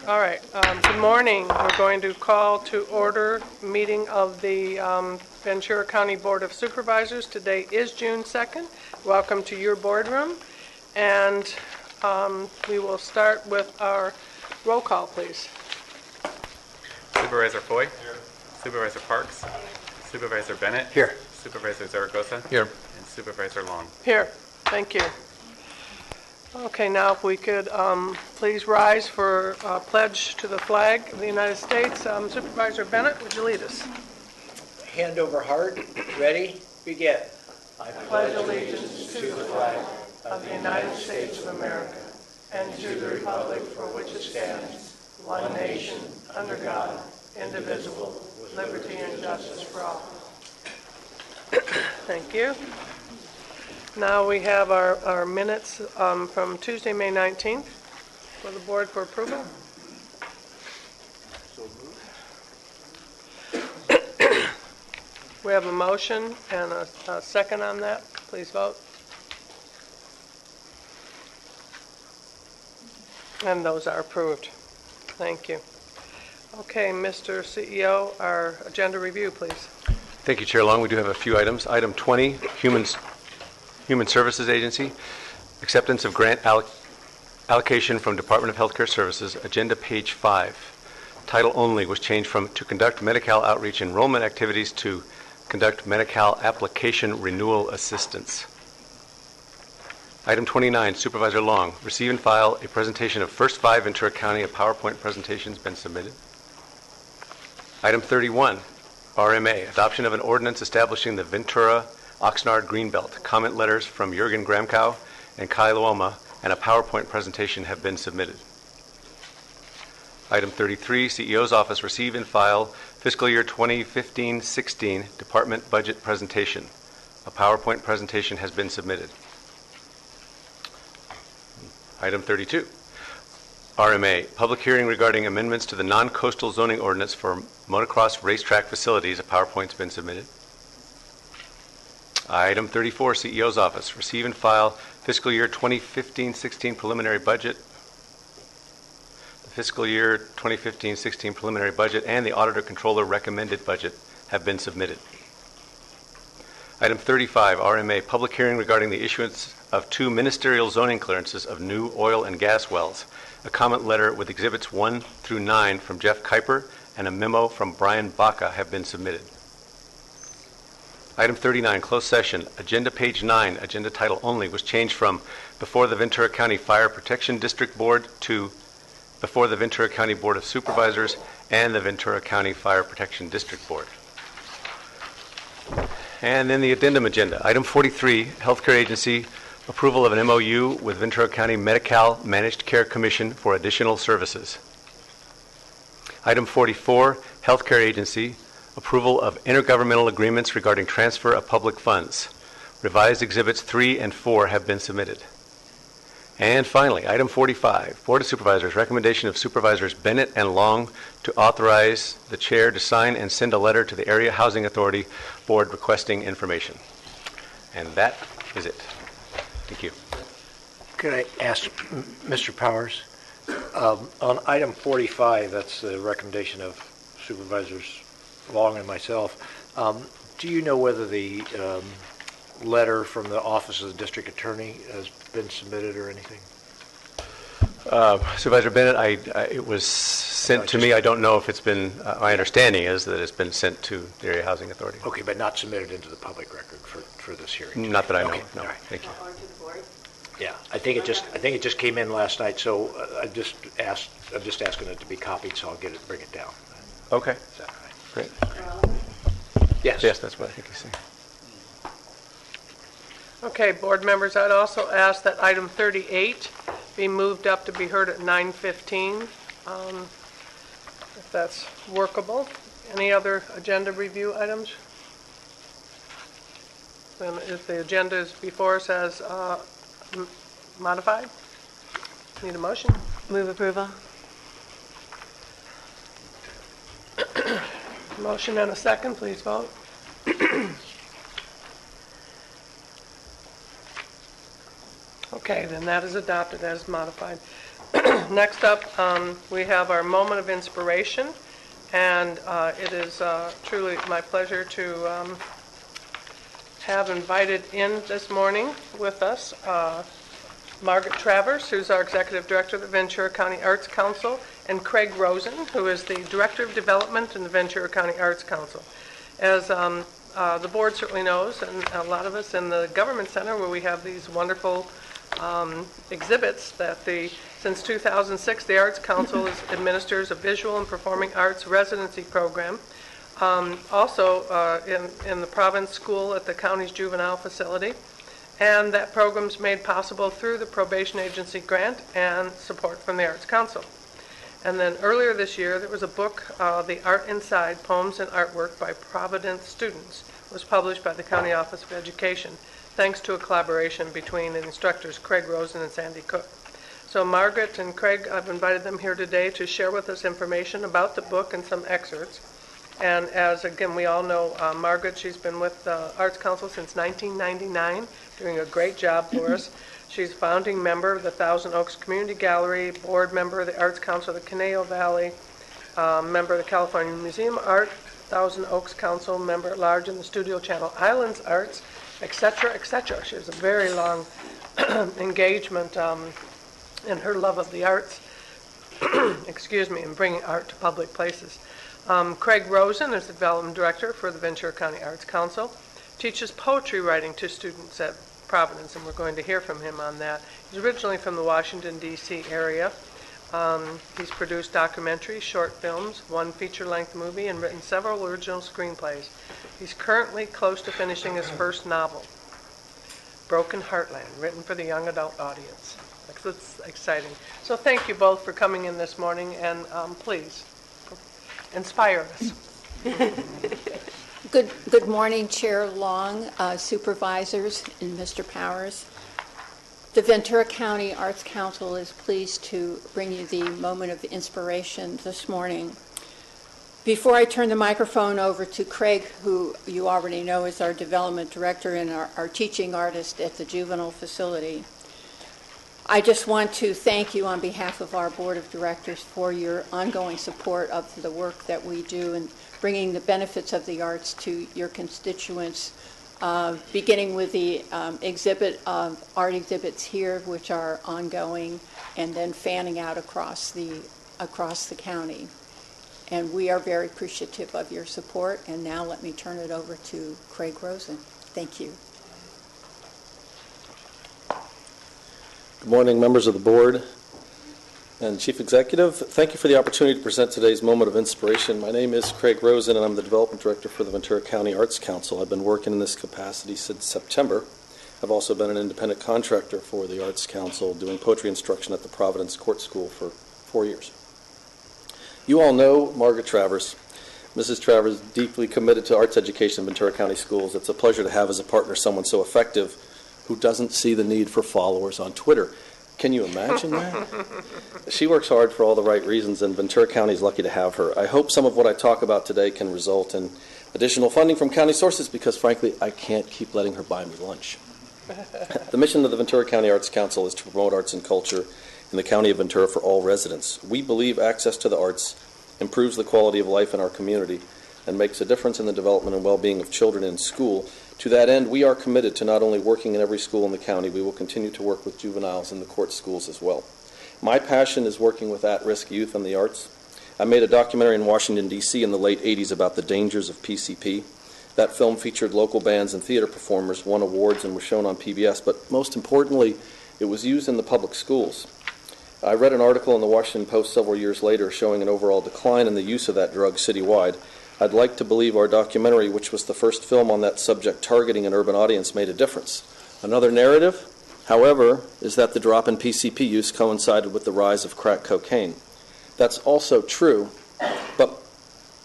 All right. Good morning. We're going to call to order meeting of the Ventura County Board of Supervisors. Today is June 2nd. Welcome to your boardroom. And we will start with our roll call, please. Supervisor Foy. Here. Supervisor Parks. Supervisor Bennett. Here. Supervisor Zaragoza. Here. And Supervisor Long. Here. Thank you. Okay, now if we could please rise for a pledge to the flag of the United States. Supervisor Bennett, would you lead us? Hand over heart. Ready? Begin. I pledge allegiance to the flag of the United States of America and to the republic for which it stands, one nation, under God, indivisible, with liberty and justice for all. Thank you. Now we have our minutes from Tuesday, May 19th for the board for approval. We have a motion and a second on that. Please vote. And those are approved. Thank you. Okay, Mr. CEO, our agenda review, please. Thank you, Chair Long. We do have a few items. Item 20, Human Services Agency, acceptance of grant allocation from Department of Healthcare Services, agenda page 5. Title only was changed from to conduct Medi-Cal outreach enrollment activities to conduct Medi-Cal application renewal assistance. Item 29, Supervisor Long, receive and file a presentation of first 5 Ventura County. A PowerPoint presentation has been submitted. Item 31, RMA, adoption of an ordinance establishing the Ventura Oxnard Greenbelt. Comment letters from Jurgen Gramkow and Kai Luoma and a PowerPoint presentation have been submitted. Item 33, CEO's Office, receive and file fiscal year 2015-16 department budget presentation. A PowerPoint presentation has been submitted. Item 32, RMA, public hearing regarding amendments to the non-coastal zoning ordinance for motocross racetrack facilities. A PowerPoint's been submitted. Item 34, CEO's Office, receive and file fiscal year 2015-16 preliminary budget. The fiscal year 2015-16 preliminary budget and the Auditor Controller recommended budget have been submitted. Item 35, RMA, public hearing regarding the issuance of 2 ministerial zoning clearances of new oil and gas wells. A comment letter with exhibits 1 through 9 from Jeff Kuiper and a memo from Brian Baca have been submitted. Item 39, closed session, agenda page 9, agenda title only, was changed from before the Ventura County Fire Protection District Board to before the Ventura County Board of Supervisors and the Ventura County Fire Protection District Board. And then the addendum agenda. Item 43, Healthcare Agency, approval of an MOU with Ventura County Medi-Cal Managed Care Commission for additional services. Item 44, Healthcare Agency, approval of intergovernmental agreements regarding transfer of public funds. Revised exhibits 3 and 4 have been submitted. And finally, item 45, Board of Supervisors, recommendation of Supervisors Bennett and Long to authorize the chair to sign and send a letter to the Area Housing Authority Board requesting information. And that is it. Thank you. Could I ask Mr. Powers, on item 45, that's the recommendation of Supervisors Long and myself, do you know whether the letter from the Office of the District Attorney has been submitted or anything? Supervisor Bennett, it was sent to me. I don't know if it's been, my understanding is that it's been sent to the Area Housing Authority. Okay, but not submitted into the public record for this hearing today. Not that I know. Okay, No, right. Thank you. Yeah, I think it just came in last night, so I'm just asking it to be copied, so I'll bring it down. Okay. Is that right? Great. Yes. Yes, that's what I think he's saying. Okay, board members, I'd also ask that item 38 be moved up to be heard at 9:15, if that's workable. Any other agenda review items? Then if the agenda is before us as modified, need a motion? Move approval. Motion and a second, please vote. Okay, then that is adopted as modified. Next up, we have our moment of inspiration, and it is truly my pleasure to have invited in this morning with us Margaret Travers, who's our Executive Director of the Ventura County Arts Council, and Craig Rosen, who is the Director of Development in the Ventura County Arts Council. As the board certainly knows, and a lot of us in the Government Center, where we have these wonderful exhibits that since 2006, the Arts Council administers a visual and performing arts residency program. Also in the province school at the county's juvenile facility. And that program's made possible through the probation agency grant and support from the Arts Council. And then earlier this year, there was a book, The Art Inside, Poems and Artwork by Providence Students, was published by the County Office of Education, thanks to a collaboration between the instructors Craig Rosen and Sandy Cook. So Margaret and Craig, I've invited them here today to share with us information about the book and some excerpts. And as, again, we all know, Margaret, she's been with the Arts Council since 1999, doing a great job for us. She's a founding member of the Thousand Oaks Community Gallery, board member of the Arts Council of the Conejo Valley, member of the California Museum of Art, Thousand Oaks Council, member at large in the Studio Channel Islands Arts, etc., etc. She has a very long engagement in her love of the arts, excuse me, and bringing art to public places. Craig Rosen is the Development Director for the Ventura County Arts Council, teaches poetry writing to students at Providence, and we're going to hear from him on that. He's originally from the Washington, D.C. area. He's produced documentaries, short films, one feature-length movie, and written several original screenplays. He's currently close to finishing his first novel, Broken Heartland, written for the young adult audience. It's exciting. So thank you both for coming in this morning, and please, inspire us. Good morning, Chair Long, supervisors, and Mr. Powers. The Ventura County Arts Council is pleased to bring you the moment of inspiration this morning. Before I turn the microphone over to Craig, who you already know is our development director and our teaching artist at the juvenile facility, I just want to thank you on behalf of our board of directors for your ongoing support of the work that we do and bringing the benefits of the arts to your constituents, beginning with the art exhibits here, which are ongoing, and then fanning out across the county. And we are very appreciative of your support. And now let me turn it over to Craig Rosen. Thank you. Good morning, members of the board and Chief Executive. Thank you for the opportunity to present today's moment of inspiration. My name is Craig Rosen, and I'm the Development Director for the Ventura County Arts Council. I've been working in this capacity since September. I've also been an independent contractor for the Arts Council, doing poetry instruction at the Providence Court School for 4 years. You all know Margaret Travers. Mrs. Travers, deeply committed to arts education in Ventura County schools. It's a pleasure to have as a partner someone so effective who doesn't see the need for followers on Twitter. Can you imagine that? She works hard for all the right reasons, and Ventura County is lucky to have her. I hope some of what I talk about today can result in additional funding from county sources because, frankly, I can't keep letting her buy me lunch. The mission of the Ventura County Arts Council is to promote arts and culture in the county of Ventura for all residents. We believe access to the arts improves the quality of life in our community and makes a difference in the development and well-being of children in school. To that end, we are committed to not only working in every school in the county, we will continue to work with juveniles in the court schools as well. My passion is working with at-risk youth and the arts. I made a documentary in Washington, D.C. in the late 80s about the dangers of PCP. That film featured local bands and theater performers, won awards, and was shown on PBS, but most importantly, it was used in the public schools. I read an article in the Washington Post several years later showing an overall decline in the use of that drug citywide. I'd like to believe our documentary, which was the first film on that subject targeting an urban audience, made a difference. Another narrative, however, is that the drop in PCP use coincided with the rise of crack cocaine. That's also true, but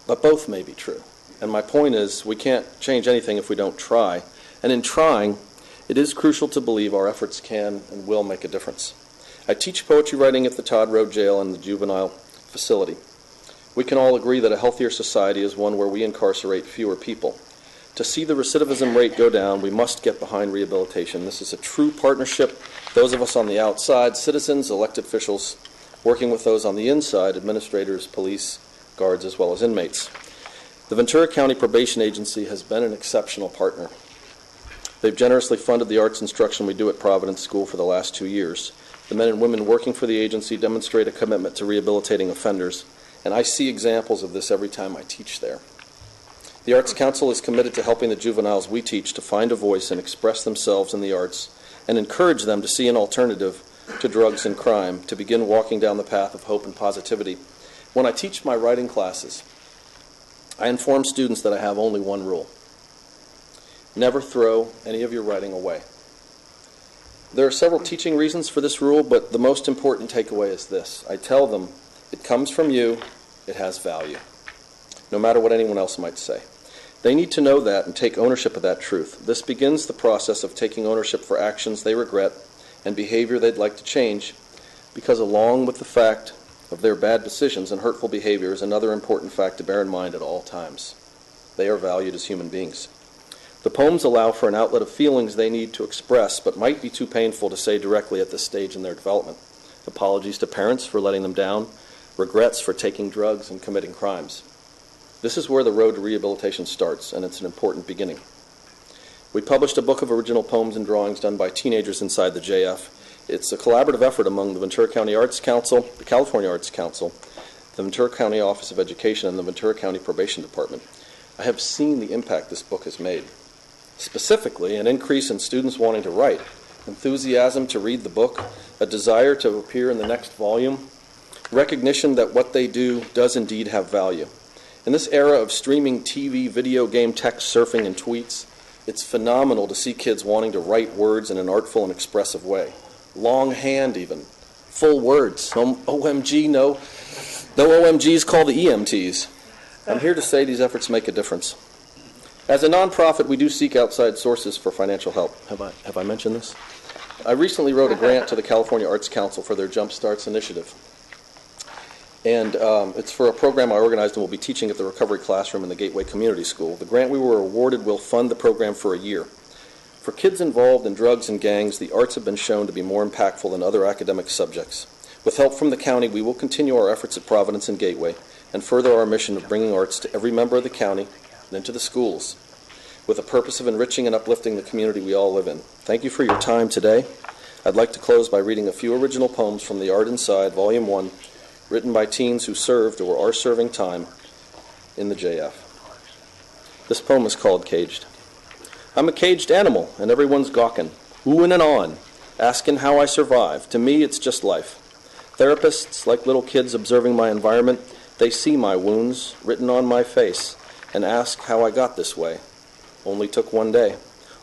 both may be true. And my point is, we can't change anything if we don't try. And in trying, it is crucial to believe our efforts can and will make a difference. I teach poetry writing at the Todd Road Jail and the juvenile facility. We can all agree that a healthier society is one where we incarcerate fewer people. To see the recidivism rate go down, we must get behind rehabilitation. This is a true partnership. Those of us on the outside, citizens, elected officials, working with those on the inside, administrators, police, guards, as well as inmates. The Ventura County Probation Agency has been an exceptional partner. They've generously funded the arts instruction we do at Providence School for the last 2 years. The men and women working for the agency demonstrate a commitment to rehabilitating offenders, and I see examples of this every time I teach there. The Arts Council is committed to helping the juveniles we teach to find a voice and express themselves in the arts and encourage them to see an alternative to drugs and crime, to begin walking down the path of hope and positivity. When I teach my writing classes, I inform students that I have only one rule: never throw any of your writing away. There are several teaching reasons for this rule, but the most important takeaway is this. I tell them, it comes from you, it has value, no matter what anyone else might say. They need to know that and take ownership of that truth. This begins the process of taking ownership for actions they regret and behavior they'd like to change, because along with the fact of their bad decisions and hurtful behavior is another important fact to bear in mind at all times. They are valued as human beings. The poems allow for an outlet of feelings they need to express, but might be too painful to say directly at this stage in their development. Apologies to parents for letting them down, regrets for taking drugs and committing crimes. This is where the road to rehabilitation starts, and it's an important beginning. We published a book of original poems and drawings done by teenagers inside the JF. It's a collaborative effort among the Ventura County Arts Council, the California Arts Council, the Ventura County Office of Education, and the Ventura County Probation Department. I have seen the impact this book has made. Specifically, an increase in students wanting to write, enthusiasm to read the book, a desire to appear in the next volume, recognition that what they do does indeed have value. In this era of streaming TV, video game, text, surfing, and tweets, it's phenomenal to see kids wanting to write words in an artful and expressive way. Longhand even. Full words. OMG, no OMGs, call the EMTs. I'm here to say these efforts make a difference. As a nonprofit, we do seek outside sources for financial help. Have I mentioned this? I recently wrote a grant to the California Arts Council for their Jump Starts initiative. And it's for a program I organized and will be teaching at the Recovery Classroom in the Gateway Community School. The grant we were awarded will fund the program for a year. For kids involved in drugs and gangs, the arts have been shown to be more impactful than other academic subjects. With help from the county, we will continue our efforts at Providence and Gateway and further our mission of bringing arts to every member of the county and into the schools, with the purpose of enriching and uplifting the community we all live in. Thank you for your time today. I'd like to close by reading a few original poems from The Art Inside, Volume 1, written by teens who served or are serving time in the JF. This poem is called Caged. I'm a caged animal, and everyone's gawking, oohing and on, asking how I survive. To me, it's just life. Therapists, like little kids observing my environment, they see my wounds written on my face and ask how I got this way. Only took one day,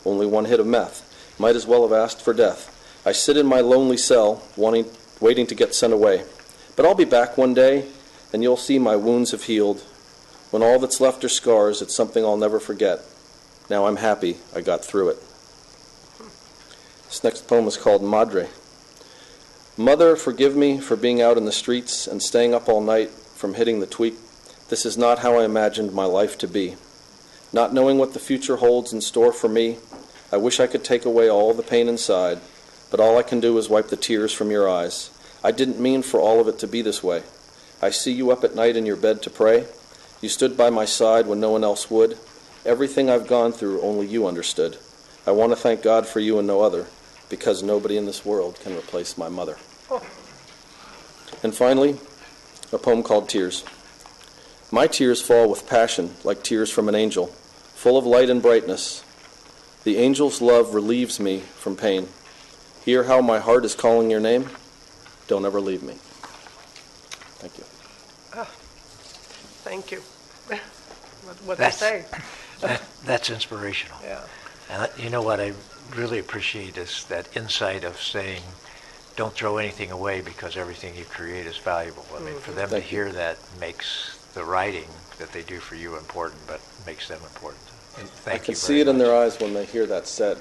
only one hit of meth. Might as well have asked for death. I sit in my lonely cell, waiting to get sent away. But I'll be back one day, and you'll see my wounds have healed. When all that's left are scars, it's something I'll never forget. Now I'm happy I got through it. This next poem is called Madre. Mother, forgive me for being out in the streets and staying up all night from hitting the tweak. This is not how I imagined my life to be. Not knowing what the future holds in store for me, I wish I could take away all the pain inside, but all I can do is wipe the tears from your eyes. I didn't mean for all of it to be this way. I see you up at night in your bed to pray. You stood by my side when no one else would. Everything I've gone through, only you understood. I want to thank God for you and no other, because nobody in this world can replace my mother. Oh. And finally, a poem called Tears. My tears fall with passion, like tears from an angel, full of light and brightness. The angel's love relieves me from pain. Hear how my heart is calling your name? Don't ever leave me. Thank you. Oh, thank you. What they say. That's inspirational. Yeah. And you know what I really appreciate is that insight of saying, don't throw anything away because everything you create is valuable. I mean, for them to hear that makes the writing that they do for you important, but makes them important. And thank you. I can see it in their eyes when they hear that said.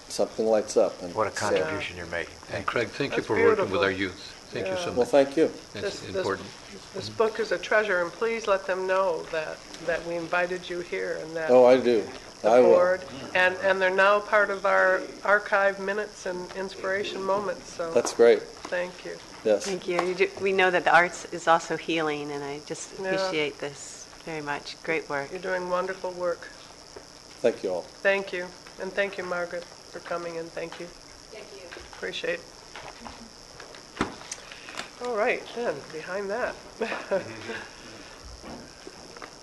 Something lights up. And what a contribution you're making. And Craig, thank you That's for beautiful. working with our youth. Thank you so much. Well, thank you. That's important. This book is a treasure, and please let them know that we invited you here and that Oh, I do. the I will. board, and they're now part of our archive minutes and inspiration moments, so That's great. thank you. Yes. Thank you. We know that the arts is also healing, and I just Yeah. appreciate this very much. Great work. You're doing wonderful work. Thank you all. Thank you. And thank you, Margaret, for coming in. Thank you. Thank you. Appreciate it. All right, then, behind that.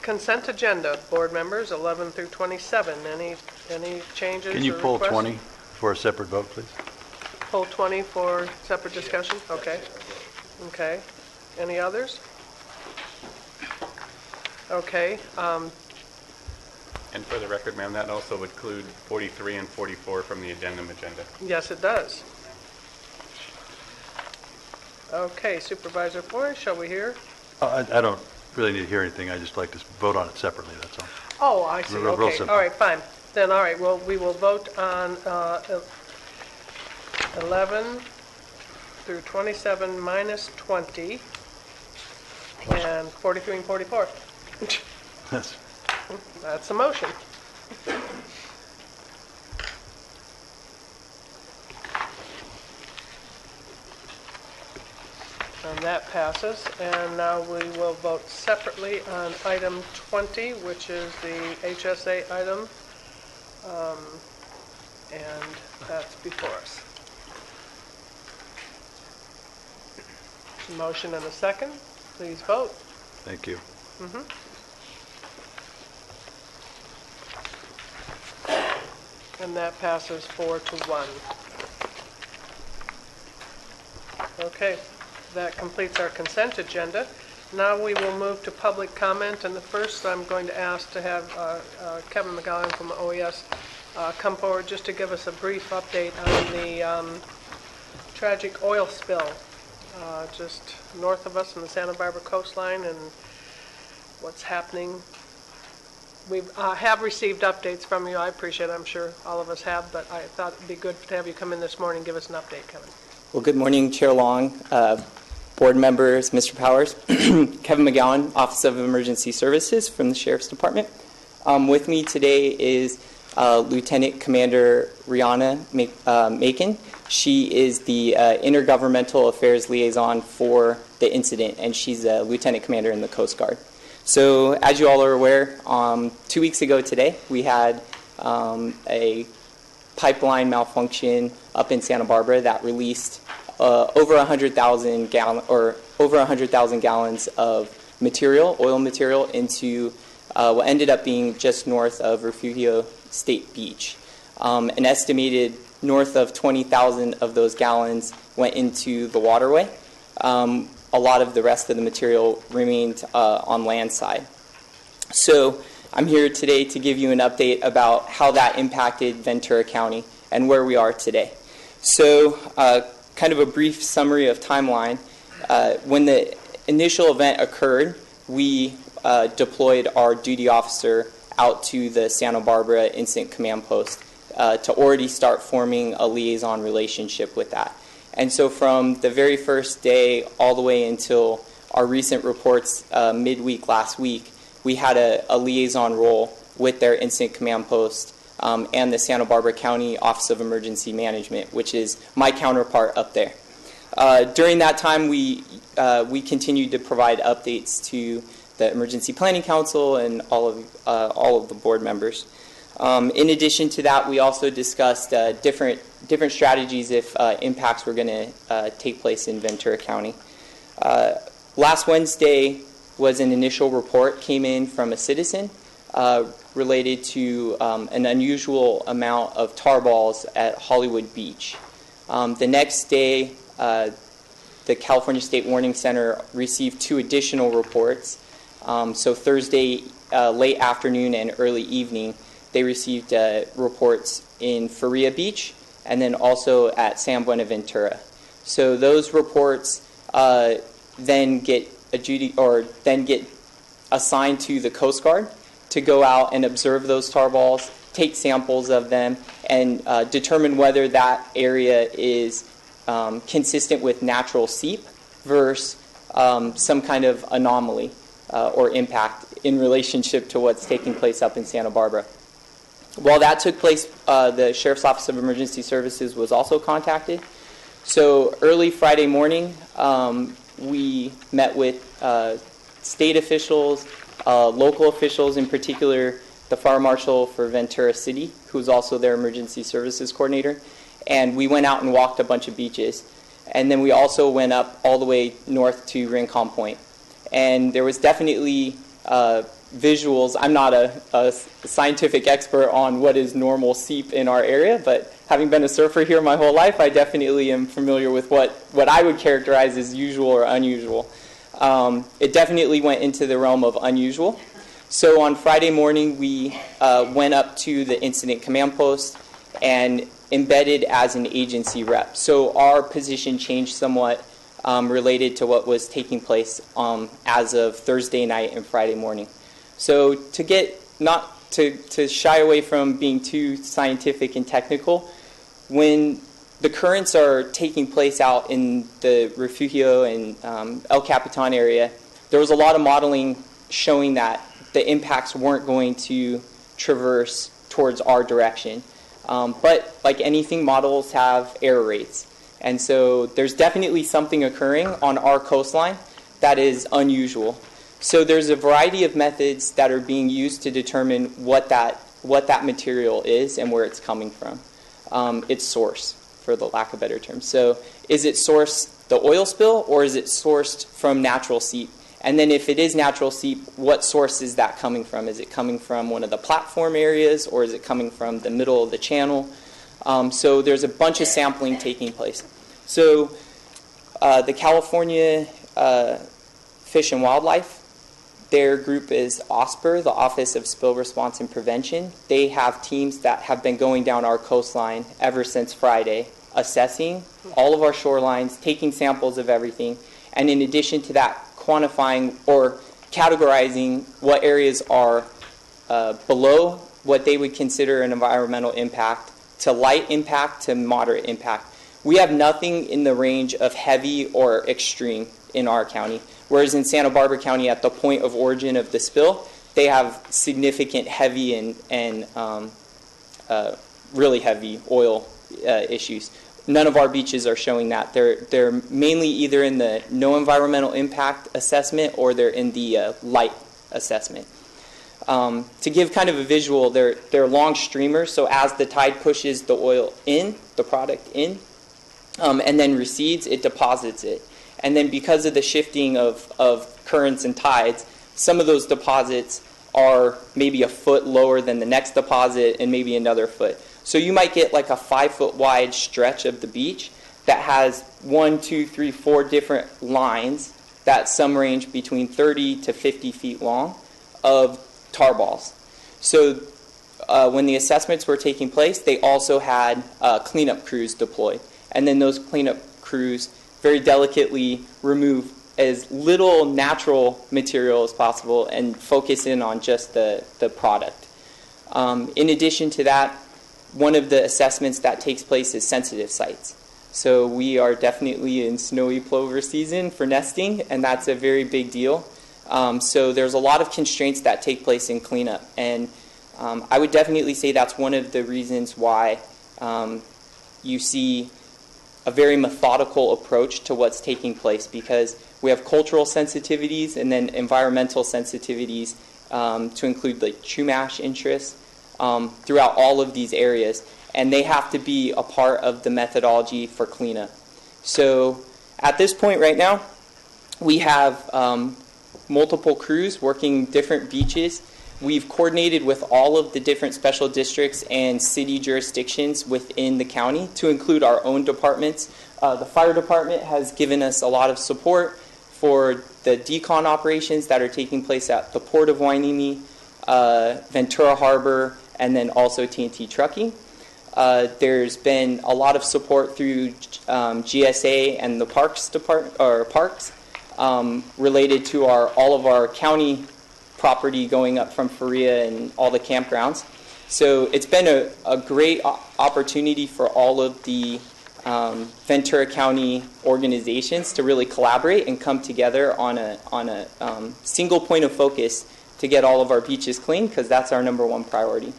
Consent agenda, board members, 11 through 27. Any changes or Can you pull requests? 20 for a separate vote, please? Pull 20 for separate discussion? Okay. Okay. Any others? Okay. And for the record, ma'am, that also would include 43 and 44 from the addendum agenda. Yes, it does. Okay, Supervisor Forrest, shall we hear? I don't really need to hear anything. I just like to vote on it separately, that's all. Oh, I see. Real Okay. simple. All right, fine. Then, all right, well, we will vote on 11 through 27 minus 20 and 43 and 44. That's- That's a motion. And that passes. And now we will vote separately on item 20, which is the HSA item. And that's before us. Motion and a second. Please vote. Thank you. And that passes 4-1. Okay, that completes our consent agenda. Now we will move to public comment, and the first I'm going to ask to have Kevin McGowan from OES come forward just to give us a brief update on the tragic oil spill just north of us in the Santa Barbara coastline and what's happening. We have received updates from you. I appreciate it. I'm sure all of us have, but I thought it'd be good to have you come in this morning and give us an update, Kevin. Well, good morning, Chair Long, board members, Mr. Powers. Kevin McGowan, Office of Emergency Services from the Sheriff's Department. With me today is Lieutenant Commander Rihanna Macon. She is the Intergovernmental Affairs Liaison for the incident, and she's a Lieutenant Commander in the Coast Guard. So, as you all are aware, 2 weeks ago today, we had a pipeline malfunction up in Santa Barbara that released over 100,000 gallons of material, oil material, into what ended up being just north of Refugio State Beach. An estimated north of 20,000 of those gallons went into the waterway. A lot of the rest of the material remained on land side. So I'm here today to give you an update about how that impacted Ventura County and where we are today. So kind of a brief summary of timeline. When the initial event occurred, we deployed our duty officer out to the Santa Barbara Incident Command Post to already start forming a liaison relationship with that. And so from the very first day all the way until our recent reports midweek last week, we had a liaison role with their Incident Command Post and the Santa Barbara County Office of Emergency Management, which is my counterpart up there. During that time, we continued to provide updates to the Emergency Planning Council and all of the board members. In addition to that, we also discussed different strategies if impacts were going to take place in Ventura County. Last Wednesday was an initial report came in from a citizen related to an unusual amount of tar balls at Hollywood Beach. The next day, the California State Warning Center received 2 additional reports. So Thursday late afternoon and early evening, they received reports in Faria Beach and then also at San Buenaventura. So those reports then get assigned to the Coast Guard to go out and observe those tar balls, take samples of them, and determine whether that area is consistent with natural seep versus some kind of anomaly or impact in relationship to what's taking place up in Santa Barbara. While that took place, the Sheriff's Office of Emergency Services was also contacted. So early Friday morning, we met with state officials, local officials, in particular the fire marshal for Ventura City, who's also their emergency services coordinator, and we went out and walked a bunch of beaches. And then we also went up all the way north to Rincon Point. And there was definitely visuals. I'm not a scientific expert on what is normal seep in our area, but having been a surfer here my whole life, I definitely am familiar with what I would characterize as usual or unusual. It definitely went into the realm of unusual. So on Friday morning, we went up to the incident command post and embedded as an agency rep. So our position changed somewhat related to what was taking place as of Thursday night and Friday morning. So to get not to shy away from being too scientific and technical, when the currents are taking place out in the Refugio and El Capitan area, there was a lot of modeling showing that the impacts weren't going to traverse towards our direction. But like anything, models have error rates. And so there's definitely something occurring on our coastline that is unusual. So there's a variety of methods that are being used to determine what that material is and where it's coming from. Its source, for the lack of better term. So is it sourced the oil spill, or is it sourced from natural seep? And then if it is natural seep, what source is that coming from? Is it coming from one of the platform areas, or is it coming from the middle of the channel? So there's a bunch of sampling taking place. So the California Fish and Wildlife, their group is OSPR, the Office of Spill Response and Prevention. They have teams that have been going down our coastline ever since Friday, assessing all of our shorelines, taking samples of everything, and in addition to that, quantifying or categorizing what areas are below what they would consider an environmental impact, to light impact, to moderate impact. We have nothing in the range of heavy or extreme in our county, whereas in Santa Barbara County, at the point of origin of the spill, they have significant heavy and really heavy oil issues. None of our beaches are showing that. They're mainly either in the no environmental impact assessment or they're in the light assessment. To give kind of a visual, they're long streamers, so as the tide pushes the oil in, the product in, and then recedes, it deposits it. And then because of the shifting of currents and tides, some of those deposits are maybe a foot lower than the next deposit and maybe another foot. So you might get like a 5-foot wide stretch of the beach that has 1, 2, 3, 4 different lines that some range between 30 to 50 feet long of tar balls. So when the assessments were taking place, they also had cleanup crews deployed. And then those cleanup crews very delicately remove as little natural material as possible and focus in on just the product. In addition to that, one of the assessments that takes place is sensitive sites. So we are definitely in snowy plover season for nesting, and that's a very big deal. So there's a lot of constraints that take place in cleanup, and I would definitely say that's one of the reasons why you see a very methodical approach to what's taking place, because we have cultural sensitivities and then environmental sensitivities to include like Chumash interests throughout all of these areas, and they have to be a part of the methodology for cleanup. So at this point right now, we have multiple crews working different beaches. We've coordinated with all of the different special districts and city jurisdictions within the county to include our own departments. The fire department has given us a lot of support for the decon operations that are taking place at the Port of Hueneme, Ventura Harbor, and then also TNT Trucking. There's been a lot of support through GSA and the Parks Department, or Parks, related to all of our county property going up from Faria and all the campgrounds. So it's been a great opportunity for all of the Ventura County organizations to really collaborate and come together on a single point of focus to get all of our beaches clean, because that's our #1 priority.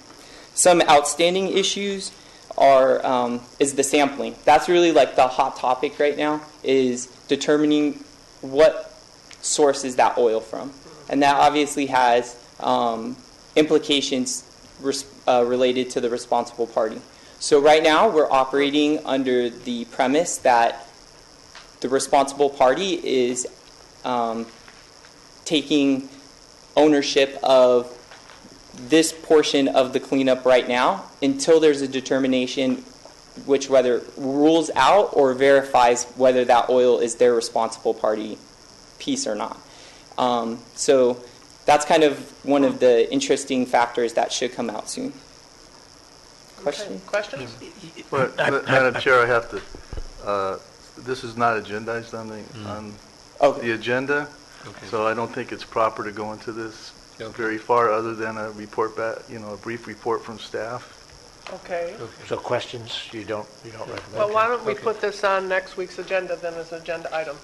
Some outstanding issues is the sampling. That's really like the hot topic right now, is determining what source is that oil from. And that obviously has implications related to the responsible party. So right now we're operating under the premise that the responsible party is taking ownership of this portion of the cleanup right now until there's a determination which whether rules out or verifies whether that oil is their responsible party piece or not. So that's kind of one of the interesting factors that should come out soon. Question? Okay. Questions? But, Madam Chair, I have to, this is not agendized on the agenda, so I don't think it's proper to go into this very far, other than a report back, a brief report from staff. Okay. So questions, you don't recommend? Well, why don't we put this on next week's agenda then as an agenda item?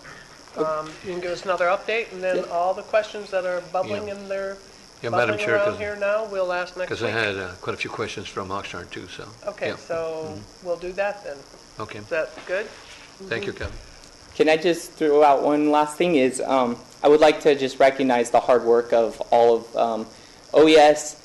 You can give us another update, and then all the questions that are bubbling in there, Madam bubbling Chair, around here now, we'll ask next week. because I had quite a few questions from Oxnard too, so. Okay, yeah. so we'll do that then. Okay, Is that good? thank you, Kevin. Can I just throw out one last thing? Is I would like to just recognize the hard work of all of OES,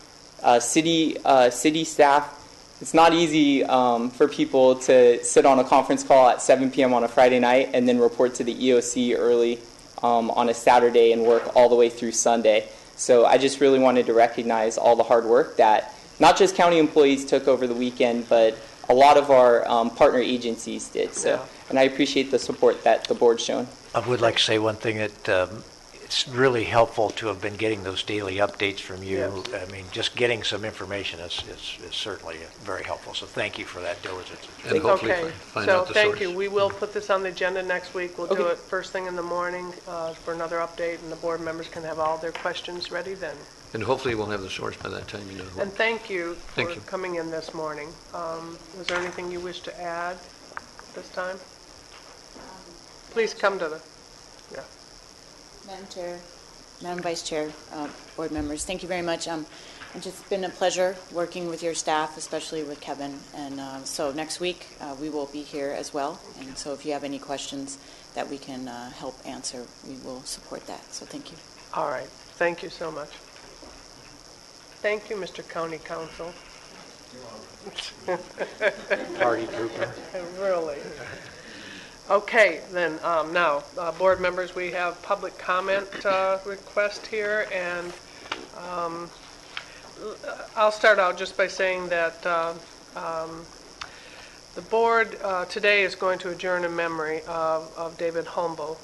city staff. It's not easy for people to sit on a conference call at 7 p.m. on a Friday night and then report to the EOC early on a Saturday and work all the way through Sunday. So I just really wanted to recognize all the hard work that not just county employees took over the weekend, but a lot of our partner agencies did. So, and I appreciate the support that the board's shown. I would like to say one thing, that it's really helpful to have been getting those daily updates from you. Yes. I mean, just getting some information is certainly very helpful. So thank you for that diligence. And hopefully Okay, find so out the thank source. you. We will put this on the agenda next week. We'll do it first thing in the morning for another update, and the board members can have all their questions ready then. And hopefully we'll have the source by that time, And thank you for Thank you. coming in this morning. Was there anything you wish to add this time? Please come to the, Madam Chair, Madam Vice Chair, board members, thank you very much. It's just been a pleasure working with your staff, especially with Kevin. And so next week we will be here as well. And so if you have any questions that we can help answer, we will support that. So thank you. all right. Thank you so much. Thank you, Mr. County Council. Party Trooper. Really. Okay, then, now, board members, we have public comment request here, and I'll start out just by saying that the board today is going to adjourn in memory of David Humble.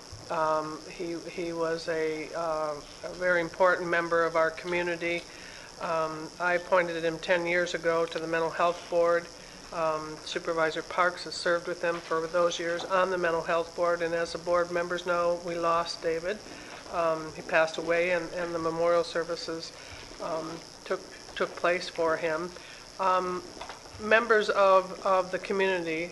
He was a very important member of our community. I appointed him 10 years ago to the Mental Health Board. Supervisor Parks has served with him for those years on the Mental Health Board, and as the board members know, we lost David. He passed away, and the memorial services took place for him. Members of the community,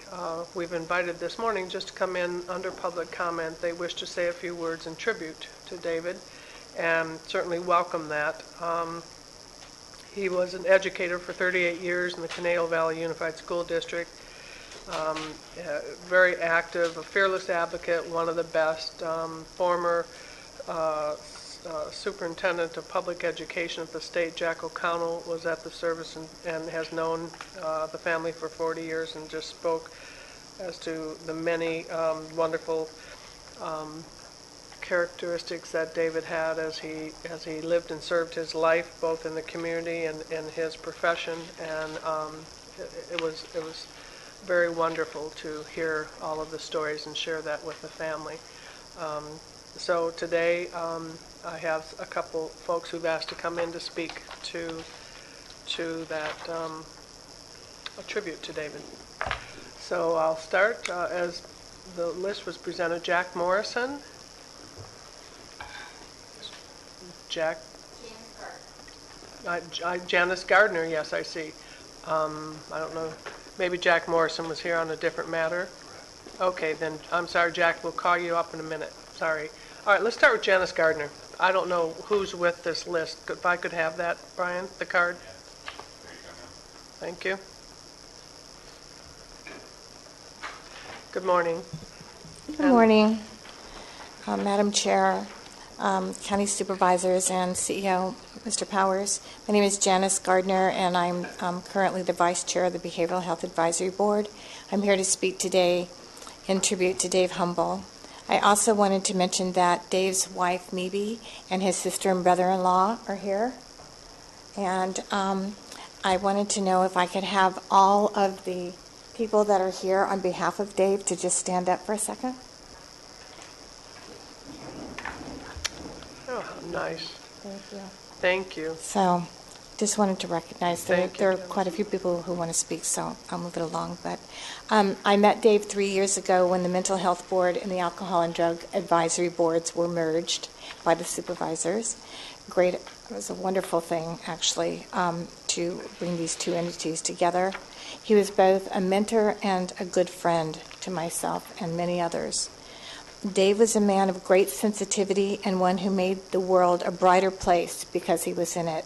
we've invited this morning just to come in under public comment. They wish to say a few words in tribute to David, and certainly welcome that. He was an educator for 38 years in the Conejo Valley Unified School District. Very active, a fearless advocate, one of the best. Former superintendent of public education at the state, Jack O'Connell, was at the service and has known the family for 40 years, and just spoke as to the many wonderful characteristics that David had as he lived and served his life, both in the community and in his profession. And it was very wonderful to hear all of the stories and share that with the family. So today I have a couple folks who've asked to come in to speak to that a tribute to David. So I'll start as the list was presented. Jack Morrison. Jack? Janice Gardner, yes, I see. I don't know, maybe Jack Morrison was here on a different matter? Okay, then, I'm sorry, Jack, we'll call you up in a minute, sorry. All right, let's start with Janice Gardner. I don't know who's with this list. If I could have that, Brian, the card? Thank you. Good morning. Good morning, Madam Chair, County Supervisors, and CEO, Mr. Powers. My name is Janice Gardner, and I'm currently the Vice Chair of the Behavioral Health Advisory Board. I'm here to speak today in tribute to Dave Humble. I also wanted to mention that Dave's wife, Mebe, and his sister and brother-in-law are here. And I wanted to know if I could have all of the people that are here on behalf of Dave to just stand up for a second. Oh, how nice. Thank you. Thank you. So, just wanted to recognize Thank you, there are Janice. quite a few people who want to speak, so I'll move it along. But I met Dave 3 years ago when the Mental Health Board and the Alcohol and Drug Advisory Boards were merged by the supervisors. It was a wonderful thing, actually, to bring these two entities together. He was both a mentor and a good friend to myself and many others. Dave was a man of great sensitivity and one who made the world a brighter place because he was in it.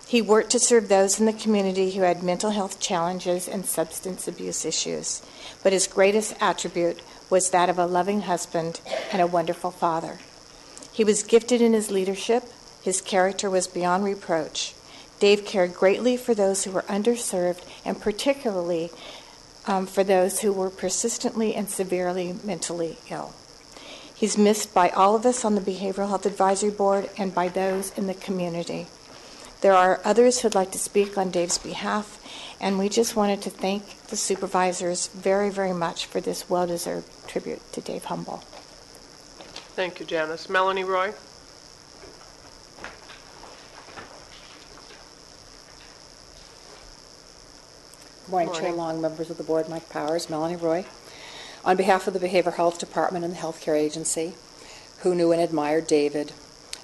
He worked to serve those in the community who had mental health challenges and substance abuse issues, but his greatest attribute was that of a loving husband and a wonderful father. He was gifted in his leadership. His character was beyond reproach. Dave cared greatly for those who were underserved, and particularly for those who were persistently and severely mentally ill. He's missed by all of us on the Behavioral Health Advisory Board and by those in the community. There are others who'd like to speak on Dave's behalf, and we just wanted to thank the supervisors very, very much for this well-deserved tribute to Dave Humble. Thank you, Janice. Melanie Roy? Good morning, Chair Long, members of the board, Mike Powers, Melanie Roy. On behalf of the Behavioral Health Department and the Healthcare Agency, who knew and admired David,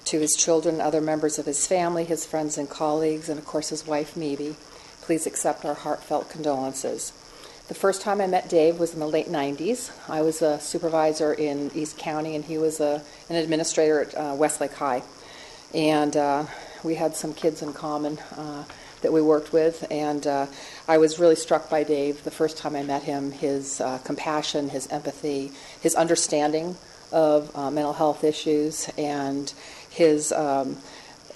to his children and other members of his family, his friends and colleagues, and of course his wife, Mebe, please accept our heartfelt condolences. The first time I met Dave was in the late 90s. I was a supervisor in East County, and he was an administrator at Westlake High. And we had some kids in common that we worked with, and I was really struck by Dave the first time I met him, his compassion, his empathy, his understanding of mental health issues, and his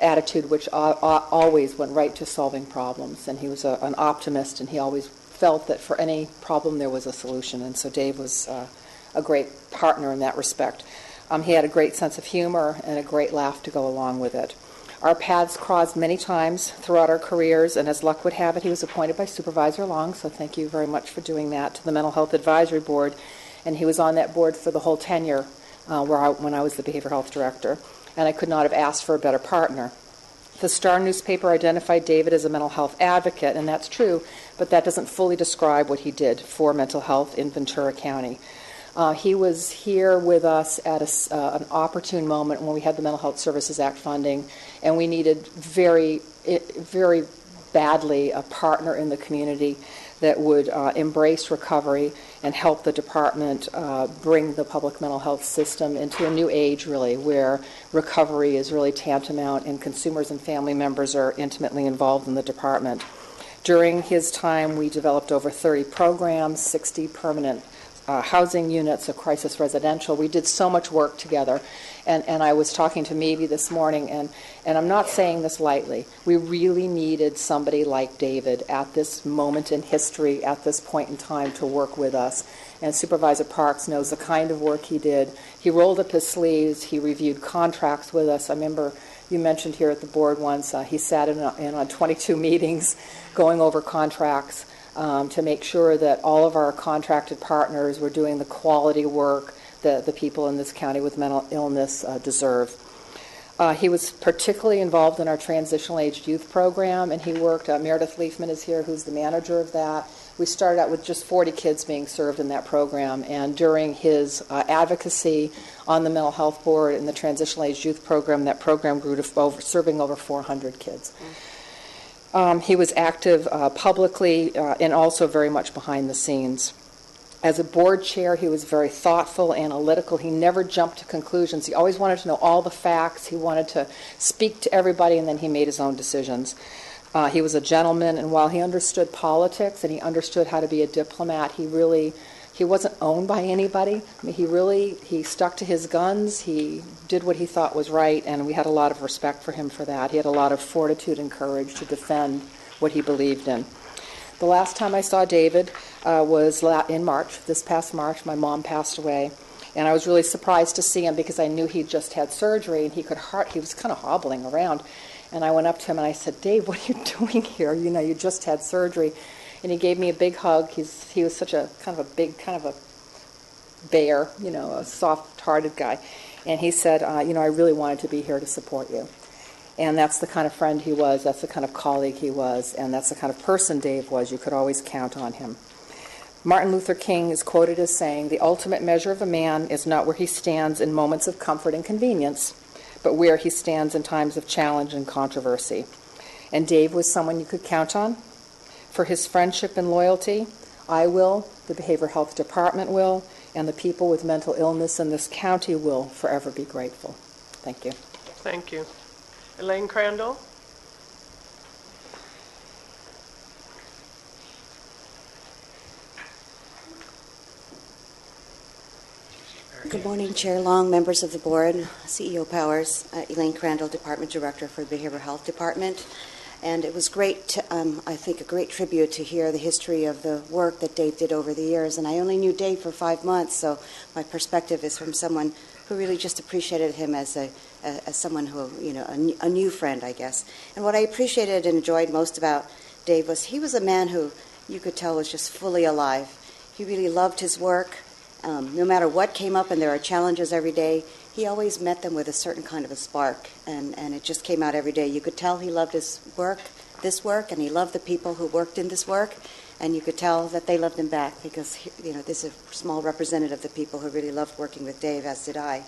attitude, which always went right to solving problems. And he was an optimist, and he always felt that for any problem there was a solution. And so Dave was a great partner in that respect. He had a great sense of humor and a great laugh to go along with it. Our paths crossed many times throughout our careers, and as luck would have it, he was appointed by Supervisor Long, so thank you very much for doing that, to the Mental Health Advisory Board. And he was on that board for the whole tenure when I was the Behavioral Health Director, and I could not have asked for a better partner. The Star newspaper identified David as a mental health advocate, and that's true, but that doesn't fully describe what he did for mental health in Ventura County. He was here with us at an opportune moment when we had the Mental Health Services Act funding, and we needed very, very badly a partner in the community that would embrace recovery and help the department bring the public mental health system into a new age, really, where recovery is really tantamount and consumers and family members are intimately involved in the department. During his time, we developed over 30 programs, 60 permanent housing units, a crisis residential. We did so much work together. And I was talking to Mebe this morning, and I'm not saying this lightly. We really needed somebody like David at this moment in history, at this point in time, to work with us. And Supervisor Parks knows the kind of work he did. He rolled up his sleeves. He reviewed contracts with us. I remember you mentioned here at the board once, he sat in on 22 meetings going over contracts to make sure that all of our contracted partners were doing the quality work that the people in this county with mental illness deserve. He was particularly involved in our transitional aged youth program, and he worked, Meredith Leafman is here, who's the manager of that. We started out with just 40 kids being served in that program, and during his advocacy on the Mental Health Board and the Transitional Aged Youth Program, that program grew to serving over 400 kids. He was active publicly and also very much behind the scenes. As a board chair, he was very thoughtful, analytical. He never jumped to conclusions. He always wanted to know all the facts. He wanted to speak to everybody, and then he made his own decisions. He was a gentleman, and while he understood politics and he understood how to be a diplomat, he really he wasn't owned by anybody. I mean, he stuck to his guns. He did what he thought was right, and we had a lot of respect for him for that. He had a lot of fortitude and courage to defend what he believed in. The last time I saw David was in March. This past March, my mom passed away, and I was really surprised to see him because I knew he'd just had surgery, and he was kind of hobbling around. And I went up to him and I said, "Dave, what are you doing here? You know, you just had surgery." And he gave me a big hug. He was such a kind of a bear, you know, a soft-hearted guy. And he said, I really wanted to be here to support you. And that's the kind of friend he was. That's the kind of colleague he was. And that's the kind of person Dave was. You could always count on him. Martin Luther King is quoted as saying, "The ultimate measure of a man is not where he stands in moments of comfort and convenience, but where he stands in times of challenge and controversy." And Dave was someone you could count on. For his friendship and loyalty, I will, the Behavioral Health Department will, and the people with mental illness in this county will forever be grateful. Thank you. Thank you. Elaine Crandall? Good morning, Chair Long, members of the board, CEO Powers, Elaine Crandall, Department Director for the Behavioral Health Department. And it was great, I think, a great tribute to hear the history of the work that Dave did over the years. And I only knew Dave for 5 months, so my perspective is from someone who really just appreciated him as someone who, you know, a new friend, I guess. And what I appreciated and enjoyed most about Dave was he was a man who you could tell was just fully alive. He really loved his work. No matter what came up, and there are challenges every day, he always met them with a certain kind of a spark, and it just came out every day. You could tell he loved his work, this work, and he loved the people who worked in this work, and you could tell that they loved him back because, you know, this is a small representative of the people who really loved working with Dave, as did I.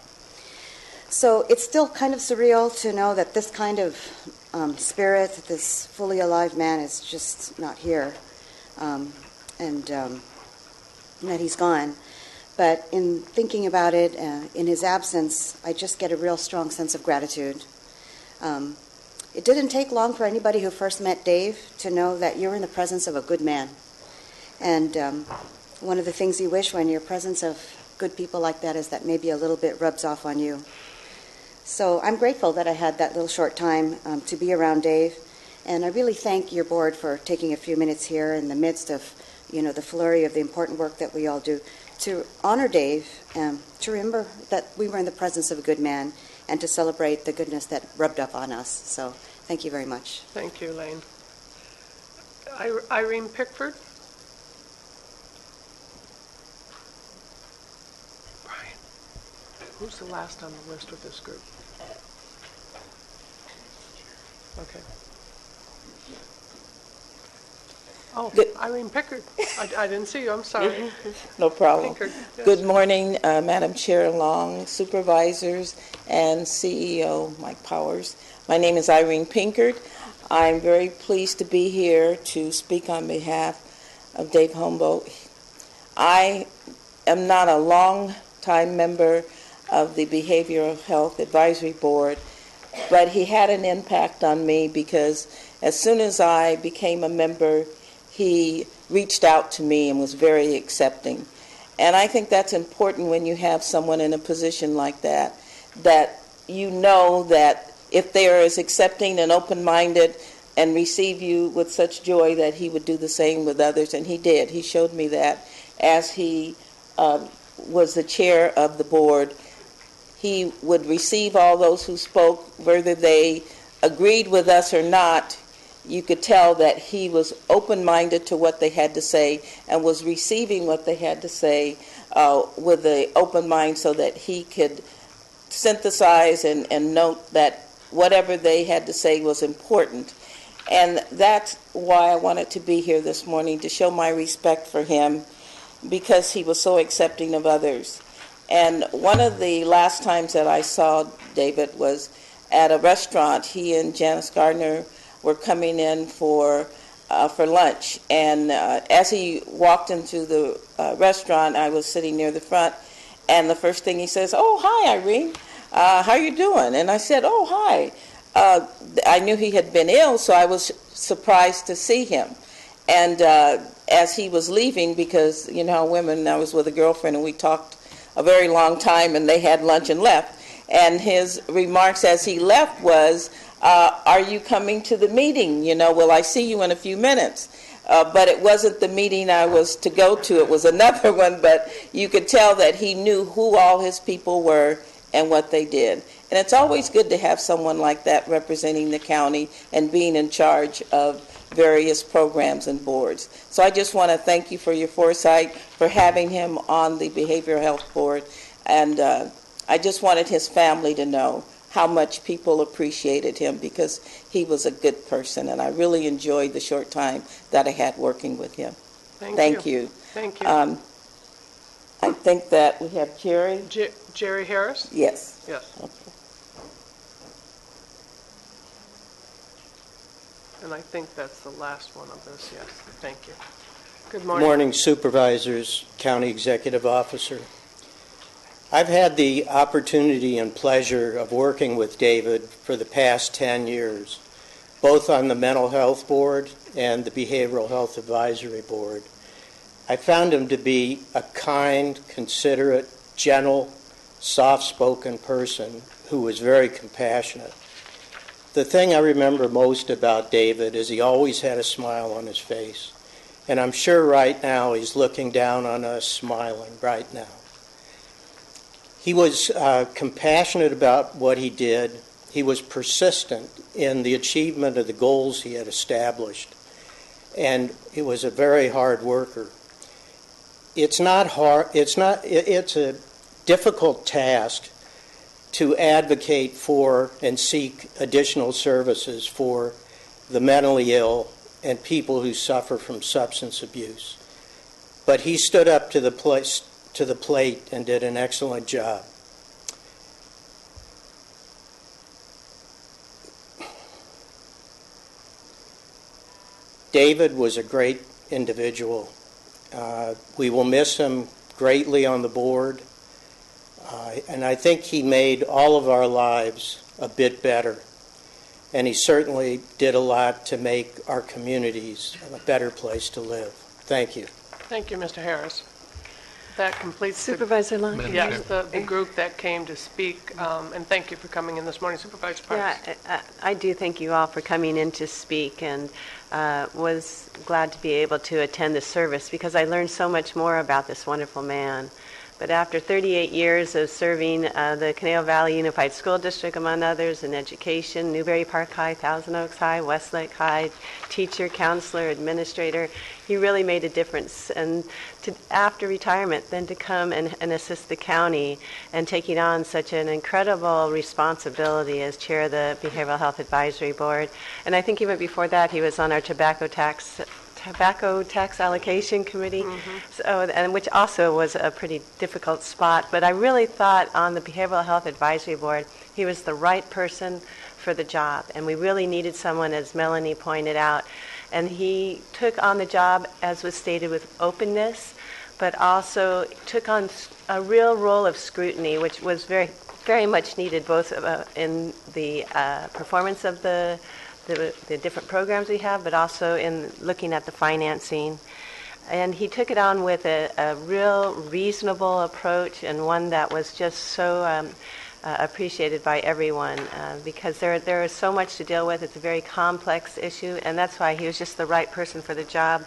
So it's still kind of surreal to know that this kind of spirit, this fully alive man is just not here, and that he's gone. But in thinking about it, in his absence, I just get a real strong sense of gratitude. It didn't take long for anybody who first met Dave to know that you're in the presence of a good man. And one of the things you wish when you're in the presence of good people like that is that maybe a little bit rubs off on you. So I'm grateful that I had that little short time to be around Dave. And I really thank your board for taking a few minutes here in the midst of, you know, the flurry of the important work that we all do, to honor Dave, to remember that we were in the presence of a good man, and to celebrate the goodness that rubbed up on us. So thank you very much. Thank you, Elaine. Irene Pickford? Brian, who's the last on the list with this group? Okay. Oh, Irene Pickard. I didn't see you. I'm sorry. No problem. Pickard, yes. Good morning, Madam Chair Long, supervisors, and CEO Mike Powers. My name is Irene Pinkard. I'm very pleased to be here to speak on behalf of Dave Humboldt. I am not a long-time member of the Behavioral Health Advisory Board, but he had an impact on me because as soon as I became a member, he reached out to me and was very accepting. And I think that's important when you have someone in a position like that, that you know that if they are as accepting and open-minded and receive you with such joy, that he would do the same with others. And he did. He showed me that as he was the chair of the board. He would receive all those who spoke, whether they agreed with us or not. You could tell that he was open-minded to what they had to say and was receiving what they had to say with an open mind so that he could synthesize and note that whatever they had to say was important. And that's why I wanted to be here this morning, to show my respect for him because he was so accepting of others. And one of the last times that I saw David was at a restaurant. He and Janice Gardner were coming in for lunch, and as he walked into the restaurant, I was sitting near the front, and the first thing he says, "Oh, hi, Irene. How are you doing?" And I said, "Oh, hi." I knew he had been ill, so I was surprised to see him. And as he was leaving, because you know how women, I was with a girlfriend and we talked a very long time and they had lunch and left. And his remarks as he left was, are you coming to the meeting? You know, will I see you in a few minutes? But it wasn't the meeting I was to go to. It was another one, but you could tell that he knew who all his people were and what they did. And it's always good to have someone like that representing the county and being in charge of various programs and boards. So I just want to thank you for your foresight, for having him on the Behavioral Health Board. And I just wanted his family to know how much people appreciated him, because he was a good person, and I really enjoyed the short time that I had working with him. Thank you. Thank you. I think that we have Jerry. Jerry Harris? Yes. Yes. Okay. And I think that's the last one of this, yes. Thank you. Good Good morning. morning, Supervisors, County Executive Officer. I've had the opportunity and pleasure of working with David for the past 10 years, both on the Mental Health Board and the Behavioral Health Advisory Board. I found him to be a kind, considerate, gentle, soft-spoken person who was very compassionate. The thing I remember most about David is he always had a smile on his face. And I'm sure right now he's looking down on us smiling right now. He was compassionate about what he did. He was persistent in the achievement of the goals he had established. And he was a very hard worker. It's not hard. It's a difficult task to advocate for and seek additional services for the mentally ill and people who suffer from substance abuse. But he stood up to the plate and did an excellent job. David was a great individual. We will miss him greatly on the board, and I think he made all of our lives a bit better. And he certainly did a lot to make our communities a better place to live. Thank you. Thank you, Mr. Harris. That completes Supervisor Long. Yes, the group that came to speak, and thank you for coming in this morning, Supervisor Parks. Yeah, I do thank you all for coming in to speak, and was glad to be able to attend the service because I learned so much more about this wonderful man. But after 38 years of serving the Conejo Valley Unified School District, among others, in education, Newberry Park High, Thousand Oaks High, Westlake High, teacher, counselor, administrator, he really made a difference. And after retirement, then to come and assist the county and taking on such an incredible responsibility as chair of the Behavioral Health Advisory Board. And I think even before that, he was on our tobacco tax allocation committee, and which also was a pretty difficult spot. But I really thought on the Behavioral Health Advisory Board, he was the right person for the job, and we really needed someone, as Melanie pointed out. And he took on the job, as was stated, with openness, but also took on a real role of scrutiny, which was very, very much needed, both in the performance of the different programs we have, but also in looking at the financing. And he took it on with a real reasonable approach, and one that was just so appreciated by everyone, because there is so much to deal with. It's a very complex issue, and that's why he was just the right person for the job.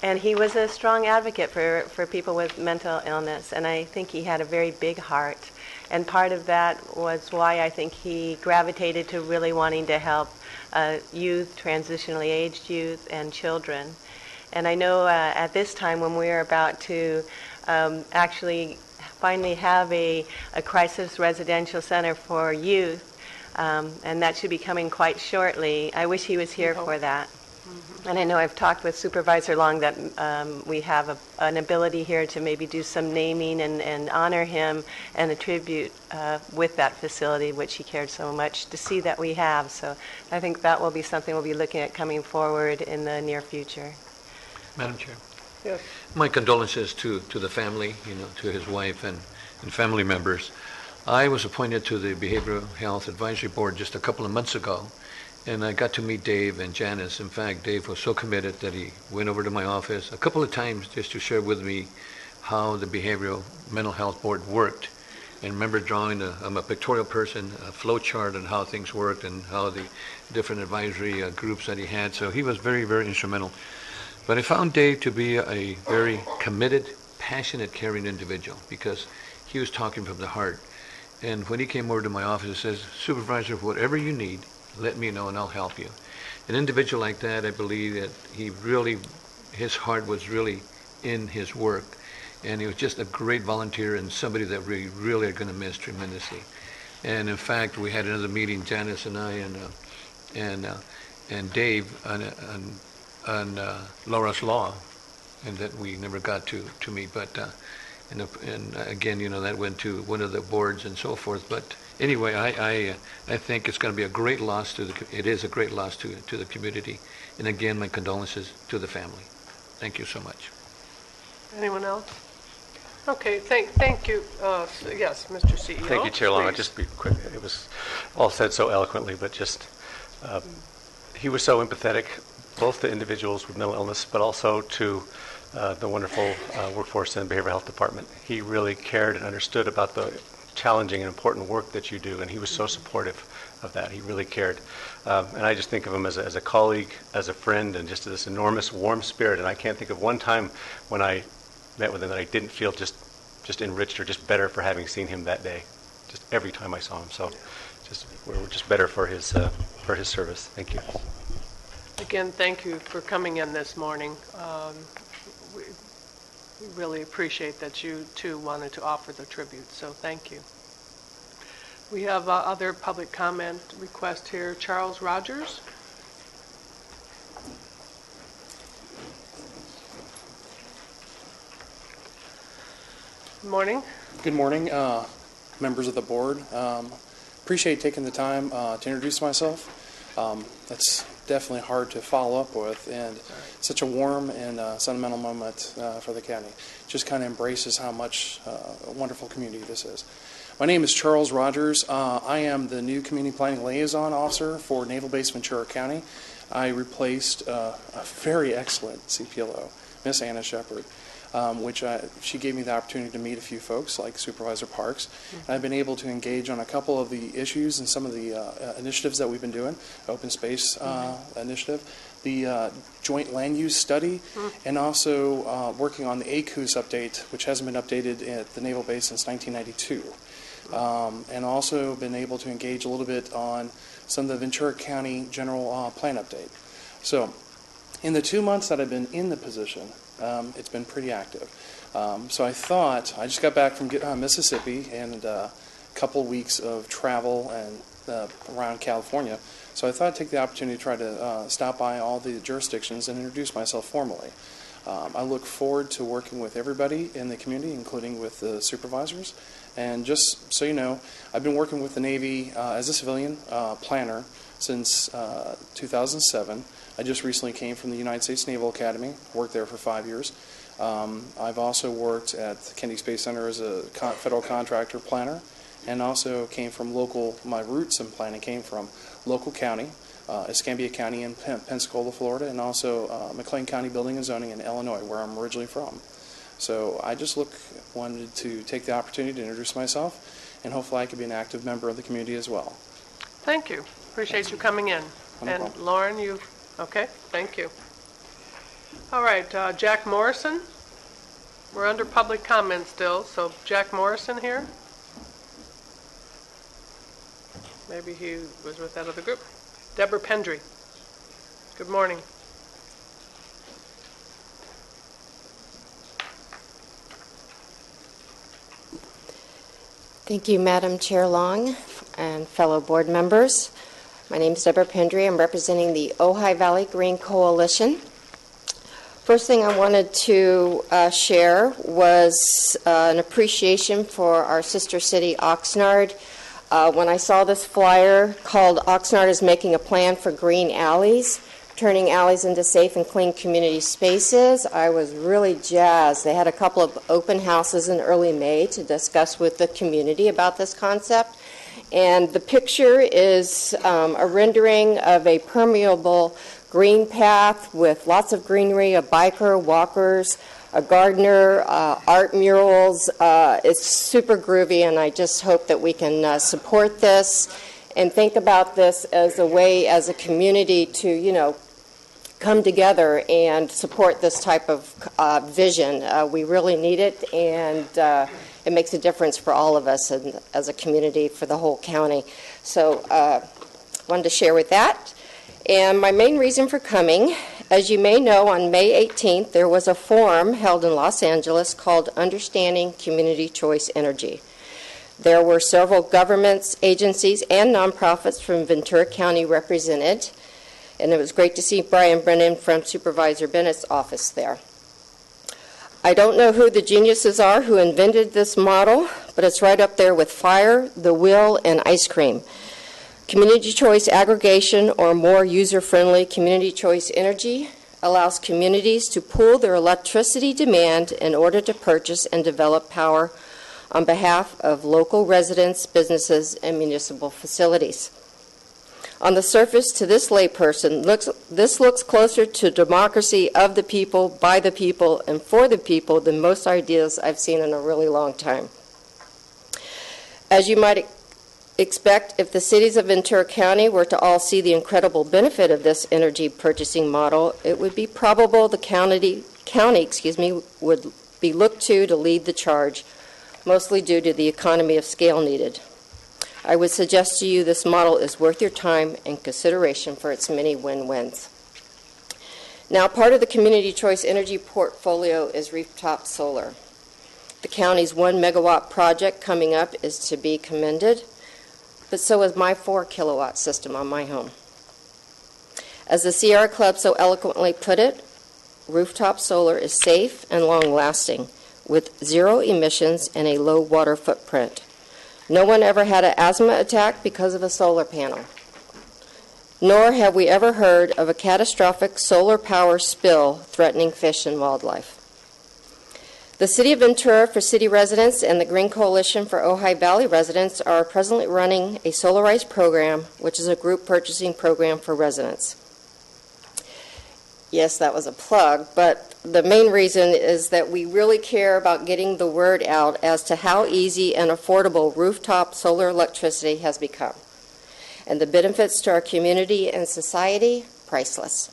And he was a strong advocate for people with mental illness, and I think he had a very big heart. And part of that was why I think he gravitated to really wanting to help youth, transitionally aged youth, and children. And I know at this time when we're about to actually finally have a crisis residential center for youth, and that should be coming quite shortly. I wish he was here for that. And I know I've talked with Supervisor Long that we have an ability here to maybe do some naming and honor him and a tribute with that facility, which he cared so much to see that we have. So I think that will be something we'll be looking at coming forward in the near future. Madam Chair. Yes. My condolences to the family, to his wife and family members. I was appointed to the Behavioral Health Advisory Board just a couple of months ago, and I got to meet Dave and Janice. In fact, Dave was so committed that he went over to my office a couple of times just to share with me how the Behavioral Mental Health Board worked. And remember drawing, I'm a pictorial person, a flow chart on how things worked and how the different advisory groups that he had. So he was very, very instrumental. But I found Dave to be a very committed, passionate, caring individual because he was talking from the heart. And when he came over to my office, he says, Supervisor, whatever you need, let me know and I'll help you. An individual like that, I believe that his heart was really in his work. And he was just a great volunteer and somebody that we really are going to miss tremendously. And in fact, we had another meeting, Janice and I and Dave on Laura's Law, and that we never got to meet. But and again, that went to one of the boards and so forth. But anyway, I think it's going to be a great loss it is a great loss to the community. And again, my condolences to the family. Thank you so much. Anyone else? Okay, thank you. Yes, Mr. CEO. Thank you, Chair Long. I'll please. just be quick. It was all said so eloquently, but just he was so empathetic, both to individuals with mental illness, but also to the wonderful workforce in the Behavioral Health Department. He really cared and understood about the challenging and important work that you do, and he was so supportive of that. He really cared. And I just think of him as a colleague, as a friend, and just this enormous warm spirit. And I can't think of one time when I met with him that I didn't feel just enriched or just better for having seen him that day. Just every time I saw him. So we're just better for his service. Thank you. Again, thank you for coming in this morning. We really appreciate that you, too, wanted to offer the tribute, so thank you. We have other public comment request here. Charles Rogers. Good morning. Good morning, members of the board. Appreciate taking the time to introduce myself. That's definitely hard to follow up with, and such a warm and sentimental moment for the county. Just kind of embraces how much a wonderful community this is. My name is Charles Rogers. I am the new Community Planning Liaison Officer for Naval Base Ventura County. I replaced a very excellent CPLO, Miss Anna Shepard. She gave me the opportunity to meet a few folks like Supervisor Parks. And I've been able to engage on a couple of the issues and some of the initiatives that we've been doing, Open Space Initiative, the Joint Land Use Study, and also working on the ACUS update, which hasn't been updated at the Naval Base since 1992. And also been able to engage a little bit on some of the Ventura County General Plan update. So in the 2 months that I've been in the position, it's been pretty active. So I thought, I just got back from Mississippi and a couple weeks of travel and around California. So I thought I'd take the opportunity to try to stop by all the jurisdictions and introduce myself formally. I look forward to working with everybody in the community, including with the supervisors. And just so you know, I've been working with the Navy as a civilian planner since 2007. I just recently came from the United States Naval Academy, worked there for 5 years. I've also worked at the Kennedy Space Center as a federal contractor planner, and also came from my roots in planning came from local county, Escambia County in Pensacola, Florida, and also McLean County Building and Zoning in Illinois, where I'm originally from. So I just wanted to take the opportunity to introduce myself, and hopefully I could be an active member of the community as well. Thank you. Appreciate you coming in. And Lauren, okay, thank you. All right, Jack Morrison. We're under public comment still, so Jack Morrison here. Maybe he was with that other group. Deborah Pendry. Good morning. Thank you, Madam Chair Long and fellow board members. My name is Deborah Pendry. I'm representing the Ojai Valley Green Coalition. First thing I wanted to share was an appreciation for our sister city, Oxnard. When I saw this flyer called Oxnard is Making a Plan for Green Alleys, turning alleys into safe and clean community spaces, I was really jazzed. They had a couple of open houses in early May to discuss with the community about this concept. And the picture is a rendering of a permeable green path with lots of greenery, a biker, walkers, a gardener, art murals. It's super groovy, and I just hope that we can support this and think about this as a way, as a community, to, come together and support this type of vision. We really need it, and it makes a difference for all of us and as a community for the whole county. So wanted to share with that. And my main reason for coming, as you may know, on May 18th, there was a forum held in Los Angeles called Understanding Community Choice Energy. There were several governments, agencies, and nonprofits from Ventura County represented, and it was great to see Brian Brennan from Supervisor Bennett's office there. I don't know who the geniuses are who invented this model, but it's right up there with fire, the will, and ice cream. Community choice aggregation, or more user-friendly community choice energy, allows communities to pool their electricity demand in order to purchase and develop power on behalf of local residents, businesses, and municipal facilities. On the surface, to this layperson, this looks closer to democracy of the people, by the people, and for the people than most ideas I've seen in a really long time. As you might expect, if the cities of Ventura County were to all see the incredible benefit of this energy purchasing model, it would be probable the county would be looked to lead the charge, mostly due to the economy of scale needed. I would suggest to you this model is worth your time and consideration for its many win-wins. Now, part of the community choice energy portfolio is rooftop solar. The county's 1 megawatt project coming up is to be commended, but so is my 4 kilowatt system on my home. As the Sierra Club so eloquently put it, rooftop solar is safe and long-lasting, with 0 emissions and a low water footprint. No one ever had an asthma attack because of a solar panel. Nor have we ever heard of a catastrophic solar power spill threatening fish and wildlife. The City of Ventura for City Residents and the Green Coalition for Ojai Valley Residents are presently running a Solarize program, which is a group purchasing program for residents. Yes, that was a plug, but the main reason is that we really care about getting the word out as to how easy and affordable rooftop solar electricity has become. And the benefits to our community and society, priceless.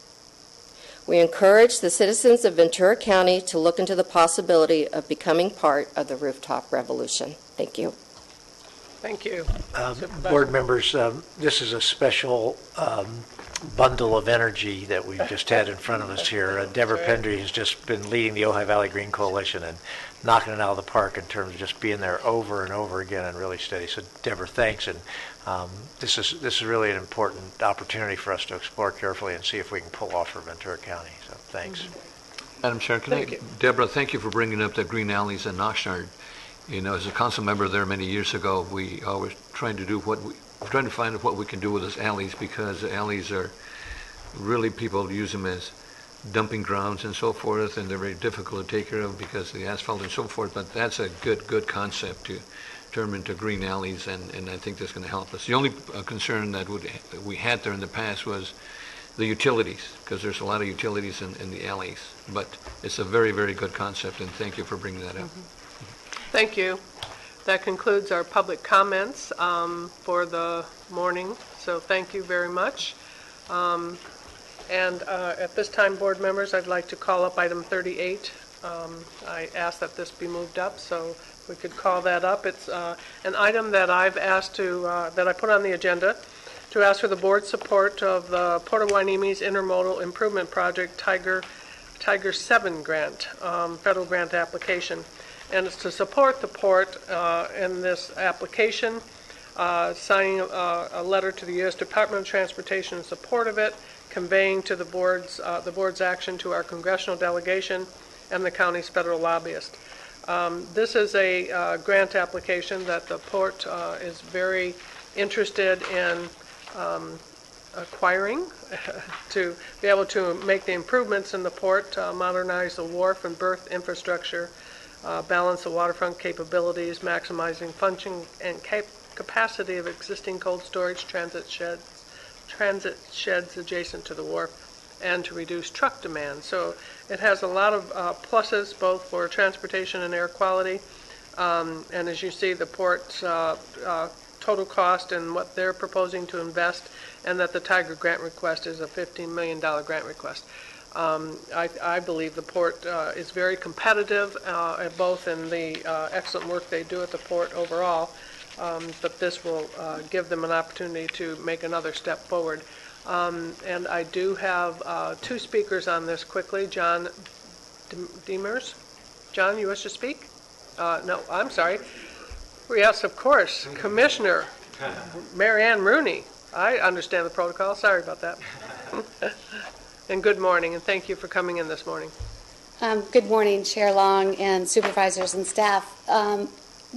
We encourage the citizens of Ventura County to look into the possibility of becoming part of the rooftop revolution. Thank you. Thank you. Board members, this is a special bundle of energy that we've just had in front of us here. Deborah Pendry has just been leading the Ojai Valley Green Coalition and knocking it out of the park in terms of just being there over and over again and really steady. So, Deborah, thanks. And this is really an important opportunity for us to explore carefully and see if we can pull off for Ventura County. So, thanks. Madam Chair, Deborah, thank you for bringing up the green alleys in Oxnard. You know, as a council member there many years ago, we always trying to find what we can do with those alleys, because the alleys are really, people use them as dumping grounds and so forth, and they're very difficult to take care of because of the asphalt and so forth. But that's a good concept to turn them into green alleys, and I think that's going to help us. The only concern that we had there in the past was the utilities, because there's a lot of utilities in the alleys. But it's a very good concept, and thank you for bringing that up. Thank you. That concludes our public comments for the morning, so thank you very much. And at this time, board members, I'd like to call up item 38. I asked that this be moved up, so we could call that up. It's an item that I've asked to, that I put on the agenda to ask for the board's support of the Port of Huenemi's Intermodal Improvement Project Tiger 7 grant, federal grant application. And it's to support the port in this application, signing a letter to the U.S. Department of Transportation in support of it, conveying to the board's action to our congressional delegation and the county's federal lobbyist. This is a grant application that the port is very interested in acquiring to be able to make the improvements in the port, modernize the wharf and berth infrastructure, balance the waterfront capabilities, maximizing function and capacity of existing cold storage transit sheds adjacent to the wharf, and to reduce truck demand. So it has a lot of pluses, both for transportation and air quality. And as you see, the port's total cost and what they're proposing to invest, and that the Tiger grant request is a $15 million grant request. I believe the port is very competitive, both in the excellent work they do at the port overall, but this will give them an opportunity to make another step forward. And I do have two speakers on this quickly. John Demers. John, you wish to speak? No, I'm sorry. Yes, of course. Commissioner Marianne Rooney. I understand the protocol. Sorry about that. And good morning, and thank you for coming in this morning. Good morning, Chair Long and supervisors and staff.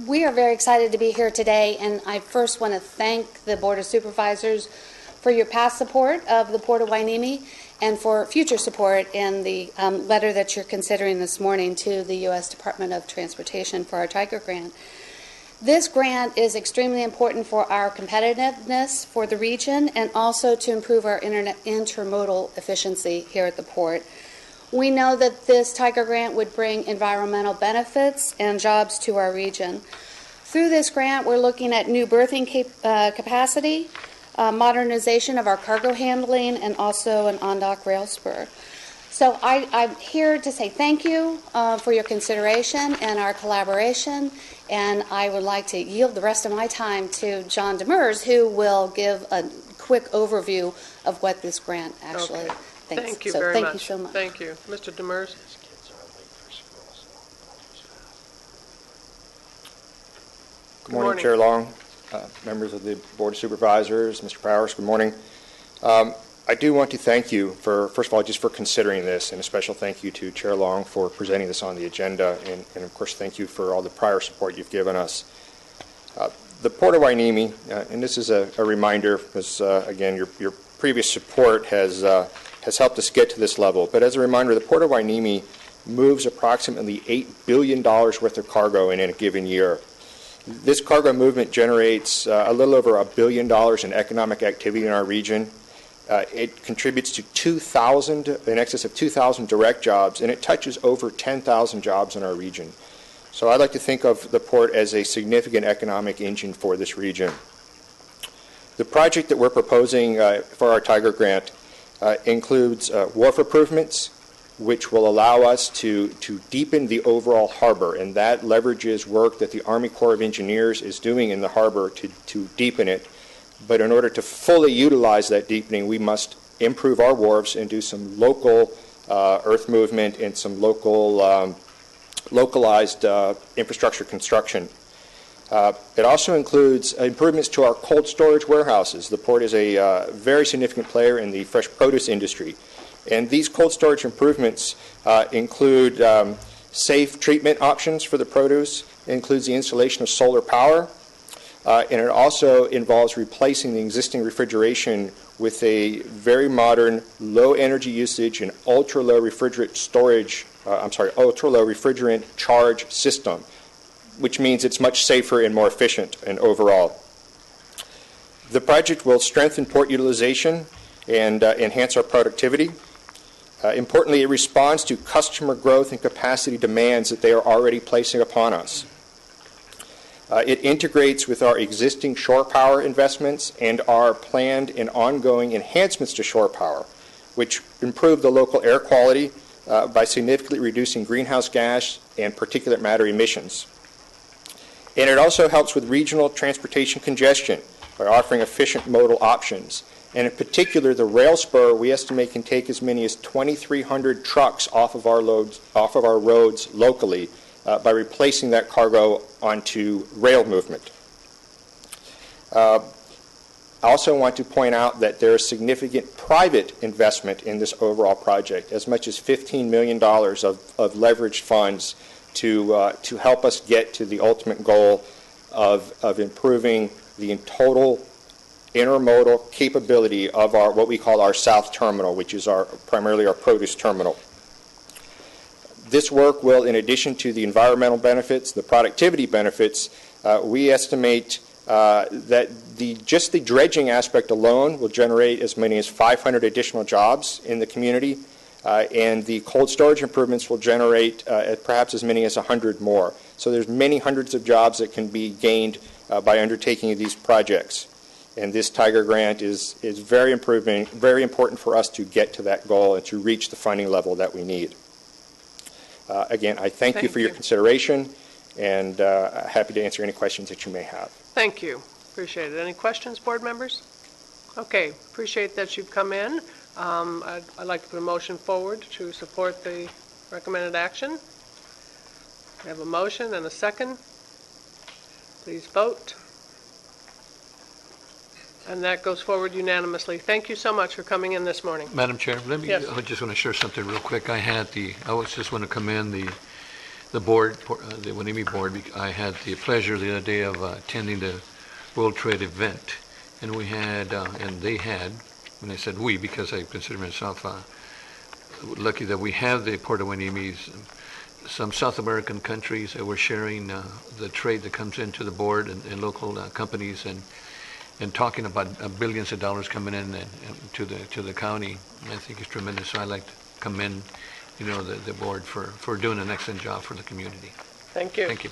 We are very excited to be here today, and I first want to thank the Board of Supervisors for your past support of the Port of Hueneme and for future support in the letter that you're considering this morning to the U.S. Department of Transportation for our Tiger grant. This grant is extremely important for our competitiveness for the region and also to improve our intermodal efficiency here at the port. We know that this Tiger grant would bring environmental benefits and jobs to our region. Through this grant, we're looking at new berthing capacity, modernization of our cargo handling, and also an on-dock rail spur. So I'm here to say thank you for your consideration and our collaboration, and I would like to yield the rest of my time to John Demers, who will give a quick overview of what this grant actually thinks. Thank you so very thank much. You so much. Thank you. Mr. Demers. Good morning, Chair Long, members of the Board of Supervisors, Mr. Powers, good morning. I do want to thank you for, first of all, just for considering this, and a special thank you to Chair Long for presenting this on the agenda, and of course thank you for all the prior support you've given us. The Port of Hueneme, and this is a reminder, because again, your previous support has helped us get to this level, but as a reminder, the Port of Hueneme moves approximately $8 billion worth of cargo in a given year. This cargo movement generates a little over $1 billion in economic activity in our region. It contributes to in excess of 2,000 direct jobs, and it touches over 10,000 jobs in our region. So I'd like to think of the port as a significant economic engine for this region. The project that we're proposing for our Tiger grant includes wharf improvements, which will allow us to deepen the overall harbor, and that leverages work that the Army Corps of Engineers is doing in the harbor to deepen it. But in order to fully utilize that deepening, we must improve our wharves and do some local earth movement and some localized infrastructure construction. It also includes improvements to our cold storage warehouses. The port is a very significant player in the fresh produce industry. And these cold storage improvements include safe treatment options for the produce. It includes the installation of solar power. And it also involves replacing the existing refrigeration with a very modern, low energy usage and ultra-low refrigerant charge system, which means it's much safer and more efficient and overall. The project will strengthen port utilization and enhance our productivity. Importantly, it responds to customer growth and capacity demands that they are already placing upon us. It integrates with our existing shore power investments and our planned and ongoing enhancements to shore power, which improve the local air quality by significantly reducing greenhouse gas and particulate matter emissions. And it also helps with regional transportation congestion by offering efficient modal options. And in particular, the rail spur, we estimate, can take as many as 2,300 trucks off of our roads locally by replacing that cargo onto rail movement. I also want to point out that there is significant private investment in this overall project, as much as $15 million of leveraged funds to help us get to the ultimate goal of improving the total intermodal capability of our what we call our South Terminal, which is primarily our produce terminal. This work will, in addition to the environmental benefits, the productivity benefits, we estimate that just the dredging aspect alone will generate as many as 500 additional jobs in the community, and the cold storage improvements will generate perhaps as many as 100 more. So there's many hundreds of jobs that can be gained by undertaking these projects. And this Tiger grant is very important for us to get to that goal and to reach the funding level that we need. Again, I thank you for your consideration, and happy to answer any questions that you may have. Thank you. Appreciate it. Any questions, board members? Okay. Appreciate that you've come in. I'd like to put a motion forward to support the recommended action. We have a motion and a second. Please vote. And that goes forward unanimously. Thank you so much for coming in this morning. Madam Chair, let me. Yes. I just want to share something real quick. I just want to commend the board, the Weneme board. I had the pleasure the other day of attending the World Trade event, and we had, and they had, when I said we, because I consider myself lucky that we have the Port of Weneme's, some South American countries that were sharing the trade that comes into the board and local companies and talking about billions of dollars coming in to the county. I think it's tremendous. So I'd like to commend, the board for doing an excellent job for the community. Thank you. Thank you.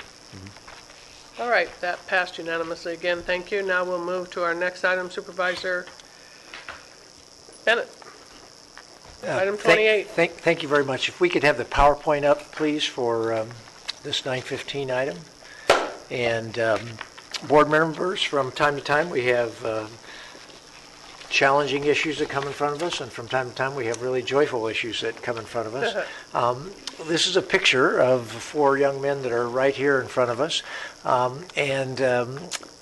All right, that passed unanimously again. Thank you. Now we'll move to our next item, Supervisor Bennett. Item 28. Thank you very much. If we could have the PowerPoint up, please, for this 9:15 item. And board members, from time to time, we have challenging issues that come in front of us, and from time to time, we have really joyful issues that come in front of us. This is a picture of 4 young men that are right here in front of us, and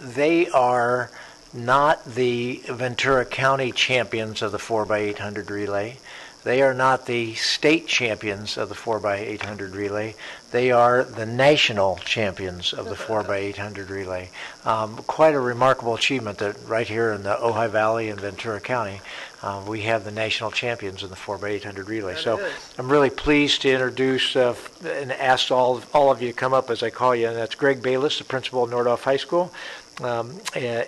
they are not the Ventura County champions of the 4x800 relay. They are not the state champions of the 4x800 relay. They are the national champions of the 4x800 relay. Quite a remarkable achievement that right here in the Ojai Valley and Ventura County, we have the national champions in the 4x800 relay. So I'm really pleased to introduce and ask all of you to come up as I call you, and that's Greg Bayless, the principal of Nordhoff High School, Ed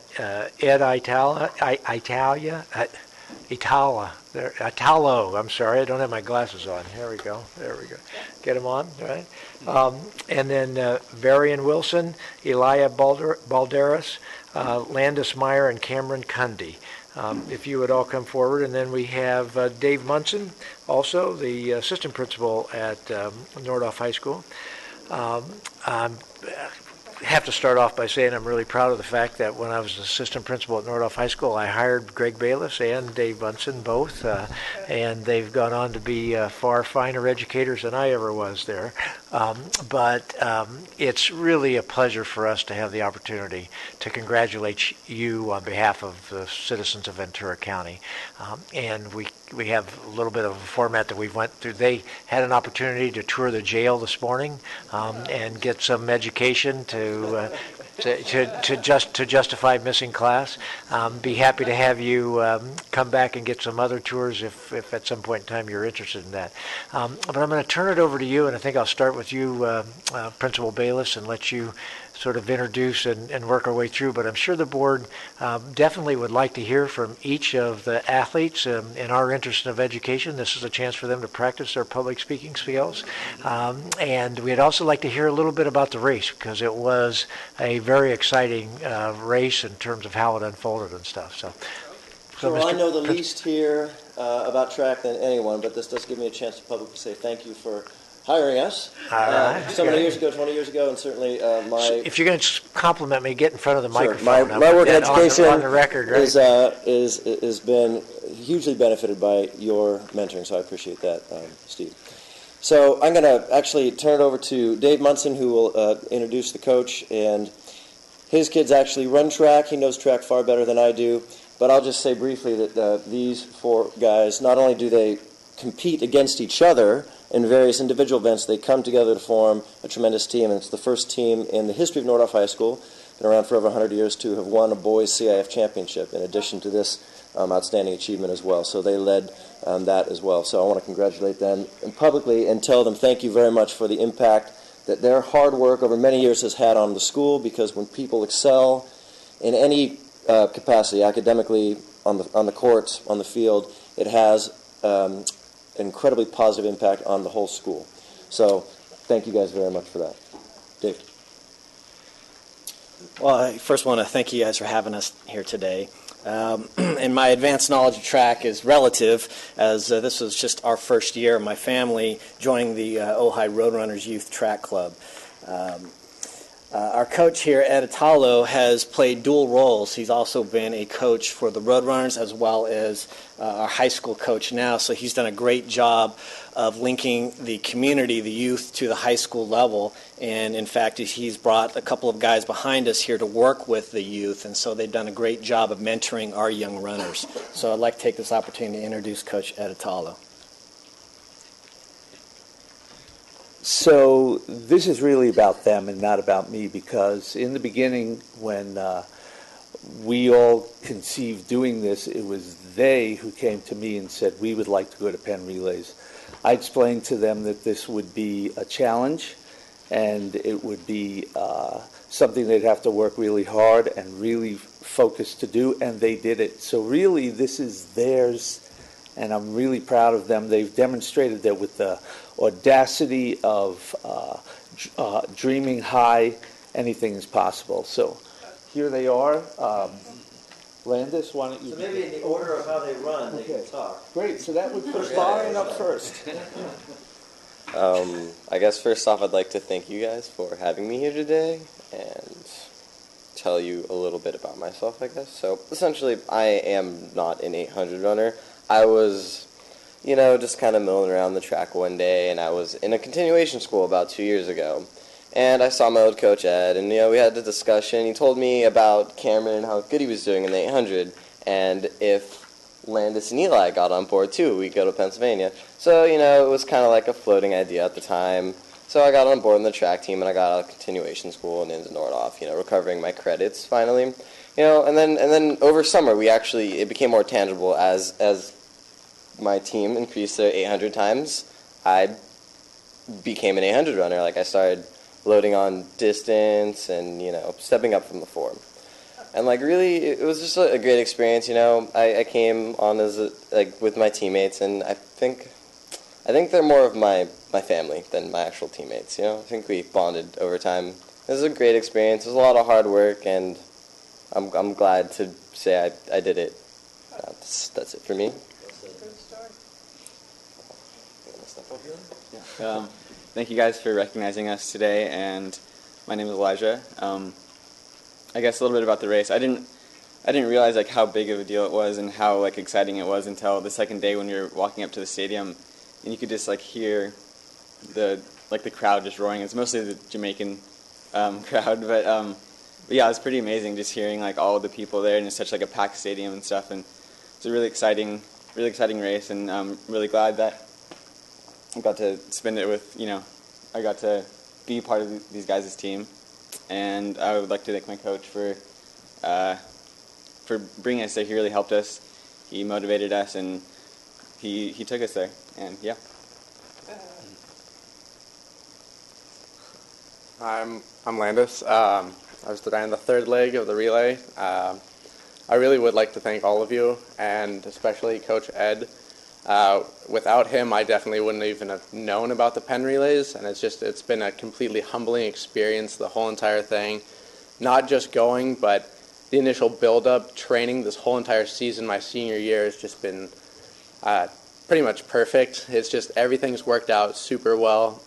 Italo, I'm sorry, I don't have my glasses on. There we go. Get them on, all right? And then Varian Wilson, Elia Balderas, Landis Meyer, and Cameron Cundy. If you would all come forward. And then we have Dave Munson, also the assistant principal at Nordhoff High School. I have to start off by saying I'm really proud of the fact that when I was assistant principal at Nordhoff High School, I hired Greg Bayless and Dave Bunsen both, and they've gone on to be far finer educators than I ever was there. But it's really a pleasure for us to have the opportunity to congratulate you on behalf of the citizens of Ventura County. And we have a little bit of a format that we've went through. They had an opportunity to tour the jail this morning and get some education to justify missing class. Be happy to have you come back and get some other tours if at some point in time you're interested in that. But I'm going to turn it over to you, and I think I'll start with you, Principal Bayless, and let you sort of introduce and work our way through. But I'm sure the board definitely would like to hear from each of the athletes in our interest of education. This is a chance for them to practice their public speaking skills. And we'd also like to hear a little bit about the race, because it was a very exciting race in terms of how it unfolded and stuff. So I know the least here about track than anyone, but this does give me a chance to publicly say thank you for hiring us so many years ago, 20 years ago, and certainly If you're going to compliment me, get in front of the microphone. My work in education on the record, right? is been hugely benefited by your mentoring, so I appreciate that, Steve. So I'm going to actually turn it over to Dave Munson, who will introduce the coach, and his kids actually run track. He knows track far better than I do, but I'll just say briefly that these 4 guys, not only do they compete against each other in various individual events, they come together to form a tremendous team, and it's the first team in the history of Nordhoff High School, been around for over 100 years, to have won a boys CIF championship, in addition to this outstanding achievement as well. So they led that as well. So I want to congratulate them publicly and tell them thank you very much for the impact that their hard work over many years has had on the school, because when people excel in any capacity, academically, on the courts, on the field, it has incredibly positive impact on the whole school. So thank you guys very much for that. Dave. Well, I first want to thank you guys for having us here today. And my advanced knowledge of track is relative, as this was just our first year of my family joining the Ojai Roadrunners Youth Track Club. Our coach here, Ed Italo, has played dual roles. He's also been a coach for the Roadrunners as well as our high school coach now, so he's done a great job of linking the community, the youth, to the high school level. And in fact, he's brought a couple of guys behind us here to work with the youth, and so they've done a great job of mentoring our young runners. So I'd like to take this opportunity to introduce Coach Ed Italo. So this is really about them and not about me, because in the beginning when we all conceived doing this, it was they who came to me and said, we would like to go to Penn Relays. I explained to them that this would be a challenge and it would be something they'd have to work really hard and really focus to do, and they did it. So really this is theirs, and I'm really proud of them. They've demonstrated that with the audacity of dreaming high, anything is possible. So here they are. Landis, why don't you... So maybe in the order of how they run, they can talk. Great, so that would put Brian up first. I guess first off, I'd like to thank you guys for having me here today and tell you a little bit about myself, I guess. So essentially, I am not an 800 runner. I was, just kind of milling around the track one day, and I was in a continuation school about 2 years ago. And I saw my old coach, Ed, and, we had the discussion. He told me about Cameron and how good he was doing in the 800, and if Landis and Eli got on board, too, we'd go to Pennsylvania. So, it was kind of like a floating idea at the time. So I got on board in the track team, and I got out of continuation school and into Nordhoff, recovering my credits finally. And then over summer, it became more tangible as my team increased their 800 times. I became an 800 runner. Like, I started loading on distance and, stepping up from the form. And, really, it was just a great experience, I came on with my teammates, and I think they're more of my family than my actual teammates, I think we bonded over time. It was a great experience. It was a lot of hard work, and I'm glad to say I did it. That's it for me. Thank you guys for recognizing us today, and my name is Elijah. I guess a little bit about the race. I didn't realize how big of a deal it was and how exciting it was until the second day when we were walking up to the stadium, and you could just hear the crowd just roaring. It's mostly the Jamaican crowd, but yeah, it was pretty amazing just hearing all of the people there, and it's such a packed stadium and stuff. And it's a really exciting race, and I'm really glad that I got to spend it with, I got to be part of these guys' team. And I would like to thank my coach for bringing us there. He really helped us. He motivated us, and he took us there. And yeah. I'm Landis. I ran the third leg of the relay. I really would like to thank all of you, and especially Coach Ed. Without him, I definitely wouldn't even have known about the Penn Relays, and it's been a completely humbling experience, the whole entire thing. Not just going, but the initial build-up, training, this whole entire season, my senior year, has just been pretty much perfect. It's just everything's worked out super well.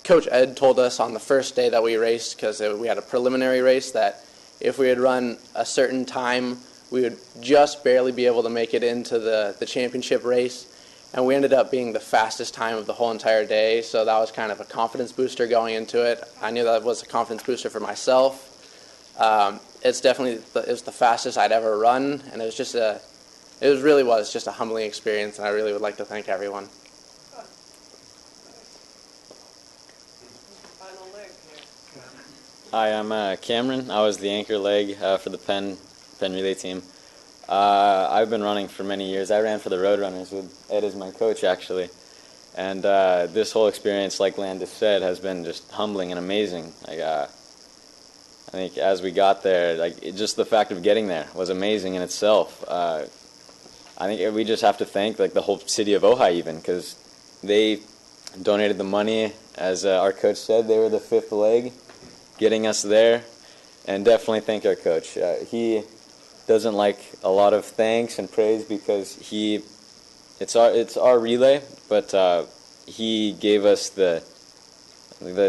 Coach Ed told us on the first day that we raced, because we had a preliminary race, that if we had run a certain time, we would just barely be able to make it into the championship race, and we ended up being the fastest time of the whole entire day, so that was kind of a confidence booster going into it. I knew that was a confidence booster for myself. It's definitely it was the fastest I'd ever run, and it really was just a humbling experience, and I really would like to thank everyone. Hi, I'm Cameron. I was the anchor leg for the Penn Relay team. I've been running for many years. I ran for the Roadrunners with Ed as my coach, actually. And this whole experience, like Landis said, has been just humbling and amazing. I think as we got there, just the fact of getting there was amazing in itself. I think we just have to thank the whole city of Ojai even, because they donated the money. As our coach said, they were the fifth leg getting us there, and definitely thank our coach. He doesn't like a lot of thanks and praise because it's our relay, but he gave us the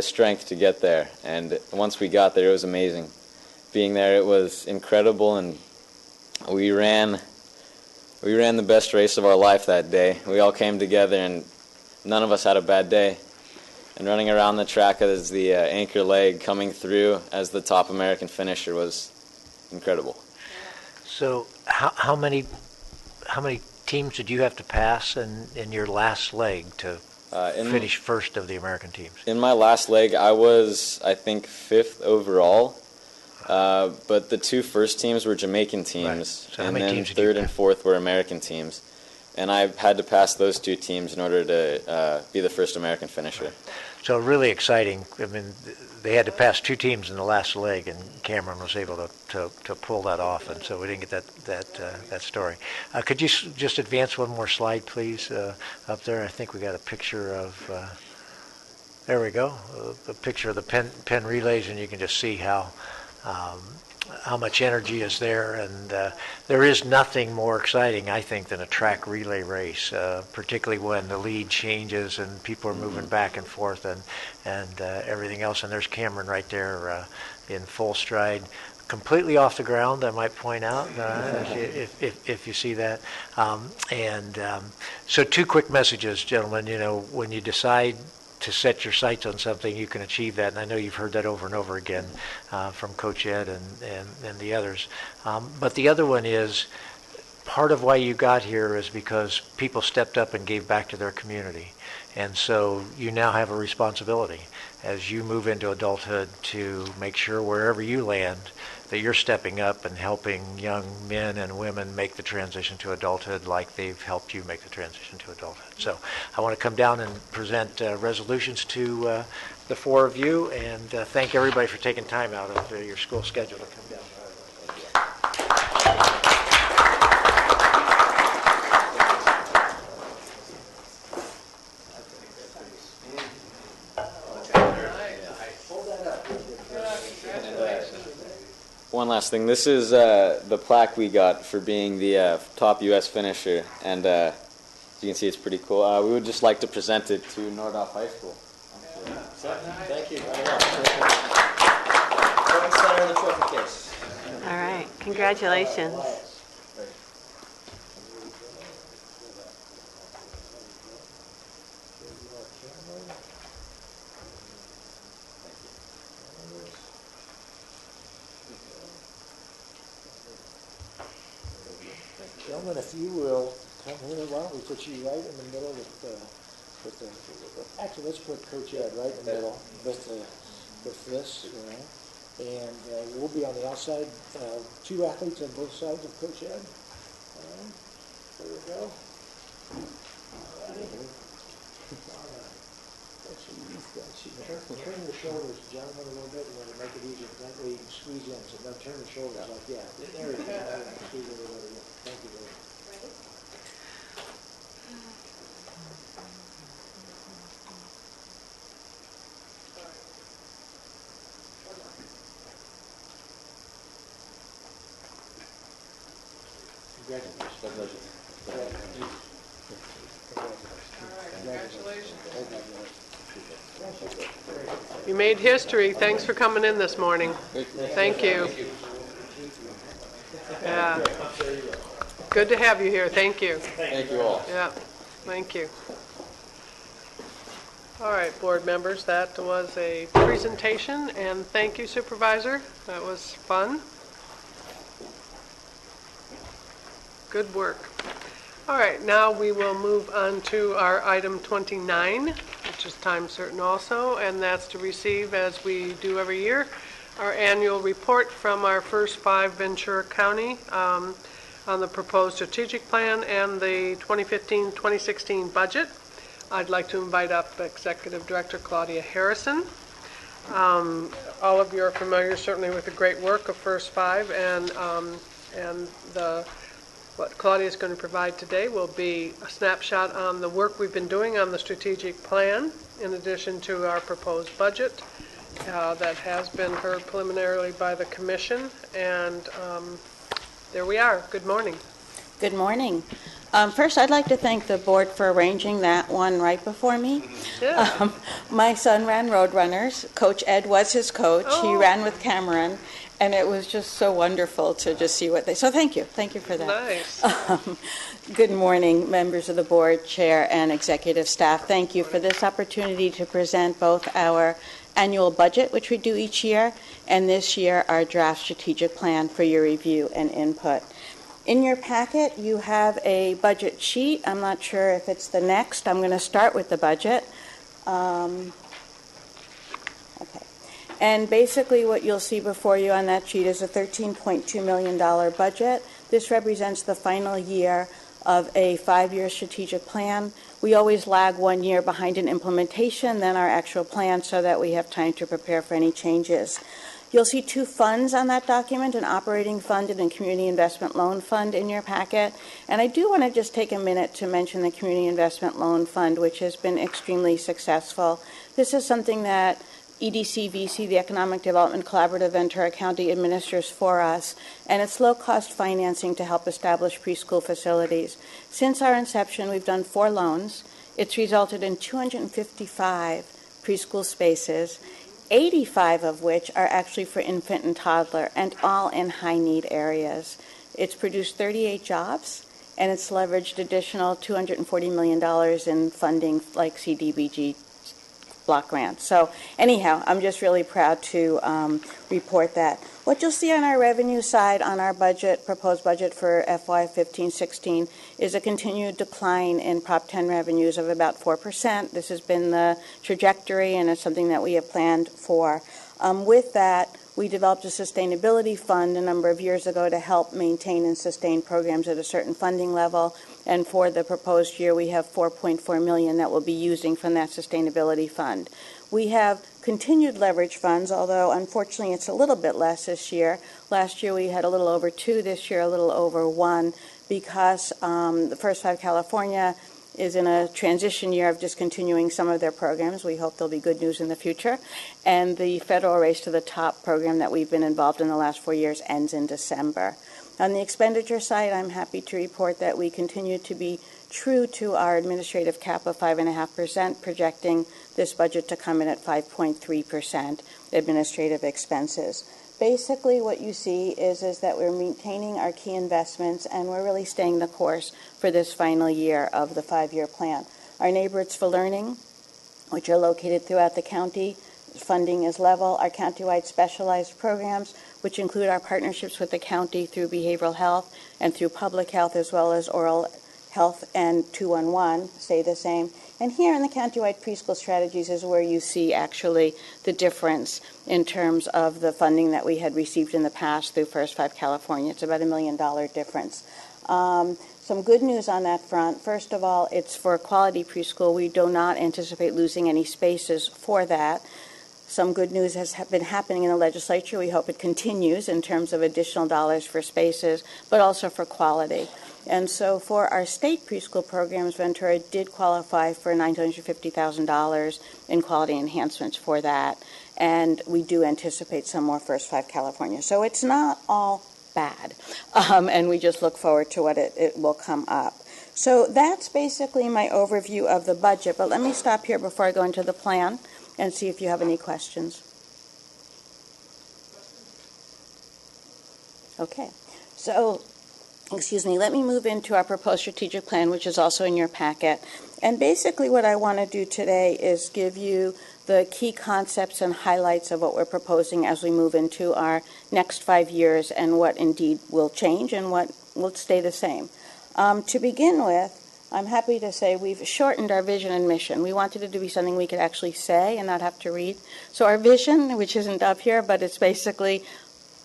strength to get there, and once we got there, it was amazing. Being there, it was incredible, and we ran the best race of our life that day. We all came together, and none of us had a bad day. And running around the track as the anchor leg coming through as the top American finisher was incredible. So how many teams did you have to pass in your last leg to finish first of the American teams? In my last leg, I was, I think, 5th overall. But the 2 first teams were Jamaican teams, Right. So how and many then teams did you 3rd and 4th were American teams. And I had to pass those 2 teams in order to be the first American finisher. So really exciting. I mean, they had to pass 2 teams in the last leg, and Cameron was able to pull that off, and so we didn't get that story. Could you just advance one more slide, please, up there? I think we got a picture of. There we go. A picture of the pen relays, and you can just see how much energy is there, and there is nothing more exciting, I think, than a track relay race, particularly when the lead changes and people are moving back and forth and everything else. And there's Cameron right there in full stride, completely off the ground, I might point out, if you see that. So 2 quick messages, gentlemen. When you decide to set your sights on something, you can achieve that. And I know you've heard that over and over again from Coach Ed and the others. But the other one is, part of why you got here is because people stepped up and gave back to their community. And so you now have a responsibility as you move into adulthood to make sure wherever you land that you're stepping up and helping young men and women make the transition to adulthood like they've helped you make the transition to adulthood. So I want to come down and present resolutions to the 4 of you, and thank everybody for taking time out of your school schedule to come down. One last thing. This is the plaque we got for being the top U.S. finisher, and as you can see, it's pretty cool. We would just like to present it to Nordhoff High School. Thank you very much. Center in the trophy case. All right, congratulations. Gentlemen, if you will come here, why don't we put you right in the middle actually, let's put Coach Ed right in the middle with this, and we'll be on the outside. 2 athletes on both sides of Coach Ed. There we go. All right. Turn your shoulders, gentlemen, a little bit. You want to make it easier. That way you can squeeze in. So now turn your shoulders like that. There we go. Squeeze everybody in. Thank you very much. Congratulations. You made history. Thanks for coming in this morning. Thank you. Yeah. Good to have you here. Thank you. Thank you all. Yeah. Thank you. All right, board members, that was a presentation, and thank you, Supervisor. That was fun. Good work. All right, now we will move on to our item 29, which is time certain also, and that's to receive, as we do every year, our annual report from our first 5 Ventura County on the proposed strategic plan and the 2015-2016 budget. I'd like to invite up Executive Director Claudia Harrison. All of you are familiar certainly with the great work of First Five, and what Claudia is going to provide today will be a snapshot on the work we've been doing on the strategic plan, in addition to our proposed budget that has been heard preliminarily by the commission. And there we are. Good morning. Good morning. First, I'd like to thank the board for arranging that one right before me. Yeah. My son ran Roadrunners. Coach Ed was his coach. He ran with Cameron, and it was just so wonderful to just see what they... So thank you. Thank you for that. Nice. Good morning, members of the board, chair, and executive staff. Thank you for this opportunity to present both our annual budget, which we do each year, and this year our draft strategic plan for your review and input. In your packet, you have a budget sheet. I'm not sure if it's the next. I'm going to start with the budget. Okay. And basically what you'll see before you on that sheet is a $13.2 million budget. This represents the final year of a 5-year strategic plan. We always lag 1 year behind in implementation than our actual plan so that we have time to prepare for any changes. You'll see 2 funds on that document, an operating fund and a community investment loan fund in your packet. And I do want to just take a minute to mention the community investment loan fund, which has been extremely successful. This is something that EDC-VC, the Economic Development Collaborative Ventura County, administers for us, and it's low-cost financing to help establish preschool facilities. Since our inception, we've done 4 loans. It's resulted in 255 preschool spaces, 85 of which are actually for infant and toddler, and all in high-need areas. It's produced 38 jobs, and it's leveraged additional $240 million in funding like CDBG block grants. So anyhow, I'm just really proud to report that. What you'll see on our revenue side on our budget, proposed budget for FY 15-16, is a continued decline in Prop 10 revenues of about 4%. This has been the trajectory, and it's something that we have planned for. With that, we developed a sustainability fund a number of years ago to help maintain and sustain programs at a certain funding level. And for the proposed year, we have $4.4 million that we'll be using from that sustainability fund. We have continued leverage funds, although unfortunately it's a little bit less this year. Last year we had a little over 2, this year a little over 1, because the First Five California is in a transition year of discontinuing some of their programs. We hope there'll be good news in the future. And the Federal Race to the Top program that we've been involved in the last 4 years ends in December. On the expenditure side, I'm happy to report that we continue to be true to our administrative cap of 5.5%, projecting this budget to come in at 5.3% administrative expenses. Basically, what you see is that we're maintaining our key investments, and we're really staying the course for this final year of the 5-year plan. Our neighborhoods for learning, which are located throughout the county, funding is level. Our countywide specialized programs, which include our partnerships with the county through behavioral health and through public health, as well as oral health and 211, stay the same. And here in the countywide preschool strategies is where you see actually the difference in terms of the funding that we had received in the past through First Five California. It's about $1 million difference. Some good news on that front. First of all, it's for quality preschool. We do not anticipate losing any spaces for that. Some good news has been happening in the legislature. We hope it continues in terms of additional dollars for spaces, but also for quality. And so for our state preschool programs, Ventura did qualify for $950,000 in quality enhancements for that. And we do anticipate some more First Five California. So it's not all bad. And we just look forward to what it will come up. So that's basically my overview of the budget. But let me stop here before I go into the plan and see if you have any questions. Okay. So, let me move into our proposed strategic plan, which is also in your packet. And basically what I want to do today is give you the key concepts and highlights of what we're proposing as we move into our next 5 years and what indeed will change and what will stay the same. To begin with, I'm happy to say we've shortened our vision and mission. We wanted it to be something we could actually say and not have to read. So our vision, which isn't up here, but it's basically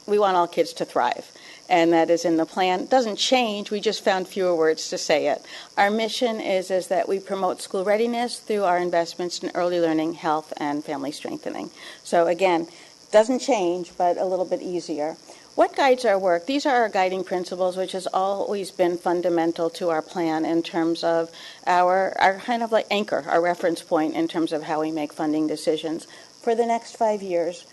we want all kids to thrive. and that is in the plan. It doesn't change, we just found fewer words to say it. Our mission is that we promote school readiness through our investments in early learning, health, and family strengthening. So again, doesn't change, but a little bit easier. What guides our work? These are our guiding principles, which has always been fundamental to our plan in terms of our kind of like anchor, our reference point in terms of how we make funding decisions. For the next 5 years,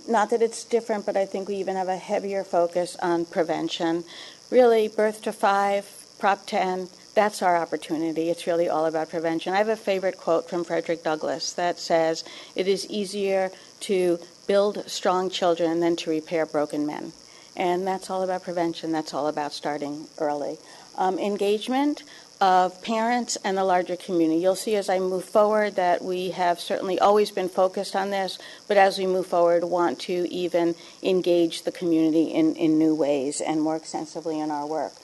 not that it's different, but I think we even have a heavier focus on prevention. Really, birth to 5, Prop 10, that's our opportunity. It's really all about prevention. I have a favorite quote from Frederick Douglass that says, "It is easier to build strong children than to repair broken men." And that's all about prevention. That's all about starting early. Engagement of parents and the larger community. You'll see as I move forward that we have certainly always been focused on this, but as we move forward, want to even engage the community in new ways and more extensively in our work.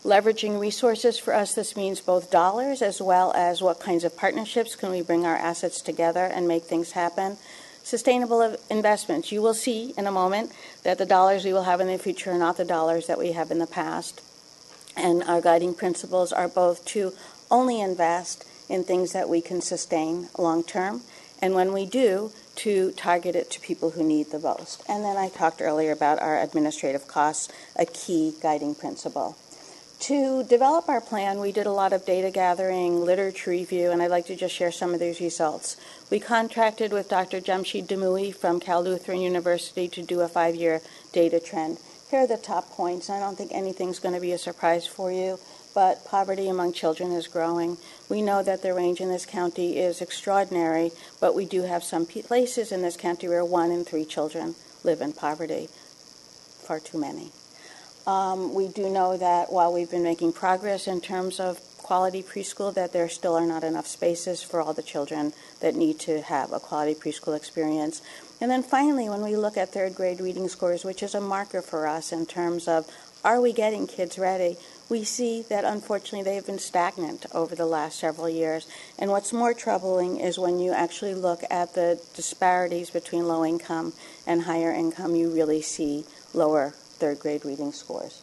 Leveraging resources for us, this means both dollars as well as what kinds of partnerships can we bring our assets together and make things happen. Sustainable investments. You will see in a moment that the dollars we will have in the future are not the dollars that we have in the past. And our guiding principles are both to only invest in things that we can sustain long term, and when we do, to target it to people who need the most. And then I talked earlier about our administrative costs, a key guiding principle. To develop our plan, we did a lot of data gathering, literature review, and I'd like to just share some of these results. We contracted with Dr. Jamshid Damui from Cal Lutheran University to do a 5-year data trend. Here are the top points. I don't think anything's going to be a surprise for you, but poverty among children is growing. We know that the range in this county is extraordinary, but we do have some places in this county where 1 in 3 children live in poverty. Far too many. We do know that while we've been making progress in terms of quality preschool, that there still are not enough spaces for all the children that need to have a quality preschool experience. And then finally, when we look at third grade reading scores, which is a marker for us in terms of are we getting kids ready, we see that unfortunately they have been stagnant over the last several years. And what's more troubling is when you actually look at the disparities between low income and higher income, you really see lower third grade reading scores.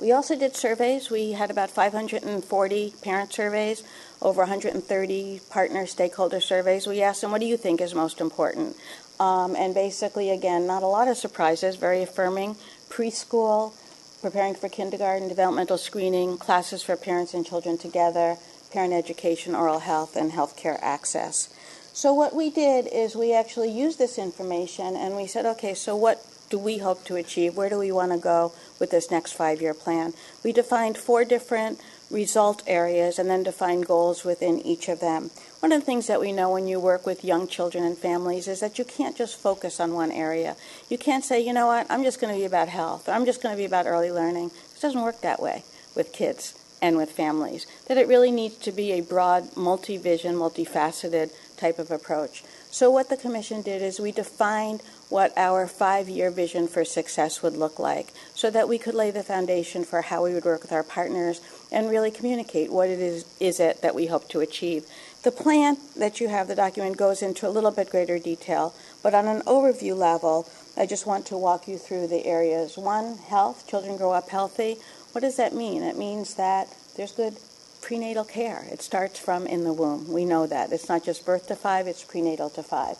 We also did surveys. We had about 540 parent surveys, over 130 partner stakeholder surveys. We asked them, what do you think is most important? And basically, again, not a lot of surprises, very affirming. Preschool, preparing for kindergarten, developmental screening, classes for parents and children together, parent education, oral health, and healthcare access. So what we did is we actually used this information and we said, okay, so what do we hope to achieve? Where do we want to go with this next 5-year plan? We defined 4 different result areas and then defined goals within each of them. One of the things that we know when you work with young children and families is that you can't just focus on one area. You can't say, you know what, I'm just going to be about health, or I'm just going to be about early learning. It doesn't work that way with kids and with families. That it really needs to be a broad, multi-vision, multifaceted type of approach. So what the Commission did is we defined what our 5-year vision for success would look like so that we could lay the foundation for how we would work with our partners and really communicate what it is it that we hope to achieve. The plan that you have, the document, goes into a little bit greater detail, but on an overview level, I just want to walk you through the areas. 1, health, children grow up healthy. What does that mean? It means that there's good prenatal care. It starts from in the womb. We know that. It's not just birth to 5, it's prenatal to 5.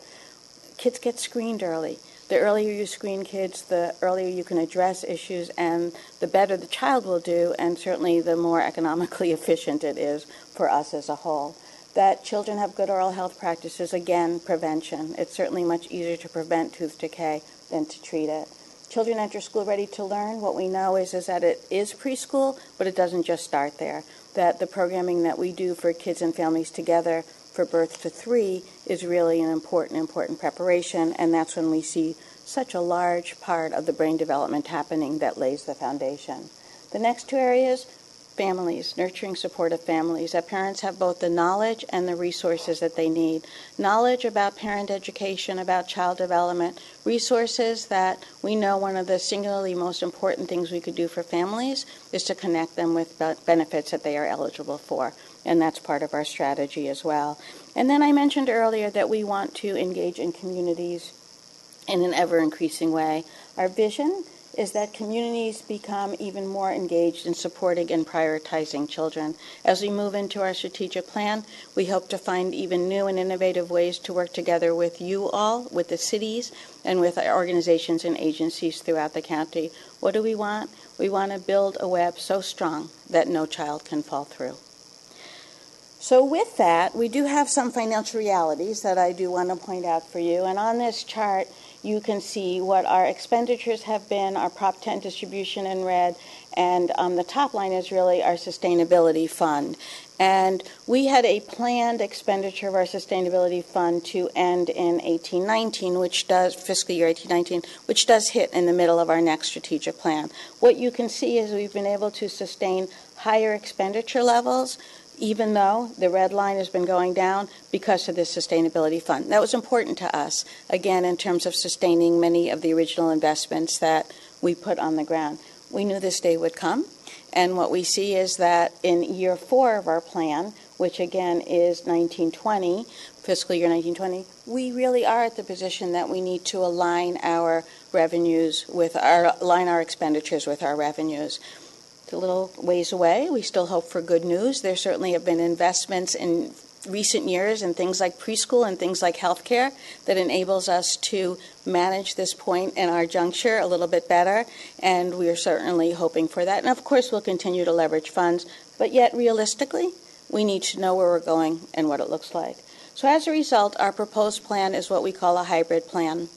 Kids get screened early. The earlier you screen kids, the earlier you can address issues, and the better the child will do, and certainly the more economically efficient it is for us as a whole. That children have good oral health practices, again, prevention. It's certainly much easier to prevent tooth decay than to treat it. Children enter school ready to learn. What we know is that it is preschool, but it doesn't just start there. That the programming that we do for kids and families together for birth to 3 is really an important preparation, and that's when we see such a large part of the brain development happening that lays the foundation. The next 2 areas, families, nurturing supportive families, that parents have both the knowledge and the resources that they need. Knowledge about parent education, about child development, resources that we know one of the singularly most important things we could do for families is to connect them with benefits that they are eligible for. And that's part of our strategy as well. And then I mentioned earlier that we want to engage in communities in an ever-increasing way. Our vision is that communities become even more engaged in supporting and prioritizing children. As we move into our strategic plan, we hope to find even new and innovative ways to work together with you all, with the cities, and with our organizations and agencies throughout the county. What do we want? We want to build a web so strong that no child can fall through. So with that, we do have some financial realities that I do want to point out for you. And on this chart, you can see what our expenditures have been, our Prop 10 distribution in red, and the top line is really our sustainability fund. And we had a planned expenditure of our sustainability fund to end in 1819, which does, fiscal year 1819, which does hit in the middle of our next strategic plan. What you can see is we've been able to sustain higher expenditure levels, even though the red line has been going down because of this sustainability fund. That was important to us, again, in terms of sustaining many of the original investments that we put on the ground. We knew this day would come, and what we see is that in year 4 of our plan, which again is 1920, fiscal year 1920, we really are at the position that we need to align our revenues with align our expenditures with our revenues. A little ways away. We still hope for good news. There certainly have been investments in recent years in things like preschool and things like healthcare that enables us to manage this point in our juncture a little bit better, and we are certainly hoping for that. And of course, we'll continue to leverage funds, but yet realistically, we need to know where we're going and what it looks like. So as a result, our proposed plan is what we call a hybrid plan.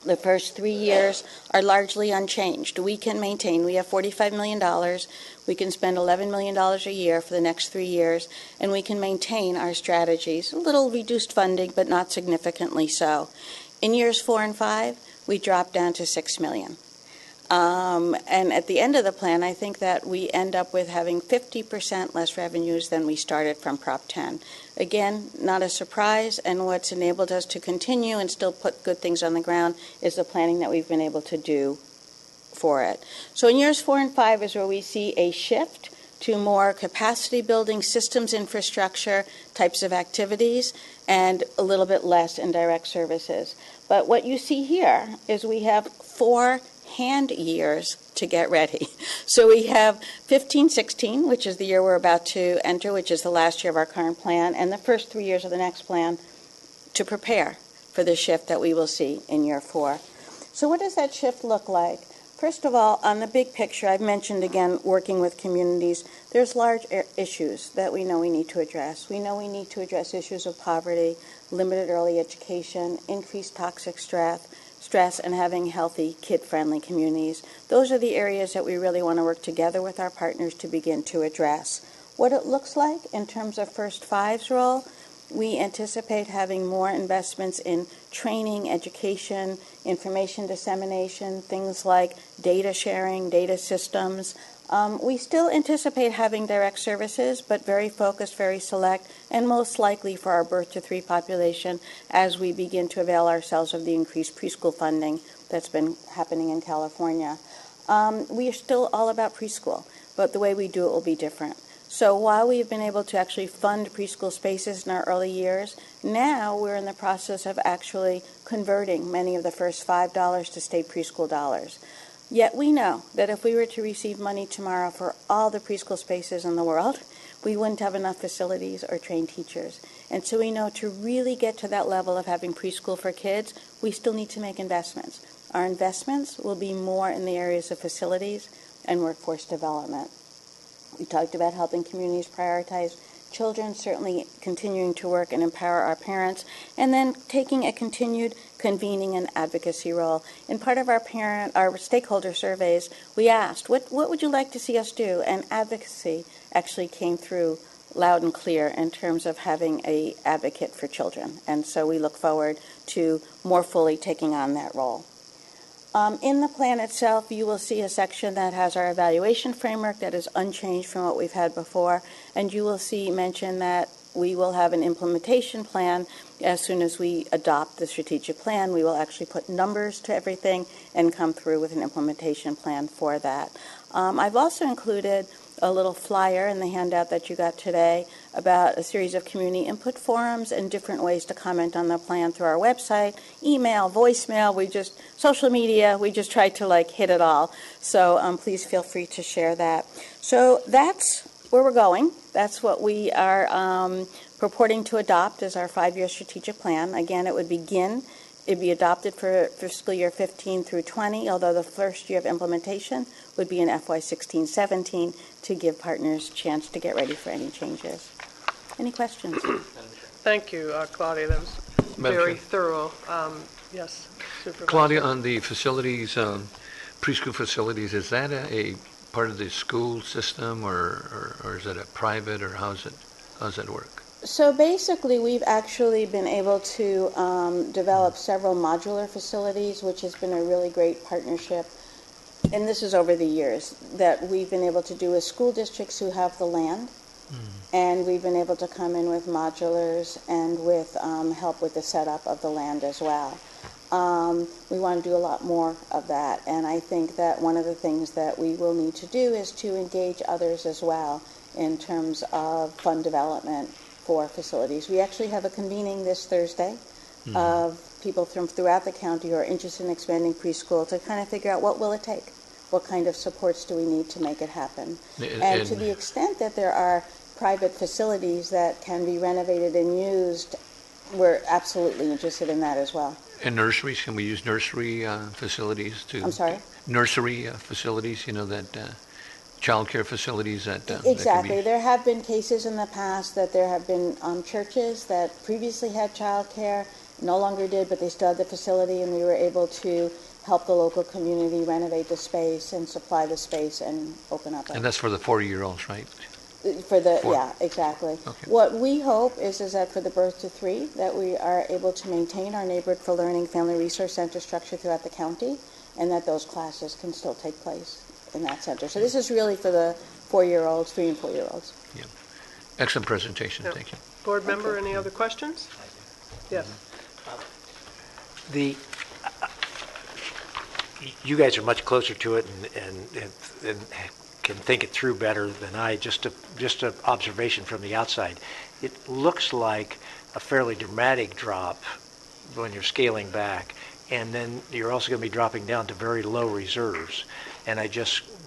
The first 3 years are largely unchanged. We can maintain, we have $45 million, we can spend $11 million a year for the next 3 years, and we can maintain our strategies. A little reduced funding, but not significantly so. In years 4 and 5, we drop down to $6 million. And at the end of the plan, I think that we end up with having 50% less revenues than we started from Prop 10. Again, not a surprise, and what's enabled us to continue and still put good things on the ground is the planning that we've been able to do for it. So in years 4 and 5 is where we see a shift to more capacity building, systems infrastructure types of activities, and a little bit less in direct services. But what you see here is we have 4 hand years to get ready. So we have 15-16, which is the year we're about to enter, which is the last year of our current plan, and the first 3 years of the next plan to prepare for the shift that we will see in year 4. So what does that shift look like? First of all, on the big picture, I've mentioned again working with communities, there's large issues that we know we need to address. We know we need to address issues of poverty, limited early education, increased toxic stress, and having healthy, kid-friendly communities. Those are the areas that we really want to work together with our partners to begin to address. What it looks like in terms of First Five's role, we anticipate having more investments in training, education, information dissemination, things like data sharing, data systems. We still anticipate having direct services, but very focused, very select, and most likely for our birth to 3 population as we begin to avail ourselves of the increased preschool funding that's been happening in California. We are still all about preschool, but the way we do it will be different. So while we've been able to actually fund preschool spaces in our early years, now we're in the process of actually converting many of the first $5 to state preschool dollars. Yet we know that if we were to receive money tomorrow for all the preschool spaces in the world, we wouldn't have enough facilities or trained teachers. And so we know to really get to that level of having preschool for kids, we still need to make investments. Our investments will be more in the areas of facilities and workforce development. We talked about helping communities prioritize children, certainly continuing to work and empower our parents, and then taking a continued convening and advocacy role. In part of our stakeholder surveys, we asked, what would you like to see us do? And advocacy actually came through loud and clear in terms of having an advocate for children. And so we look forward to more fully taking on that role. In the plan itself, you will see a section that has our evaluation framework that is unchanged from what we've had before, and you will see mention that we will have an implementation plan. As soon as we adopt the strategic plan, we will actually put numbers to everything and come through with an implementation plan for that. I've also included a little flyer in the handout that you got today about a series of community input forums and different ways to comment on the plan through our website, email, voicemail, social media, we just tried to hit it all. So please feel free to share that. So that's where we're going. That's what we are purporting to adopt as our 5-year strategic plan. Again, it'd be adopted for fiscal year 15 through 20, although the first year of implementation would be in FY 16-17 to give partners a chance to get ready for any changes. Any questions? Thank you, Claudia. That was very thorough. Yes, Supervisor. Claudia, on the facilities, preschool facilities, is that a part of the school system, or is it a private, or how's that work? So basically, we've actually been able to develop several modular facilities, which has been a really great partnership. And this is over the years that we've been able to do with school districts who have the land. And we've been able to come in with modulars and with help with the setup of the land as well. We want to do a lot more of that. And I think that one of the things that we will need to do is to engage others as well in terms of fund development for facilities. We actually have a convening this Thursday of people from throughout the county who are interested in expanding preschool to kind of figure out what will it take. What kind of supports do we need to make it happen? And to the extent that there are private facilities that can be renovated and used, we're absolutely interested in that as well. And nurseries, can we use nursery facilities to? I'm sorry? Nursery facilities, child care facilities that Exactly. There have been cases in the past that there have been churches that previously had child care, no longer did, but they still had the facility, and we were able to help the local community renovate the space and supply the space and open up. And that's for the 4-year-olds, right? Yeah, exactly. Okay. What we hope is that for the birth to 3, that we are able to maintain our Neighborhood for Learning Family Resource Center structure throughout the county, and that those classes can still take place in that center. So this is really for the 4-year-olds, 3 and 4-year-olds. Yeah. Excellent presentation. Thank you. Board member, any other questions? Yes. You guys are much closer to it and can think it through better than I. Just an observation from the outside. It looks like a fairly dramatic drop when you're scaling back, and then you're also going to be dropping down to very low reserves. And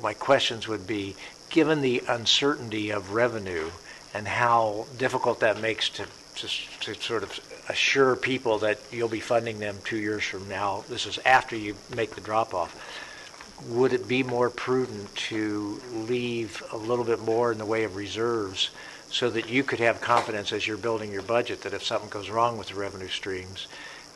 my questions would be, given the uncertainty of revenue and how difficult that makes to sort of assure people that you'll be funding them 2 years from now, this is after you make the drop-off, would it be more prudent to leave a little bit more in the way of reserves so that you could have confidence as you're building your budget that if something goes wrong with the revenue streams,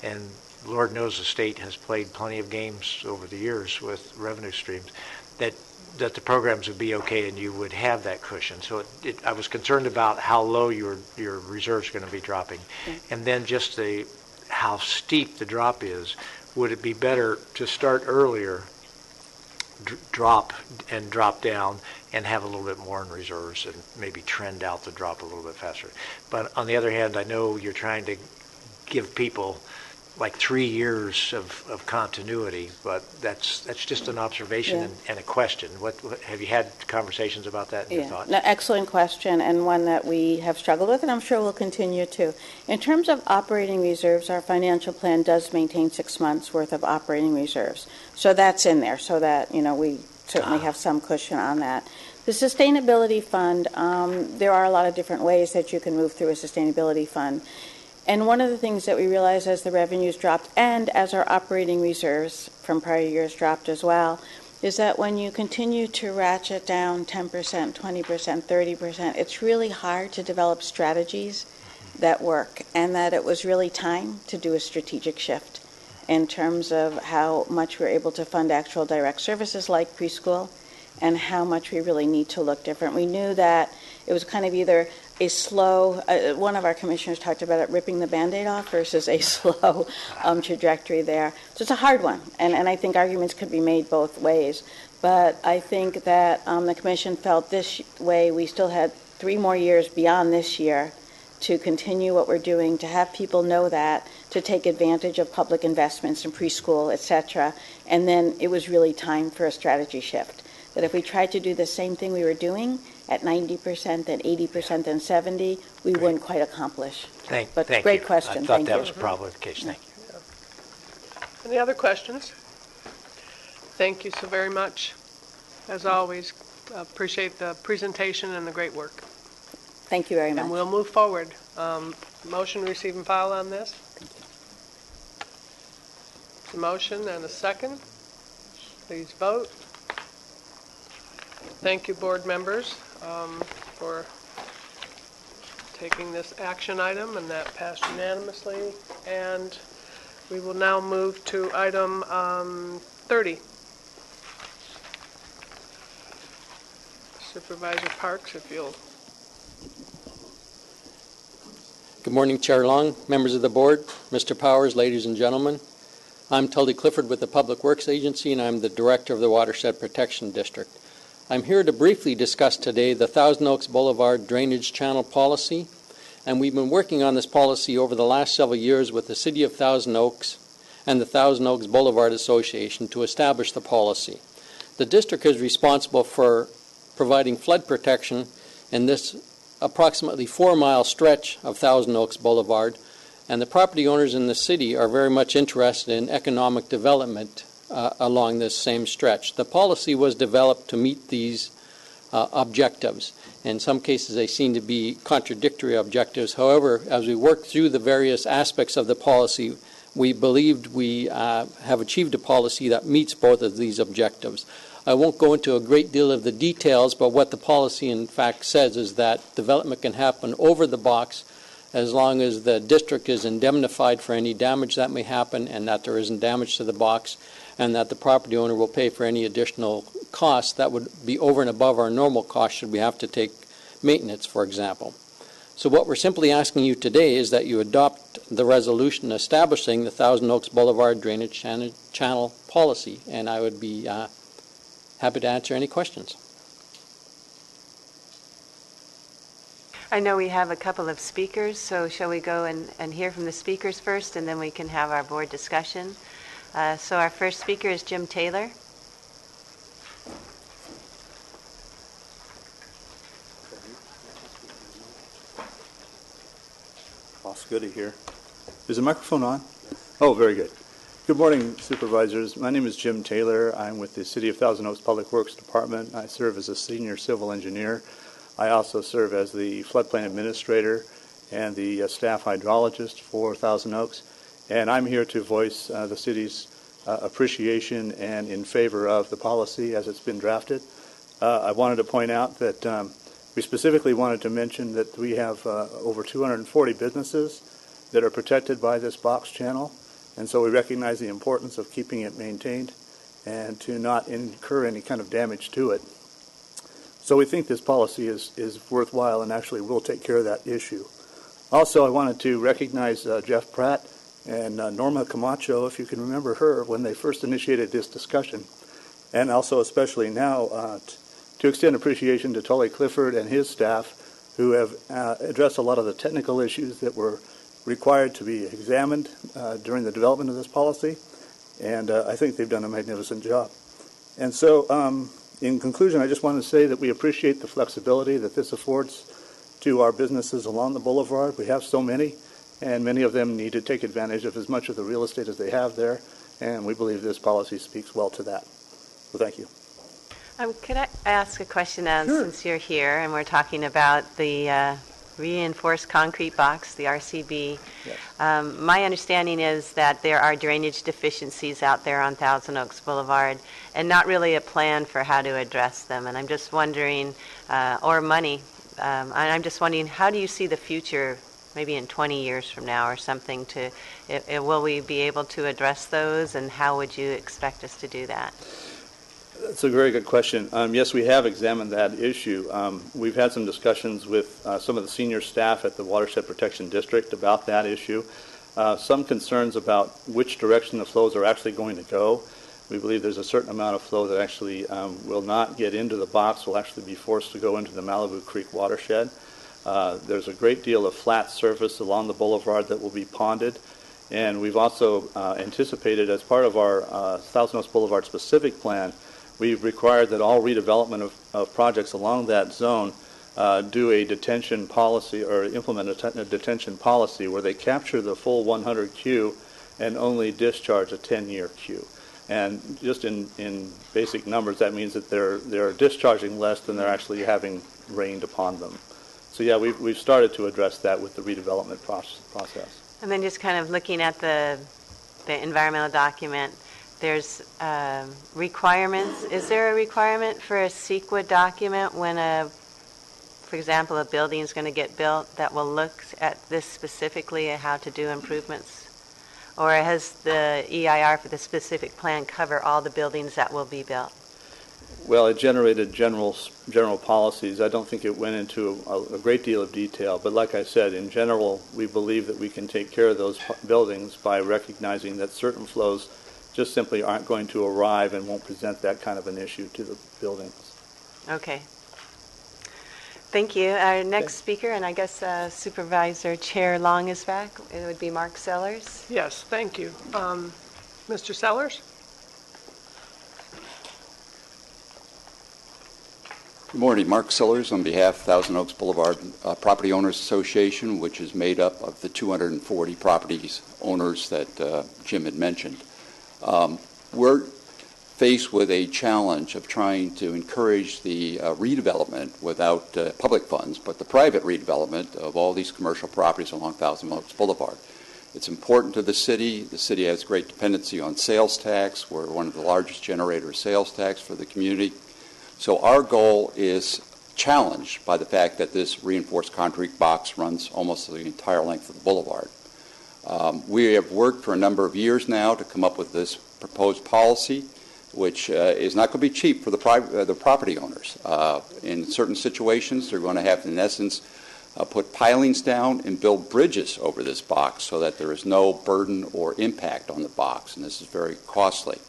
and Lord knows the state has played plenty of games over the years with revenue streams, that the programs would be okay and you would have that cushion. So I was concerned about how low your reserves are going to be dropping. And then just how steep the drop is. Would it be better to start earlier, drop down, and have a little bit more in reserves and maybe trend out the drop a little bit faster? But on the other hand, I know you're trying to give people like 3 years of continuity, but that's just an observation and a question. What have you had conversations about that in your thoughts? No, excellent question, and one that we have struggled with, and I'm sure we'll continue to. In terms of operating reserves, our financial plan does maintain 6 months worth of operating reserves. So that's in there, so that we certainly have some cushion on that. The sustainability fund, there are a lot of different ways that you can move through a sustainability fund. And one of the things that we realized as the revenues dropped and as our operating reserves from prior years dropped as well, is that when you continue to ratchet down 10%, 20%, 30%, it's really hard to develop strategies that work, and that it was really time to do a strategic shift in terms of how much we're able to fund actual direct services like preschool and how much we really need to look different. We knew that it was kind of either a slow, one of our commissioners talked about it, ripping the Band-Aid off versus a slow trajectory there. So it's a hard one, and I think arguments could be made both ways. But I think that the commission felt this way we still had 3 more years beyond this year to continue what we're doing, to have people know that, to take advantage of public investments in preschool, et cetera. And then it was really time for a strategy shift. that if we tried to do the same thing we were doing at 90%, then 80%, then 70%, we wouldn't quite accomplish. Thank Great you. question. I thought Thank that you. was probably the case. Thank you. Any other questions? Thank you so very much. As always, appreciate the presentation and the great work. Thank you very much. And we'll move forward. Motion, receive, and file on this. It's a motion and a second. Please vote. Thank you, board members, for taking this action item, and that passed unanimously. And we will now move to item 30. Supervisor Parks, if you'll. Good morning, Chair Long, members of the board, Mr. Powers, ladies and gentlemen. I'm Tully Clifford with the Public Works Agency, and I'm the Director of the Watershed Protection District. I'm here to briefly discuss today the Thousand Oaks Boulevard Drainage Channel Policy, and we've been working on this policy over the last several years with the City of Thousand Oaks and the Thousand Oaks Boulevard Association to establish the policy. The district is responsible for providing flood protection in this approximately 4-mile stretch of Thousand Oaks Boulevard, and the property owners in the city are very much interested in economic development along this same stretch. The policy was developed to meet these objectives. In some cases, they seem to be contradictory objectives. However, as we worked through the various aspects of the policy, we believed we have achieved a policy that meets both of these objectives. I won't go into a great deal of the details, but what the policy in fact says is that development can happen over the box as long as the district is indemnified for any damage that may happen and that there isn't damage to the box, and that the property owner will pay for any additional costs that would be over and above our normal costs should we have to take maintenance, for example. So what we're simply asking you today is that you adopt the resolution establishing the Thousand Oaks Boulevard Drainage Channel Policy, and I would be happy to answer any questions. I know we have a couple of speakers, so shall we go and hear from the speakers first, and then we can have our board discussion. So our first speaker is Jim Taylor. Good to hear. Is the microphone on? Oh, very good. Good morning, supervisors. My name is Jim Taylor. I'm with the City of Thousand Oaks Public Works Department. I serve as a senior civil engineer. I also serve as the floodplain administrator and the staff hydrologist for Thousand Oaks. And I'm here to voice the city's appreciation and in favor of the policy as it's been drafted. I wanted to point out that we specifically wanted to mention that we have over 240 businesses that are protected by this box channel, and so we recognize the importance of keeping it maintained and to not incur any kind of damage to it. So we think this policy is worthwhile and actually will take care of that issue. Also, I wanted to recognize Jeff Pratt and Norma Camacho, if you can remember her, when they first initiated this discussion, and also especially now to extend appreciation to Tully Clifford and his staff, who have addressed a lot of the technical issues that were required to be examined during the development of this policy, and I think they've done a magnificent job. And so, in conclusion, I just want to say that we appreciate the flexibility that this affords to our businesses along the boulevard. We have so many, and many of them need to take advantage of as much of the real estate as they have there, and we believe this policy speaks well to that. So thank you. Could I ask a question Sure. since you're here and we're talking about the reinforced concrete box, the RCB? Yes. My understanding is that there are drainage deficiencies out there on Thousand Oaks Boulevard and not really a plan for how to address them. And I'm just wondering, or money, and I'm just wondering, how do you see the future, maybe in 20 years from now or something, will we be able to address those, and how would you expect us to do that? That's a very good question. Yes, we have examined that issue. We've had some discussions with some of the senior staff at the Watershed Protection District about that issue. Some concerns about which direction the flows are actually going to go. We believe there's a certain amount of flow that actually will not get into the box, will actually be forced to go into the Malibu Creek watershed. There's a great deal of flat surface along the boulevard that will be ponded. And we've also anticipated, as part of our Thousand Oaks Boulevard specific plan, we've required that all redevelopment of projects along that zone do a detention policy or implement a detention policy where they capture the full 100 Q and only discharge a 10-year queue. And just in basic numbers, that means that they're discharging less than they're actually having rained upon them. So yeah, we've started to address that with the redevelopment process. And then just kind of looking at the environmental document, there's requirements. Is there a requirement for a CEQA document when for example, a building is going to get built that will look at this specifically at how to do improvements? Or has the EIR for the specific plan cover all the buildings that will be built? Well, it generated general policies. I don't think it went into a great deal of detail, but like I said, in general, we believe that we can take care of those buildings by recognizing that certain flows just simply aren't going to arrive and won't present that kind of an issue to the buildings. Okay. Thank you. Our next speaker, and I guess Supervisor Chair Long is back. It would be Mark Sellers. Yes, thank you. Mr. Sellers? Good morning. Mark Sellers on behalf of Thousand Oaks Boulevard Property Owners Association, which is made up of the 240 properties owners that Jim had mentioned. We're faced with a challenge of trying to encourage the redevelopment without public funds, but the private redevelopment of all these commercial properties along Thousand Oaks Boulevard. It's important to the city. The city has great dependency on sales tax. We're one of the largest generators of sales tax for the community. So our goal is challenged by the fact that this reinforced concrete box runs almost the entire length of the boulevard. We have worked for a number of years now to come up with this proposed policy, which is not going to be cheap for the property owners. In certain situations, they're going to have, in essence, put pilings down and build bridges over this box so that there is no burden or impact on the box, and this is very costly.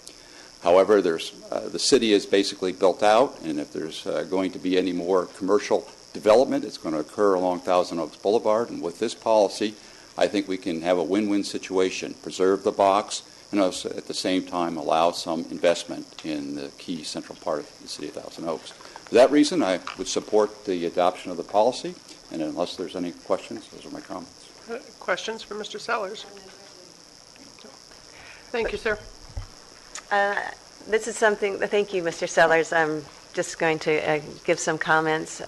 However, the city is basically built out, and if there's going to be any more commercial development, it's going to occur along Thousand Oaks Boulevard, and with this policy, I think we can have a win-win situation, preserve the box, and also at the same time allow some investment in the key central part of the city of Thousand Oaks. For that reason, I would support the adoption of the policy, and unless there's any questions, those are my comments. Questions for Mr. Sellers? Thank you, sir. This is something, thank you, Mr. Sellers. I'm just going to give some comments.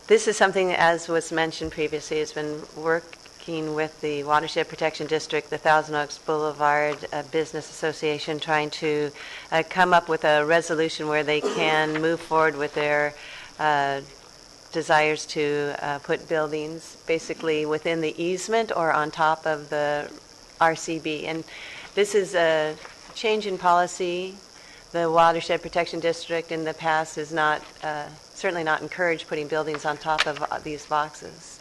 This is something, as was mentioned previously, has been working with the Watershed Protection District, the Thousand Oaks Boulevard Business Association, trying to come up with a resolution where they can move forward with their desires to put buildings basically within the easement or on top of the RCB. And this is a change in policy. The Watershed Protection District in the past has not, certainly not encouraged putting buildings on top of these boxes.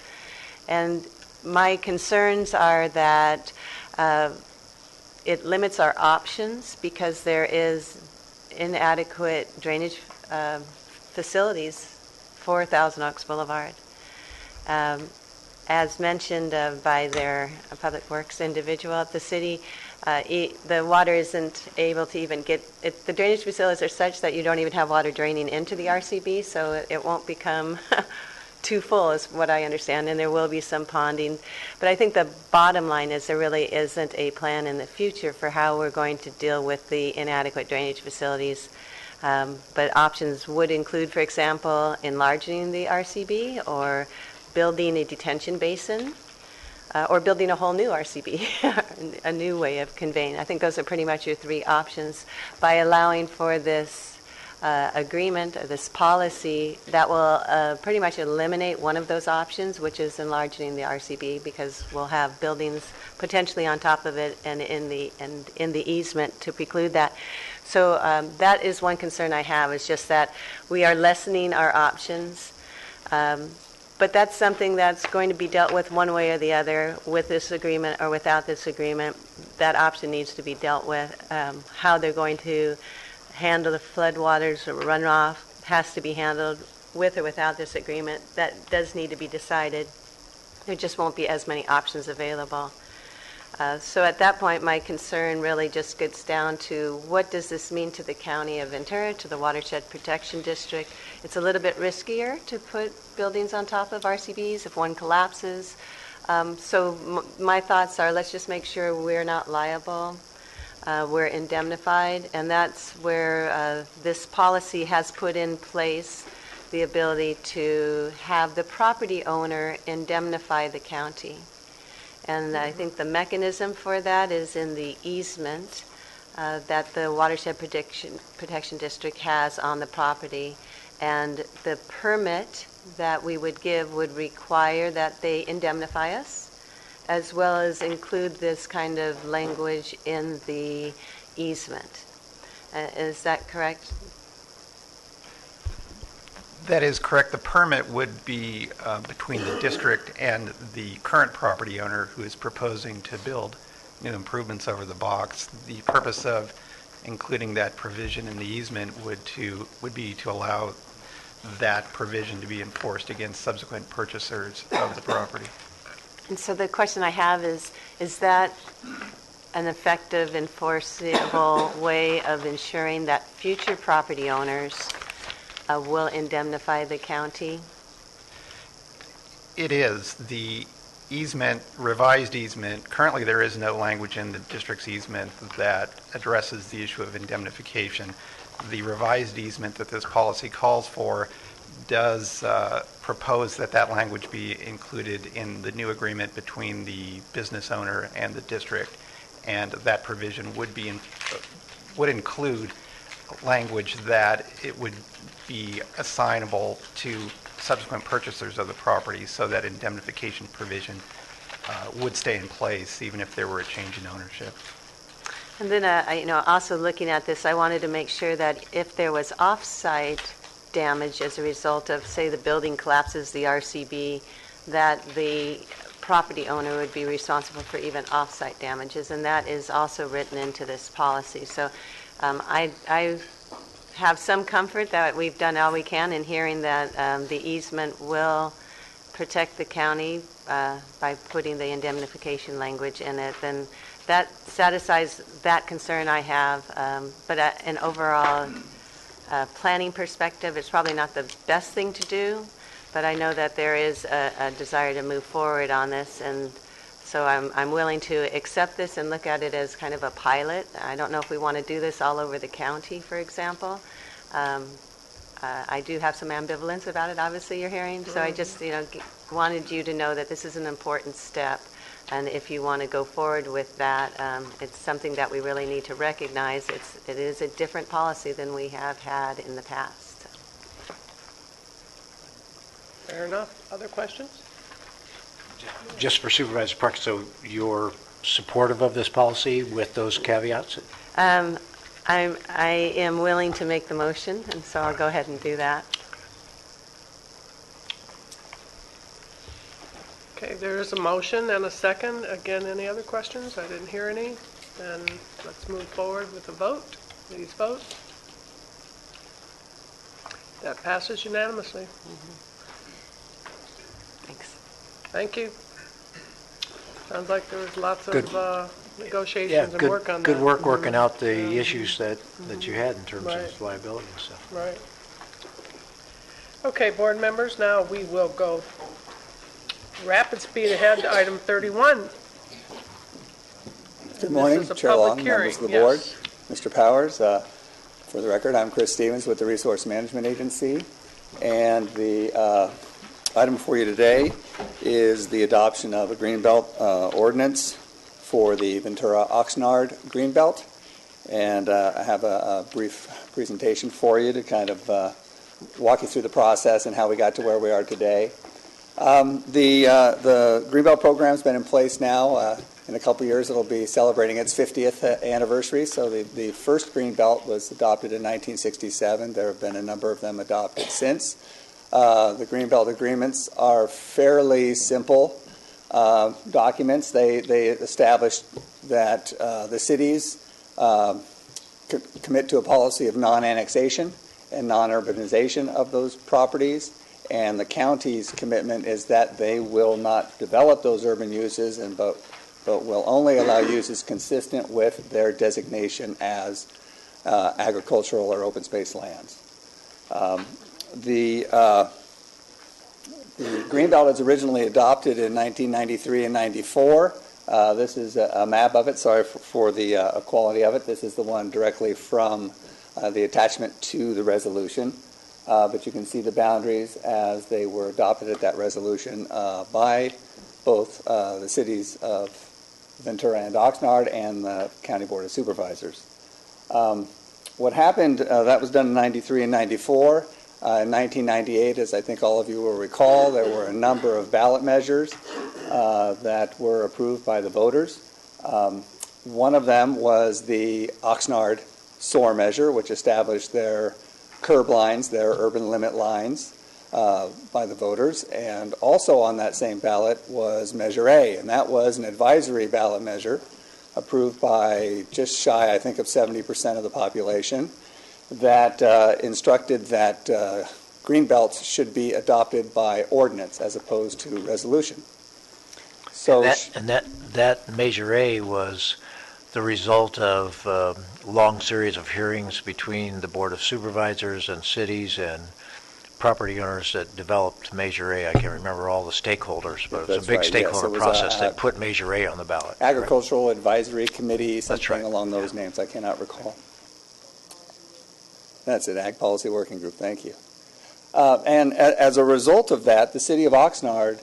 And my concerns are that it limits our options because there is inadequate drainage facilities for Thousand Oaks Boulevard. As mentioned by their public works individual at the city, the water isn't able to even get, the drainage facilities are such that you don't even have water draining into the RCB, so it won't become too full is what I understand, and there will be some ponding. But I think the bottom line is there really isn't a plan in the future for how we're going to deal with the inadequate drainage facilities. But options would include, for example, enlarging the RCB or building a detention basin or building a whole new RCB, a new way of conveying. I think those are pretty much your three options. By allowing for this agreement, or this policy, that will pretty much eliminate one of those options, which is enlarging the RCB, because we'll have buildings potentially on top of it and in the easement to preclude that. So that is one concern I have, is just that we are lessening our options. But that's something that's going to be dealt with one way or the other, with this agreement or without this agreement. That option needs to be dealt with. How they're going to handle the floodwaters or runoff has to be handled with or without this agreement. That does need to be decided. There just won't be as many options available. So at that point, my concern really just gets down to what does this mean to the County of Ventura, to the Watershed Protection District? It's a little bit riskier to put buildings on top of RCBs if one collapses. My thoughts are, let's just make sure we're not liable. We're indemnified, and that's where this policy has put in place the ability to have the property owner indemnify the county. And I think the mechanism for that is in the easement that the Watershed Protection District has on the property. And the permit that we would give would require that they indemnify us, as well as include this kind of language in the easement. Is that correct? That is correct. The permit would be between the district and the current property owner who is proposing to build new improvements over the box. The purpose of including that provision in the easement would be to allow that provision to be enforced against subsequent purchasers of the property. And so the question I have is that an effective, enforceable way of ensuring that future property owners will indemnify the county? It is. The easement, revised easement, currently there is no language in the district's easement that addresses the issue of indemnification. The revised easement that this policy calls for does propose that that language be included in the new agreement between the business owner and the district, and that provision would include language that it would be assignable to subsequent purchasers of the property, so that indemnification provision would stay in place even if there were a change in ownership. And then, also looking at this, I wanted to make sure that if there was off-site damage as a result of, say, the building collapses, the RCB, that the property owner would be responsible for even off-site damages, and that is also written into this policy. So I have some comfort that we've done all we can in hearing that the easement will protect the county by putting the indemnification language in it. Then that satisfies that concern I have. But an overall planning perspective, it's probably not the best thing to do, but I know that there is a desire to move forward on this, and so I'm willing to accept this and look at it as kind of a pilot. I don't know if we want to do this all over the county, for example. I do have some ambivalence about it, obviously, you're hearing. So I just, wanted you to know that this is an important step. And if you want to go forward with that, it's something that we really need to recognize. It is a different policy than we have had in the past. Fair enough. Other questions? Just for Supervisor Parks, so you're supportive of this policy with those caveats? I am willing to make the motion, and so I'll go ahead and do that. Okay, there is a motion and a second. Again, any other questions? I didn't hear any. Then let's move forward with the vote. Please vote. That passes unanimously. Thanks. Thank you. Sounds like there was lots Good. of negotiations and work on that. Good work working out the issues that you had in terms of liability and stuff. Right. Okay, board members, now we will go rapid speed ahead to item 31. Good morning, This is a Chair public Long, members of the hearing. board, Yes. Mr. Powers. For the record, I'm Chris Stevens with the Resource Management Agency, and the item for you today is the adoption of a Greenbelt ordinance for the Ventura-Oxnard Greenbelt. And I have a brief presentation for you to kind of walk you through the process and how we got to where we are today. The Greenbelt program's been in place now. In a couple years, it'll be celebrating its 50th anniversary. So the first Greenbelt was adopted in 1967. There have been a number of them adopted since. The Greenbelt agreements are fairly simple documents. They establish that the cities commit to a policy of non-annexation and non-urbanization of those properties, and the county's commitment is that they will not develop those urban uses, but but will only allow uses consistent with their designation as agricultural or open space lands. The Greenbelt was originally adopted in 1993 and 94. This is a map of it. Sorry for the quality of it. This is the one directly from the attachment to the resolution. But you can see the boundaries as they were adopted at that resolution by both the cities of Ventura and Oxnard and the County Board of Supervisors. What happened, that was done in 93 and 94. In 1998, as I think all of you will recall, there were a number of ballot measures that were approved by the voters. One of them was the Oxnard SOAR measure, which established their curb lines, their urban limit lines by the voters. And also on that same ballot was Measure A, and that was an advisory ballot measure approved by just shy, I think, of 70% of the population, that instructed that greenbelts should be adopted by ordinance as opposed to resolution. So, and that Measure A was the result of a long series of hearings between the Board of Supervisors and cities and property owners that developed Measure A. I can't remember all the stakeholders, but it was a big stakeholder process that put Measure A on the ballot. Agricultural Advisory Committee, something along those names. I cannot recall. That's it, Ag Policy Working Group. Thank you. And as a result of that, the city of Oxnard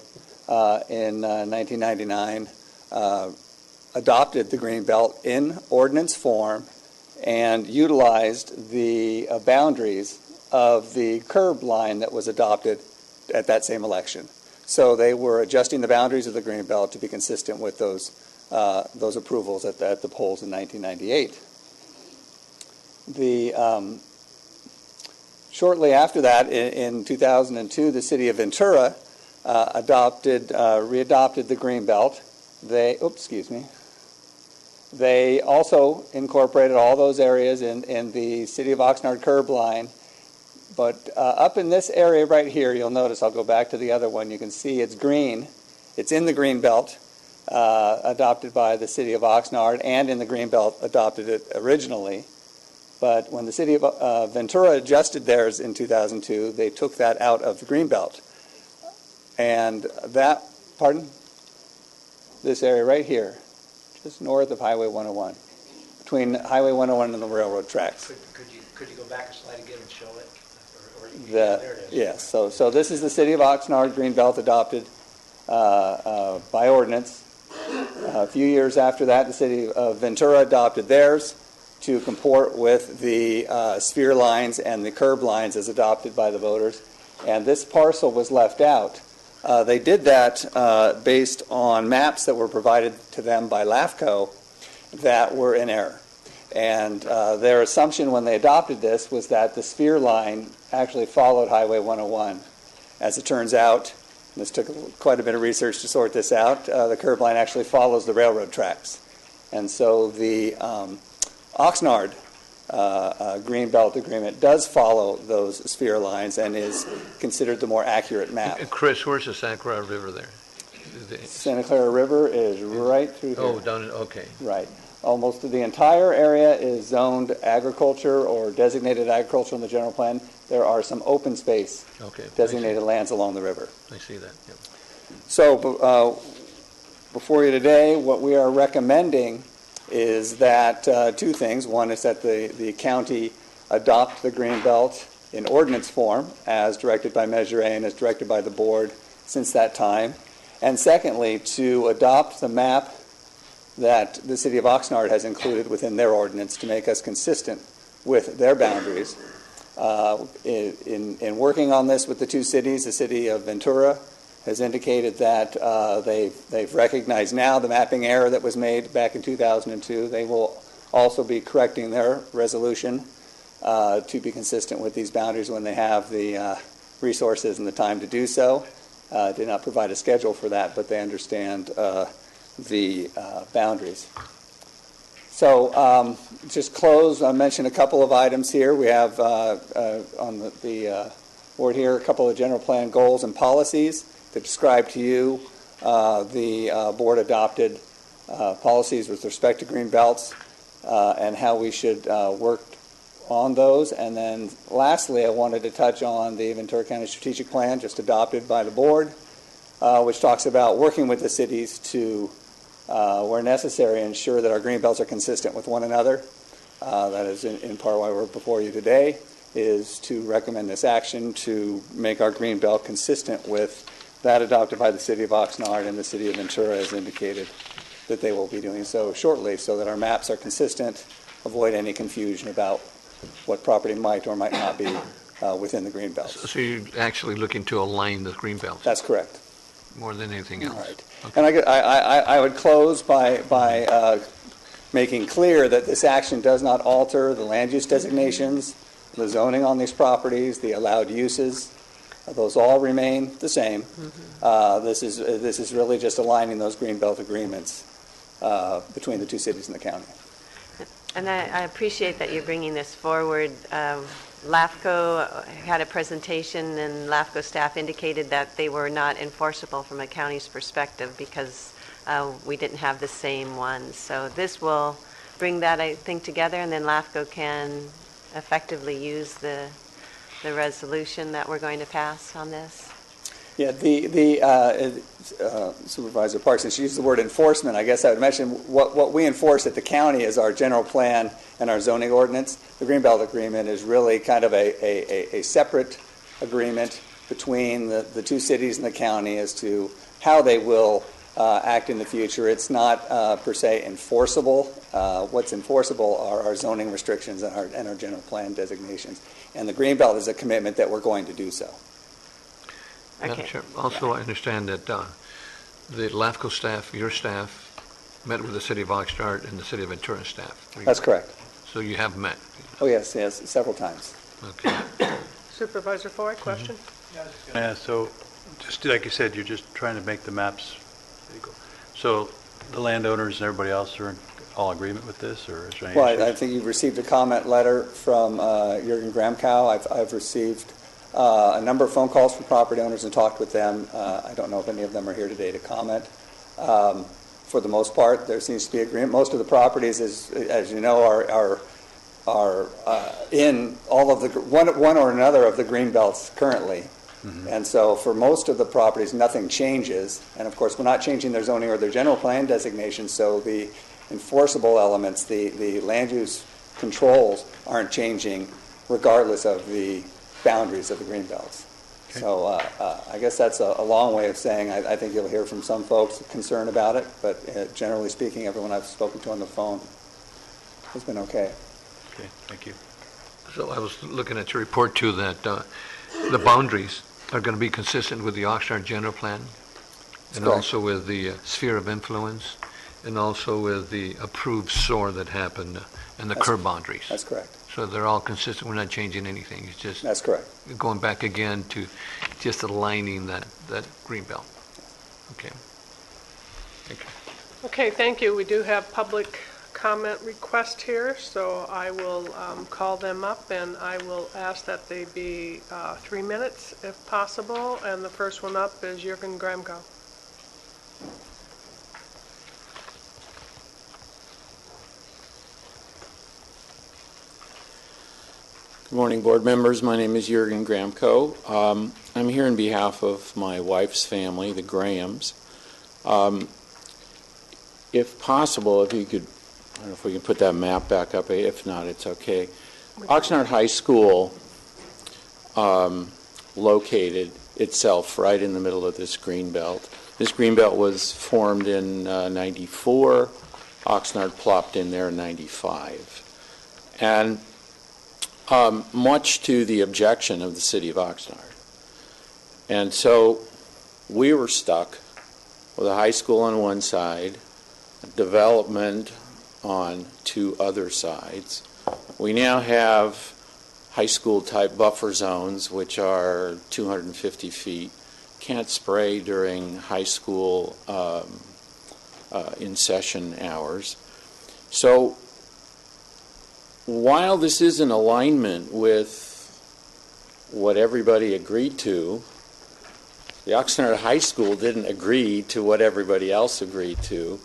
in 1999 adopted the Greenbelt in ordinance form and utilized the boundaries of the curb line that was adopted at that same election. So they were adjusting the boundaries of the Greenbelt to be consistent with those approvals at the polls in 1998. Shortly after that, in 2002, the city of Ventura readopted the Greenbelt. They also incorporated all those areas in the city of Oxnard curb line. But up in this area right here, you'll notice, I'll go back to the other one, you can see it's green. It's in the Greenbelt, adopted by the city of Oxnard, and in the Greenbelt adopted it originally. But when the city of Ventura adjusted theirs in 2002, they took that out of the Greenbelt. And that, this area right here, just north of Highway 101, between Highway 101 and the railroad tracks. Could you go back a slide again and show it? There it is. Yes, so this is the city of Oxnard Greenbelt adopted by ordinance. A few years after that, the city of Ventura adopted theirs to comport with the sphere lines and the curb lines as adopted by the voters. And this parcel was left out. They did that based on maps that were provided to them by LAFCO that were in error. And their assumption when they adopted this was that the sphere line actually followed Highway 101. As it turns out, and this took quite a bit of research to sort this out, the curb line actually follows the railroad tracks. And so the Oxnard Greenbelt Agreement does follow those sphere lines and is considered the more accurate map. Chris, where's the Santa Clara River there? Santa Clara River is right through here. Oh, down in, okay. Right. Almost the entire area is zoned agriculture or designated agriculture in the general plan. There are some open space designated lands along the river. I see that, yep. So before you today, what we are recommending is that two things. One is that the county adopt the Greenbelt in ordinance form as directed by Measure A and as directed by the board since that time. And secondly, to adopt the map that the city of Oxnard has included within their ordinance to make us consistent with their boundaries. In working on this with the two cities, the city of Ventura has indicated that they've recognized now the mapping error that was made back in 2002. They will also be correcting their resolution to be consistent with these boundaries when they have the resources and the time to do so. Did not provide a schedule for that, but they understand the boundaries. So just close, I mentioned a couple of items here. We have on the board here a couple of general plan goals and policies that describe to you the board adopted policies with respect to green belts and how we should work on those. And then lastly, I wanted to touch on the Ventura County Strategic Plan just adopted by the board, which talks about working with the cities to, where necessary, ensure that our green belts are consistent with one another. That is in part why we're before you today, is to recommend this action to make our green belt consistent with that adopted by the city of Oxnard, and the city of Ventura has indicated that they will be doing so shortly, so that our maps are consistent, avoid any confusion about what property might or might not be within the green belt. So you're actually looking to align the green belts? That's correct. More than anything else. Right. Okay. And I would close by making clear that this action does not alter the land use designations, the zoning on these properties, the allowed uses. Those all remain the same. This is really just aligning those green belt agreements between the two cities and the county. And I appreciate that you're bringing this forward. LAFCO had a presentation, and LAFCO staff indicated that they were not enforceable from a county's perspective because we didn't have the same ones. So this will bring that, I think, together, and then LAFCO can effectively use the resolution that we're going to pass on this. Yeah, Supervisor Parks, since she used the word enforcement, I guess I would mention what we enforce at the county is our general plan and our zoning ordinance. The Greenbelt Agreement is really kind of a separate agreement between the two cities and the county as to how they will act in the future. It's not per se enforceable. What's enforceable are our zoning restrictions and our general plan designations. And the Greenbelt is a commitment that we're going to do so. Madam Chair, also I understand that the LAFCO staff, your staff, met with the city of Oxnard and the city of Ventura staff. That's correct. So you have met? Oh, yes, several times. Okay. Supervisor Foy, question? Yeah, so just like you said, you're just trying to make the maps legal. So the landowners and everybody else are in all agreement with this, or is there any issues? I think you've received a comment letter from Jürgen Gramkow. I've received a number of phone calls from property owners and talked with them. I don't know if any of them are here today to comment. For the most part, there seems to be agreement. Most of the properties, as you know, are in all of the one or another of the green belts currently. Mm-hmm. And so for most of the properties, nothing changes. And of course, we're not changing their zoning or their general plan designation, so the enforceable elements, the land use controls aren't changing regardless of the boundaries of the green belts. Okay. So I guess that's a long way of saying I think you'll hear from some folks concerned about it, but generally speaking, everyone I've spoken to on the phone has been okay. Okay, thank you. So I was looking at your report too that the boundaries are going to be consistent with the Oxnard general plan, and also with the sphere of influence, and also with the approved SOAR that happened and the curb boundaries. That's correct. So they're all consistent. We're not changing anything. It's just that's correct. Going back again to just aligning that green belt. Okay. Thank you. Okay, thank you. We do have public comment request here, so I will call them up, and I will ask that they be 3 minutes if possible. And the first one up is Jürgen Gramkow. Good morning, board members. My name is Jürgen Gramkow. I'm here on behalf of my wife's family, the Grahams. If possible, if you could, I don't know if we can put that map back up. If not, it's okay. Oxnard High School located itself right in the middle of this green belt. This green belt was formed in 94. Oxnard plopped in there in 95. And much to the objection of the city of Oxnard. And so we were stuck with a high school on one side, development on two other sides. We now have high school type buffer zones, which are 250 feet. Can't spray during high school in session hours. So while this is in alignment with what everybody agreed to, the Oxnard High School didn't agree to what everybody else agreed to,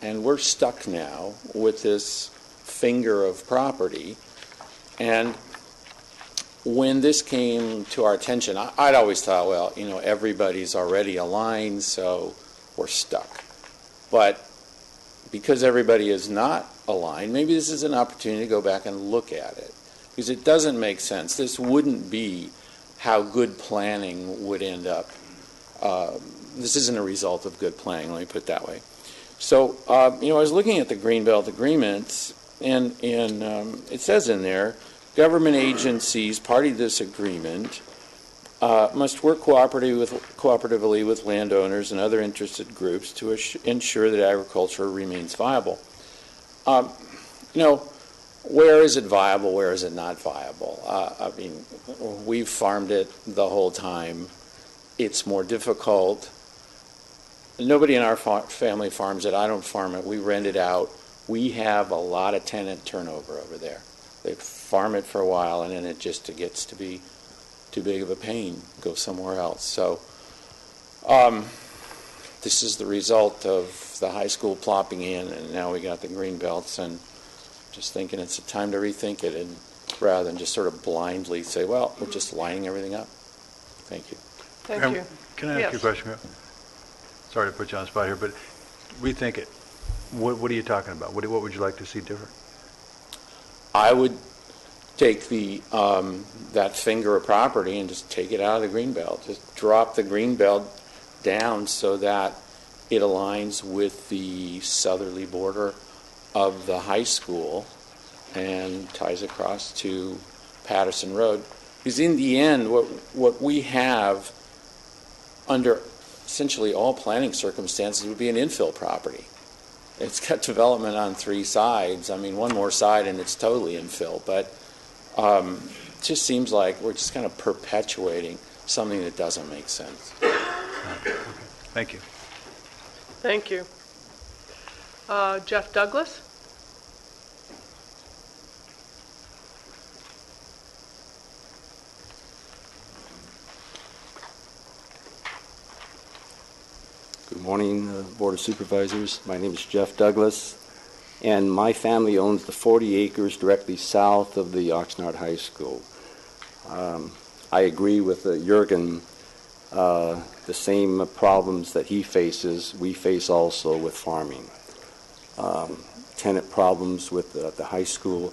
And we're stuck now with this finger of property. And when this came to our attention, I'd always thought, well, everybody's already aligned, so we're stuck. But because everybody is not aligned, maybe this is an opportunity to go back and look at it. Because it doesn't make sense. This wouldn't be how good planning would end up. This isn't a result of good planning, let me put it that way. So, I was looking at the Greenbelt agreements, and it says in there, government agencies party to this agreement must work cooperatively with landowners and other interested groups to ensure that agriculture remains viable. Where is it viable? Where is it not viable? We've farmed it the whole time. It's more difficult. Nobody in our family farms it. I don't farm it. We rent it out. We have a lot of tenant turnover over there. They farm it for a while, and then it just gets to be too big of a pain. Go somewhere else. So this is the result of the high school plopping in, and now we got the green belts, and just thinking it's a time to rethink it, and rather than just sort of blindly say, well, we're just lining everything up. Thank you. Thank you. Can I ask you a question? Sorry to put you on the spot here, but rethink it. What are you talking about? What would you like to see different? I would take that finger of property and just take it out of the greenbelt. Just drop the greenbelt down so that it aligns with the southerly border of the high school and ties across to Patterson Road. Because in the end, what we have under essentially all planning circumstances would be an infill property. It's got development on three sides. One more side and it's totally infill. But it just seems like we're just kind of perpetuating something that doesn't make sense. Okay. Thank you. Thank you. Jeff Douglas? Good morning, Board of Supervisors. My name is Jeff Douglas, and my family owns the 40 acres directly south of the Oxnard High School. I agree with Jurgen. The same problems that he faces, we face also with farming. Tenant problems with the high school,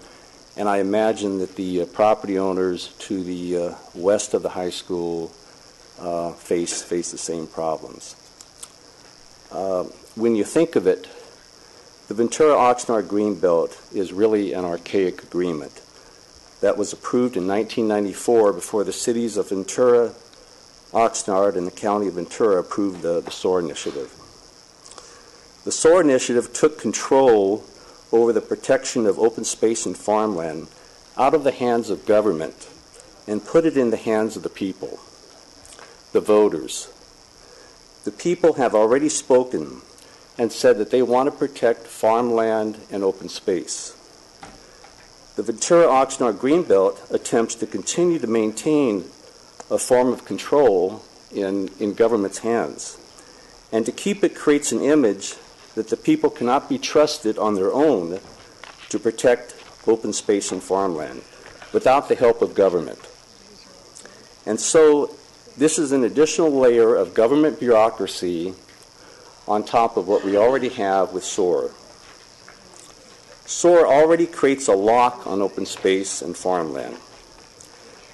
and I imagine that the property owners to the west of the high school face the same problems. When you think of it, the Ventura-Oxnard Greenbelt is really an archaic agreement that was approved in 1994 before the cities of Ventura, Oxnard, and the county of Ventura approved the SOAR initiative. The SOAR initiative took control over the protection of open space and farmland out of the hands of government and put it in the hands of the people, the voters. The people have already spoken and said that they want to protect farmland and open space. The Ventura-Oxnard Greenbelt attempts to continue to maintain a form of control in government's hands, and to keep it creates an image that the people cannot be trusted on their own to protect open space and farmland without the help of government. And so this is an additional layer of government bureaucracy on top of what we already have with SOAR. SOAR already creates a lock on open space and farmland.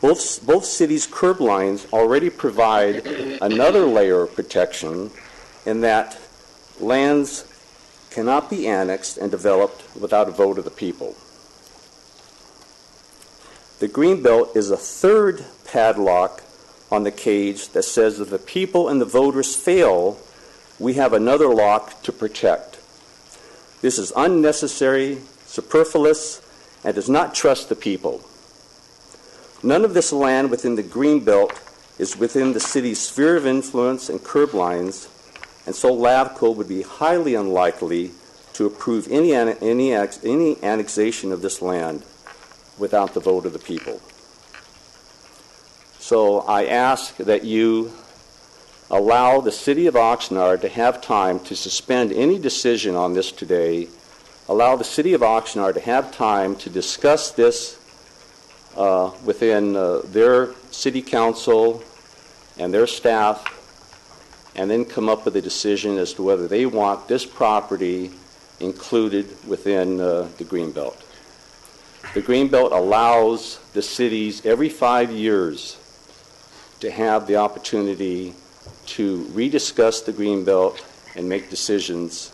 Both cities' curb lines already provide another layer of protection in that lands cannot be annexed and developed without a vote of the people. The Greenbelt is a third padlock on the cage that says if the people and the voters fail, we have another lock to protect. This is unnecessary, superfluous, and does not trust the people. None of this land within the Greenbelt is within the city's sphere of influence and curb lines, and so LAVCO would be highly unlikely to approve any annexation of this land without the vote of the people. So I ask that you allow the City of Oxnard to have time to suspend any decision on this today, allow the City of Oxnard to have time to discuss this within their city council and their staff, and then come up with a decision as to whether they want this property included within the Greenbelt. The Greenbelt allows the cities every 5 years to have the opportunity to rediscuss the Greenbelt and make decisions.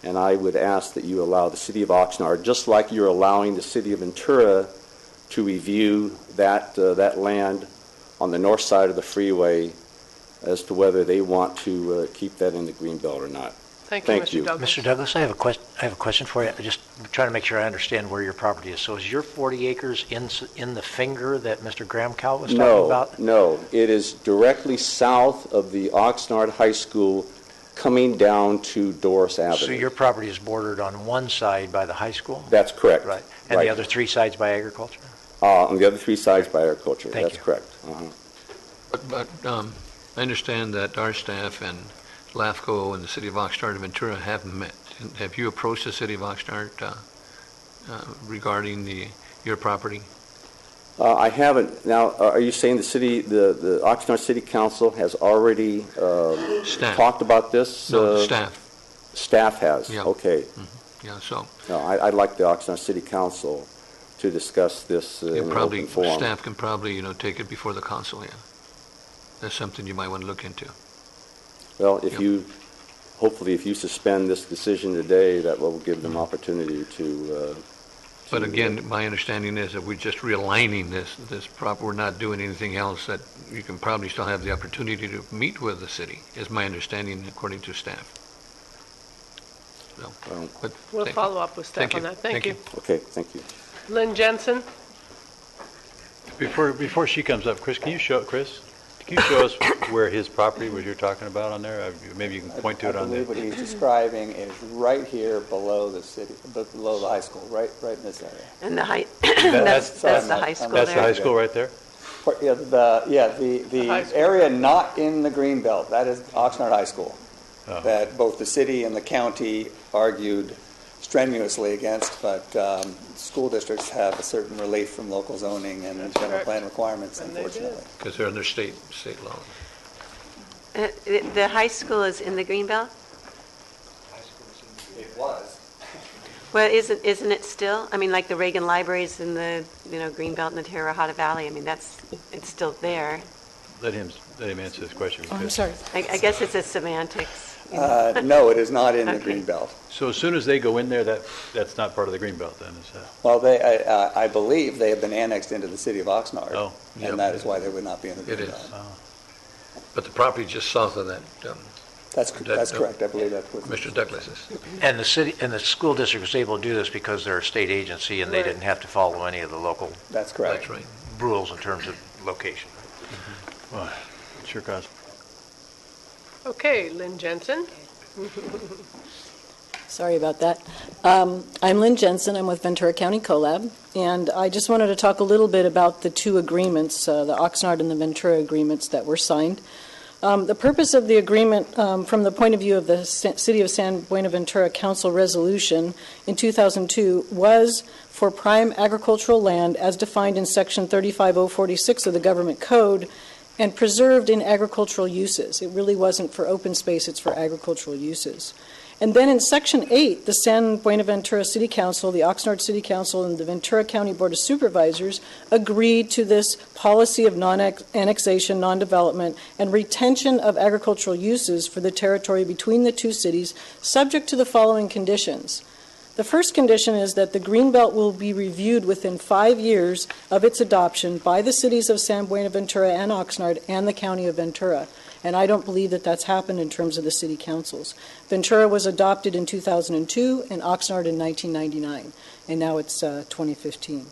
And I would ask that you allow the City of Oxnard, just like you're allowing the City of Ventura to review that land on the north side of the freeway as to whether they want to keep that in the Greenbelt or not. Thank you, Mr. Douglas. Mr. Douglas, I have a question for you. Just trying to make sure I understand where your property is. So is your 40 acres in the finger that Mr. Graham Cow was talking about? No, it is directly south of the Oxnard High School, coming down to Doris Avenue. So your property is bordered on one side by the high school? That's correct. Right. And the other 3 sides by agriculture? On the other 3 sides by agriculture. That's correct. But I understand that our staff and LAFCO and the City of Oxnard and Ventura have met. Have you approached the City of Oxnard regarding your property? I haven't. Now, are you saying the Oxnard City Council has already talked about this? No, the staff. Staff has? Yeah. Okay. Mm-hmm. Yeah, so. No, I'd like the Oxnard City Council to discuss this in an open forum. Staff can probably, take it before the council, yeah. That's something you might want to look into. Well, hopefully if you suspend this decision today, that will give them opportunity to But again, my understanding is that we're just realigning this prop. We're not doing anything else. That you can probably still have the opportunity to meet with the city, is my understanding according to staff. So, but We'll follow up with staff on that. Thank you. Okay, thank you. Lynn Jensen. Before she comes up, Chris, can you show us where his property was you're talking about on there? Maybe you can point to it on there. I believe what he's describing is right here below the city, below the high school, right in this area. And the high, that's the high school That's there. the high school right there? Yeah, the area not in the Greenbelt, that is Oxnard High School, that both the city and the county argued strenuously against, but school districts have a certain relief from local zoning and general plan requirements, unfortunately. Because they're under state law. The high school is in the Greenbelt? It was. Well, isn't it still? I mean, like the Reagan Libraries in the Greenbelt and the Terra Haute Valley. I mean, it's still there. Let him answer this question. Oh, I'm sorry. I guess it's a semantics. No, it is not in the Greenbelt. So as soon as they go in there, that's not part of the Greenbelt then, is that? Well, I believe they have been annexed into the city of Oxnard, and that is why they would not be in the Greenbelt. It is. But the property just south of that. That's correct. I believe that's what Mr. Douglas is. And the city and the school district was able to do this because they're a state agency and they didn't have to follow any of the local. That's correct. That's right. Rules in terms of location. Well, sure, Cos. Okay, Lynn Jensen. Sorry about that. I'm Lynn Jensen. I'm with Ventura County CoLab, and I just wanted to talk a little bit about the 2 agreements, the Oxnard and the Ventura agreements that were signed. The purpose of the agreement, from the point of view of the City of San Buenaventura Council resolution in 2002, was for prime agricultural land as defined in Section 35046 of the Government Code and preserved in agricultural uses. It really wasn't for open space, it's for agricultural uses. And then in Section 8, the San Buenaventura City Council, the Oxnard City Council, and the Ventura County Board of Supervisors agreed to this policy of non-annexation, non-development, and retention of agricultural uses for the territory between the 2 cities, subject to the following conditions. The first condition is that the Greenbelt will be reviewed within 5 years of its adoption by the cities of San Buenaventura and Oxnard and the County of Ventura. And I don't believe that that's happened in terms of the city councils. Ventura was adopted in 2002 and Oxnard in 1999, and now it's 2015.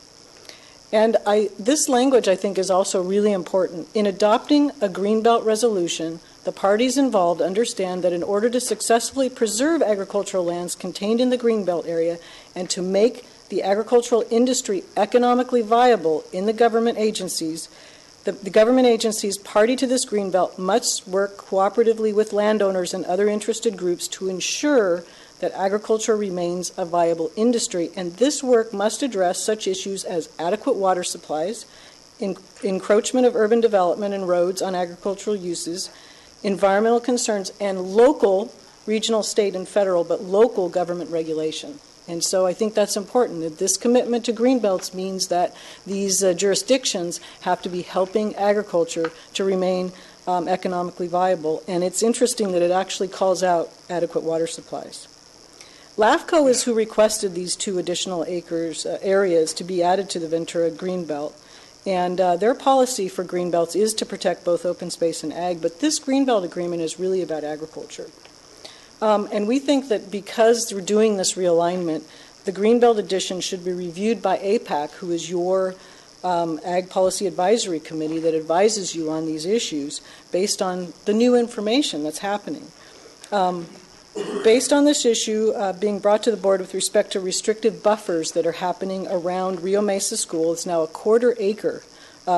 And this language, I think, is also really important. In adopting a Greenbelt resolution, the parties involved understand that in order to successfully preserve agricultural lands contained in the Greenbelt area and to make the agricultural industry economically viable in the government agencies, The government agencies party to this greenbelt must work cooperatively with landowners and other interested groups to ensure that agriculture remains a viable industry, and this work must address such issues as adequate water supplies, encroachment of urban development and roads on agricultural uses, environmental concerns, and local, regional, state, and federal, but local government regulation. And so I think that's important, that this commitment to greenbelts means that these jurisdictions have to be helping agriculture to remain economically viable. And it's interesting that it actually calls out adequate water supplies. LAFCO is who requested these 2 additional areas to be added to the Ventura Greenbelt. And their policy for greenbelts is to protect both open space and ag, but this greenbelt agreement is really about agriculture. And we think that because we're doing this realignment, the Greenbelt Edition should be reviewed by APAC, who is your Ag Policy Advisory Committee that advises you on these issues based on the new information that's happening. Based on this issue being brought to the board with respect to restrictive buffers that are happening around Rio Mesa School, it's now a 1/4 acre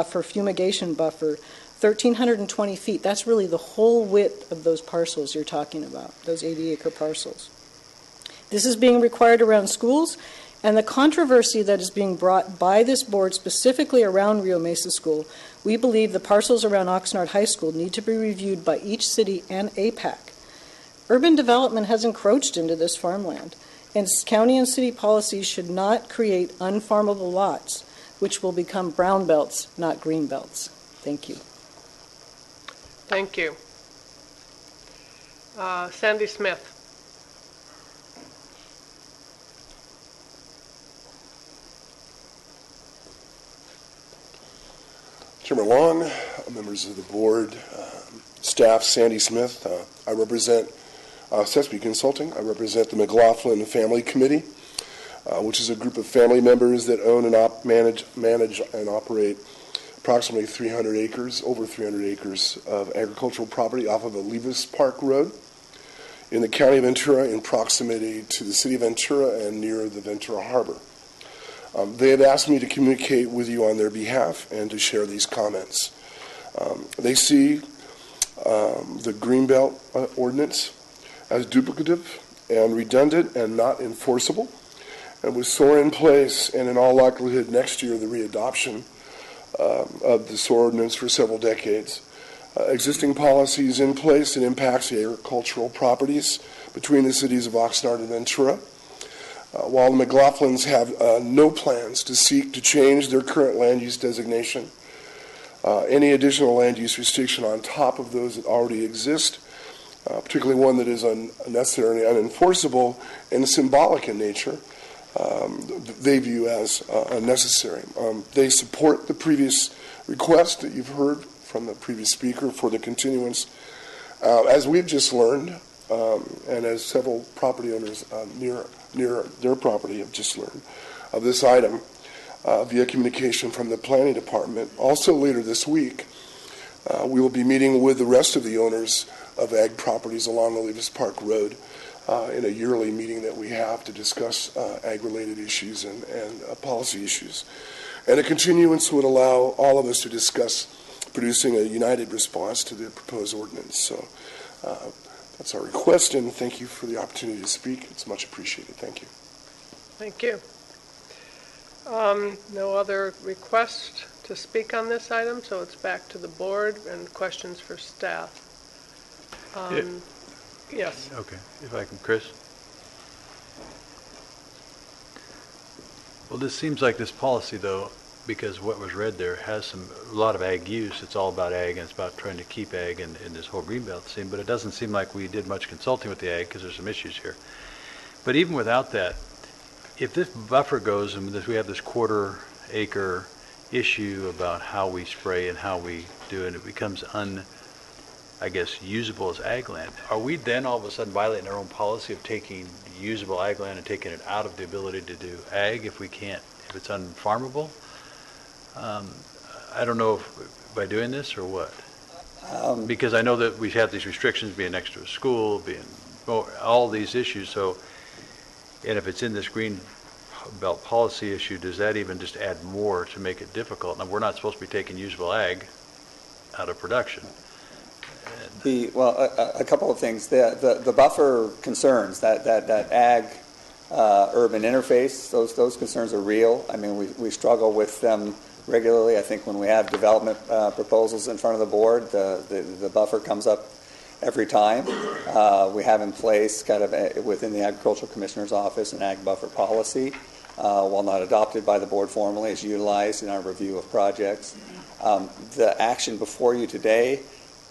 for fumigation buffer, 1,320 feet. That's really the whole width of those parcels you're talking about, those 80-acre parcels. This is being required around schools, and the controversy that is being brought by this board specifically around Rio Mesa School, we believe the parcels around Oxnard High School need to be reviewed by each city and APAC. Urban development has encroached into this farmland, and county and city policies should not create unfarmable lots, which will become brown belts, not green belts. Thank you. Thank you. Sandy Smith. Chairman Long, members of the board, staff, Sandy Smith. I represent Sespe Consulting. I represent the McLaughlin Family Committee, which is a group of family members that own and manage and operate approximately 300 acres, over 300 acres of agricultural property off of Olivas Park Road in the county of Ventura in proximity to the city of Ventura and near the Ventura Harbor. They have asked me to communicate with you on their behalf and to share these comments. They see the Greenbelt ordinance as duplicative and redundant and not enforceable, and with SOAR in place and in all likelihood next year the readoption of the SOAR ordinance for several decades. Existing policies in place that impacts the agricultural properties between the cities of Oxnard and Ventura. While the McLaughlins have no plans to seek to change their current land use designation, any additional land use restriction on top of those that already exist, particularly one that is unnecessary and unenforceable and symbolic in nature, they view as unnecessary. They support the previous request that you've heard from the previous speaker for the continuance. As we've just learned, and as several property owners near their property have just learned of this item via communication from the planning department. Also later this week, we will be meeting with the rest of the owners of ag properties along Olivas Park Road in a yearly meeting that we have to discuss ag-related issues and policy issues. And a continuance would allow all of us to discuss producing a united response to the proposed ordinance. So that's our request, and thank you for the opportunity to speak. It's much appreciated. Thank you. Thank you. No other requests to speak on this item, so it's back to the board and questions for staff. Yes. Okay, if I can, Chris. Well, this seems like this policy, though, because what was read there has a lot of ag use. It's all about ag, and it's about trying to keep ag in this whole greenbelt scene, but it doesn't seem like we did much consulting with the ag because there's some issues here. But even without that, if this buffer goes and we have this 1/4 acre issue about how we spray and how we do it, and it becomes usable as ag land, are we then all of a sudden violating our own policy of taking usable ag land and taking it out of the ability to do ag if it's unfarmable? I don't know if by doing this or what. Because I know that we have these restrictions being next to a school, all these issues. So, and if it's in this green belt policy issue, does that even just add more to make it difficult? Now, we're not supposed to be taking usable ag out of production. A couple of things. The buffer concerns, that ag urban interface, those concerns are real. I mean, we struggle with them regularly. I think when we have development proposals in front of the board, the buffer comes up every time. We have in place, kind of within the Agricultural Commissioner's Office, an ag buffer policy. While not adopted by the board formally, is utilized in our review of projects. The action before you today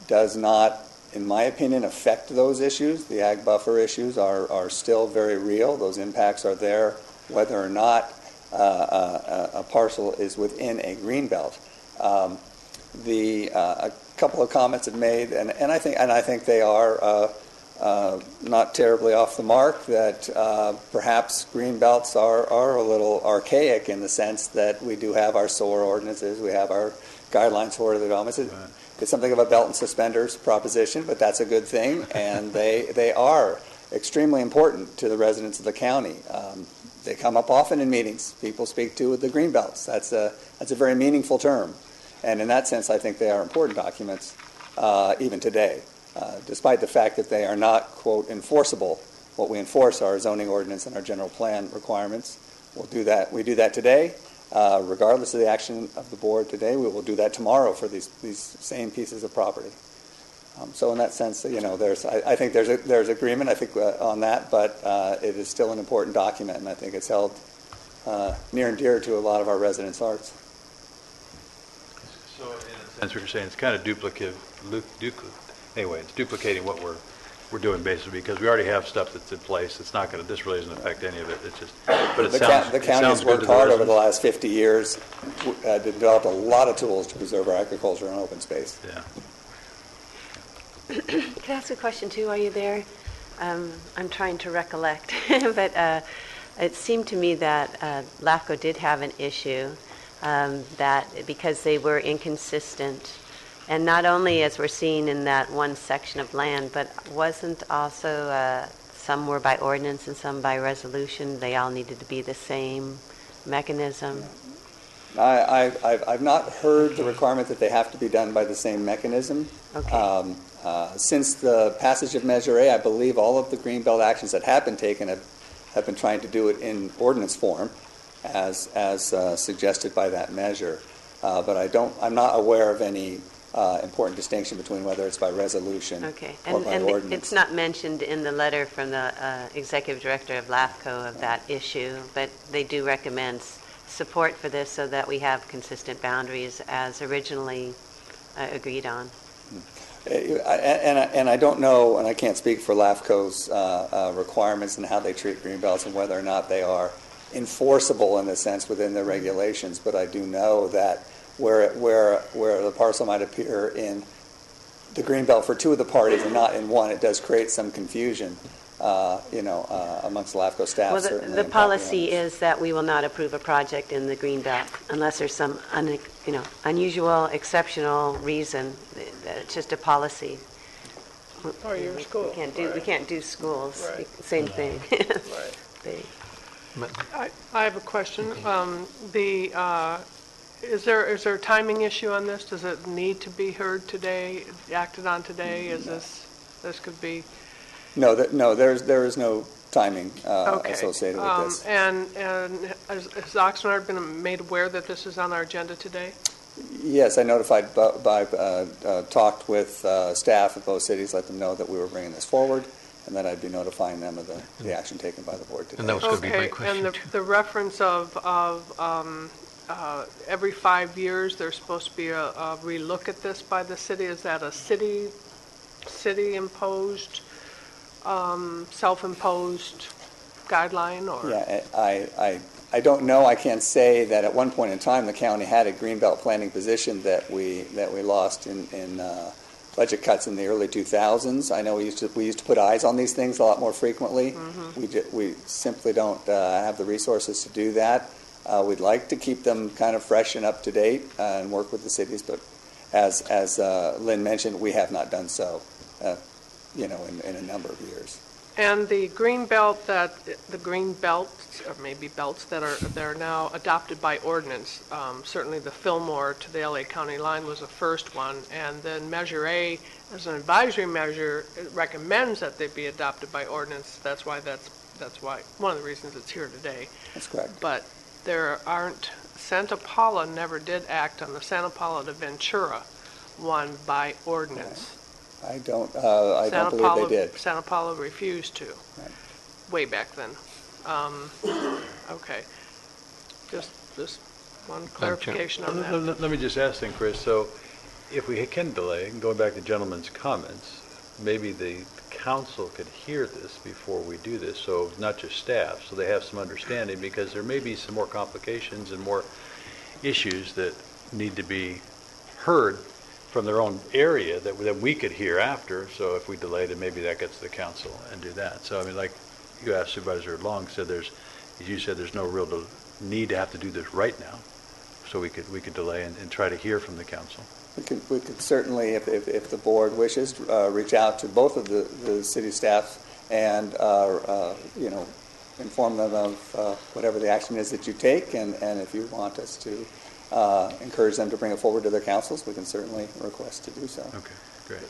does not, in my opinion, affect those issues. The ag buffer issues are still very real. Those impacts are there, whether or not a parcel is within a green belt. A couple of comments have made, and I think they are not terribly off the mark, that perhaps green belts are a little archaic in the sense that we do have our solar ordinances, we have our guidelines for the developments. It's something of a belt and suspenders proposition, but that's a good thing, and they are extremely important to the residents of the county. They come up often in meetings. People speak to the green belts. That's a very meaningful term, and in that sense, I think they are important documents even today. Despite the fact that they are not, quote, enforceable. What we enforce are our zoning ordinance and our general plan requirements. We'll do that. We do that today. Regardless of the action of the board today, we will do that tomorrow for these same pieces of property. So in that sense, I think there's agreement, I think, on that, but it is still an important document, and I think it's held near and dear to a lot of our residents' hearts. So in a sense, what you're saying, it's kind of anyway, it's duplicating what we're doing basically, because we already have stuff that's in place. It's not going to. This really doesn't affect any of it. It's just. But it the county has worked hard over the last 50 years to develop a lot of tools to preserve our agriculture and open space. Yeah. Can I ask a question too? Are you there? I'm trying to recollect, but it seemed to me that LAFCO did have an issue that because they were inconsistent. And not only as we're seeing in that one section of land, but wasn't also some were by ordinance and some by resolution. They all needed to be the same mechanism. I've not heard the requirement that they have to be done by the same mechanism. Okay. Since the passage of Measure A, I believe all of the Greenbelt actions that have been taken have been trying to do it in ordinance form, as suggested by that measure. But I'm not aware of any important distinction between whether it's by resolution or by ordinance. It's not mentioned in the letter from the executive director of LAFCO of that issue, but they do recommend support for this so that we have consistent boundaries as originally agreed on. And I don't know, and I can't speak for LAFCO's requirements and how they treat greenbelts and whether or not they are enforceable in a sense within their regulations, but I do know that where the parcel might appear in the greenbelt for two of the parties and not in one, it does create some confusion, amongst LAFCO staff. Well, the policy is that we will not approve a project in the greenbelt unless there's some unusual, exceptional reason. It's just a policy. Or your school. We can't do schools. Right. Same thing. Right. I have a question. Is there a timing issue on this? Does it need to be heard today, acted on today? Is this could be? No, there is no timing associated with this. And has Oxnard been made aware that this is on our agenda today? Yes, I notified, talked with staff at both cities, let them know that we were bringing this forward, and that I'd be notifying them of the action taken by the board today. And that was going to be a great question. And the reference of every 5 years there's supposed to be a relook at this by the city. Is that a city-imposed, self-imposed guideline? Or? Yeah, I don't know. I can't say that at one point in time the county had a greenbelt planning position that we lost in budget cuts in the early 2000s. I know we used to put eyes on these things a lot more frequently. Mm-hmm. We simply don't have the resources to do that. We'd like to keep them kind of fresh and up to date and work with the cities, but as Lynn mentioned, we have not done so, in a number of years. And the green belt or maybe belts that are now adopted by ordinance, certainly the Fillmore to the LA County line was the first one, and then Measure A, as an advisory measure, it recommends that they be adopted by ordinance. That's why one of the reasons it's here today. That's correct. But there aren't. Santa Paula never did act on the Santa Paula to Ventura one by ordinance. I don't believe they did. Santa Paula refused to, way back then. Okay. Just one clarification on that. Let me just ask then, Chris, so if we can delay, and going back to gentleman's comments, maybe the council could hear this before we do this, so not just staff, so they have some understanding, because there may be some more complications and more issues that need to be heard from their own area that we could hear after. So if we delayed it, maybe that gets to the council and do that. So I mean, like you asked Supervisor Long, said there's no real need to have to do this right now. So we could delay and try to hear from the council. We could certainly, if the board wishes, reach out to both of the city staff and inform them of whatever the action is that you take, and if you want us to encourage them to bring it forward to their councils, we can certainly request to do so. Okay, great.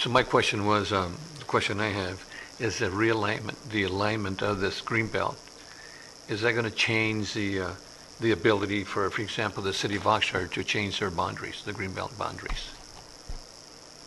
So my question was, the question I have is the alignment of this green belt. Is that going to change the ability for example, the city of Oxnard to change their boundaries, the green belt boundaries?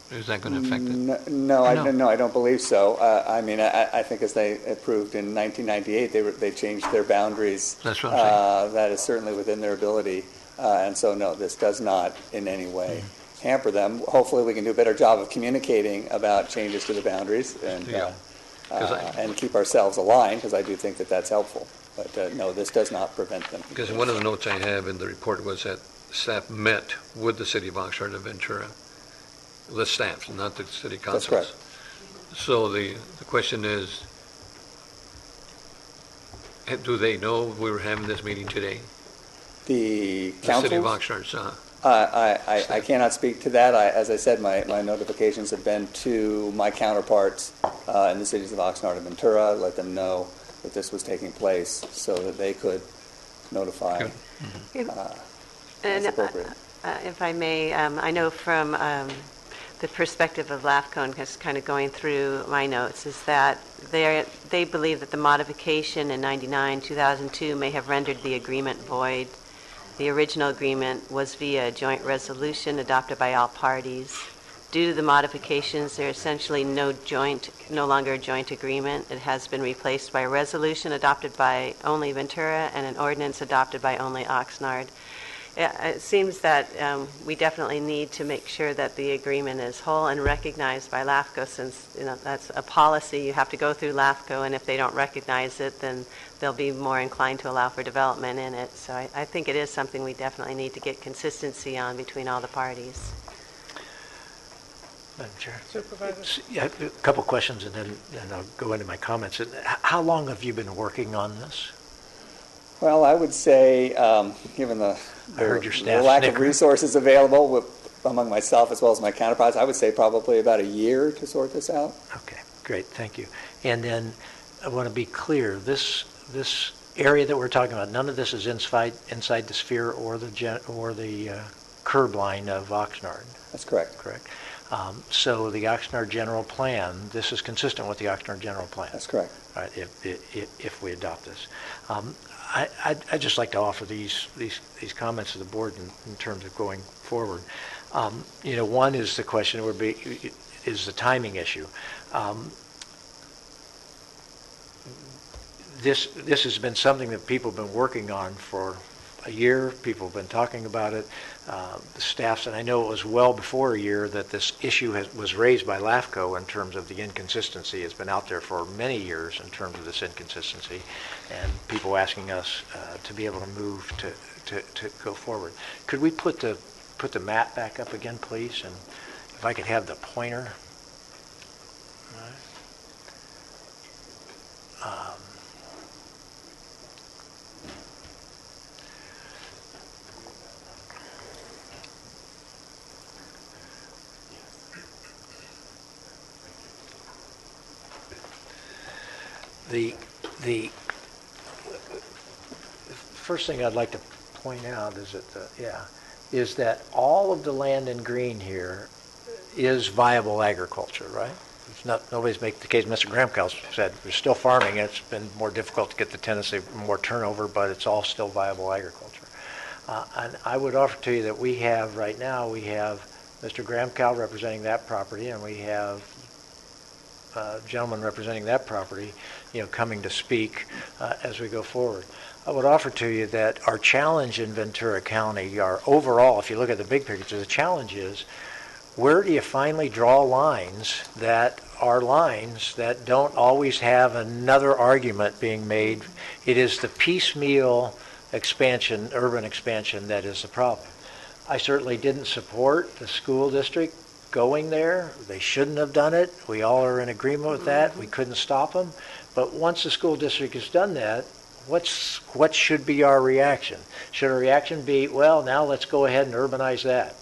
Is that going to affect it? No, I don't believe so. I mean, I think as they approved in 1998, they changed their boundaries. That's what I'm saying. That is certainly within their ability. And so, no, this does not in any way hamper them. Hopefully, we can do a better job of communicating about changes to the boundaries and keep ourselves aligned, because I do think that that's helpful. But no, this does not prevent them. Because one of the notes I have in the report was that staff met with the city of Oxnard and Ventura. The staffs, not the city councils. That's correct. So the question is, do they know we were having this meeting today? The city of councils? Oxnard. I cannot speak to that. As I said, my notifications have been to my counterparts in the cities of Oxnard and Ventura, let them know that this was taking place so that they could notify as appropriate. If I may, I know from the perspective of LAFCO, and just kind of going through my notes, is that they believe that the modification in 2002 may have rendered the agreement void. The original agreement was via a joint resolution adopted by all parties. Due to the modifications, there is essentially no longer a joint agreement. It has been replaced by a resolution adopted by only Ventura and an ordinance adopted by only Oxnard. It seems that we definitely need to make sure that the agreement is whole and recognized by LAFCO, since that's a policy. You have to go through LAFCO, and if they don't recognize it, then they'll be more inclined to allow for development in it. So I think it is something we definitely need to get consistency on between all the parties. Madam Chair. Supervisor? Yeah, a couple questions, and then I'll go into my comments. How long have you been working on this? Well, I would say, given the lack of resources available among myself as well as my counterparts, I would say probably about a year to sort this out. Okay, great, thank you. And then I want to be clear, this area that we're talking about, none of this is inside the sphere or the curb line of Oxnard. That's correct. Correct. So the Oxnard General Plan, this is consistent with the Oxnard General Plan. That's correct. All right, if we adopt this. I'd just like to offer these comments to the board in terms of going forward. One is the question is the timing issue. This has been something that people have been working on for a year. People have been talking about it. The staffs, and I know it was well before a year that this issue was raised by LAFCO in terms of the inconsistency. It's been out there for many years in terms of this inconsistency, and people asking us to be able to move to go forward. Could we put the map back up again, please? And if I could have the pointer. The first thing I'd like to point out is is that all of the land in green here is viable agriculture, right? It's not, nobody's making the case. Mr. Gramkow said we're still farming. It's been more difficult to get the tendency, more turnover, but it's all still viable agriculture. And I would offer to you that we have right now, we have Mr. Gramkow representing that property, and we have a gentleman representing that property, coming to speak as we go forward. I would offer to you that our challenge in Ventura County, our overall, if you look at the big picture, the challenge is where do you finally draw lines that are lines that don't always have another argument being made? It is the piecemeal expansion, urban expansion, that is the problem. I certainly didn't support the school district going there. They shouldn't have done it. We all are in agreement with that. We couldn't stop them. But once the school district has done that, what should be our reaction? Should our reaction be, well, now let's go ahead and urbanize that?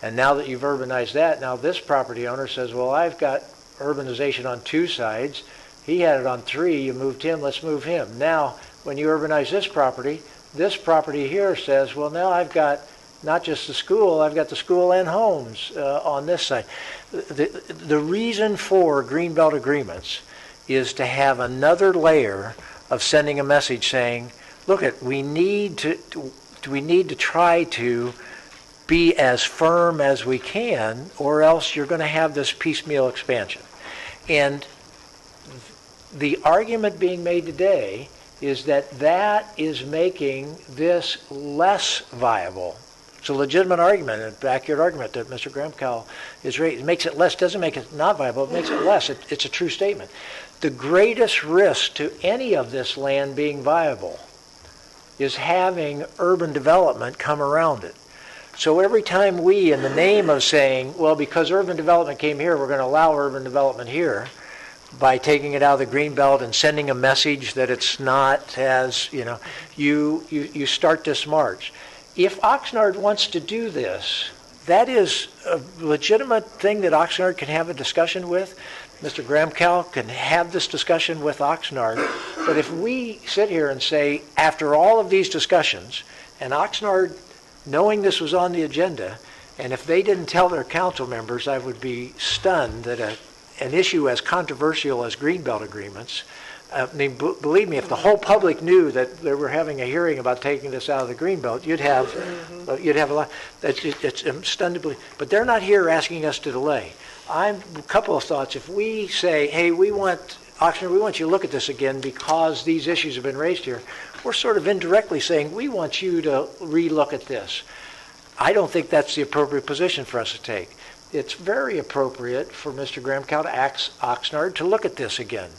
And now that you've urbanized that, now this property owner says, well, I've got urbanization on 2 sides. He had it on 3. You moved him. Let's move him. Now, when you urbanize this property here says, well, now I've got not just the school, I've got the school and homes on this side. The reason for Greenbelt agreements is to have another layer of sending a message saying, look, we need to try to be as firm as we can, or else you're going to have this piecemeal expansion. And the argument being made today is that is making this less viable. It's a legitimate argument, an accurate argument that Mr. Gramkow is raising. It makes it less, doesn't make it not viable, it makes it less. It's a true statement. The greatest risk to any of this land being viable is having urban development come around it. So every time we, in the name of saying, well, because urban development came here, we're going to allow urban development here, by taking it out of the green belt and sending a message that it's not as, you start this march. If Oxnard wants to do this, that is a legitimate thing that Oxnard can have a discussion with. Mr. Gramkow can have this discussion with Oxnard. But if we sit here and say, after all of these discussions, and Oxnard, knowing this was on the agenda, and if they didn't tell their council members, I would be stunned that an issue as controversial as Greenbelt agreements, believe me, if the whole public knew that they were having a hearing about taking this out of the Greenbelt, you'd have a lot. I'm stunned to believe. But they're not here asking us to delay. A couple of thoughts. If we say, hey, Oxnard, we want you to look at this again because these issues have been raised here, we're sort of indirectly saying, we want you to relook at this. I don't think that's the appropriate position for us to take. It's very appropriate for Mr. Gramkow to ask Oxnard to look at this again.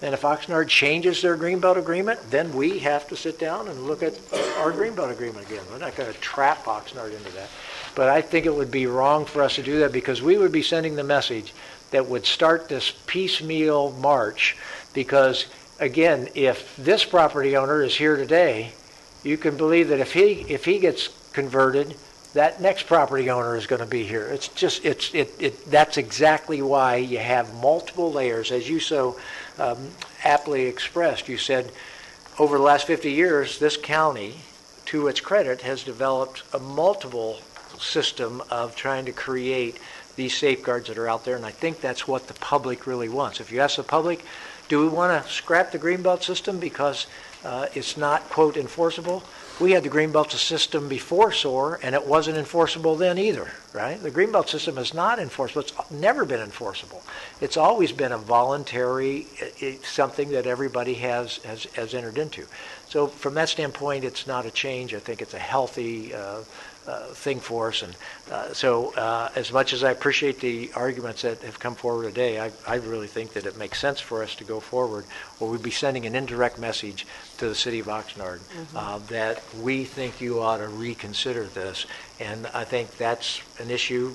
And if Oxnard changes their Greenbelt agreement, then we have to sit down and look at our Greenbelt agreement again. We're not going to trap Oxnard into that. But I think it would be wrong for us to do that because we would be sending the message that would start this piecemeal march because, again, if this property owner is here today, you can believe that if he gets converted, that next property owner is going to be here. It's just, that's exactly why you have multiple layers, as you so aptly expressed. You said, over the last 50 years, this county, to its credit, has developed a multiple system of trying to create these safeguards that are out there, and I think that's what the public really wants. If you ask the public, do we want to scrap the Greenbelt system because it's not, quote, enforceable? We had the Greenbelt system before SOAR, and it wasn't enforceable then either, right? The Greenbelt system is not enforceable. It's never been enforceable. It's always been a voluntary, something that everybody has entered into. So from that standpoint, it's not a change. I think it's a healthy thing for us. And so as much as I appreciate the arguments that have come forward today, I really think that it makes sense for us to go forward, or we'd be sending an indirect message to the city of Oxnard that we think you ought to reconsider this. And I think that's an issue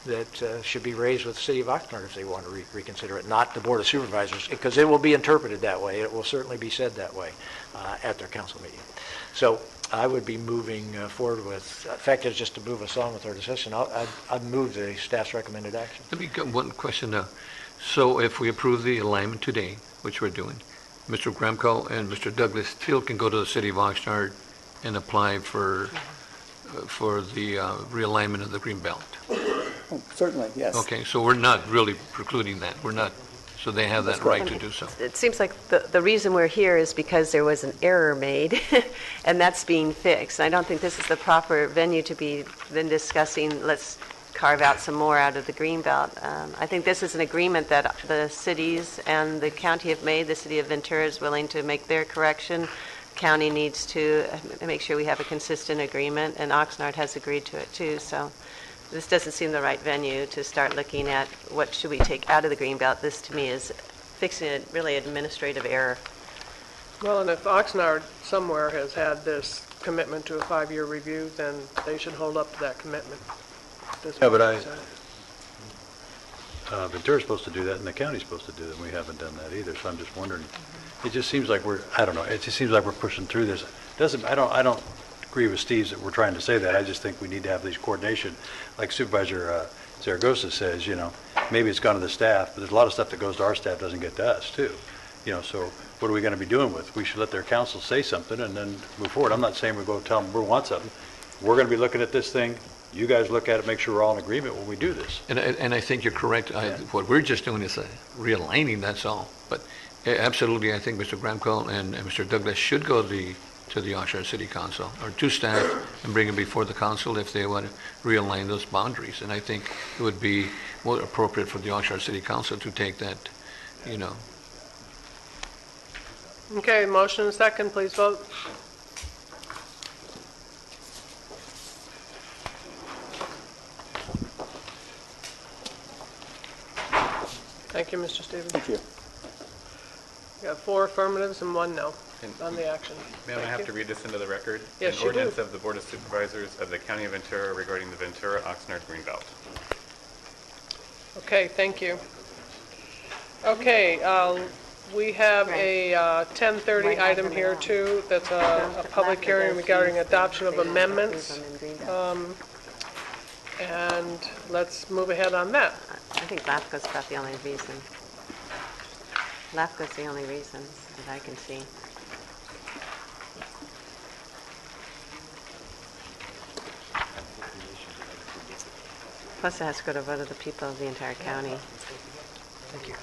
that should be raised with the city of Oxnard if they want to reconsider it, not the Board of Supervisors, because it will be interpreted that way. It will certainly be said that way at their council meeting. So I would be moving forward with, in fact, it's just to move us on with our discussion. I'd move the staff's recommended action. Let me get one question now. So if we approve the alignment today, which we're doing, Mr. Gramco and Mr. Douglas still can go to the city of Oxnard and apply for the realignment of the Greenbelt. Oh, certainly, yes. Okay, so we're not really precluding that. We're not, so they have that right to do so. It seems like the reason we're here is because there was an error made, and that's being fixed. I don't think this is the proper venue to be then discussing, let's carve out some more out of the Greenbelt. I think this is an agreement that the cities and the county have made. The city of Ventura is willing to make their correction. County needs to make sure we have a consistent agreement, and Oxnard has agreed to it too. So this doesn't seem the right venue to start looking at what should we take out of the Greenbelt. This, to me, is fixing a really administrative error. Well, and if Oxnard somewhere has had this commitment to a 5-year review, then they should hold up to that commitment. Yeah, but Ventura's supposed to do that, and the county's supposed to do it, and we haven't done that either, so I'm just wondering. It just seems like I don't know, it just seems like we're pushing through this. I don't agree with Steve that we're trying to say that. I just think we need to have these coordination. Like Supervisor Zaragoza says, maybe it's gone to the staff, but there's a lot of stuff that goes to our staff doesn't get to us, too. So what are we going to be doing with? We should let their council say something and then move forward. I'm not saying we're going to tell them we want something. We're going to be looking at this thing. You guys look at it, make sure we're all in agreement when we do this. And I think you're correct. What we're just doing is realigning, that's all. But absolutely, I think Mr. Gramco and Mr. Douglas should go to the Oxnard City Council, or to staff, and bring it before the council if they want to realign those boundaries. And I think it would be more appropriate for the Oxnard City Council to take that, Okay, motion and second, please vote. Thank you, Mr. Stevens. Thank you. We have 4 affirmatives and 1 no on the action. Ma'am, I have to read this into the record. Yes, An you ordinance do. of the Board of Supervisors of the County of Ventura regarding the Ventura-Oxnard Greenbelt. Okay, thank you. Okay, we have a 10:30 item here too. That's a public hearing regarding adoption of amendments. And let's move ahead on that. I think LAFCO's about the only reason. LAFCO's the only reason that I can see. Plus, it has to go to vote of the people of the entire county. Thank you.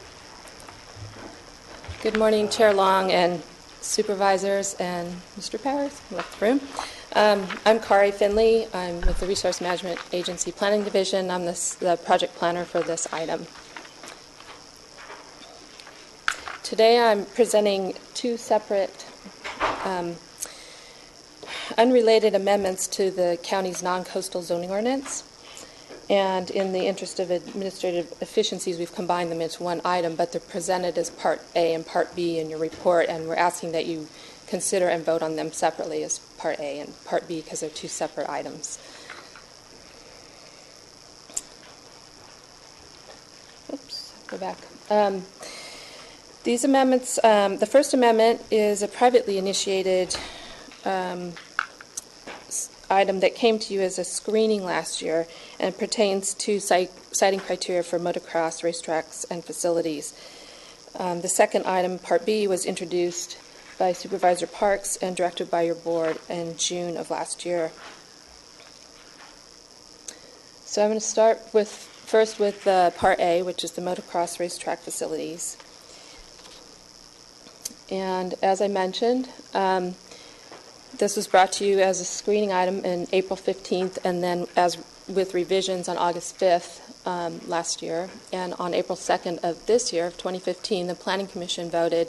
Good morning, Chair Long and supervisors and Mr. Powers, left the room. I'm Kari Finley. I'm with the Resource Management Agency Planning Division. I'm the project planner for this item. Today I'm presenting 2 separate unrelated amendments to the county's non-coastal zoning ordinance. And in the interest of administrative efficiencies, we've combined them into one item, but they're presented as Part A and Part B in your report, and we're asking that you consider and vote on them separately as Part A and Part B because they're 2 separate items. Oops, go back. These amendments, the first amendment is a privately initiated item that came to you as a screening last year and pertains to siting criteria for motocross racetracks and facilities. The second item, Part B, was introduced by Supervisor Parks and directed by your board in June of last year. So I'm going to start first with Part A, which is the motocross racetrack facilities. And as I mentioned, this was brought to you as a screening item in April 15th, and then as with revisions on August 5th last year. And on April 2nd of this year, of 2015, the Planning Commission voted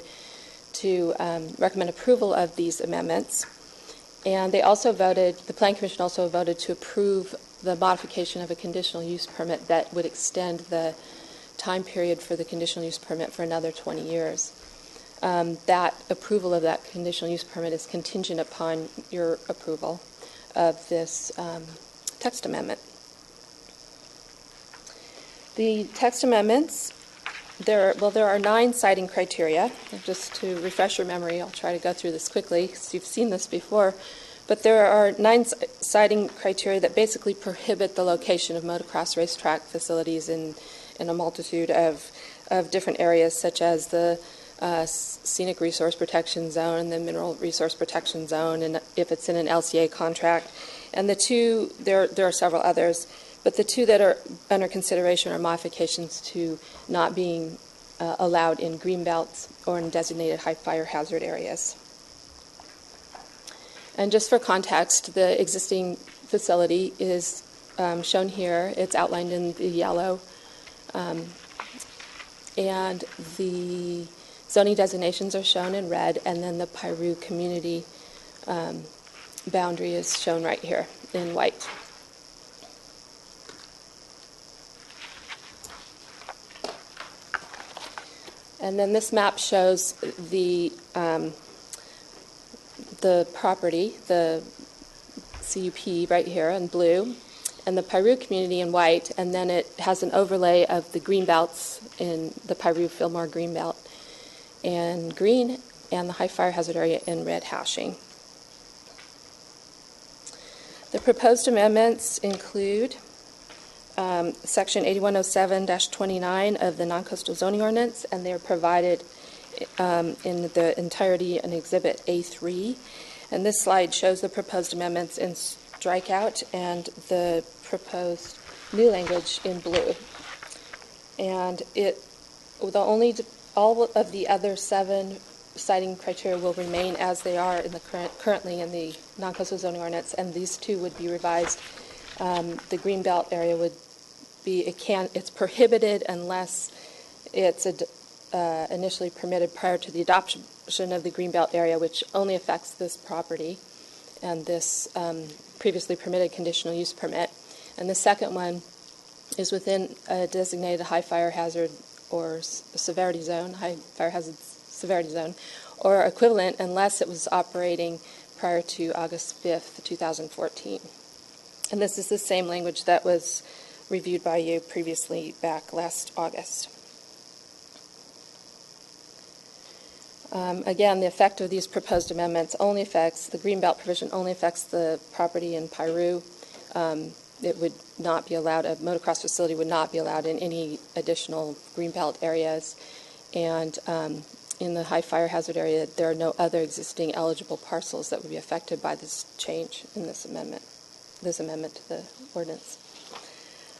to recommend approval of these amendments. And they also voted, the Planning Commission also voted to approve the modification of a conditional use permit that would extend the time period for the conditional use permit for another 20 years. That approval of that conditional use permit is contingent upon your approval of this text amendment. The text amendments, there are 9 citing criteria. Just to refresh your memory, I'll try to go through this quickly because you've seen this before. But there are 9 citing criteria that basically prohibit the location of motocross racetrack facilities in a multitude of different areas, such as the scenic resource protection zone and the mineral resource protection zone, and if it's in an LCA contract. And the two, there are several others, but the two that are under consideration are modifications to not being allowed in green belts or in designated high fire hazard areas. And just for context, the existing facility is shown here. It's outlined in the yellow. And the zoning designations are shown in red, and then the Piru community boundary is shown right here in white. And then this map shows the property, the CUP right here in blue, and the Piru community in white, and then it has an overlay of the green belts in the Piru Fillmore green belt in green, and the high fire hazard area in red hashing. The proposed amendments include Section 8107-29 of the non-coastal zoning ordinance, and they're provided in the entirety in Exhibit A3. And this slide shows the proposed amendments in strikeout and the proposed new language in blue. And all of the other 7 citing criteria will remain as they are in the currently in the non-coastal zoning ordinance, and these 2 would be revised. The green belt area would be it's prohibited unless it's initially permitted prior to the adoption of the green belt area, which only affects this property and this previously permitted conditional use permit. And the second one is within a designated high fire hazard or severity zone, high fire hazard severity zone, or equivalent unless it was operating prior to August 5th, 2014. And this is the same language that was reviewed by you previously back last August. Again, the effect of these proposed amendments the greenbelt provision only affects the property in Piru. It would not be allowed, a motocross facility would not be allowed in any additional greenbelt areas. And in the high fire hazard area, there are no other existing eligible parcels that would be affected by this change in this amendment to the ordinance.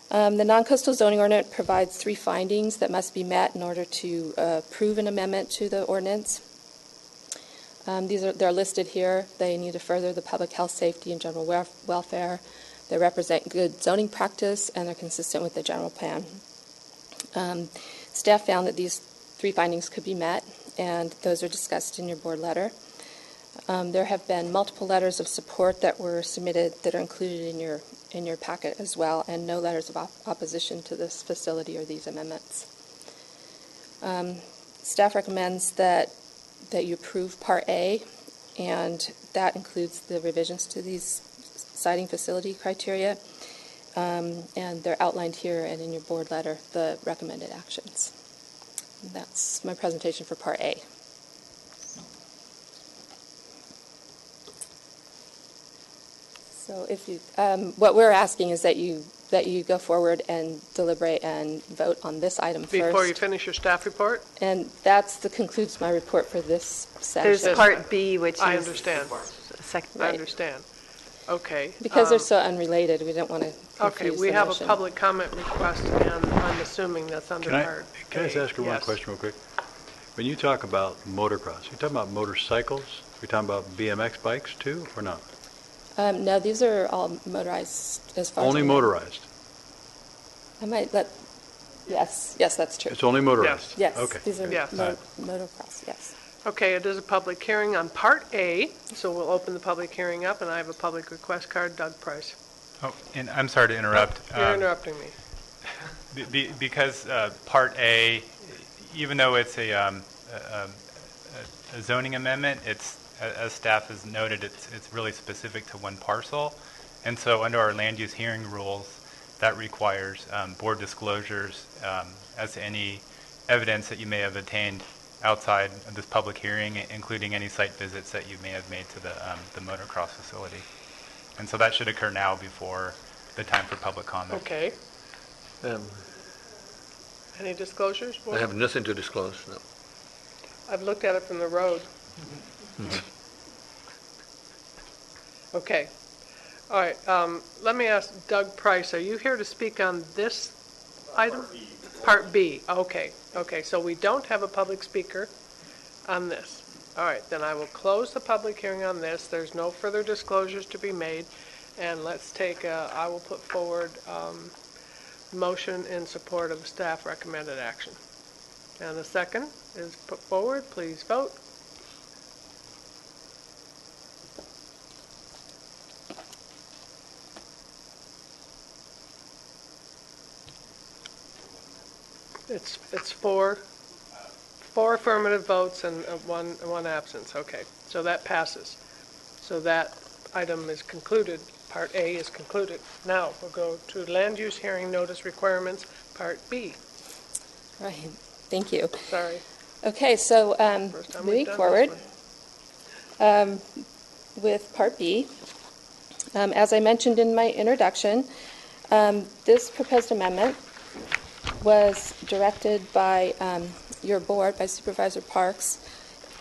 The non-coastal zoning ordinance provides 3 findings that must be met in order to approve an amendment to the ordinance. They're listed here. They need to further the public health, safety, and general welfare. They represent good zoning practice, and they're consistent with the general plan. Staff found that these 3 findings could be met, and those are discussed in your board letter. There have been multiple letters of support that were submitted that are included in your packet as well, and no letters of opposition to this facility or these amendments. Staff recommends that you approve Part A, and that includes the revisions to these siting facility criteria, and they're outlined here and in your board letter, the recommended actions. And that's my presentation for Part A. So if you, what we're asking is that you go forward and deliberate and vote on this item first. Before you finish your staff report? And concludes my report for this session. There's Part B, which I is... understand. I understand. Okay. Because they're so unrelated, we don't want to confuse Okay, we have motion. a public comment request, and I'm assuming that's under Part A. Can I just ask you one question real quick? When you talk about motocross, you're talking about motorcycles? You're talking about BMX bikes too, or not? No, these are all motorized as far as Only I know. motorized? I might let... Yes, that's true. It's only motorized? Yes. Okay. These are Yes. motocross, yes. Okay, it is a public hearing on Part A, so we'll open the public hearing up, and I have a public request card. Doug Price. Oh, and I'm sorry to interrupt. You're interrupting me. Because Part A, even though it's a zoning amendment, it's, as staff has noted, it's really specific to one parcel. And so under our land use hearing rules, that requires board disclosures as to any evidence that you may have obtained outside of this public hearing, including any site visits that you may have made to the motocross facility. And so that should occur now before the time for public comment. Okay. Any disclosures? I have nothing to disclose, no. I've looked at it from the road. Okay. All right. Let me ask Doug Price, are you here to speak on this item? Part B. Okay. Okay. So we don't have a public speaker on this. All right. Then I will close the public hearing on this. There's no further disclosures to be made. And let's take, I will put forward motion in support of the staff recommended action. And the second is put forward. Please vote. It's four affirmative votes and one absence. Okay, so that passes. So that item is concluded. Part A is concluded. Now we'll go to land use hearing notice requirements, Part B. Right. Thank you. Sorry. Okay, so moving forward with Part B, as I mentioned in my introduction, this proposed amendment was directed by your board, by Supervisor Parks,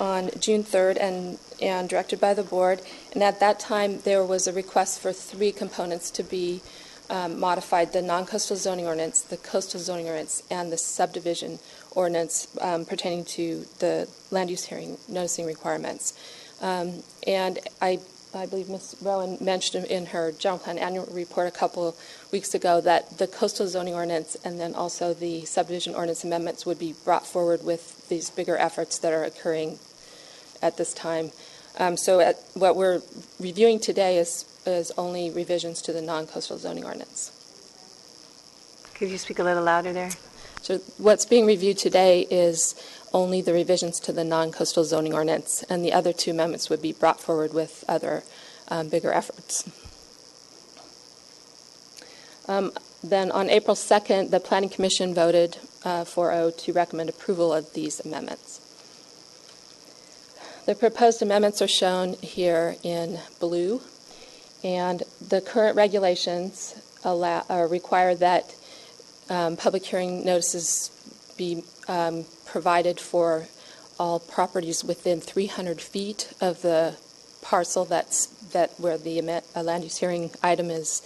on June 3rd and directed by the board. And at that time, there was a request for three components to be modified: the non-coastal zoning ordinance, the coastal zoning ordinance, and the subdivision ordinance pertaining to the land use hearing noticing requirements. And I believe Ms. Rowan mentioned in her general plan annual report a couple weeks ago that the coastal zoning ordinance and then also the subdivision ordinance amendments would be brought forward with these bigger efforts that are occurring at this time. So what we're reviewing today is only revisions to the non-coastal zoning ordinance. Could you speak a little louder there? So what's being reviewed today is only the revisions to the non-coastal zoning ordinance, and the other two amendments would be brought forward with other bigger efforts. Then on April 2nd, the Planning Commission voted 4-0 to recommend approval of these amendments. The proposed amendments are shown here in blue, and the current regulations require that public hearing notices be provided for all properties within 300 feet of the parcel where the land use hearing item is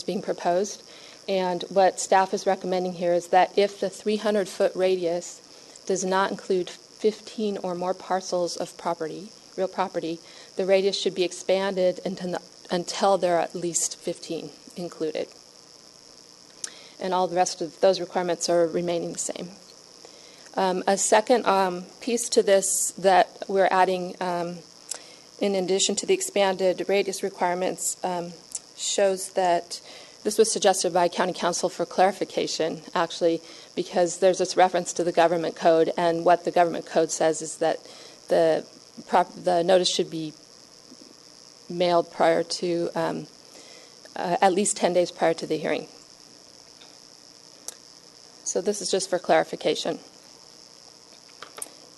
being proposed. And what staff is recommending here is that if the 300-foot radius does not include 15 or more parcels of property, real property, the radius should be expanded until there are at least 15 included. And all the rest of those requirements are remaining the same. A second piece to this that we're adding, in addition to the expanded radius requirements, shows that this was suggested by County Council for clarification, actually, because there's this reference to the government code, and what the government code says is that the notice should be mailed prior to at least 10 days prior to the hearing. So this is just for clarification.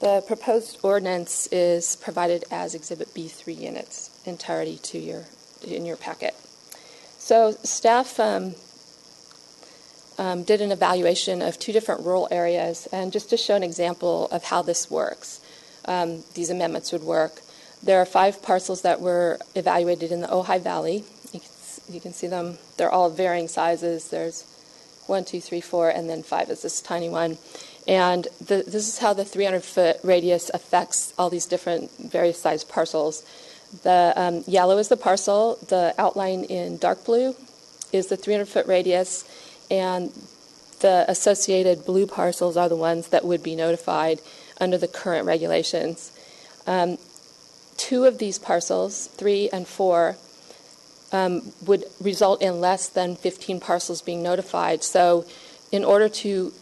The proposed ordinance is provided as Exhibit B3 in its entirety in your packet. So staff did an evaluation of two different rural areas, and just to show an example of how this works, these amendments would work. There are 5 parcels that were evaluated in the Ojai Valley. You can see them. They're all varying sizes. There's 1, 2, 3, 4, and then 5 is this tiny one. And this is how the 300-foot radius affects all these different various sized parcels. The yellow is the parcel. The outline in dark blue is the 300-foot radius, and the associated blue parcels are the ones that would be notified under the current regulations. 2 of these parcels, 3 and 4, would result in less than 15 parcels being notified. So in order to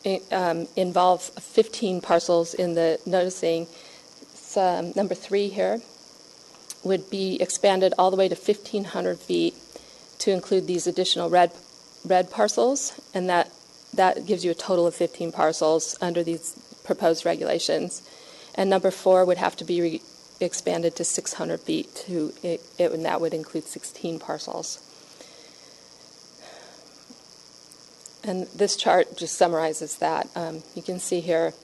involve 15 parcels in the noticing, number 3 here would be expanded all the way to 1,500 feet to include these additional red parcels, and that gives you a total of 15 parcels under these proposed regulations. And number 4 would have to be expanded to 600 feet, and that would include 16 parcels. And this chart just summarizes that. You can see here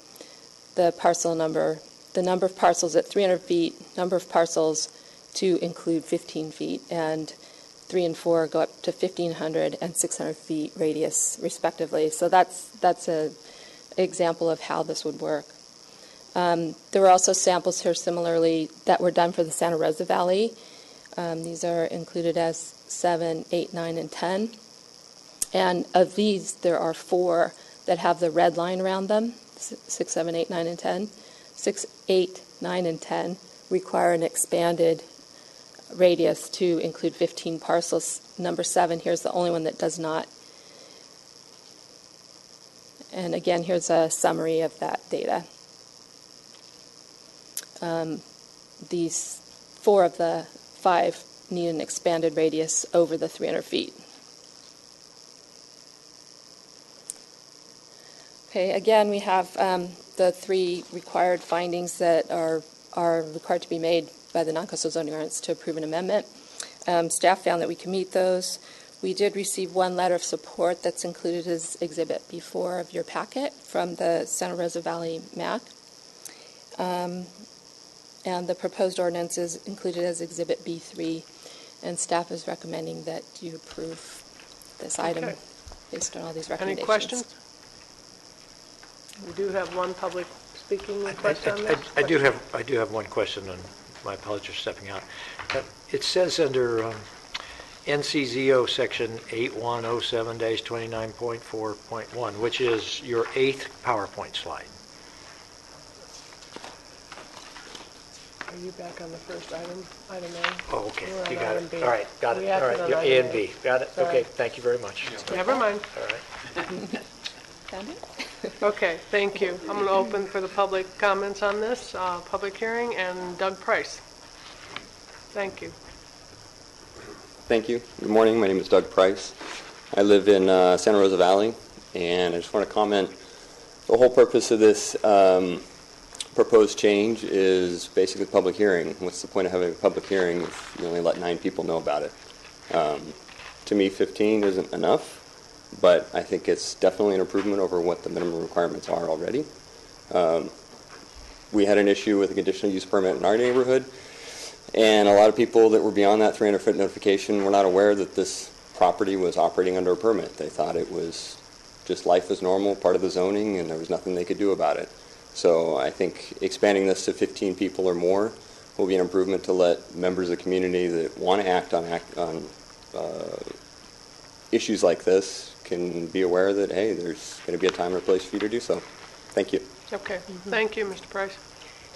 the parcel number, the number of parcels at 300 feet, number of parcels to include 15 feet, and 3 and 4 go up to 1,500 and 600 feet radius, respectively. So that's an example of how this would work. There were also samples here similarly that were done for the Santa Rosa Valley. These are included as 7, 8, 9, and 10. And of these, there are 4 that have the red line around them, 6, 7, 8, 9, and 10. 6, 8, 9, and 10 require an expanded radius to include 15 parcels. Number 7 here's the only one that does not. And again, here's a summary of that data. These 4 of the 5 need an expanded radius over the 300 feet. Okay, again, we have the 3 required findings that are required to be made by the non-coastal zoning ordinance to approve an amendment. Staff found that we can meet those. We did receive 1 letter of support that's included as Exhibit B4 of your packet from the Santa Rosa Valley MAC. And the proposed ordinance is included as Exhibit B3, and staff is recommending that you approve this item based on all these recommendations. Any questions? We do have one public speaking request on this. I do have one question, and my apologies for stepping out. It says under NCZO section 8107-29.4.1, which is your 8th PowerPoint slide. Are you back on the first item A? Oh, okay. You got it. B. All right, got it. All right, On A and B. Got it. Sorry. Okay, thank you very much. Never mind. All right. Found it? Okay, thank you. I'm going to open for the public comments on this public hearing, and Doug Price. Thank you. Thank you. Good morning. My name is Doug Price. I live in Santa Rosa Valley, and I just want to comment. The whole purpose of this proposed change is basically public hearing. What's the point of having a public hearing if you only let 9 people know about it? To me, 15 isn't enough, but I think it's definitely an improvement over what the minimum requirements are already. We had an issue with a conditional use permit in our neighborhood, and a lot of people that were beyond that 300-foot notification were not aware that this property was operating under a permit. They thought it was just life as normal, part of the zoning, and there was nothing they could do about it. So I think expanding this to 15 people or more will be an improvement to let members of the community that want to act on issues like this can be aware that, hey, there's going to be a time and a place for you to do so. Thank you. Okay, thank you, Mr. Price.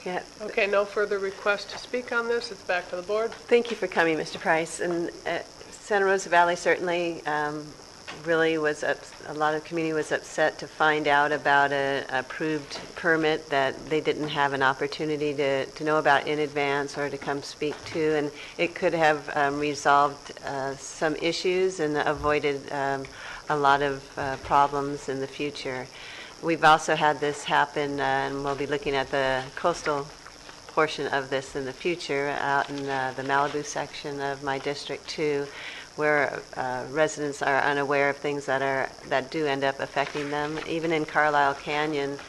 Yeah. Okay, no further requests to speak on this. It's back to the board. Thank you for coming, Mr. Price. And Santa Rosa Valley certainly really was, a lot of the community was upset to find out about an approved permit that they didn't have an opportunity to know about in advance or to come speak to. And it could have resolved some issues and avoided a lot of problems in the future. We've also had this happen, and we'll be looking at the coastal portion of this in the future out in the Malibu section of my district too, where residents are unaware of things that do end up affecting them. Even in Carlisle Canyon,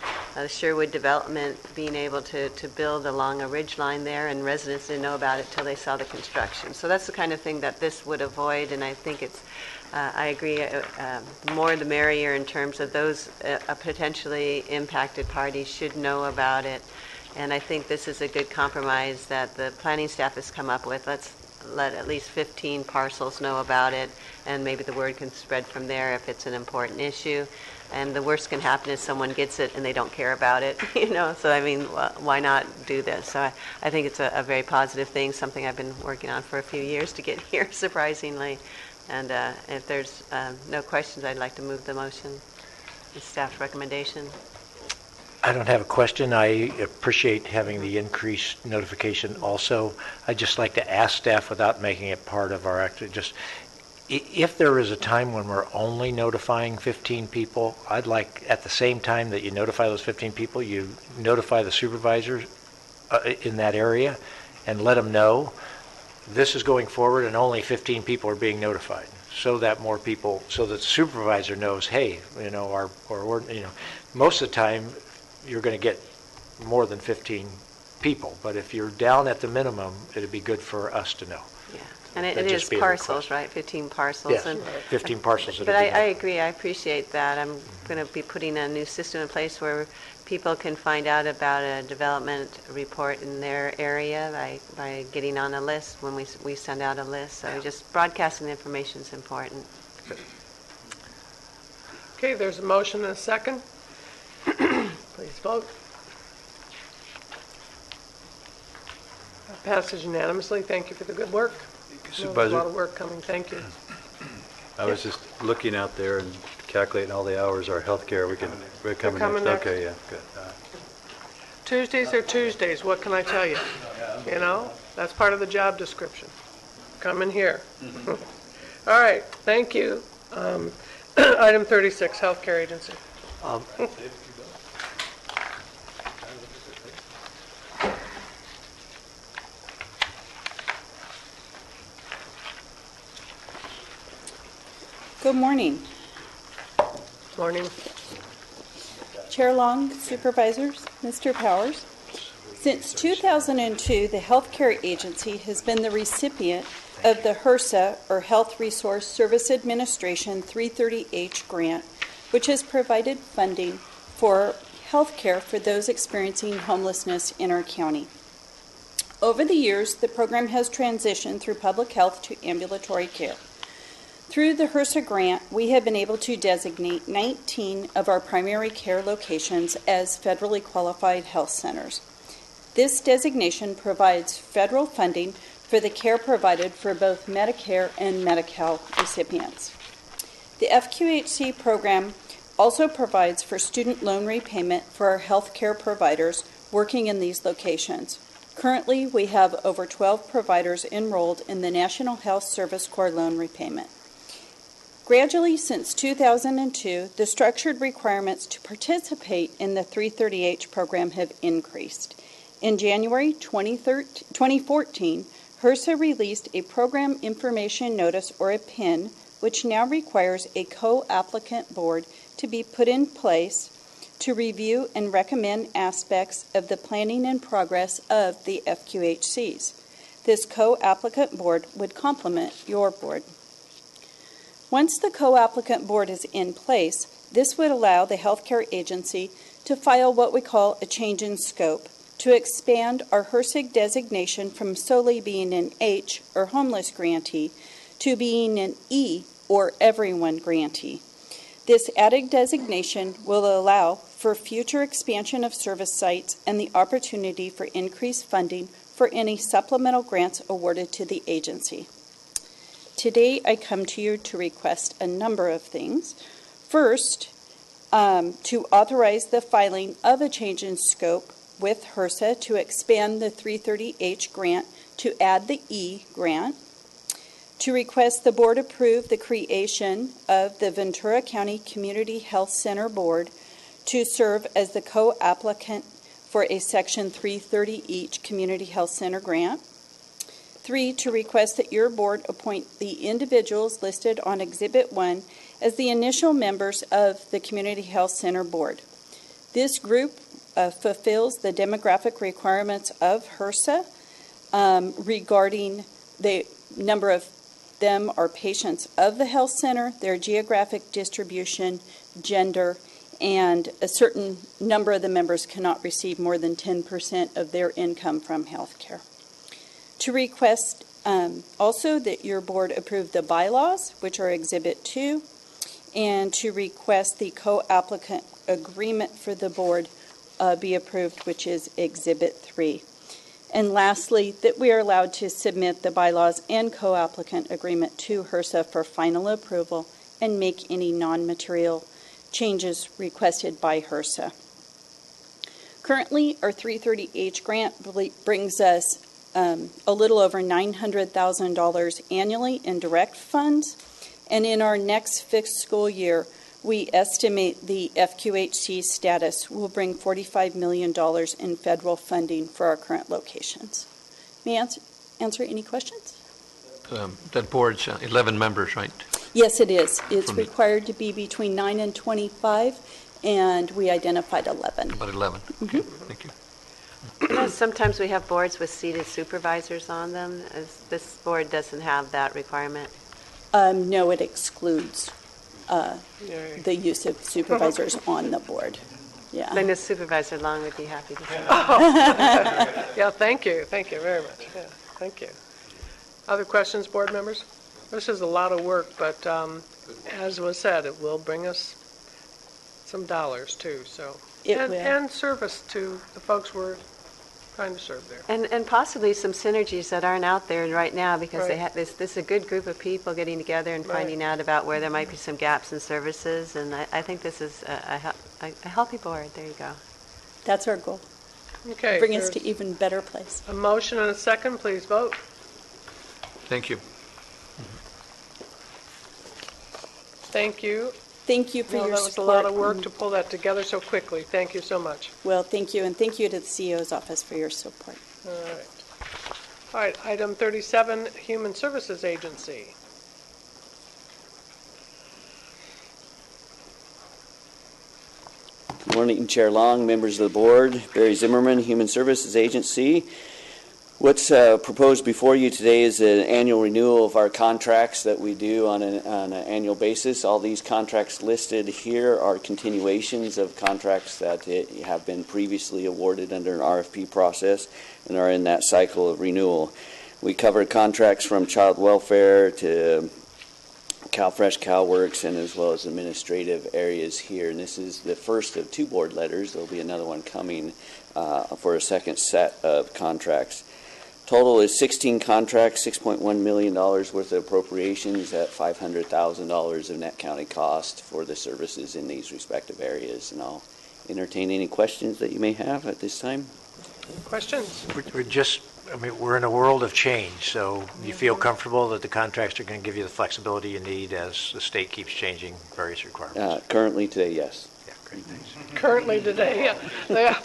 Sherwood Development being able to build along a ridge line there, and residents didn't know about it till they saw the construction. So that's the kind of thing that this would avoid, and I think it's I agree, more the merrier in terms of those potentially impacted parties should know about it. And I think this is a good compromise that the planning staff has come up with. Let's let at least 15 parcels know about it, and maybe the word can spread from there if it's an important issue. And the worst can happen is someone gets it and they don't care about it, you know. So, I mean, why not do this? So I think it's a very positive thing, something I've been working on for a few years to get here, surprisingly. And if there's no questions, I'd like to move the motion, the staff's recommendation. I don't have a question. I appreciate having the increased notification also. I'd just like to ask staff, without making it part of our act, just if there is a time when we're only notifying 15 people, I'd like at the same time that you notify those 15 people, you notify the supervisors in that area and let them know this is going forward and only 15 people are being notified, so that more people, so that the supervisor knows, hey, you know, or you know, most of the time you're going to get more than 15 people, but if you're down at the minimum, it'd be good for us to know. Yeah, and it That'd is just be a parcels, right? 15 parcels. Yes, and 15 parcels. But I agree. I appreciate that. I'm going to be putting a new system in place where people can find out about a development report in their area by getting on a list when we send out a list. So just broadcasting the information is important. Okay, there's a motion and a second. Please vote. Passes unanimously. Thank you for the good work. There's a lot of work coming. Thank you. I was just looking out there and calculating all the hours our healthcare. We're coming next. Okay, yeah, good. Tuesdays are Tuesdays. What can I tell you? You know, that's part of the job description. Come in here. All right. Thank you. Item 36, Healthcare Agency. Good morning. Morning. Chair Long, Supervisors, Mr. Powers. Since 2002, the Healthcare Agency has been the recipient of the HRSA, or Health Resource Service Administration 330H grant, which has provided funding for health care for those experiencing homelessness in our county. Over the years, the program has transitioned through public health to ambulatory care. Through the HRSA grant, we have been able to designate 19 of our primary care locations as federally qualified health centers. This designation provides federal funding for the care provided for both Medicare and Medi-Cal recipients. The FQHC program also provides for student loan repayment for our health care providers working in these locations. Currently, we have over 12 providers enrolled in the National Health Service Corps loan repayment. Gradually, since 2002, the structured requirements to participate in the 330H program have increased. In January 2014, HRSA released a Program Information Notice, or a PIN, which now requires a co-applicant board to be put in place to review and recommend aspects of the planning and progress of the FQHCs. This co-applicant board would complement your board. Once the co-applicant board is in place, this would allow the healthcare agency to file what we call a change in scope to expand our HRSA designation from solely being an H, or homeless grantee, to being an E, or everyone grantee. This added designation will allow for future expansion of service sites and the opportunity for increased funding for any supplemental grants awarded to the agency. Today, I come to you to request a number of things. First, to authorize the filing of a change in scope with HRSA to expand the 330H grant to add the E grant. To request the board approve the creation of the Ventura County Community Health Center Board to serve as the co-applicant for a Section 330H Community Health Center grant. 3, to request that your board appoint the individuals listed on Exhibit 1 as the initial members of the Community Health Center Board. This group fulfills the demographic requirements of HRSA regarding the number of them are patients of the health center, their geographic distribution, gender, and a certain number of the members cannot receive more than 10% of their income from health care. To request also that your board approve the bylaws, which are Exhibit 2, and to request the co-applicant agreement for the board be approved, which is Exhibit 3. And lastly, that we are allowed to submit the bylaws and co-applicant agreement to HRSA for final approval and make any non-material changes requested by HRSA. Currently, our 330H grant brings us a little over $900,000 annually in direct funds, and in our next fiscal year, we estimate the FQHC status will bring $45 million in federal funding for our current locations. May I answer any questions? That board's 11 members, right? Yes, it is. It's required to be between 9 and 25, and we identified 11. About 11. Okay, thank you. sometimes we have boards with seated supervisors on them. This board doesn't have that requirement. No, it excludes the use of supervisors on the board. Yeah. Then the Supervisor Long would be happy to say. Yeah, thank you very much. Yeah, thank you. Other questions, board members? This is a lot of work, but as was said, it will bring us some dollars too. So and service to the folks we're trying to serve there. And possibly some synergies that aren't out there right now, because Right. they have this is a good group of people getting together and finding out about where there might be some gaps in services, and I think this is a healthy board. There you go. That's our goal. Okay. Bring us to even better place. A motion and a second, please vote. Thank you. Thank you. Thank you for your That was support. a lot of work to pull that together so quickly. Thank you so much. Well, thank you, and thank you to the CEO's office for your support. All right. All right, item 37, Human Services Agency. Good morning, Chair Long, members of the board. Barry Zimmerman, Human Services Agency. What's proposed before you today is an annual renewal of our contracts that we do on an annual basis. All these contracts listed here are continuations of contracts that have been previously awarded under an RFP process and are in that cycle of renewal. We cover contracts from child welfare to CalFresh, CalWorks, and as well as administrative areas here. And this is the first of two board letters. There'll be another one coming for a second set of contracts. Total is 16 contracts, $6.1 million worth of appropriations at $500,000 of net county cost for the services in these respective areas. And I'll entertain any questions that you may have at this time. Questions? We're in a world of change, so you feel comfortable that the contracts are going to give you the flexibility you need as the state keeps changing various requirements? Currently today, yes. Yeah, great, thanks. Currently today, yeah.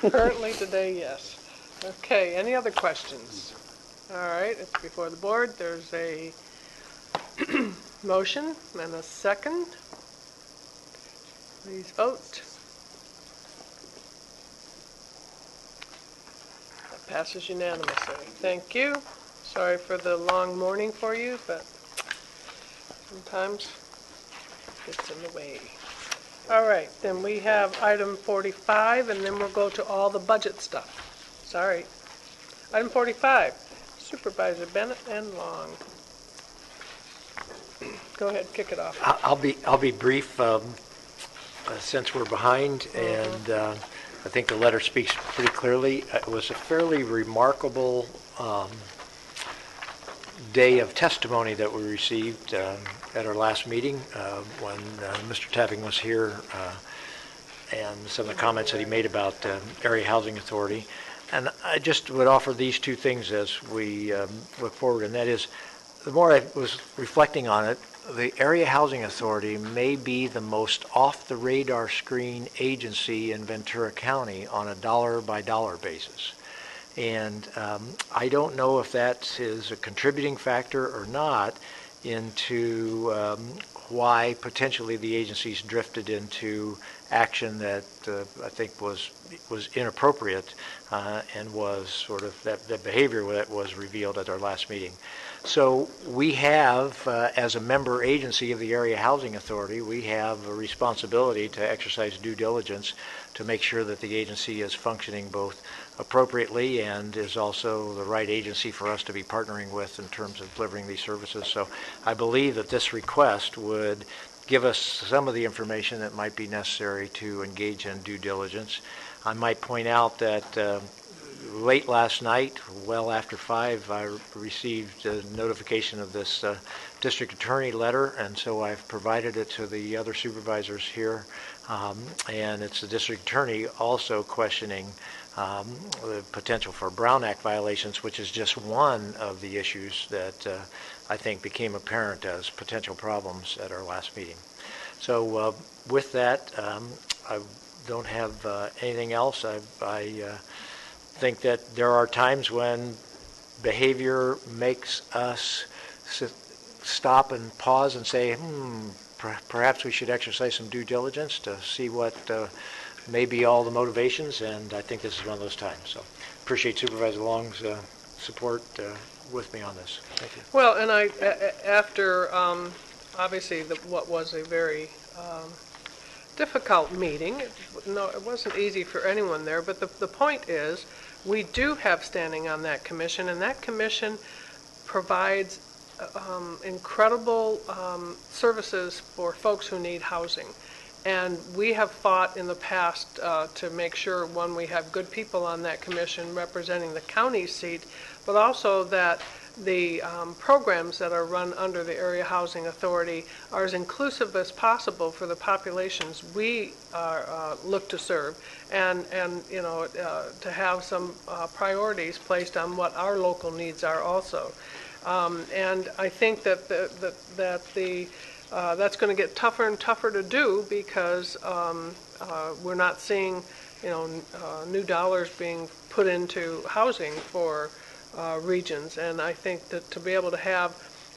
Currently today, yes. Okay, any other questions? All right, it's before the board. There's a motion and a second. Please vote. That passes unanimously. Thank you. Sorry for the long morning for you, but sometimes it gets in the way. All right, then we have item 45, and then we'll go to all the budget stuff. Sorry. Item 45, Supervisor Bennett and Long. Go ahead, kick it off. I'll be brief since we're behind, and I think the letter speaks pretty clearly. It was a fairly remarkable day of testimony that we received at our last meeting when Mr. Tapping was here, and some of the comments that he made about Area Housing Authority. And I just would offer these two things as we look forward, and that is, the more I was reflecting on it, the Area Housing Authority may be the most off-the-radar screen agency in Ventura County on a dollar-by-dollar basis. And I don't know if that is a contributing factor or not into why potentially the agency's drifted into action that I think was inappropriate and was sort of that behavior that was revealed at our last meeting. So we have, as a member agency of the Area Housing Authority, we have a responsibility to exercise due diligence to make sure that the agency is functioning both appropriately and is also the right agency for us to be partnering with in terms of delivering these services. So I believe that this request would give us some of the information that might be necessary to engage in due diligence. I might point out that late last night, well after 5, I received a notification of this district attorney letter, and so I've provided it to the other supervisors here. And it's the district attorney also questioning the potential for Brown Act violations, which is just one of the issues that I think became apparent as potential problems at our last meeting. So with that, I don't have anything else. I think that there are times when behavior makes us stop and pause and say, perhaps we should exercise some due diligence to see what may be all the motivations, and I think this is one of those times. So appreciate Supervisor Long's support with me on this. Thank you. Well, and after obviously what was a very difficult meeting, it wasn't easy for anyone there, but the point is we do have standing on that commission, and that commission provides incredible services for folks who need housing. And we have fought in the past to make sure, one, we have good people on that commission representing the county seat, but also that the programs that are run under the Area Housing Authority are as inclusive as possible for the populations we look to serve, and to have some priorities placed on what our local needs are also. And I think that that's going to get tougher and tougher to do because we're not seeing, new dollars being put into housing for regions. And I think that to be able to have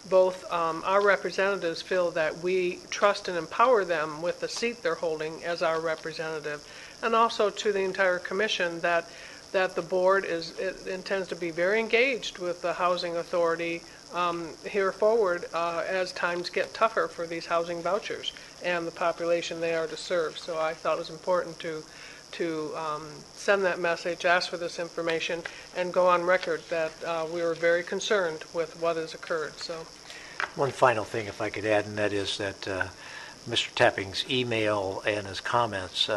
both our representatives feel that we trust and empower them with the seat they're holding as our representative, and also to the entire commission that the board intends to be very engaged with the Housing Authority here forward as times get tougher for these housing vouchers and the population they are to serve. So I thought it was important to send that message, ask for this information, and go on record that we were very concerned with what has occurred. So, one final thing, if I could add, and that is that Mr. Tapping's email and his comments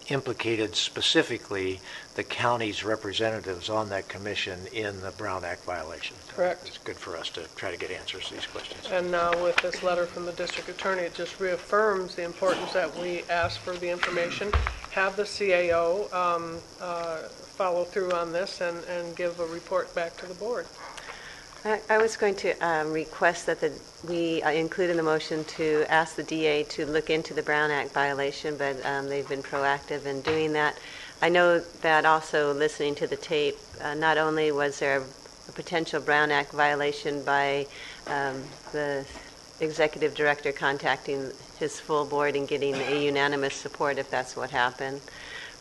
implicated specifically the county's representatives on that commission in the Brown Act violation. Correct. It's good for us to try to get answers to these questions. And now with this letter from the district attorney, it just reaffirms the importance that we ask for the information, have the CAO follow through on this, and give a report back to the board. I was going to request that we include in the motion to ask the DA to look into the Brown Act violation, but they've been proactive in doing that. I know that also listening to the tape, not only was there a potential Brown Act violation by the executive director contacting his full board and getting a unanimous support if that's what happened,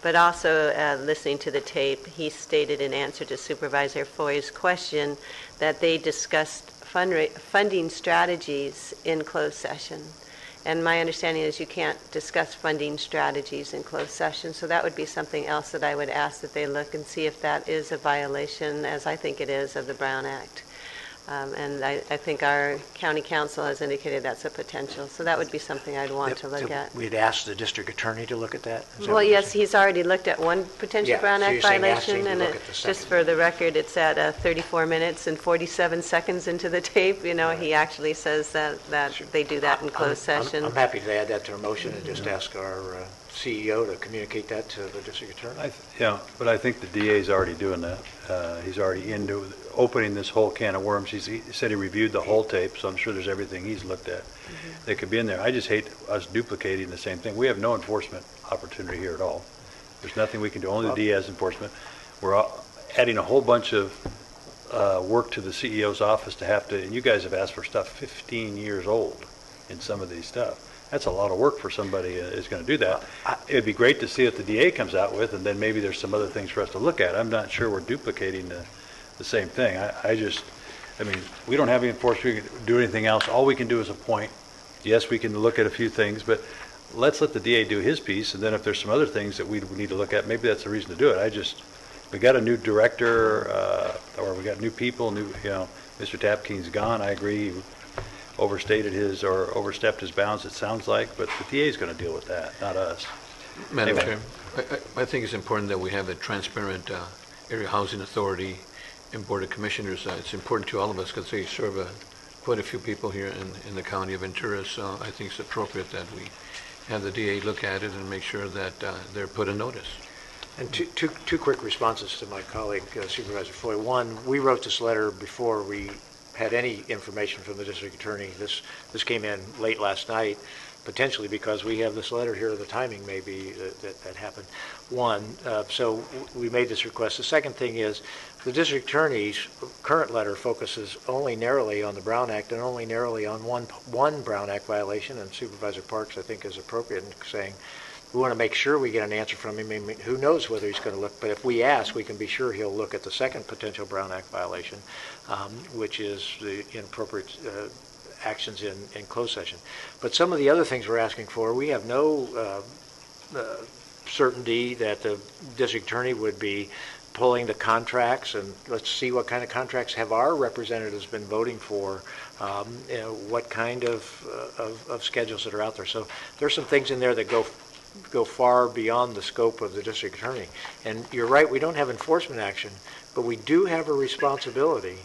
but also listening to the tape, he stated in answer to Supervisor Foy's question that they discussed funding strategies in closed session. And my understanding is you can't discuss funding strategies in closed session, so that would be something else that I would ask that they look and see if that is a violation, as I think it is, of the Brown Act. And I think our county council has indicated that's a potential. So that would be something I'd want to look at. We'd ask the district attorney to look at that? Well, yes, he's already looked at one potential Brown Act violation, and just for the record, it's at 34 minutes and 47 seconds into the tape. He actually says that they do that in closed session. I'm happy to add that to our motion and just ask our CEO to communicate that to the district attorney. But I think the DA is already doing that. He's already into opening this whole can of worms. He said he reviewed the whole tape, so I'm sure there's everything he's looked at that could be in there. I just hate us duplicating the same thing. We have no enforcement opportunity here at all. There's nothing we can do. Only the DA has enforcement. We're adding a whole bunch of work to the CEO's office to have to, and you guys have asked for stuff 15 years old in some of these stuff. That's a lot of work for somebody who's going to do that. It'd be great to see what the DA comes out with, and then maybe there's some other things for us to look at. I'm not sure we're duplicating the same thing. I mean, we don't have any enforcement. We can do anything else. All we can do is appoint. Yes, we can look at a few things, but let's let the DA do his piece, and then if there's some other things that we need to look at, maybe that's the reason to do it. We got a new director, or we got new people. Mr. Tapkeen's gone. I agree. Overstepped his bounds, it sounds like, but the DA is going to deal with that, not us. Madam Chair, I think it's important that we have a transparent Area Housing Authority and Board of Commissioners. It's important to all of us because they serve quite a few people here in the county of Ventura, so I think it's appropriate that we have the DA look at it and make sure that they're put in notice. And two quick responses to my colleague, Supervisor Foy. One, we wrote this letter before we had any information from the district attorney. This came in late last night, potentially because we have this letter here. The timing may be that happened. One, so we made this request. The second thing is the district attorney's current letter focuses only narrowly on the Brown Act and only narrowly on one Brown Act violation, and Supervisor Parks, I think, is appropriate in saying we want to make sure we get an answer from him. I mean, who knows whether he's going to look, but if we ask, we can be sure he'll look at the second potential Brown Act violation, which is the inappropriate actions in closed session. But some of the other things we're asking for, we have no certainty that the district attorney would be pulling the contracts, and let's see what kind of contracts have our representatives been voting for, what kind of schedules that are out there. So there's some things in there that go far beyond the scope of the district attorney. And you're right, we don't have enforcement action, but we do have a responsibility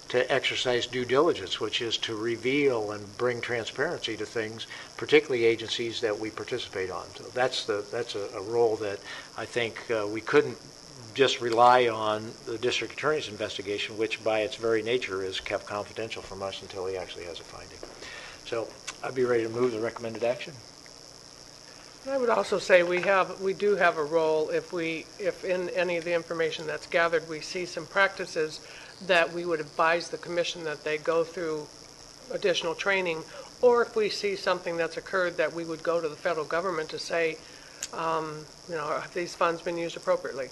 to exercise due diligence, which is to reveal and bring transparency to things, particularly agencies that we participate on. So that's a role that I think we couldn't just rely on the district attorney's investigation, which by its very nature is kept confidential from us until he actually has a finding. So I'd be ready to move the recommended action. I would also say we do have a role if in any of the information that's gathered we see some practices that we would advise the commission that they go through additional training, or if we see something that's occurred that we would go to the federal government to say, have these funds been used appropriately?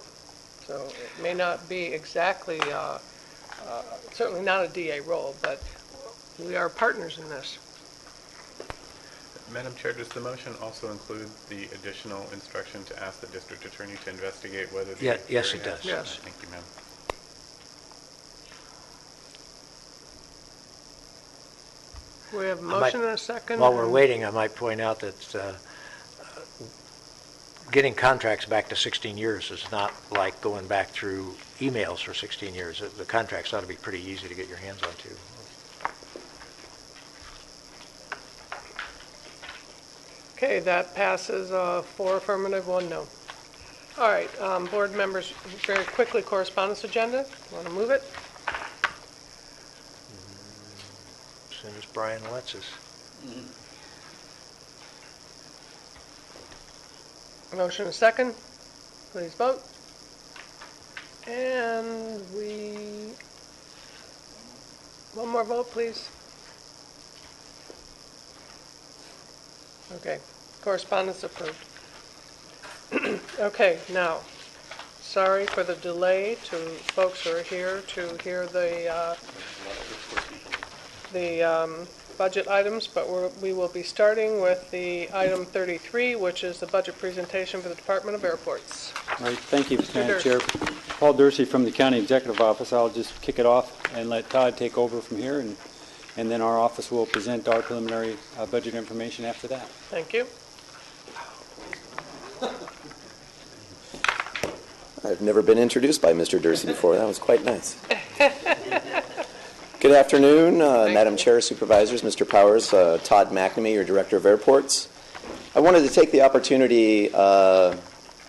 So it may not be exactly, certainly not a DA role, but we are partners in this. Madam Chair, does the motion also include the additional instruction to ask the district attorney to investigate whether the... Yes, it does. Yes. Thank you, ma'am. We have a motion and a second. While we're waiting, I might point out that getting contracts back to 16 years is not like going back through emails for 16 years. The contracts ought to be pretty easy to get your hands on too. Okay, that passes 4 affirmative, 1 no. All right, board members, very quickly, correspondence agenda. Want to move it? As soon as Brian lets us. Motion and a second. Please vote. And one more vote, please. Okay, correspondence approved. Okay, now, sorry for the delay to folks who are here to hear the budget items, but we will be starting with the item 33, which is the budget presentation for the Department of Airports. All right, thank you, Madam Chair. Paul Dursey from the County Executive Office. I'll just kick it off and let Todd take over from here, and then our office will present our preliminary budget information after that. Thank you. I've never been introduced by Mr. Dursey before. That was quite nice. Good afternoon, Madam Chair, Supervisors, Mr. Powers, Todd McNamee, your Director of Airports. I wanted to take the opportunity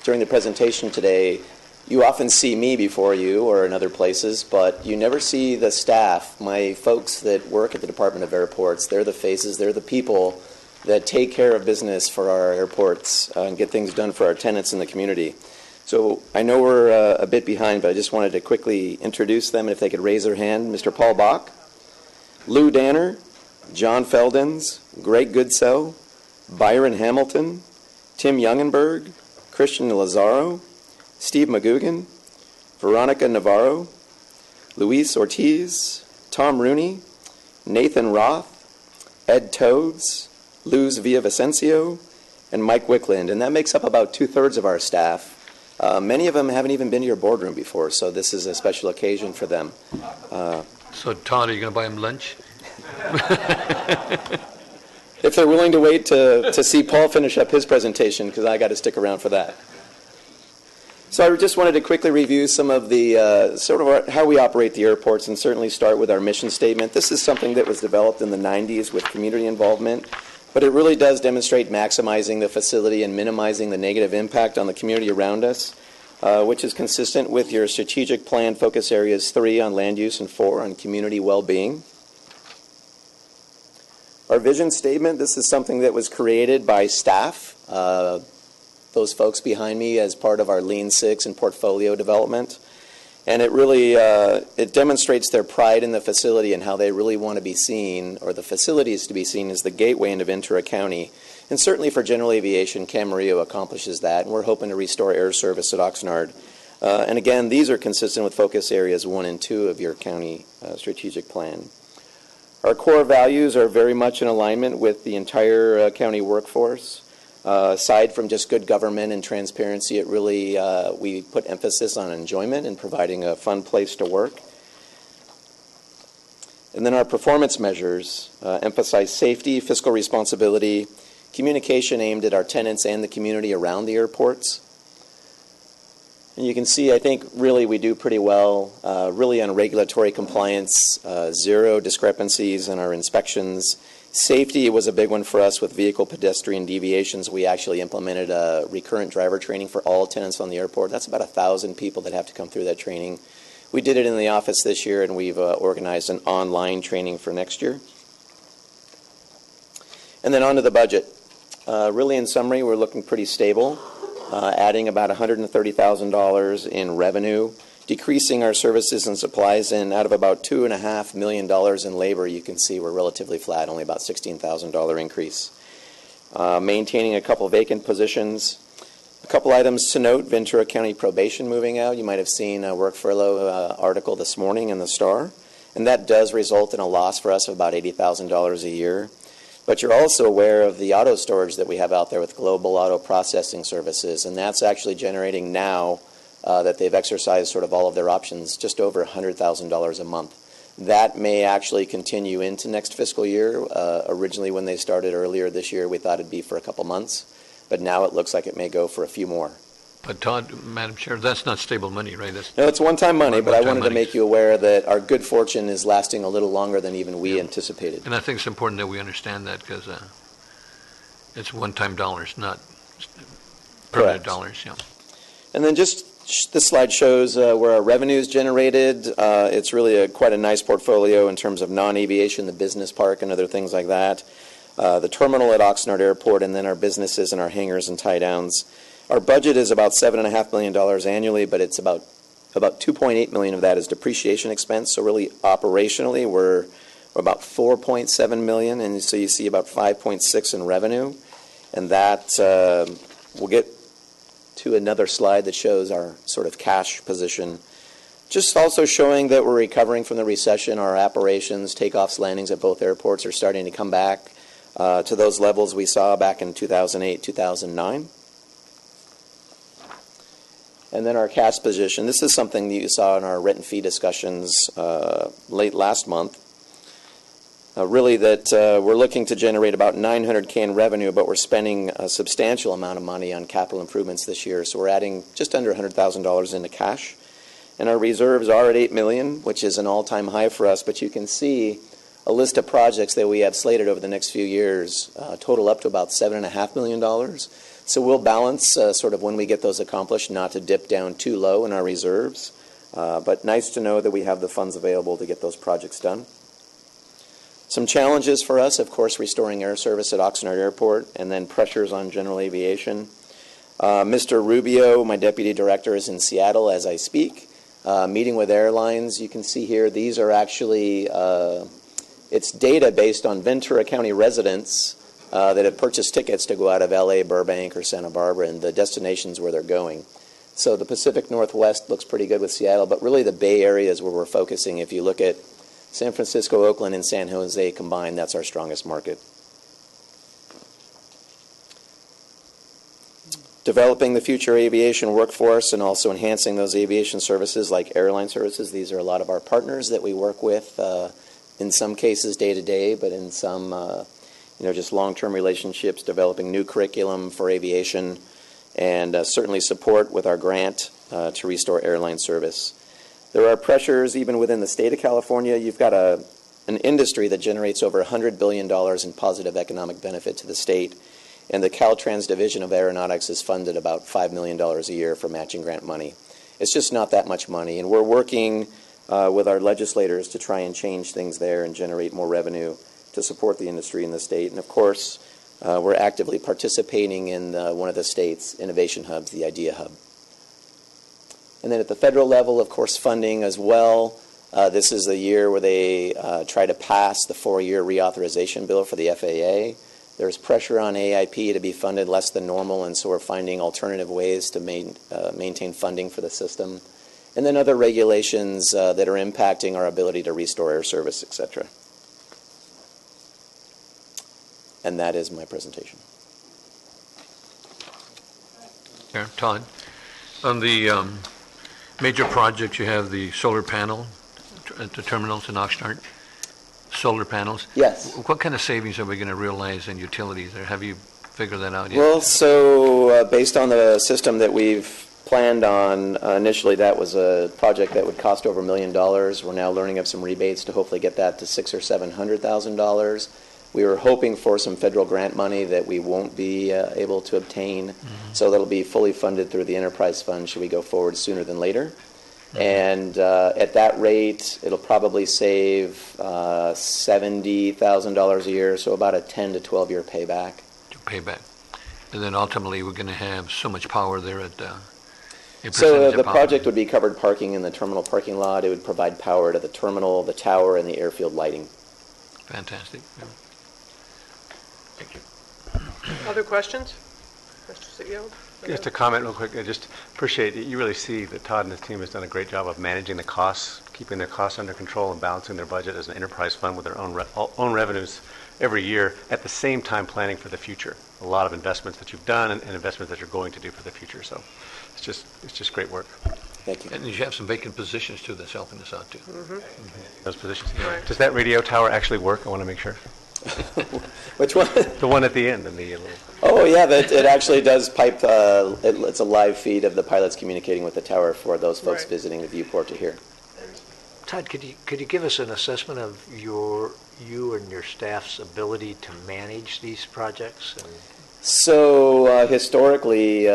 during the presentation today. You often see me before you or in other places, but you never see the staff, my folks that work at the Department of Airports. They're the faces, they're the people that take care of business for our airports and get things done for our tenants in the community. So I know we're a bit behind, but I just wanted to quickly introduce them, and if they could raise their hand. Mr. Paul Bach, Lou Danner, John Feldens, Greg Goodsell, Byron Hamilton, Tim Youngenberg, Christian Lazaro, Steve McGugan, Veronica Navarro, Luis Ortiz, Tom Rooney, Nathan Roth, Ed Toads, Luz Villavicencio, and Mike Wickland. And that makes up about 2/3 of our staff. Many of them haven't even been to your boardroom before, so this is a special occasion for them. So, Todd, are you going to buy them lunch? If they're willing to wait to see Paul finish up his presentation, because I got to stick around for that. So I just wanted to quickly review some of the how we operate the airports, and certainly start with our mission statement. This is something that was developed in the 90s with community involvement, but it really does demonstrate maximizing the facility and minimizing the negative impact on the community around us, which is consistent with your strategic plan focus areas 3 on land use and 4 on community well-being. Our vision statement, this is something that was created by staff, those folks behind me, as part of our Lean Six and portfolio development. And it really, it demonstrates their pride in the facility and how they really want to be seen, or the facility is to be seen, as the gateway into Ventura County. And certainly for general aviation, Camarillo accomplishes that, and we're hoping to restore air service at Oxnard. And again, these are consistent with focus areas 1 and 2 of your county strategic plan. Our core values are very much in alignment with the entire county workforce. Aside from just good government and transparency, it really, we put emphasis on enjoyment and providing a fun place to work. And then our performance measures emphasize safety, fiscal responsibility, communication aimed at our tenants and the community around the airports. And you can see, I think, really we do pretty well, really on regulatory compliance, 0 discrepancies in our inspections. Safety was a big one for us with vehicle pedestrian deviations. We actually implemented a recurrent driver training for all tenants on the airport. That's about 1,000 people that have to come through that training. We did it in the office this year, and we've organized an online training for next year. And then on to the budget. Really, in summary, we're looking pretty stable, adding about $130,000 in revenue, decreasing our services and supplies, and out of about $2.5 million in labor, you can see we're relatively flat, only about $16,000 increase. Maintaining a couple vacant positions. A couple items to note: Ventura County probation moving out. You might have seen a work furlough article this morning in the Star, and that does result in a loss for us of about $80,000 a year. But you're also aware of the auto storage that we have out there with Global Auto Processing Services, and that's actually generating now that they've exercised sort of all of their options, just over $100,000 a month. That may actually continue into next fiscal year. Originally, when they started earlier this year, we thought it'd be for a couple months, but now it looks like it may go for a few more. But Todd, Madam Chair, that's not stable money, right? No, it's one-time money, but I wanted to make you aware that our good fortune is lasting a little longer than even we anticipated. And I think it's important that we understand that, because it's one-time dollars, not permanent dollars. Yeah. And then just this slide shows where our revenue is generated. It's really quite a nice portfolio in terms of non-aviation, the business park and other things like that. The terminal at Oxnard Airport, and then our businesses and our hangars and tie-downs. Our budget is about $7.5 million annually, but it's about $2.8 million of that is depreciation expense. So really, operationally, we're about $4.7 million, and so you see about $5.6 in revenue, and that we'll get to another slide that shows our sort of cash position. Just also showing that we're recovering from the recession. Our operations, takeoffs, landings at both airports are starting to come back to those levels we saw back in 2008, 2009. And then our cash position. This is something that you saw in our rent and fee discussions late last month. Really that we're looking to generate about $900K in revenue, but we're spending a substantial amount of money on capital improvements this year. So we're adding just under $100,000 into cash. And our reserves are at $8 million, which is an all-time high for us. But you can see a list of projects that we have slated over the next few years total up to about $7.5 million. So we'll balance sort of when we get those accomplished, not to dip down too low in our reserves. But nice to know that we have the funds available to get those projects done. Some challenges for us, of course, restoring air service at Oxnard Airport, and then pressures on general aviation. Mr. Rubio, my deputy director, is in Seattle as I speak, meeting with airlines. You can see here, these are actually, it's data based on Ventura County residents that have purchased tickets to go out of LA, Burbank, or Santa Barbara, and the destinations where they're going. So the Pacific Northwest looks pretty good with Seattle, but really the Bay Area is where we're focusing. If you look at San Francisco, Oakland, and San Jose combined, that's our strongest market. Developing the future aviation workforce and also enhancing those aviation services like airline services. These are a lot of our partners that we work with, in some cases day to day, but in some just long-term relationships, developing new curriculum for aviation, and certainly support with our grant to restore airline service. There are pressures even within the state of California. You've got an industry that generates over $100 billion in positive economic benefit to the state, and the Caltrans Division of Aeronautics is funded about $5 million a year for matching grant money. It's just not that much money, and we're working with our legislators to try and change things there and generate more revenue to support the industry in the state. And of course, we're actively participating in one of the state's innovation hubs, the IDEA Hub. And then at the federal level, of course, funding as well. This is the year where they try to pass the 4-year reauthorization bill for the FAA. There's pressure on AIP to be funded less than normal, and so we're finding alternative ways to maintain funding for the system. And then other regulations that are impacting our ability to restore air service, et cetera. And that is my presentation. Yeah, Todd, on the major projects, you have the solar panel at the terminals in Oxnard, solar panels. Yes. What kind of savings are we going to realize in utilities, or have you figured that out yet? Well, so based on the system that we've planned on, initially that was a project that would cost over $1 million. We're now learning of some rebates to hopefully get that to $600,000 or $700,000. We were hoping for some federal grant money that we won't be able to obtain, so that'll be fully funded through the enterprise fund should we go forward sooner than later. And at that rate, it'll probably save $70,000 a year, so about a 10 to 12 year payback. Payback. And then ultimately, we're going to have so much power there at so the project would be covered parking in the terminal parking lot. It would provide power to the terminal, the tower, and the airfield lighting. Fantastic. Yeah. Thank you. Other questions? Mr. CEO? Just a comment real quick. I just appreciate it. You really see that Todd and his team has done a great job of managing the costs, keeping their costs under control and balancing their budget as an enterprise fund with their own revenues every year, at the same time planning for the future. A lot of investments that you've done and investments that you're going to do for the future. So it's just great work. Thank you. And you have some vacant positions too that's helping us out too. Those positions. Right. Does that radio tower actually work? I want to make sure. Which one? The one at the end. In the Oh, yeah, it actually does pipe. It's a live feed of the pilots communicating with the tower for those folks visiting the viewport to hear. Todd, could you give us an assessment of you and your staff's ability to manage these projects? So historically,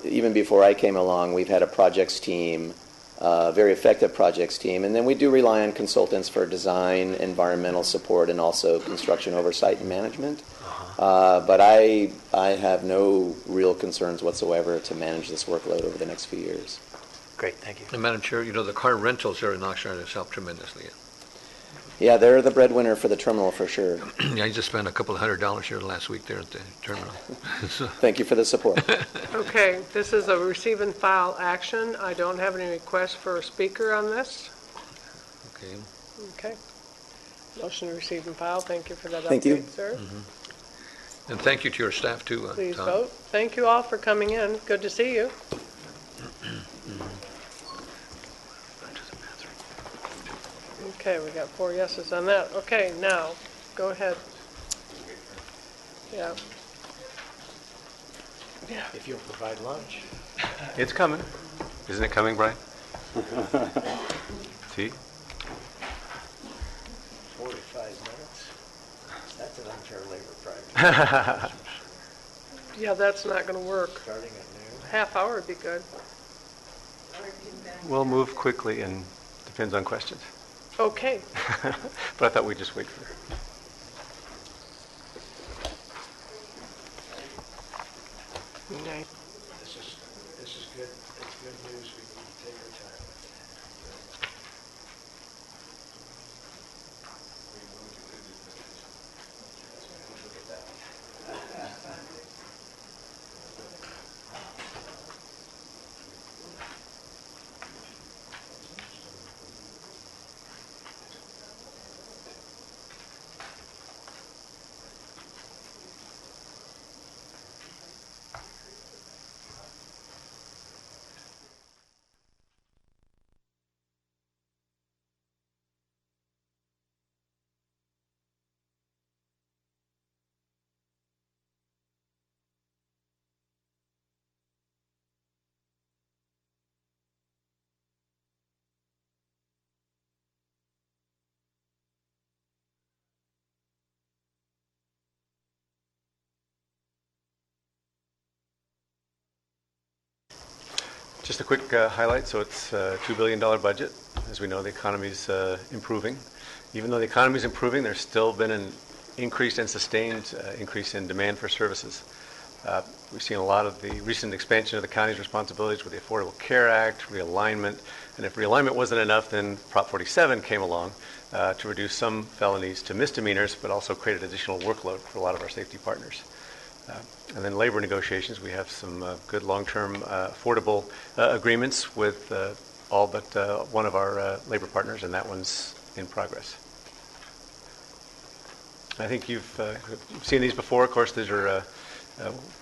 even before I came along, we've had a projects team, very effective projects team, and then we do rely on consultants for design, environmental support, and also construction oversight and management. But I have no real concerns whatsoever to manage this workload over the next few years. Great, thank you. And Madam Chair, the car rentals there in Oxnard has helped tremendously. Yeah, they're the breadwinner for the terminal for sure. Yeah, I just spent a couple of $100 here last week there at the terminal. Thank you for the support. Okay, this is a receive and file action. I don't have any requests for a speaker on this. Okay. Okay. Motion to receive and file. Thank you for that Thank update, you. sir. And thank you to your staff too, Please Todd. vote. Thank you all for coming in. Good to see you. Okay, we got 4 yeses on that. Okay, now, go ahead. Yeah. Yeah. If you'll provide lunch. It's coming. Isn't it coming, Brian? See? 45 minutes? That's an unfair labor practice. Yeah, that's not going to work. Starting at noon. Half hour would be good. We'll move quickly and depends on questions. Okay. But I thought we'd just wait for her. Okay. This is good. It's good news. We need to take our time with Just a quick highlight. So it's a $2 billion budget. As we know, the economy's improving. Even though the economy is improving, there's still been an increased and sustained increase in demand for services. We've seen a lot of the recent expansion of the county's responsibilities with the Affordable Care Act, realignment, and if realignment wasn't enough, then Prop 47 came along to reduce some felonies to misdemeanors, but also created additional workload for a lot of our safety partners. And then labor negotiations, we have some good long-term affordable agreements with all but one of our labor partners, and that one's in progress. I think you've seen these before. Of course, these are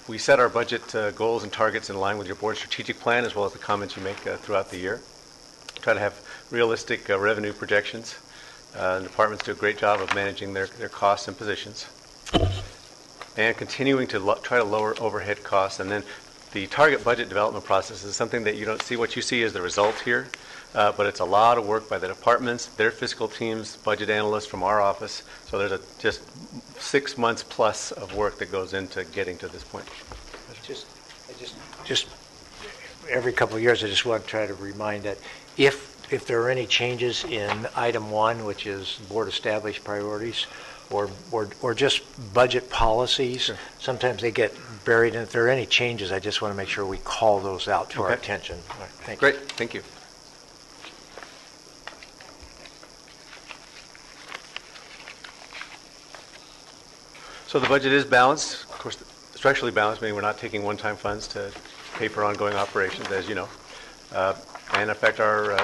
we set our budget goals and targets in line with your board's strategic plan, as well as the comments you make throughout the year. Try to have realistic revenue projections. The departments do a great job of managing their costs and positions, and continuing to try to lower overhead costs. And then the target budget development process is something that you don't see. What you see is the result here, but it's a lot of work by the departments, their fiscal teams, budget analysts from our office. So there's just 6 months plus of work that goes into getting to this point. Just every couple of years, I just want to try to remind that if there are any changes in item 1, which is board established priorities, or just budget policies, sure, sometimes they get buried. And if there are any changes, I just want to make sure we call those out to our attention. Right, thank you. Great, thank you. So the budget is balanced, of course, structurally balanced, meaning we're not taking one-time funds to pay for ongoing operations, as you know. And in fact, our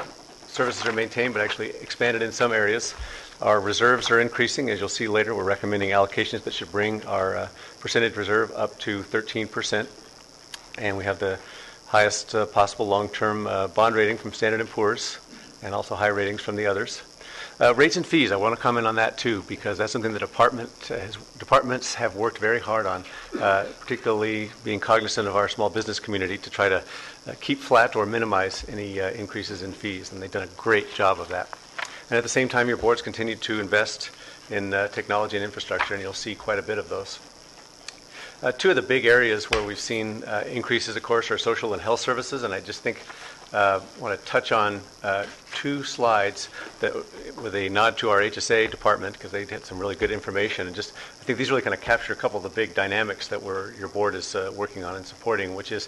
services are maintained, but actually expanded in some areas. Our reserves are increasing. As you'll see later, we're recommending allocations that should bring our percentage reserve up to 13%. And we have the highest possible long-term bond rating from Standard & Poor's, and also high ratings from the others. Rates and fees, I want to comment on that too, because that's something the departments have worked very hard on, particularly being cognizant of our small business community to try to keep flat or minimize any increases in fees, and they've done a great job of that. And at the same time, your boards continue to invest in technology and infrastructure, and you'll see quite a bit of those. Two of the big areas where we've seen increases, of course, are social and health services, and I just think want to touch on 2 slides that, with a nod to our HSA department, because they had some really good information, and just I think these really kind of capture a couple of the big dynamics that your board is working on and supporting, which is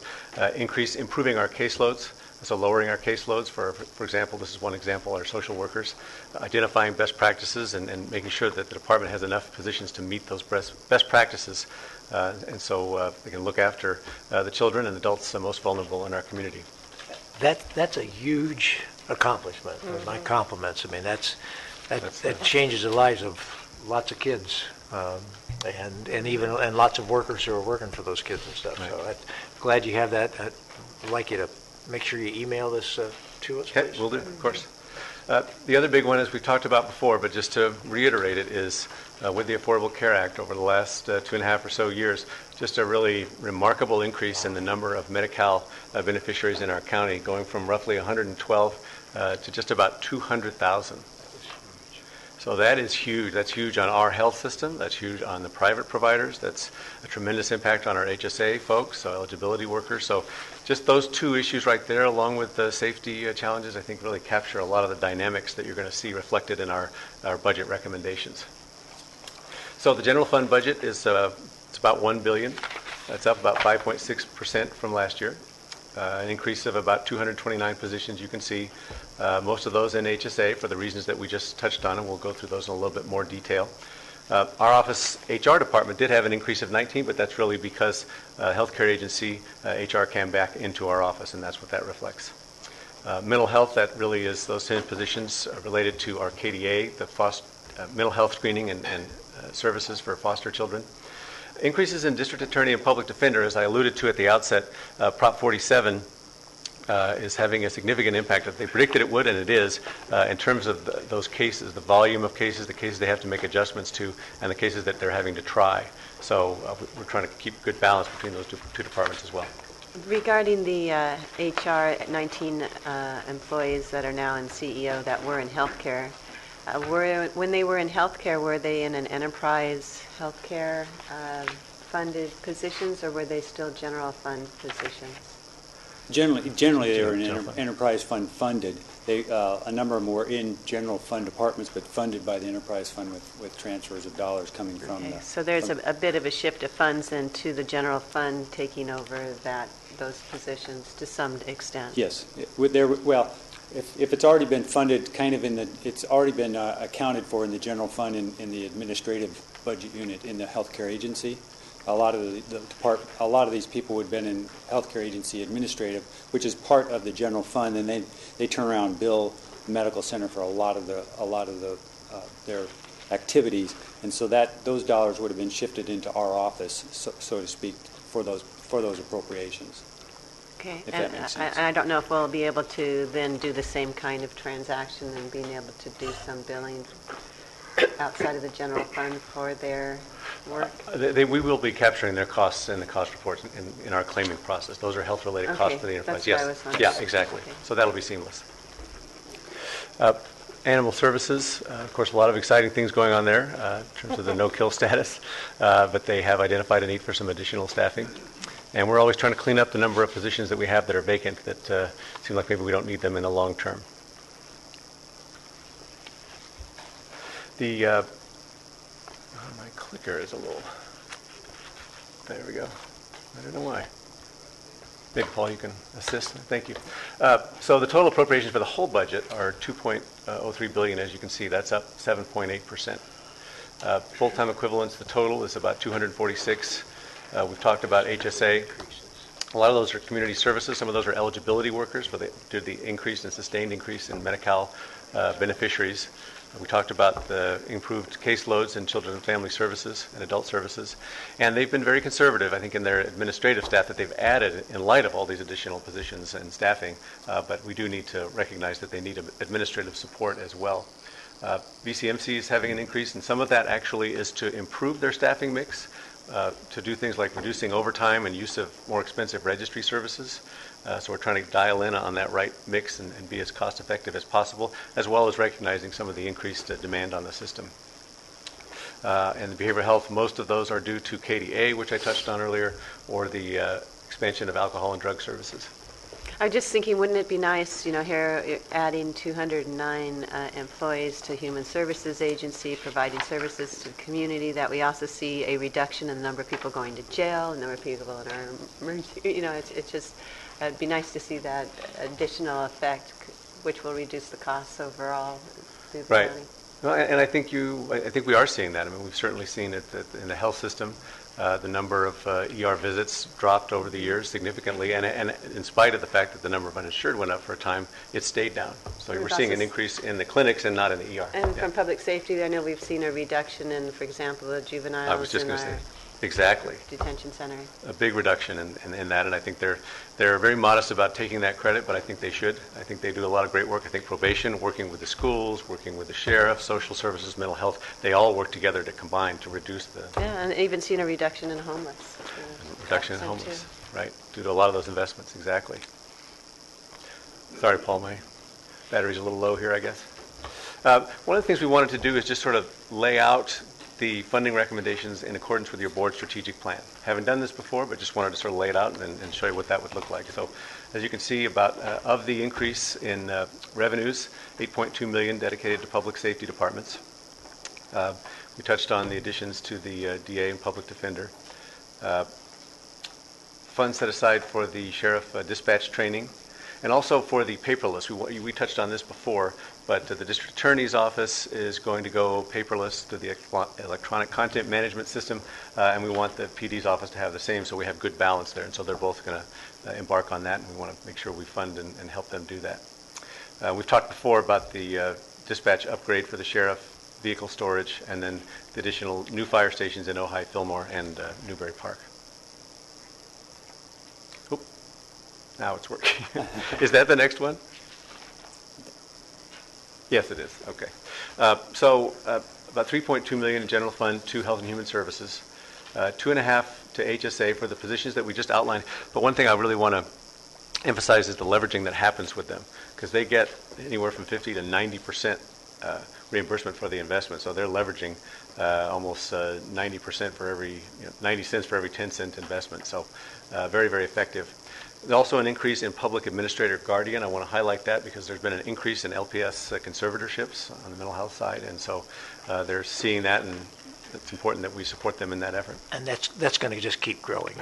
improving our caseloads, so lowering our caseloads. For example, this is one example, our social workers, identifying best practices and making sure that the department has enough positions to meet those best practices, and so they can look after the children and adults most vulnerable in our community. That's a huge accomplishment. Mm-hmm. My compliments. I mean, that changes the lives of lots of kids, and lots of workers who are working for those kids and stuff. Right. So I'm glad you have that. I'd like you to make sure you email this to us. Okay, we'll do, of course. The other big one, as we've talked about before, but just to reiterate it, is with the Affordable Care Act over the last 2.5 or so years, just a really remarkable increase in the number of Medi-Cal beneficiaries in our county, going from roughly 112 to just about 200,000. So that is huge. That's huge on our health system. That's huge on the private providers. That's a tremendous impact on our HSA folks, so eligibility workers. So just those 2 issues right there, along with the safety challenges, I think really capture a lot of the dynamics that you're going to see reflected in our budget recommendations. So the general fund budget is it's about $1 billion. That's up about 5.6% from last year. An increase of about 229 positions, you can see. Most of those in HSA for the reasons that we just touched on, and we'll go through those in a little bit more detail. Our office HR department did have an increase of 19, but that's really because healthcare agency HR came back into our office, and that's what that reflects. Mental health, that really is those 10 positions related to our KDA, the mental health screening and services for foster children. Increases in district attorney and public defender, as I alluded to at the outset, Prop 47 is having a significant impact. They predicted it would, and it is, in terms of those cases, the volume of cases, the cases they have to make adjustments to, and the cases that they're having to try. So we're trying to keep good balance between those two departments as well. Regarding the HR 19 employees that are now in CEO that were in healthcare, when they were in healthcare, were they in an enterprise healthcare funded positions, or were they still general fund positions? Generally, they were in enterprise fund funded. A number of them were in general fund departments, but funded by the enterprise fund with transfers of dollars coming from Okay, the. so there's a bit of a shift of funds into the general fund taking over those positions to some extent. Yes. Well, if it's already been funded, it's already been accounted for in the general fund in the administrative budget unit in the healthcare agency. A lot of these people would have been in healthcare agency administrative, which is part of the general fund, and they turn around and bill the medical center for a lot of their activities, and so those dollars would have been shifted into our office, so to speak, for those appropriations. Okay, If that makes sense. I don't know if we'll be able to then do the same kind of transaction and being able to do some billing outside of the general fund for their work? We will be capturing their costs in the cost reports in our claiming process. Those are health-related costs for the enterprise. That's what I was wondering. Yeah, exactly. Okay. So that'll be seamless. Animal services, of course, a lot of exciting things going on there in terms of the no-kill status, but they have identified a need for some additional staffing. And we're always trying to clean up the number of positions that we have that are vacant that seem like maybe we don't need them in the long term. My clicker is a little, there we go. I don't know why. Maybe, Paul, you can assist. Thank you. So the total appropriations for the whole budget are $2.03 billion, as you can see. That's up 7.8%. Full-time equivalents, the total is about 246. We've talked about HSA. A lot of those are community services. Some of those are eligibility workers due to the increase and sustained increase in Medi-Cal beneficiaries. We talked about the improved caseloads in children and family services and adult services. And they've been very conservative, I think, in their administrative staff that they've added in light of all these additional positions and staffing. But we do need to recognize that they need administrative support as well. VCMC is having an increase, and some of that actually is to improve their staffing mix, to do things like reducing overtime and use of more expensive registry services. So we're trying to dial in on that right mix and be as cost effective as possible, as well as recognizing some of the increased demand on the system. And the behavioral health, most of those are due to KDA, which I touched on earlier, or the expansion of alcohol and drug services. I'm just thinking, wouldn't it be nice, here you're adding 209 employees to Human Services Agency, providing services to the community, that we also see a reduction in the number of people going to jail, the number of people in our emergency, it's just, it'd be nice to see that additional effect, which will reduce the costs overall through the Right. county. Well, and I think we are seeing that. I mean, we've certainly seen it in the health system. The number of ER visits dropped over the years significantly, and in spite of the fact that the number of uninsured went up for a time, it stayed down. So we're seeing an increase in the clinics and not in the ER. And from public safety, I know we've seen a reduction in, for example, the juveniles I was just in going to our say, exactly. detention center. A big reduction in that, and I think they're very modest about taking that credit, but I think they should. I think they do a lot of great work. I think probation, working with the schools, working with the sheriff, social services, mental health, they all work together to combine to reduce the... Yeah, and even seen a reduction in homeless. Reduction in homeless, right, due to a lot of those investments, exactly. Sorry, Paul, my battery's a little low here, I guess. One of the things we wanted to do is just sort of lay out the funding recommendations in accordance with your board strategic plan. Haven't done this before, but just wanted to sort of lay it out and show you what that would look like. So as you can see, about of the increase in revenues, $8.2 million dedicated to public safety departments. We touched on the additions to the DA and public defender. Funds set aside for the sheriff dispatch training, and also for the paperless. We touched on this before, but the district attorney's office is going to go paperless to the electronic content management system, and we want the PD's office to have the same, so we have good balance there. And so they're both going to embark on that, and we want to make sure we fund and help them do that. We've talked before about the dispatch upgrade for the sheriff, vehicle storage, and then the additional new fire stations in Ojai, Fillmore, and Newbury Park. Oop. Now it's working. Is that the next one? Yes, it is. Okay. So about $3.2 million in general fund to Health and Human Services, $2.5 million to HSA for the positions that we just outlined. But one thing I really want to emphasize is the leveraging that happens with them, because they get anywhere from 50 to 90% reimbursement for the investment. So they're leveraging almost 90% for every 90 cents for every 10-cent investment. So very, very effective. Also an increase in public administrator guardian. I want to highlight that because there's been an increase in LPS conservatorships on the mental health side, and so they're seeing that, and it's important that we support them in that effort. And that's going to just keep growing.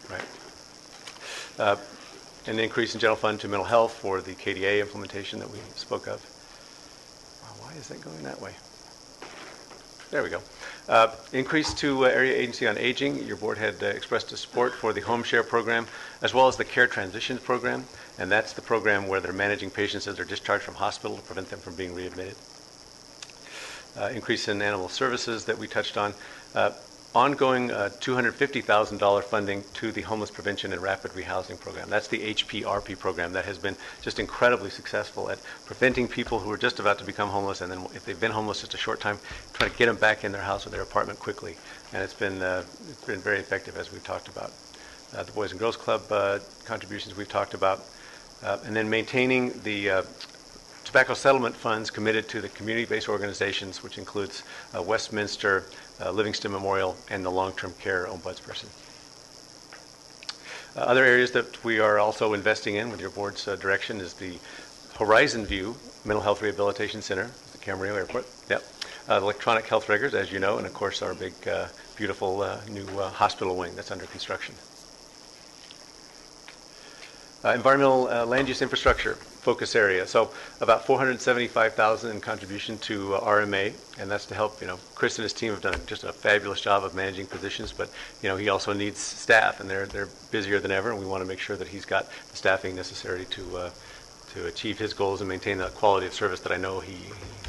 Right. An increase in general fund to mental health for the KDA implementation that we spoke of. Why is that going that way? There we go. Increase to Area Agency on Aging. Your board had expressed a support for the home share program as well as the care transitions program, and that's the program where they're managing patients as they're discharged from hospital to prevent them from being readmitted. Increase in animal services that we touched on. Ongoing $250,000 funding to the Homeless Prevention and Rapid Rehousing Program. That's the HPRP program that has been just incredibly successful at preventing people who are just about to become homeless, and then if they've been homeless just a short time, trying to get them back in their house or their apartment quickly. And it's been very effective, as we've talked about. The Boys and Girls Club contributions we've talked about. And then maintaining the tobacco settlement funds committed to the community-based organizations, which includes Westminster, Livingston Memorial, and the long-term care ombudsperson. Other areas that we are also investing in with your board's direction is the Horizon View Mental Health Rehabilitation Center at the Camarillo Airport. Yep. Electronic health records, as you know, and of course our big, beautiful new hospital wing that's under construction. Environmental land use infrastructure focus area. So about $475,000 in contribution to RMA, and that's to help. Chris and his team have done just a fabulous job of managing positions, but he also needs staff, and they're busier than ever, and we want to make sure that he's got the staffing necessary to achieve his goals and maintain the quality of service that I know he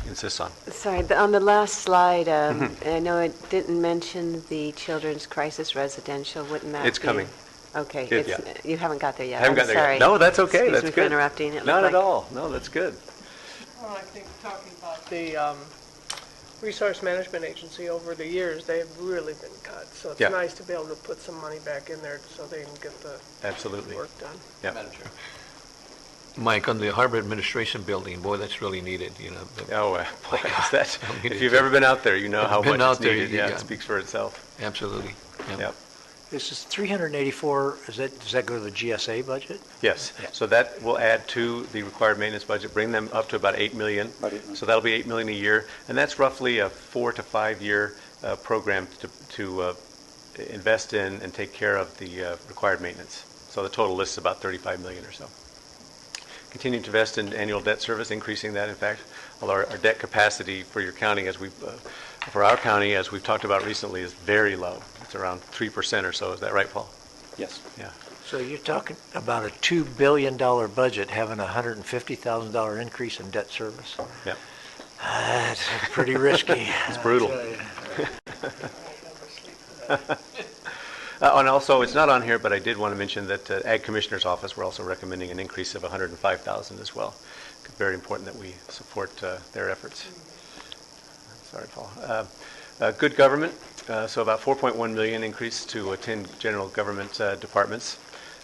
insists on. Sorry, on the last slide, I know it didn't mention the Children's Crisis Residential. Wouldn't that It's coming. Okay, Yeah. You haven't got there yet. I haven't got there sorry. yet. No, that's okay. Excuse That's me good. for interrupting. It Not looked at like- all. No, that's good. Well, I think talking about the Resource Management Agency over the years, they've really been cut. So it's Yeah. nice to be able to put some money back in there so they can get the Absolutely. work done. Yeah. Mike, on the Harbor Administration Building, boy, that's really needed, Oh, boy, is that, if you've ever been out there, you know how much it's needed. Yeah, it speaks for itself. Absolutely. Yep. This is 384, does that go to the GSA budget? Yes. So that will add to the required maintenance budget, bring them up to about $8 million. So that'll be $8 million a year, and that's roughly a 4 to 5 year program to invest in and take care of the required maintenance. So the total list is about $35 million or so. Continue to invest in annual debt service, increasing that. In fact, although our debt capacity for your county, for our county, as we've talked about recently, is very low. It's around 3% or so. Is that right, Paul? Yes. Yeah. So you're talking about a $2 billion budget having a $150,000 increase in debt service? Yeah. That's pretty risky. It's brutal. And also, it's not on here, but I did want to mention that Ag Commissioner's Office, we're also recommending an increase of $105,000 as well. Very important that we support their efforts. Sorry, Paul. Good government, so about $4.1 million increase to 10 general government departments.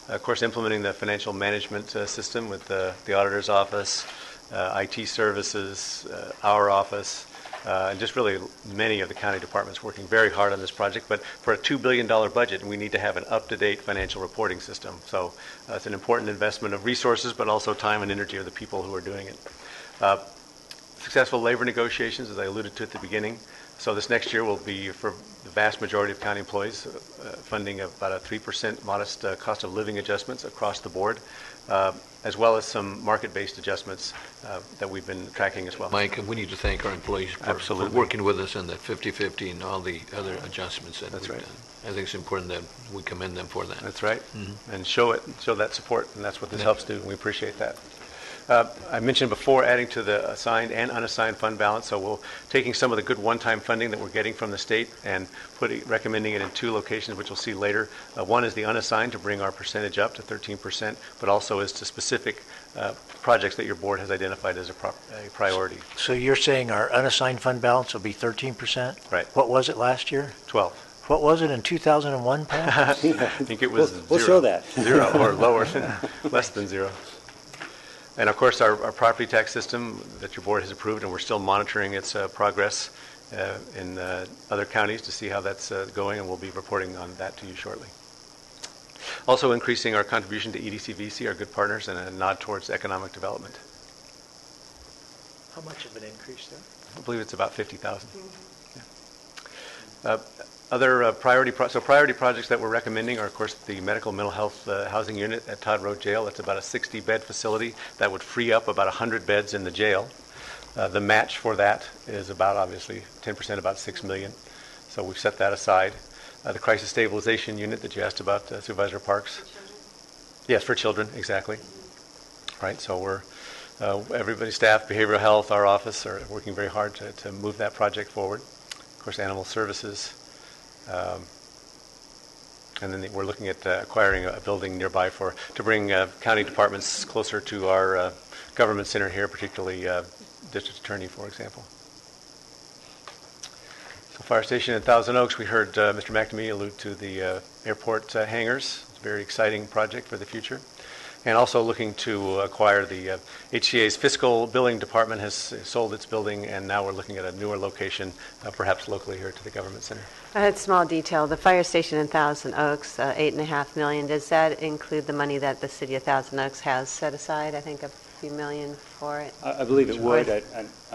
Of course, implementing the financial management system with the auditor's office, IT services, our office, and just really many of the county departments working very hard on this project. But for a $2 billion budget, we need to have an up-to-date financial reporting system. So it's an important investment of resources, but also time and energy of the people who are doing it. Successful labor negotiations, as I alluded to at the beginning. So this next year will be, for the vast majority of county employees, funding of about a 3% modest cost of living adjustments across the board, as well as some market-based adjustments that we've been tracking as well. Mike, we need to thank our employees for working with us on that 50-50 and all the other adjustments that we've done. I think it's important that we commend them for that. That's right. And show that support, and that's what this helps do, and we appreciate that. I mentioned before adding to the assigned and unassigned fund balance, so we're taking some of the good one-time funding that we're getting from the state and recommending it in two locations, which we'll see later. One is the unassigned to bring our percentage up to 13%, but also is to specific projects that your board has identified as a priority. So you're saying our unassigned fund balance will be 13%? Right. What was it last year? 12. What was it in 2001, Pat? I think it was zero. We'll show that. 0 or lower, less than 0. And of course, our property tax system that your board has approved, and we're still monitoring its progress in other counties to see how that's going, and we'll be reporting on that to you shortly. Also increasing our contribution to EDCVC, our good partners, and a nod towards economic development. How much of an increase there? I believe it's about 50,000. Yeah. Other priority projects that we're recommending are, of course, the medical mental health housing unit at Todd Road Jail. It's about a 60-bed facility that would free up about 100 beds in the jail. The match for that is about, obviously, 10%, about $6 million. So we've set that aside. The crisis stabilization unit that you asked about, Supervisor Parks. Yes, for children, exactly. Right. So we're everybody, staff, behavioral health, our office are working very hard to move that project forward. Of course, animal services. And then we're looking at acquiring a building nearby to bring county departments closer to our government center here, particularly district attorney, for example. So fire station in Thousand Oaks, we heard Mr. McNamee allude to the airport hangars. It's a very exciting project for the future. And also looking to acquire the HCA's fiscal billing department has sold its building, and now we're looking at a newer location, perhaps locally here to the government center. I had small detail. The fire station in Thousand Oaks, $8.5 million. Does that include the money that the city of Thousand Oaks has set aside? I think a few million for it. I believe it would. I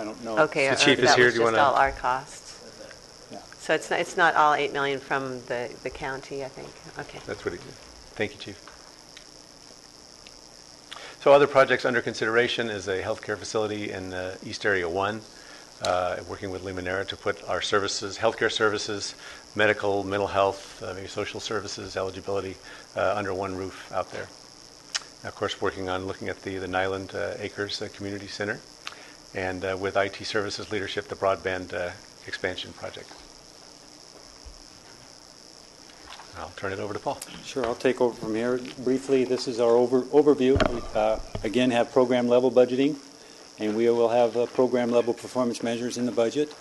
don't know. Okay, the chief is here. Do you want to? All our costs. Yeah. So it's not all $8 million from the county, I think. Okay. That's what he did. Thank you, Chief. So other projects under consideration is a healthcare facility in East Area 1, working with Limoneira to put our services, healthcare services, medical, mental health, maybe social services, eligibility under one roof out there. Of course, working on looking at the Nyland Acres Community Center, and with IT services leadership, the broadband expansion project. I'll turn it over to Paul. Sure, I'll take over from here. Briefly, this is our overview. We, again, have program-level budgeting, and we will have program-level performance measures in the budget.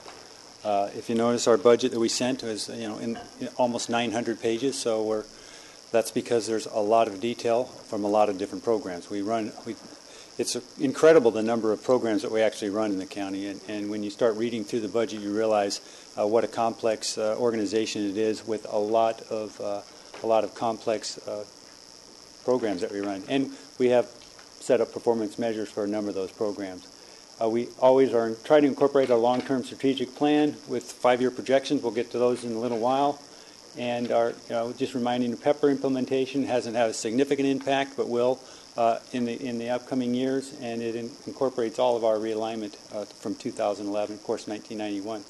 If you notice, our budget that we sent was, in almost 900 pages, so that's because there's a lot of detail from a lot of different programs. It's incredible the number of programs that we actually run in the county, and when you start reading through the budget, you realize what a complex organization it is with a lot of complex programs that we run. And we have set up performance measures for a number of those programs. We always are trying to incorporate a long-term strategic plan with 5-year projections. We'll get to those in a little while. And just reminding the PEPPER implementation hasn't had a significant impact, but will in the upcoming years, and it incorporates all of our realignment from 2011, of course, 1991.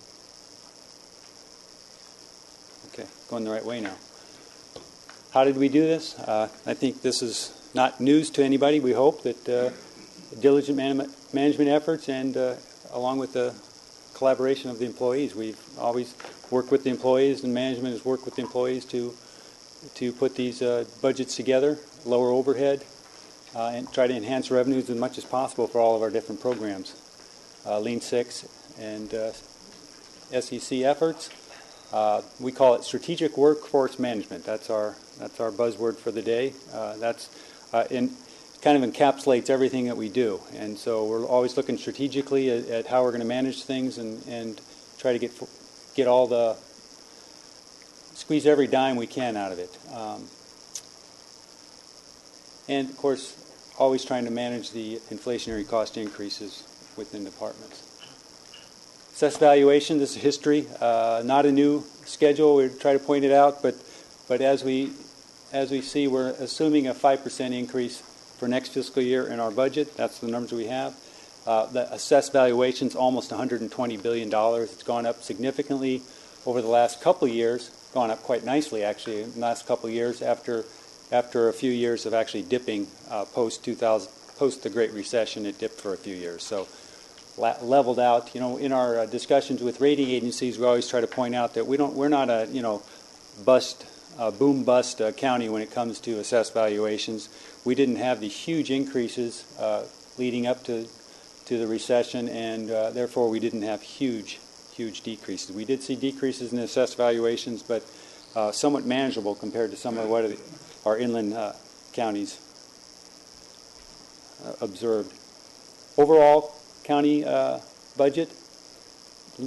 Okay, going the right way now. How did we do this? I think this is not news to anybody. We hope that diligent management efforts and along with the collaboration of the employees. We've always worked with the employees, and management has worked with the employees to put these budgets together, lower overhead, and try to enhance revenues as much as possible for all of our different programs. Lean Six and SEC efforts. We call it strategic workforce management. That's our buzzword for the day. Kind of encapsulates everything that we do. And so we're always looking strategically at how we're going to manage things and try to squeeze every dime we can out of it. And of course, always trying to manage the inflationary cost increases within departments. Assess valuation, this is history, not a new schedule. We try to point it out, but as we see, we're assuming a 5% increase for next fiscal year in our budget. That's the numbers we have. The assessed valuation's almost $120 billion. It's gone up significantly over the last couple of years. Gone up quite nicely, actually, in the last couple of years after a few years of actually dipping post the Great Recession. It dipped for a few years. So leveled out. In our discussions with rating agencies, we always try to point out that we're not a boom bust county when it comes to assessed valuations. We didn't have the huge increases leading up to the recession, and therefore we didn't have huge decreases. We did see decreases in assessed valuations, but somewhat manageable compared to some of what our inland counties observed. Overall county budget,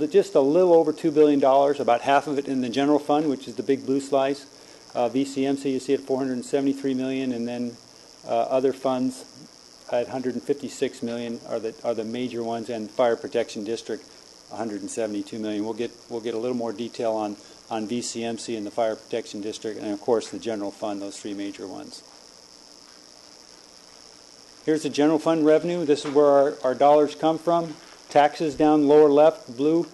just a little over $2 billion, about half of it in the general fund, which is the big blue slice. VCMC, you see at $473 million, and then other funds at $156 million are the major ones, and Fire Protection District, $172 million. We'll get a little more detail on VCMC and the Fire Protection District, and of course the general fund, those three major ones. Here's the general fund revenue. This is where our dollars come from. Taxes down lower left, blue,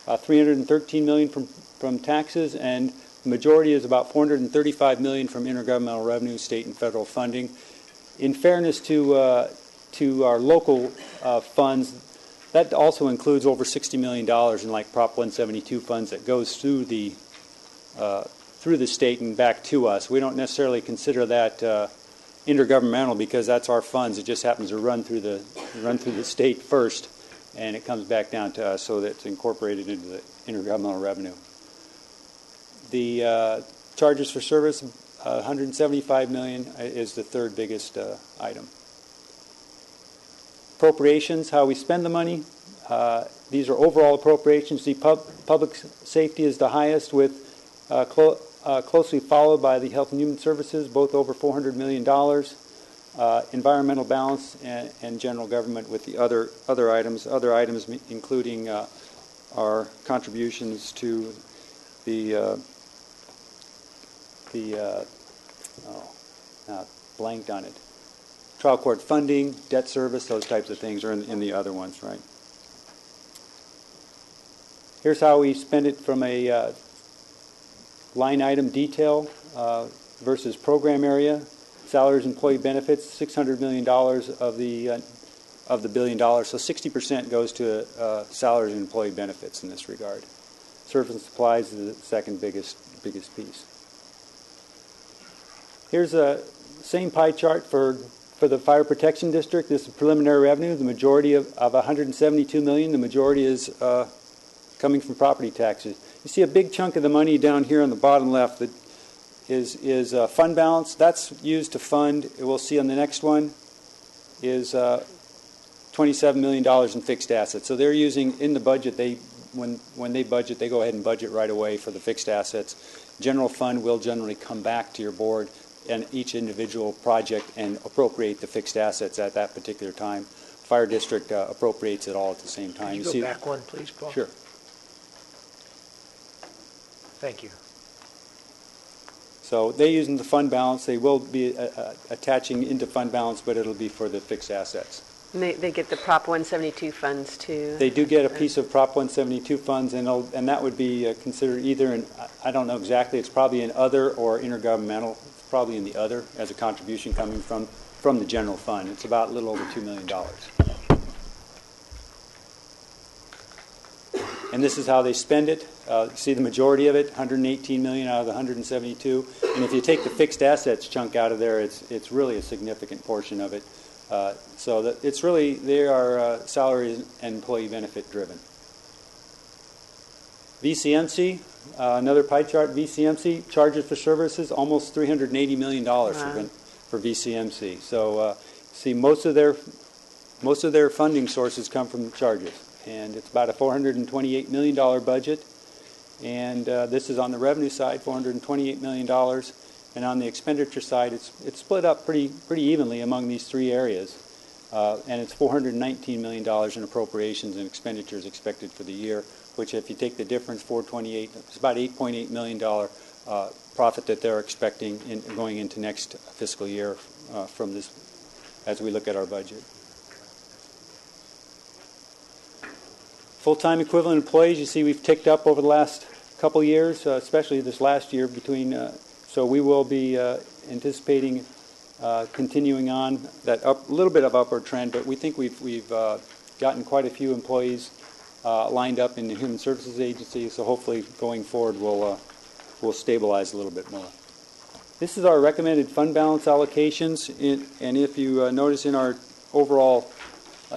$313 million from taxes, and the majority is about $435 million from intergovernmental revenue, state and federal funding. In fairness to our local funds, that also includes over $60 million in like Prop 172 funds that goes through the state and back to us. We don't necessarily consider that intergovernmental because that's our funds. It just happens to run through the state first, and it comes back down to us, so that it's incorporated into the intergovernmental revenue. The charges for service, $175 million is the third biggest item. Appropriations, how we spend the money. These are overall appropriations. The public safety is the highest, with closely followed by the Health and Human Services, both over $400 million. Environmental balance and general government with the other items. Other items including our contributions to blanked on it. Trial court funding, debt service, those types of things are in the other ones, right? Here's how we spend it from a line item detail versus program area. Salaries, employee benefits, $600 million of the $1 billion. So 60% goes to salaries and employee benefits in this regard. Service and supplies is the second biggest piece. Here's a same pie chart for the Fire Protection District. This is preliminary revenue. The majority of $172 million, the majority is coming from property taxes. You see a big chunk of the money down here on the bottom left that is fund balance. That's used to fund, we'll see on the next one, is $27 million in fixed assets. So they're using, in the budget, when they budget, they go ahead and budget right away for the fixed assets. General fund will generally come back to your board and each individual project and appropriate the fixed assets at that particular time. Fire district appropriates it all at the same time. Can you go back one, please, Paul? Sure. Thank you. So they're using the fund balance. They will be attaching into fund balance, but it'll be for the fixed assets. And they get the Prop 172 funds too. They do get a piece of Prop 172 funds, and that would be considered either in, I don't know exactly, it's probably in other or intergovernmental. It's probably in the other as a contribution coming from the general fund. It's about a little over $2 million. And this is how they spend it. See the majority of it, $118 million out of the $172. And if you take the fixed assets chunk out of there, it's really a significant portion of it. So that it's really, they are salary and employee benefit driven. VCMC, another pie chart. VCMC charges for services, almost $380 million for VCMC. So see, most of their funding sources come from charges. And it's about a $428 million budget. And this is on the revenue side, $428 million. And on the expenditure side, it's split up pretty evenly among these three areas. And it's $419 million in appropriations and expenditures expected for the year, which if you take the difference, 428, it's about $8.8 million profit that they're expecting going into next fiscal year from this, as we look at our budget. Full-time equivalent employees, you see we've ticked up over the last couple years, especially this last year so we will be anticipating continuing on that little bit of upward trend, but we think we've gotten quite a few employees lined up in the Human Services Agency, so hopefully going forward we'll stabilize a little bit more. This is our recommended fund balance allocations, and if you notice in our overall,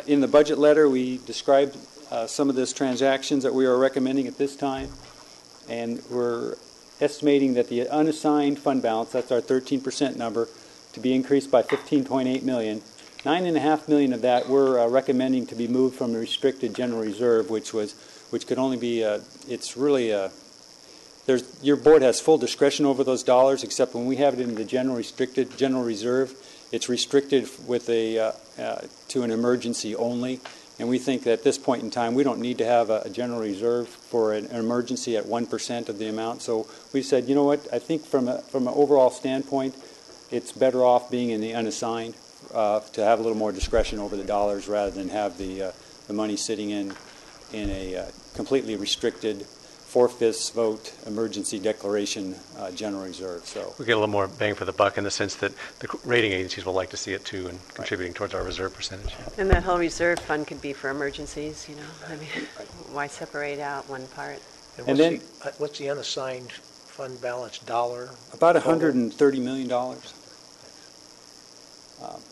in the budget letter, we described some of these transactions that we are recommending at this time, and we're estimating that the unassigned fund balance, that's our 13% number, to be increased by $15.8 million. $9.5 million of that we're recommending to be moved from the restricted general reserve, which could only be, it's really the your board has full discretion over those dollars, except when we have it in the general reserve, it's restricted with to an emergency only. And we think that at this point in time, we don't need to have a general reserve for an emergency at 1% of the amount. So we said, you know what, I think from an overall standpoint, it's better off being in the unassigned to have a little more discretion over the dollars rather than have the money sitting in a completely restricted 4/5 vote emergency declaration general reserve. So we get a little more bang for the buck in the sense that the rating agencies will like to see it too, and contributing towards our reserve percentage. And that whole reserve fund could be for emergencies, you know. I mean, why separate out one part? And then what's the unassigned fund balance dollar? About $130 million.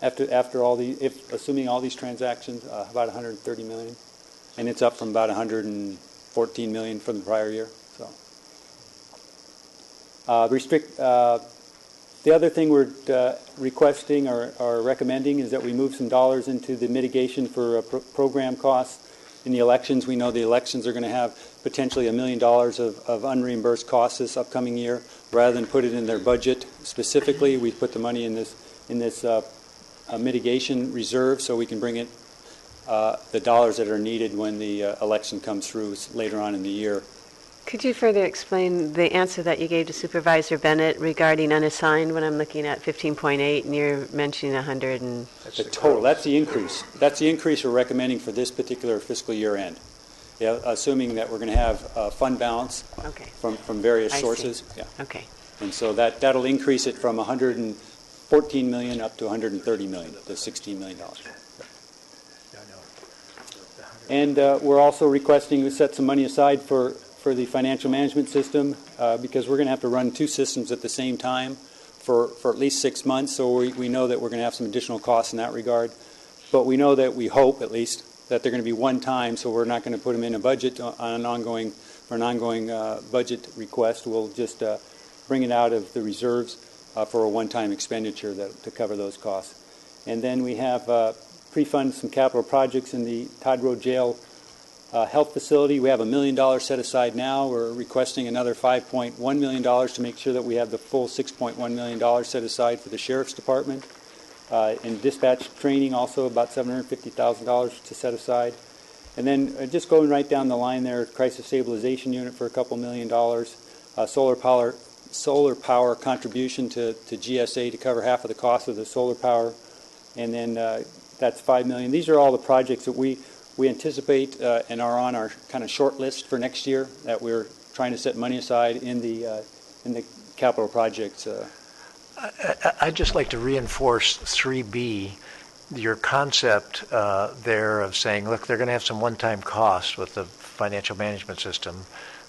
After all assuming all these transactions, about $130 million, and it's up from about $114 million from the prior year. So, the other thing we're requesting or recommending is that we move some dollars into the mitigation for program costs in the elections. We know the elections are going to have potentially $1 million of unreimbursed costs this upcoming year. Rather than put it in their budget specifically, we put the money in this mitigation reserve so we can bring it the dollars that are needed when the election comes through later on in the year. Could you further explain the answer that you gave to Supervisor Bennett regarding unassigned when I'm looking at 15.8 and you're mentioning 100 and... That's the total. That's the increase. That's the increase we're recommending for this particular fiscal year end. Yeah, assuming that we're going to have fund balance from various sources. Yeah. Okay. And so that'll increase it from 114 million up to 130 million, the $16 million. And we're also requesting to set some money aside for the financial management system because we're going to have to run two systems at the same time for at least 6 months. So we know that we're going to have some additional costs in that regard. But we know that we hope, at least, that they're going to be one time. So we're not going to put them in a budget on an ongoing budget request. We'll just bring it out of the reserves for a one-time expenditure to cover those costs. And then we have pre-fund some capital projects in the Todd Road Jail health facility. We have $1 million set aside now. We're requesting another $5.1 million to make sure that we have the full $6.1 million set aside for the Sheriff's Department. In dispatch training, also about $750,000 to set aside. And then just going right down the line there, crisis stabilization unit for a couple $1 million. Solar power contribution to GSA to cover half of the cost of the solar power. And then that's $5 million. These are all the projects that we anticipate and are on our kind of short list for next year that we're trying to set money aside in the capital projects. I'd just like to reinforce 3B, your concept there of saying, look, they're going to have some one-time costs with the financial management system.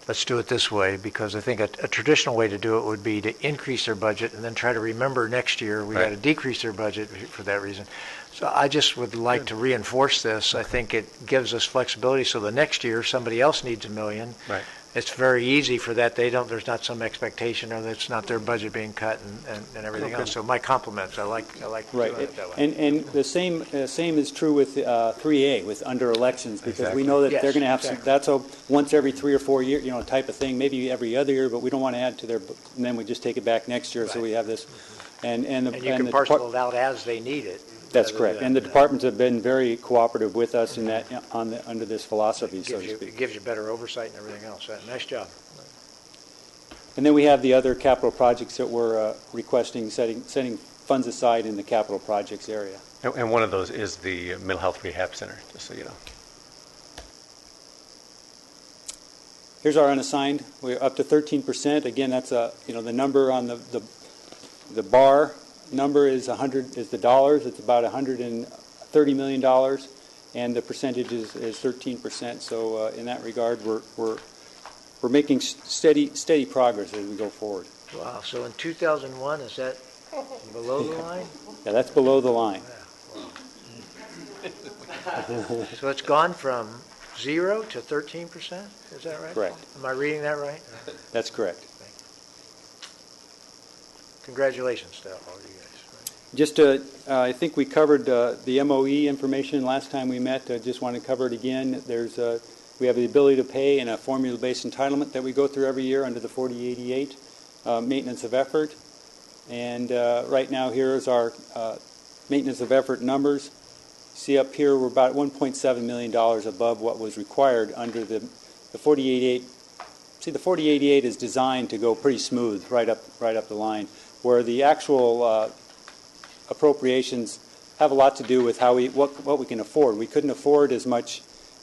Let's do it this way, because I think a traditional way to do it would be to increase their budget and then try to remember next year we got to decrease their budget for that reason. So I just would like to reinforce this. I think it gives us flexibility so the next year somebody else needs $1 million. Right. It's very easy for that. There's not some expectation or it's not their budget being cut and everything else. So my compliments. I like doing it that way. And the same is true with 3A, with under elections, because we know that they're going to have some, that's a once every 3 or 4 year, type of thing, maybe every other year, but we don't want to add to their, and then we just take it back next year. So we have this. And you can parcel it out as they need it. That's correct. And the departments have been very cooperative with us in that under this philosophy, so to speak. It gives you better oversight and everything else. Nice job. And then we have the other capital projects that we're requesting, setting funds aside in the capital projects area. And one of those is the mental health rehab center, just so you know. Here's our unassigned. We're up to 13%. Again, that's the number on the bar number is the dollars. It's about $130 million, and the percentage is 13%. So in that regard, we're making steady progress as we go forward. Wow. So in 2001, is that below the line? Yeah, that's below the line. Wow. So it's gone from 0 to 13%. Is that right? Correct. Am I reading that right? That's correct. Congratulations to all of you guys. Just I think we covered the MOE information last time we met. I just want to cover it again. There's We have the ability to pay in a formula-based entitlement that we go through every year under the 4088 maintenance of effort. And right now here is our maintenance of effort numbers. See up here we're about $1.7 million above what was required under the 4088. See, the 4088 is designed to go pretty smooth right up the line, where the actual appropriations have a lot to do with how what we can afford. We couldn't afford as much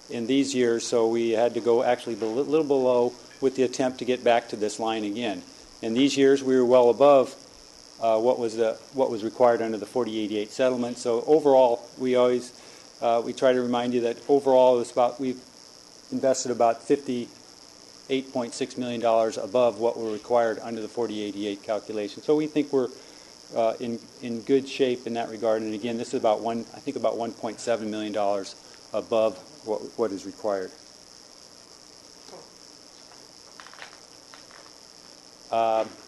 in these years, so we had to go actually a little below with the attempt to get back to this line again. In these years, we were well above what was required under the 4088 settlement. So overall, we try to remind you that overall we've invested about $58.6 million above what were required under the 4088 calculation. So we think we're in good shape in that regard. And again, this is about $1.7 million above what is required.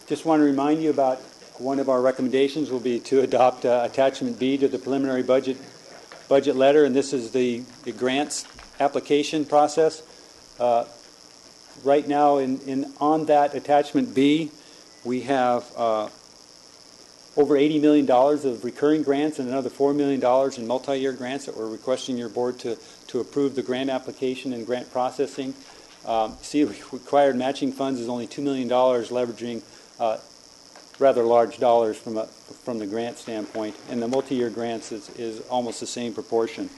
Just want to remind you about one of our recommendations will be to adopt Attachment B to the preliminary budget letter, and this is the grants application process. Right now, on that Attachment B, we have over $80 million of recurring grants and another $4 million in multi-year grants that we're requesting your board to approve the grant application and grant processing. See, required matching funds is only $2 million, leveraging rather large dollars from the grant standpoint, and the multi-year grants is almost the same proportion.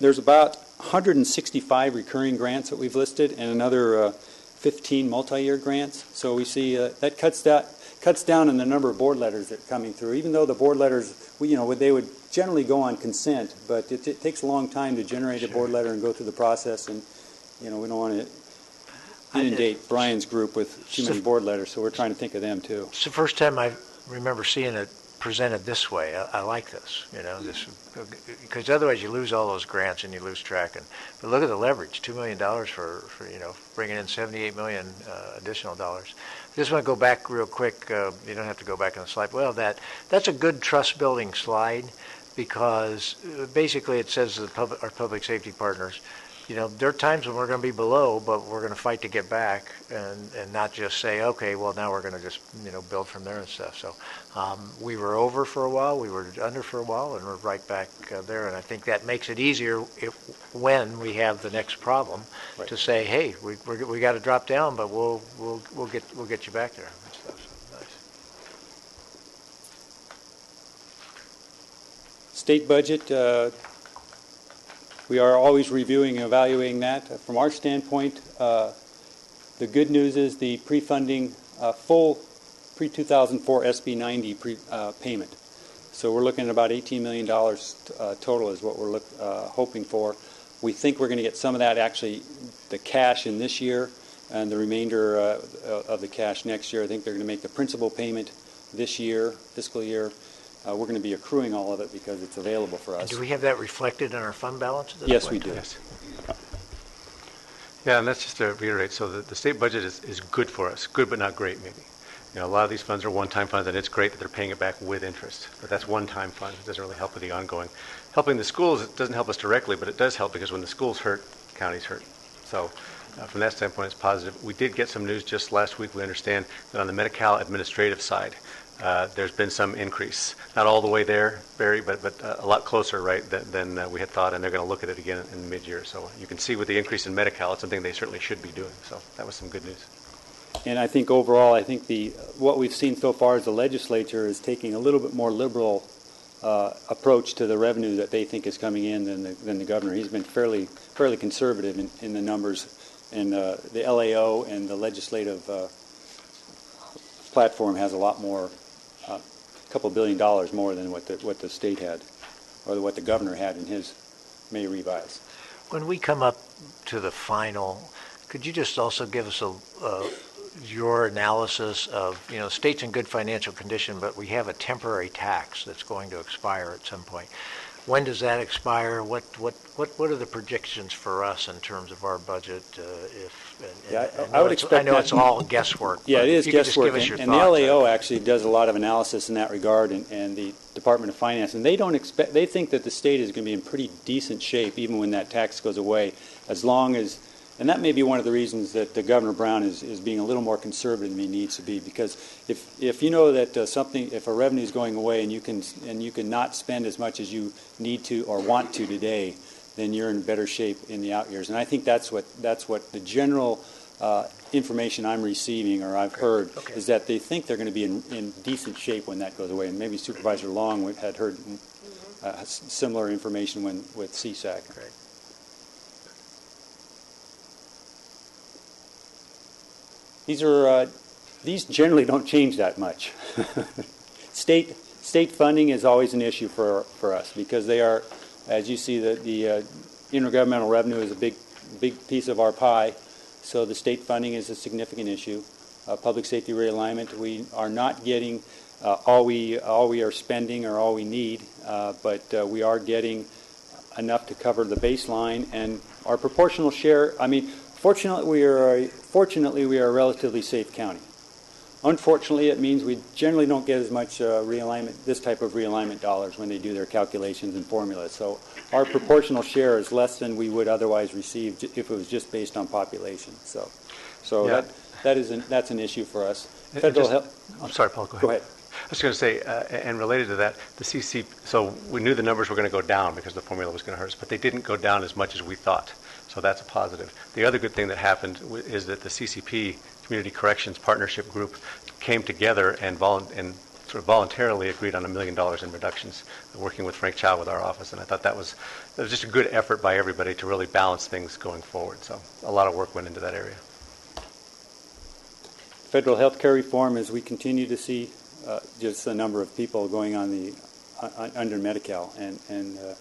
There's about 165 recurring grants that we've listed and another 15 multi-year grants. So we see that cuts down on the number of board letters that are coming through. Even though the board letters, they would generally go on consent, but it takes a long time to generate a board letter and go through the process, and we don't want to inundate Brian's group with too many board letters, so we're trying to think of them too. It's the first time I remember seeing it presented this way. I like this, because otherwise you lose all those grants and you lose track. But look at the leverage, $2 million for bringing in $78 million additional dollars. I just want to go back real quick. You don't have to go back on the slide. Well, that's a good trust building slide, because basically it says that our public safety partners, there are times when we're going to be below, but we're going to fight to get back and not just say, okay, well, now we're going to just, build from there and stuff. So we were over for a while, we were under for a while, and we're right back there. And I think that makes it easier when we have the next problem to say, hey, we got to drop down, but we'll get you back there. And stuff. So, nice. State budget. We are always reviewing and evaluating that. From our standpoint, the good news is the pre-funding, full pre-2004 SB 90 payment. So we're looking at about $18 million total is what we're hoping for. We think we're going to get some of that, actually, the cash in this year, and the remainder of the cash next year. I think they're going to make the principal payment this year, fiscal year. We're going to be accruing all of it because it's available for us. And do we have that reflected in our fund balance at this Yes, point? we do. Yes. Yeah, and that's just to reiterate. So the state budget is good for us, good but not great, maybe. A lot of these funds are one-time funds, and it's great that they're paying it back with interest. But that's one-time fund. It doesn't really help with the ongoing. Helping the schools, it doesn't help us directly, but it does help because when the schools hurt, the counties hurt. So from that standpoint, it's positive. We did get some news just last week. We understand that on the Medi-Cal administrative side, there's been some increase. Not all the way there, Barry, but a lot closer, right, than we had thought, and they're going to look at it again in mid-year. So you can see with the increase in Medi-Cal, it's something they certainly should be doing. So that was some good news. And I think overall, what we've seen so far is the legislature is taking a little bit more liberal approach to the revenue that they think is coming in than the governor. He's been fairly conservative in the numbers, and the LAO and the legislative platform has a lot more, a couple $1 billion more than what the state had, or what the governor had in his May revise. When we come up to the final, could you just also give us your analysis of, state's in good financial condition, but we have a temporary tax that's going to expire at some point. When does that expire? What are the predictions for us in terms of our budget? I would expect I know it's all guesswork. Yeah, but it if is you could just guesswork, give us your and the thoughts. LAO actually does a lot of analysis in that regard, and the Department of Finance, and they don't expect. They think that the state is going to be in pretty decent shape even when that tax goes away, as long as. And that may be one of the reasons that Governor Brown is being a little more conservative than he needs to be, because if you know that if a revenue is going away and you can not spend as much as you need to or want to today, then you're in better shape in the out years. And I think that's what the general information I'm receiving or I've heard is that they think they're going to be in decent shape when that goes away. And maybe Supervisor Long had heard similar information with CSAC. Right. These generally don't change that much. State funding is always an issue for us because they are, as you see, the intergovernmental revenue is a big piece of our pie. So the state funding is a significant issue. Public safety realignment, we are not getting all we are spending or all we need, but we are getting enough to cover the baseline and our proportional share. I mean, fortunately, we are a relatively safe county. Unfortunately, it means we generally don't get as much this type of realignment dollars when they do their calculations and formulas. So our proportional share is less than we would otherwise receive if it was just based on population. So Yeah. that's an issue for us. I'm sorry, Paul. Go ahead. Go ahead. I was going to say, and related to that, the CC. So we knew the numbers were going to go down because the formula was going to hurt us, but they didn't go down as much as we thought. So that's a positive. The other good thing that happened is that the CCP, Community Corrections Partnership Group, came together and sort of voluntarily agreed on $1 million in reductions, working with Frank Chow with our office. And I thought that was just a good effort by everybody to really balance things going forward. So a lot of work went into that area. Federal health care reform, as we continue to see just the number of people going on under Medi-Cal, and of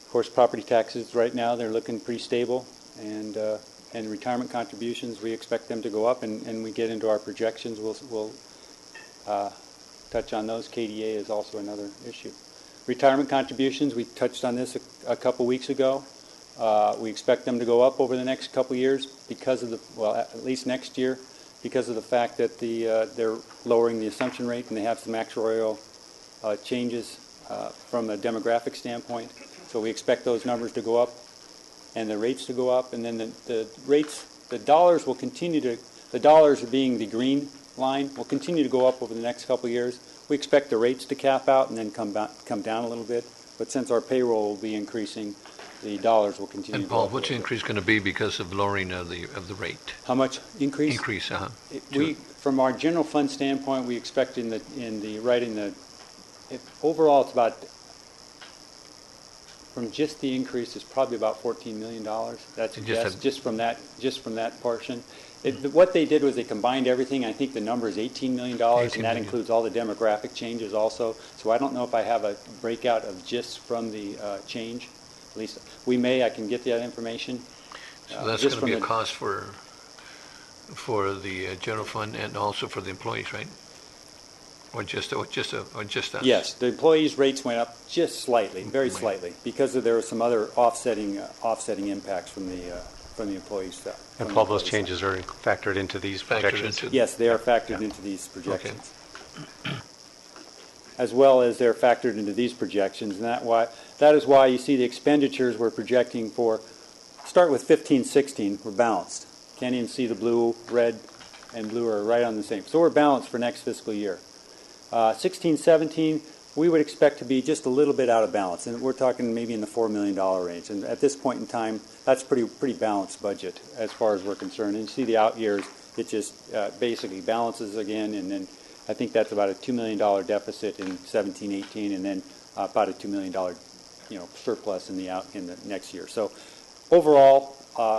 course property taxes right now they're looking pretty stable, and retirement contributions we expect them to go up, and we get into our projections we'll touch on those. KDA is also another issue. Retirement contributions, we touched on this a couple weeks ago. We expect them to go up over the next couple years because of at least next year, because of the fact that they're lowering the assumption rate and they have some actuarial changes from a demographic standpoint. So we expect those numbers to go up and the rates to go up, and then the rates, the dollars being the green line, will continue to go up over the next couple of years. We expect the rates to cap out and then come down a little bit, but since our payroll will be increasing, the dollars will continue to go up. And Paul, what's the increase going to be because of lowering of the rate? How much increase? Increase, From our general fund standpoint, we expect overall it's about, from just the increase, it's probably about $14 million. That's a guess, just from that portion. What they did was they combined everything. I think the number is $18 million, and that includes all the demographic changes also. So I don't know if I have a breakout of just from the change. At least I can get that information. So that's going to be a cost for the general fund and also for the employees, right? Or just us? Yes, the employees' rates went up just slightly, very slightly, because there were some other offsetting impacts from the employees' stuff. And Paul, those changes are factored into these projections? Yes, they are factored into these projections. Okay. As well as they're factored into these projections, and that is why you see the expenditures we're projecting for, start with 15-16, we're balanced. Can't even see the blue, red, and blue are right on the same. So we're balanced for next fiscal year. 16-17, we would expect to be just a little bit out of balance, and we're talking maybe in the $4 million range. And at this point in time, that's pretty balanced budget as far as we're concerned. And you see the out years, it just basically balances again, and then I think that's about a $2 million deficit in 17-18, and then about a $2 million surplus in the next year. So overall,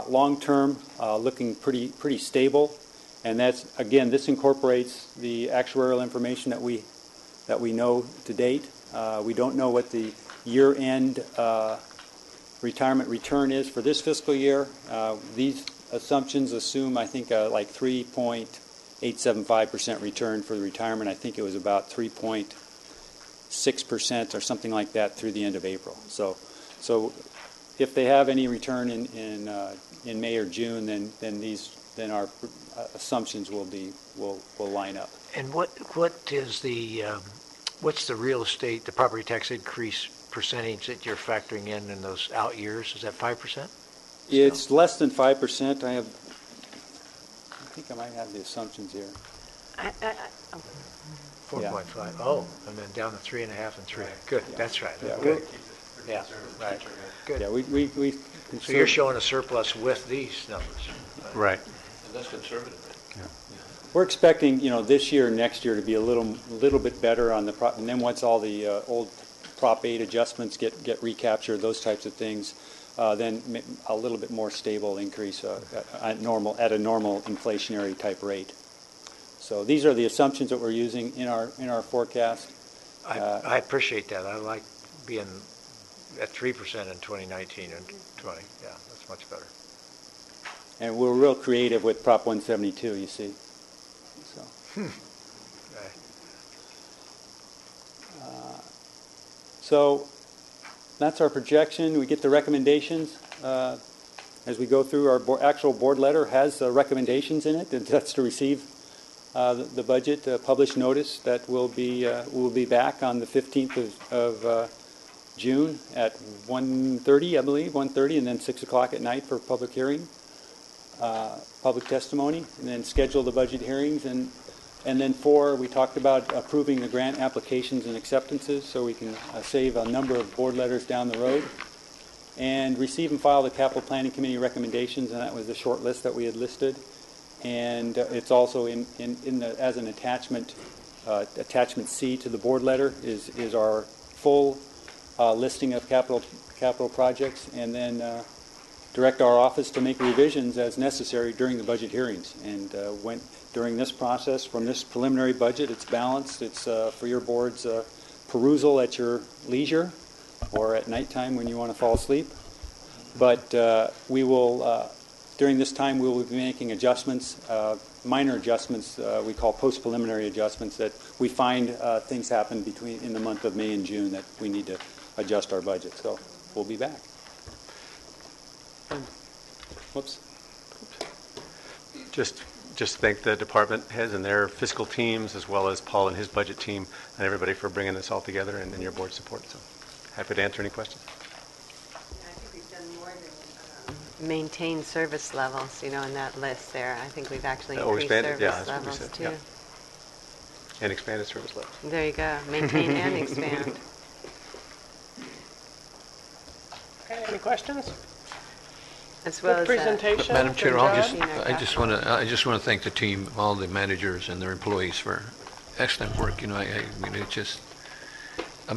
long term, looking pretty stable. And that's, again, this incorporates the actuarial information that we know to date. We don't know what the year-end retirement return is for this fiscal year. These assumptions assume, I think, like 3.875% return for the retirement. I think it was about 3.8 6% or something like that through the end of April. So if they have any return in May or June, then our assumptions will line up. And what's the real estate, the property tax increase percentage that you're factoring in those out years? Is that 5%? It's less than 5%. I think I might have the assumptions here. 4.5. Oh, and then down to 3.5 and 3. Good. Yeah. That's right. Yeah. Good. Yeah. Right. Good. Yeah. We so you're showing a surplus with these numbers. Right. And that's conservative. Yeah. We're expecting, this year and next year to be a little bit better on the and then once all the old Prop 8 adjustments get recaptured, those types of things, then a little bit more stable increase at a normal inflationary type rate. So these are the assumptions that we're using in our forecast. I appreciate that. I like being at 3% in 2019 and 20. Yeah, that's much better. And we're real creative with Prop 172, you see. So. Right. So that's our projection. We get the recommendations as we go through. Our actual board letter has recommendations in it, and that's to receive the budget published notice that we'll be back on the 15th of June at 1:30, I believe, 1:30, and then 6 o'clock at night for public hearing, public testimony, and then schedule the budget hearings. And then 4, we talked about approving the grant applications and acceptances so we can save a number of board letters down the road. And receive and file the capital planning committee recommendations, and that was the short list that we had listed. And it's also as an attachment, attachment C to the board letter is our full listing of capital projects, and then direct our office to make revisions as necessary during the budget hearings. And during this process, from this preliminary budget, it's balanced. It's for your board's perusal at your leisure or at nighttime when you want to fall asleep. But we will, during this time, we will be making adjustments, minor adjustments we call post-preliminary adjustments, that we find things happen in the month of May and June that we need to adjust our budget. So we'll be back. Whoops. Just thank the department heads and their fiscal teams, as well as Paul and his budget team, and everybody for bringing this all together and your board support. So happy to answer any questions. Yeah, I think we've done more than maintain service levels, in that list there. I think we've actually increased service levels too. Yeah. And expanded service levels. There you go. Maintain and expand. Okay, any questions? As well as presentation. Madam Chair, I just want to thank the team, all the managers and their employees for excellent work.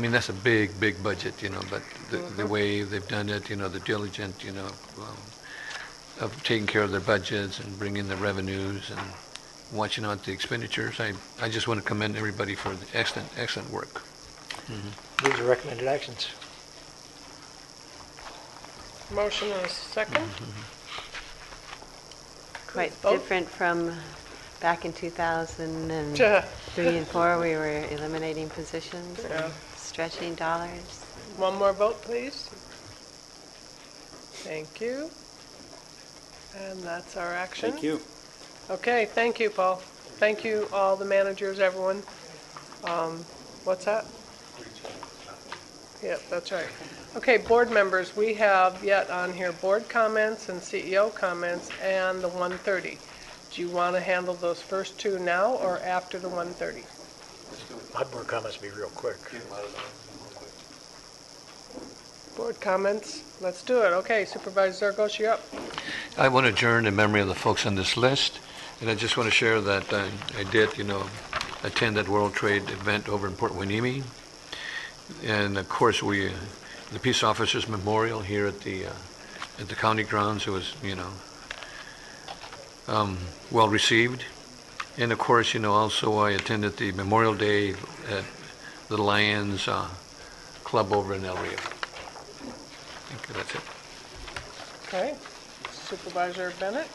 That's a big budget, but the way they've done it, the diligent, of taking care of their budgets and bringing the revenues and watching out the expenditures. I just want to commend everybody for the excellent work. These are recommended actions. Motion and a second. Quite different from back in 2003 and 4. We were eliminating positions and stretching dollars. One more vote, please. Thank you. And that's our action. Thank you. Okay, thank you, Paul. Thank you, all the managers, everyone. What's that? Yep, that's right. Okay, board members, we have yet on here board comments and CEO comments and the 130. Do you want to handle those first two now or after the 130? My board comments will be real quick. Board comments, let's do it. Okay, Supervisor Zergos, you're up. I want to adjourn in memory of the folks on this list, and I just want to share that I did, attend that World Trade event over in Port Hueneme, and of course the Peace Officers Memorial here at the county grounds. It was, well received. And of course, also I attended the Memorial Day at the Lions Club over in El Rio. I think that's it. Okay. Supervisor Bennett?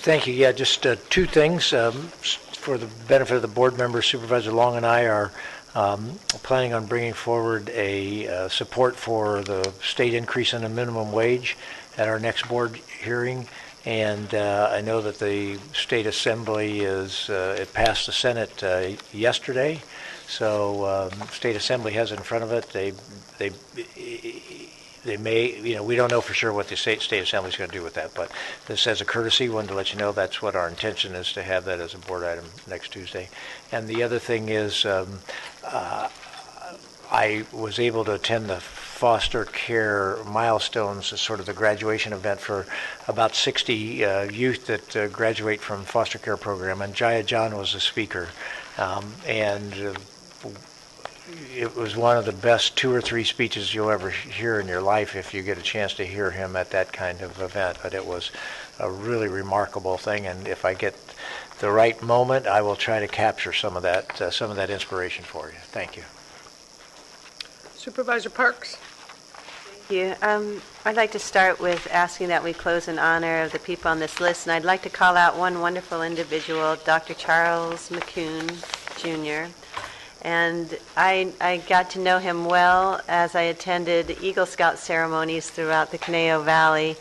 Thank you. Yeah, just two things. For the benefit of the board members, Supervisor Long and I are planning on bringing forward a support for the state increase in the minimum wage at our next board hearing. And I know that the state assembly it passed the Senate yesterday. So state assembly has it in front of it. They may, we don't know for sure what the state assembly is going to do with that, but this as a courtesy, wanted to let you know that's what our intention is, to have that as a board item next Tuesday. And the other thing is, I was able to attend the foster care milestones, as sort of the graduation event for about 60 youth that graduate from foster care program, and Jaya John was the speaker, and it was one of the best 2 or 3 speeches you'll ever hear in your life if you get a chance to hear him at that kind of event. But it was a really remarkable thing, and if I get the right moment, I will try to capture some of that inspiration for you. Thank you. Supervisor Parks. Thank you. I'd like to start with asking that we close in honor of the people on this list, and I'd like to call out one wonderful individual, Dr. Charles McCune, Jr., and I got to know him well as I attended Eagle Scout ceremonies throughout the Conejo Valley.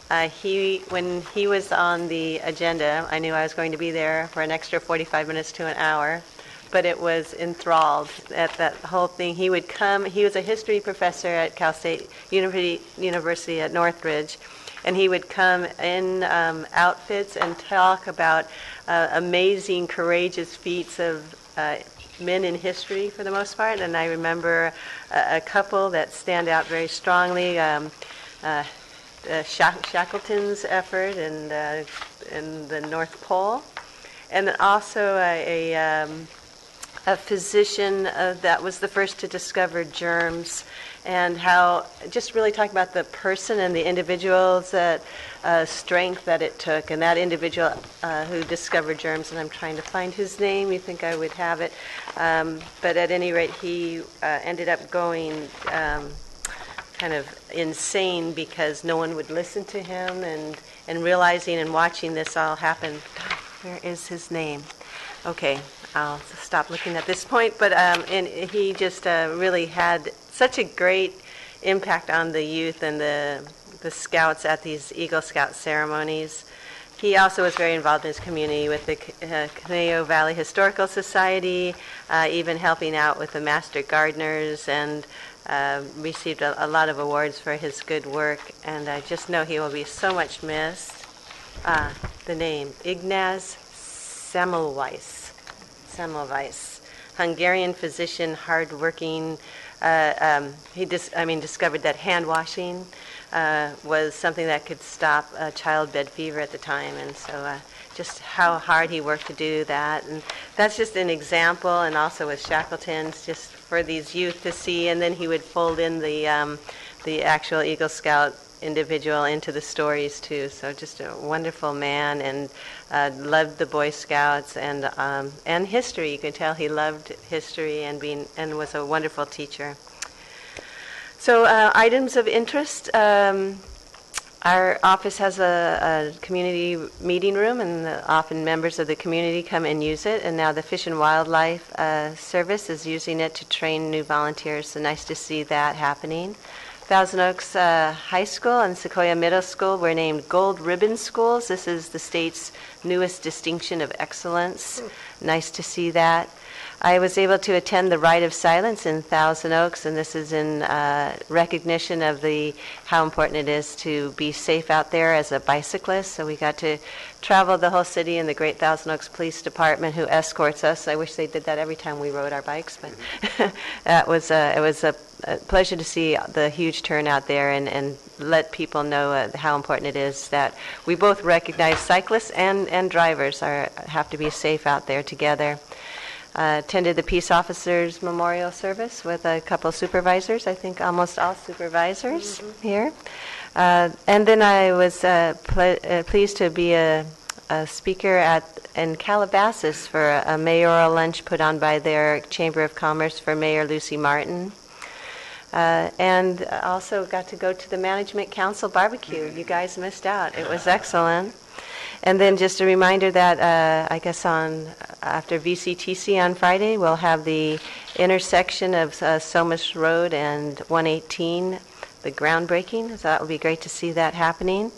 When he was on the agenda, I knew I was going to be there for an extra 45 minutes to an hour, but it was enthralled at that whole thing. He would come, he was a history professor at Cal State University at Northridge, and he would come in outfits and talk about amazing, courageous feats of men in history for the most part. And I remember a couple that stand out very strongly, Shackleton's effort in the North Pole, and also a physician that was the first to discover germs, and how just really talking about the person and the individual's strength that it took, and that individual who discovered germs, and I'm trying to find his name, you think I would have it, but at any rate he ended up going kind of insane because no one would listen to him, and realizing and watching this all happen. Where is his name? Okay, I'll stop looking at this point, but and he just really had such a great impact on the youth and the scouts at these Eagle Scout ceremonies. He also was very involved in his community with the Conejo Valley Historical Society, even helping out with the Master Gardeners, and received a lot of awards for his good work, and I just know he will be so much missed. The name, Ignaz Semmelweis, Hungarian physician, hardworking. He discovered that hand washing was something that could stop childbed fever at the time, and so just how hard he worked to do that. And that's just an example, and also with Shackleton's, just for these youth to see, and then he would fold in the actual Eagle Scout individual into the stories too. So just a wonderful man, and loved the Boy Scouts and history. You can tell he loved history and was a wonderful teacher. So items of interest. Our office has a community meeting room, and often members of the community come and use it. And now the Fish and Wildlife Service is using it to train new volunteers. So nice to see that happening. Thousand Oaks High School and Sequoia Middle School were named Gold Ribbon Schools. This is the state's newest distinction of excellence. Nice to see that. I was able to attend the Rite of Silence in Thousand Oaks, and this is in recognition of how important it is to be safe out there as a bicyclist. So we got to travel the whole city in the Great Thousand Oaks Police Department, who escorts us. I wish they did that every time we rode our bikes, but it was a pleasure to see the huge turnout there, and let people know how important it is that we both recognize cyclists and drivers have to be safe out there together. Attended the Peace Officers Memorial Service with a couple supervisors, I think almost all supervisors here. And then I was pleased to be a speaker in Calabasas for a mayoral lunch put on by their Chamber of Commerce for Mayor Lucy Martin. And also got to go to the Management Council barbecue. You guys missed out. It was excellent. And then just a reminder that I guess after VCTC on Friday, we'll have the intersection of Somas Road and 118, the groundbreaking. So that would be great to see that happening.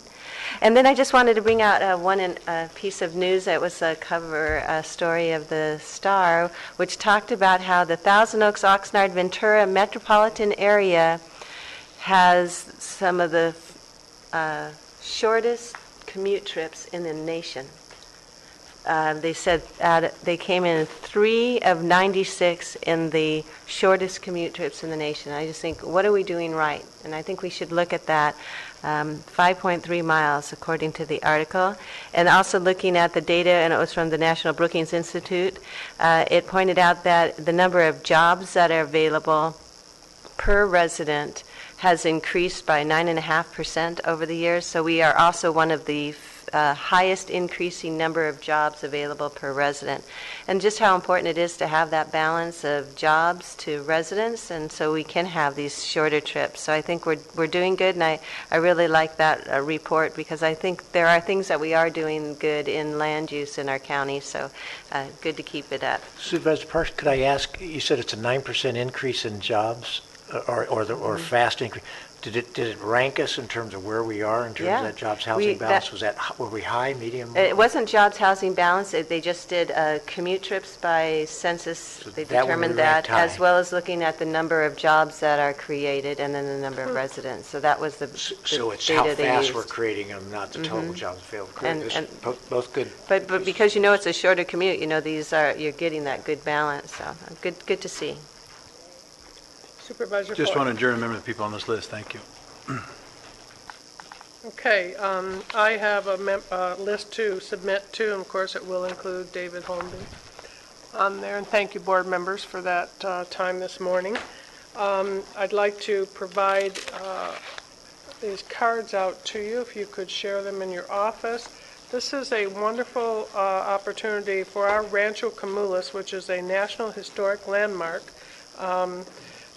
And then I just wanted to bring out one piece of news that was a cover story of the Star, which talked about how the Thousand Oaks, Oxnard, Ventura metropolitan area has some of the shortest commute trips in the nation. They said they came in 3 of 96 in the shortest commute trips in the nation. I just think, what are we doing right? And I think we should look at that. 5.3 miles, according to the article. And also looking at the data, and it was from the National Brookings Institute, it pointed out that the number of jobs that are available per resident has increased by 9.5% over the years. So we are also one of the highest increasing number of jobs available per resident. And just how important it is to have that balance of jobs to residents, and so we can have these shorter trips. So I think we're doing good, and I really like that report, because I think there are things that we are doing good in land use in our county, so good to keep it up. Supervisor Parks, could I ask, you said it's a 9% increase in jobs, or fast increase. Did it rank us in terms of where we are in terms of that jobs housing balance? Were we high, medium? It wasn't jobs housing balance. They just did commute trips by census. So they determined that, as well as looking at the number of jobs that are created and then the number of residents. So that was the so it's data how fast used. we're creating them, not the total jobs available. And both good. But because it's a shorter commute, you're getting that good balance. So good to see. Supervisor Just Ford. want to remember the people on this list. Thank you. Okay, I have a list to submit to, and of course it will include David Holmby on there. And thank you, board members, for that time this morning. I'd like to provide these cards out to you, if you could share them in your office. This is a wonderful opportunity for our Rancho Camulas, which is a National Historic Landmark,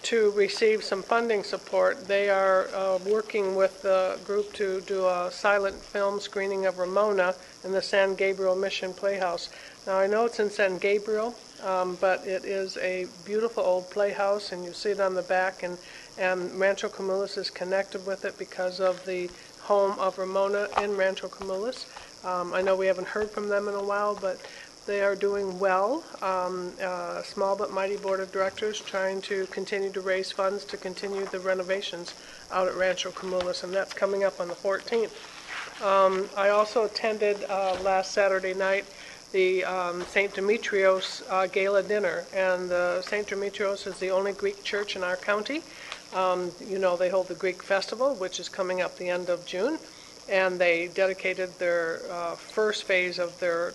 to receive some funding support. They are working with the group to do a silent film screening of Ramona in the San Gabriel Mission Playhouse. Now, I know it's in San Gabriel, but it is a beautiful old playhouse, and you see it on the back, and Rancho Camulas is connected with it because of the home of Ramona in Rancho Camulas. I know we haven't heard from them in a while, but they are doing well. Small but mighty board of directors trying to continue to raise funds to continue the renovations out at Rancho Camulas, and that's coming up on the 14th. I also attended last Saturday night the St. Demetrios Gala Dinner, and St. Demetrios is the only Greek church in our county. They hold the Greek Festival, which is coming up the end of June. And they dedicated their first phase of their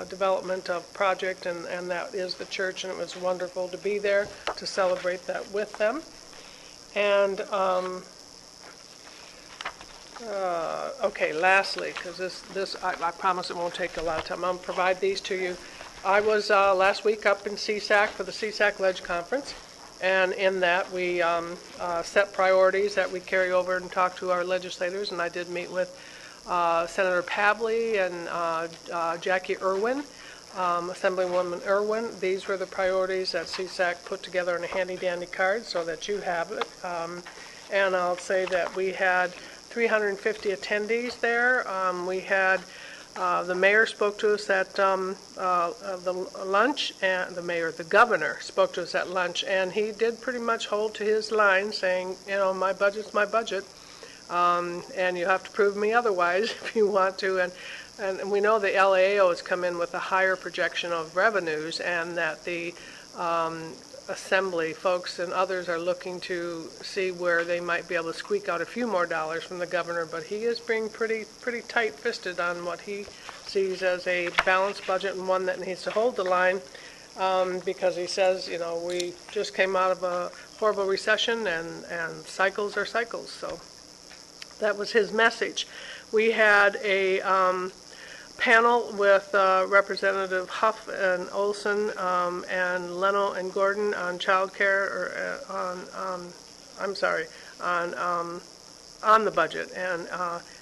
development of project, and that is the church, and it was wonderful to be there to celebrate that with them. And okay, lastly, because this I promise it won't take a lot of time, I'm going to provide these to you. I was last week up in CSAC for the CSAC Ledge Conference. And in that, we set priorities that we carry over and talk to our legislators. And I did meet with Senator Pavley and Jackie Irwin, Assemblywoman Irwin. These were the priorities that CSAC put together in a handy-dandy card so that you have it. And I'll say that we had 350 attendees there. We had the mayor spoke to us at the lunch, and the governor spoke to us at lunch, and he did pretty much hold to his line, saying, my budget's my budget, and you have to prove me otherwise if you want to. And we know the LAO has come in with a higher projection of revenues, and that the Assembly folks and others are looking to see where they might be able to squeak out a few more dollars from the governor, but he is being pretty tight-fisted on what he sees as a balanced budget and one that needs to hold the line, because he says, we just came out of a horrible recession, and cycles are cycles. So that was his message. We had a panel with Representative Huff and Olson and Leno and Gordon on child care, or on on the budget. And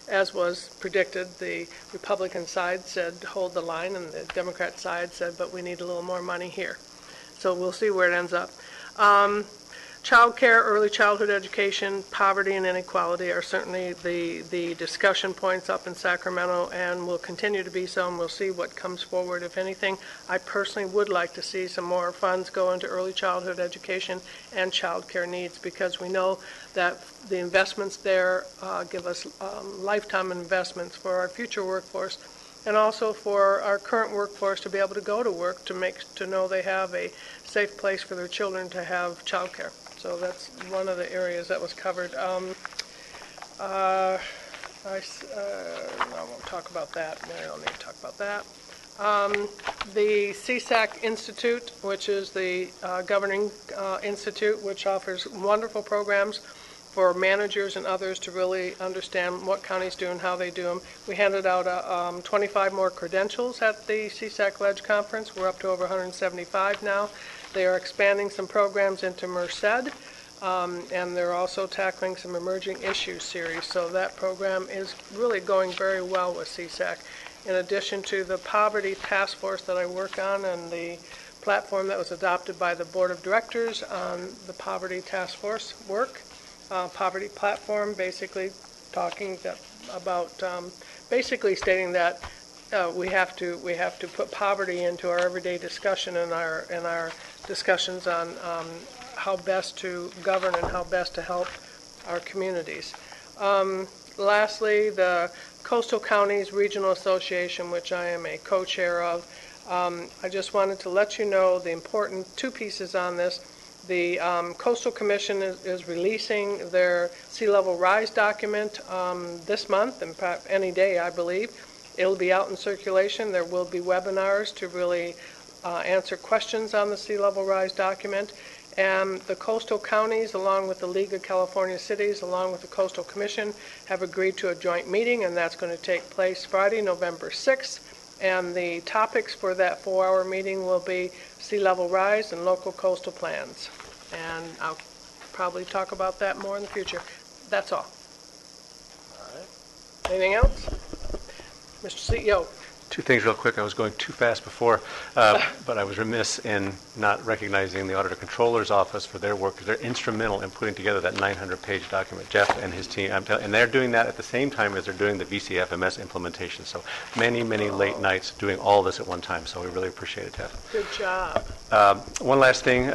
as was predicted, the Republican side said hold the line, and the Democrat side said, but we need a little more money here. So we'll see where it ends up. Child care, early childhood education, poverty and inequality are certainly the discussion points up in Sacramento, and will continue to be so, and we'll see what comes forward. If anything, I personally would like to see some more funds go into early childhood education and child care needs, because we know that the investments there give us lifetime investments for our future workforce, and also for our current workforce to be able to go to work, to know they have a safe place for their children to have child care. So that's one of the areas that was covered. I won't talk about that. I don't need to talk about that. The CSAC Institute, which is the governing institute, which offers wonderful programs for managers and others to really understand what counties do and how they do them. We handed out 25 more credentials at the CSAC Ledge Conference. We're up to over 175 now. They are expanding some programs into Merced, and they're also tackling some emerging issues series. So that program is really going very well with CSAC. In addition to the poverty task force that I work on, and the platform that was adopted by the board of directors on the poverty task force work, poverty platform, basically talking about basically stating that we have to put poverty into our everyday discussion and our discussions on how best to govern and how best to help our communities. Lastly, the Coastal Counties Regional Association, which I am a co-chair of, I just wanted to let you know the important two pieces on this. The Coastal Commission is releasing their sea level rise document this month, in fact, any day, I believe. It'll be out in circulation. There will be webinars to really answer questions on the sea level rise document. And the coastal counties, along with the League of California Cities, along with the Coastal Commission, have agreed to a joint meeting, and that's going to take place Friday, November 6th. And the topics for that 4-hour meeting will be sea level rise and local coastal plans. And I'll probably talk about that more in the future. That's all. All right. Anything else? Mr. CEO. Two things real quick. I was going too fast before, but I was remiss in not recognizing the Auditor Controller's Office for their work, because they're instrumental in putting together that 900-page document. Jeff and his team, and they're doing that at the same time as they're doing the VCFMS implementation. So many late nights doing all this at one time. So we really appreciate it, Jeff. Good job. One last thing,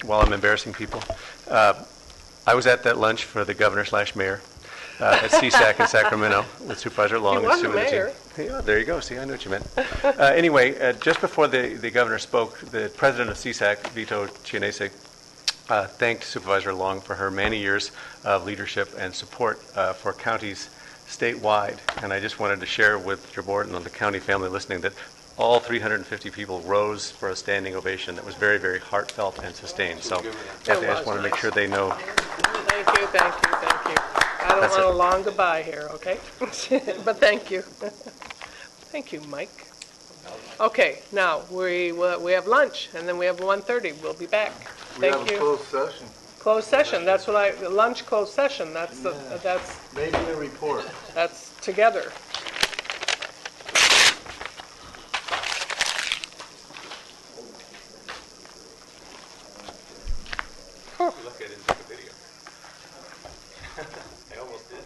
while I'm embarrassing people. I was at that lunch for the governor/mayor. At CSAC in Sacramento with Supervisor Long and Sue and the team. Yeah, there you go. See, I knew what you meant. Anyway, just before the governor spoke, the president of CSAC, Vito Chianese, thanked Supervisor Long for her many years of leadership and support for counties statewide. And I just wanted to share with your board and the county family listening that all 350 people rose for a standing ovation that was very, very heartfelt and sustained. So I just want to make sure they know. Thank you, thank you, thank you. I don't want a long goodbye here, okay? But thank you. Thank you, Mike. Okay, now we have lunch, and then we have 1:30. We'll be back. Thank you. Closed session. Closed session. That's what lunch closed session. That's Making a report. That's together. Lucky I didn't take a video. I almost did.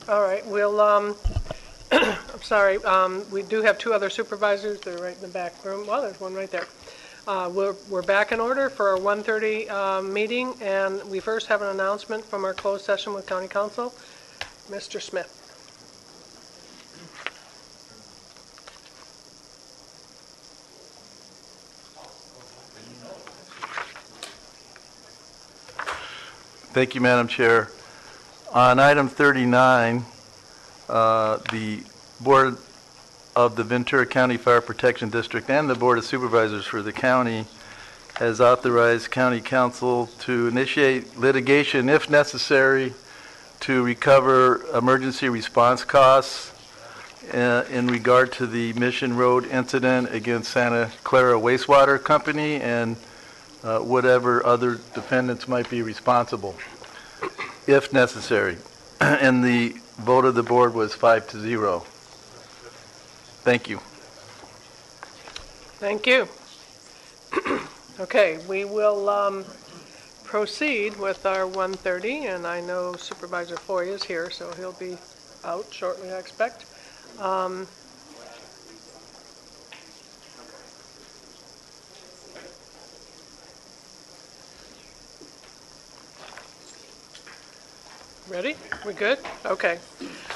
All right, we'll, I'm sorry, we do have two other supervisors. They're right in the back room. Well, there's one right there. We're back in order for our 1:30 meeting, and we first have an announcement from our closed session with County Council. Mr. Smith. Thank you, Madam Chair. On item 39, the Board of the Ventura County Fire Protection District and the Board of Supervisors for the county has authorized County Council to initiate litigation, if necessary, to recover emergency response costs in regard to the Mission Road incident against Santa Clara Wastewater Company and whatever other defendants might be responsible, if necessary. And the vote of the board was 5-0. Thank you. Thank you. Okay, we will proceed with our 1:30, and I know Supervisor Foy is here, so he'll be out shortly, I expect. Ready? We good? Okay.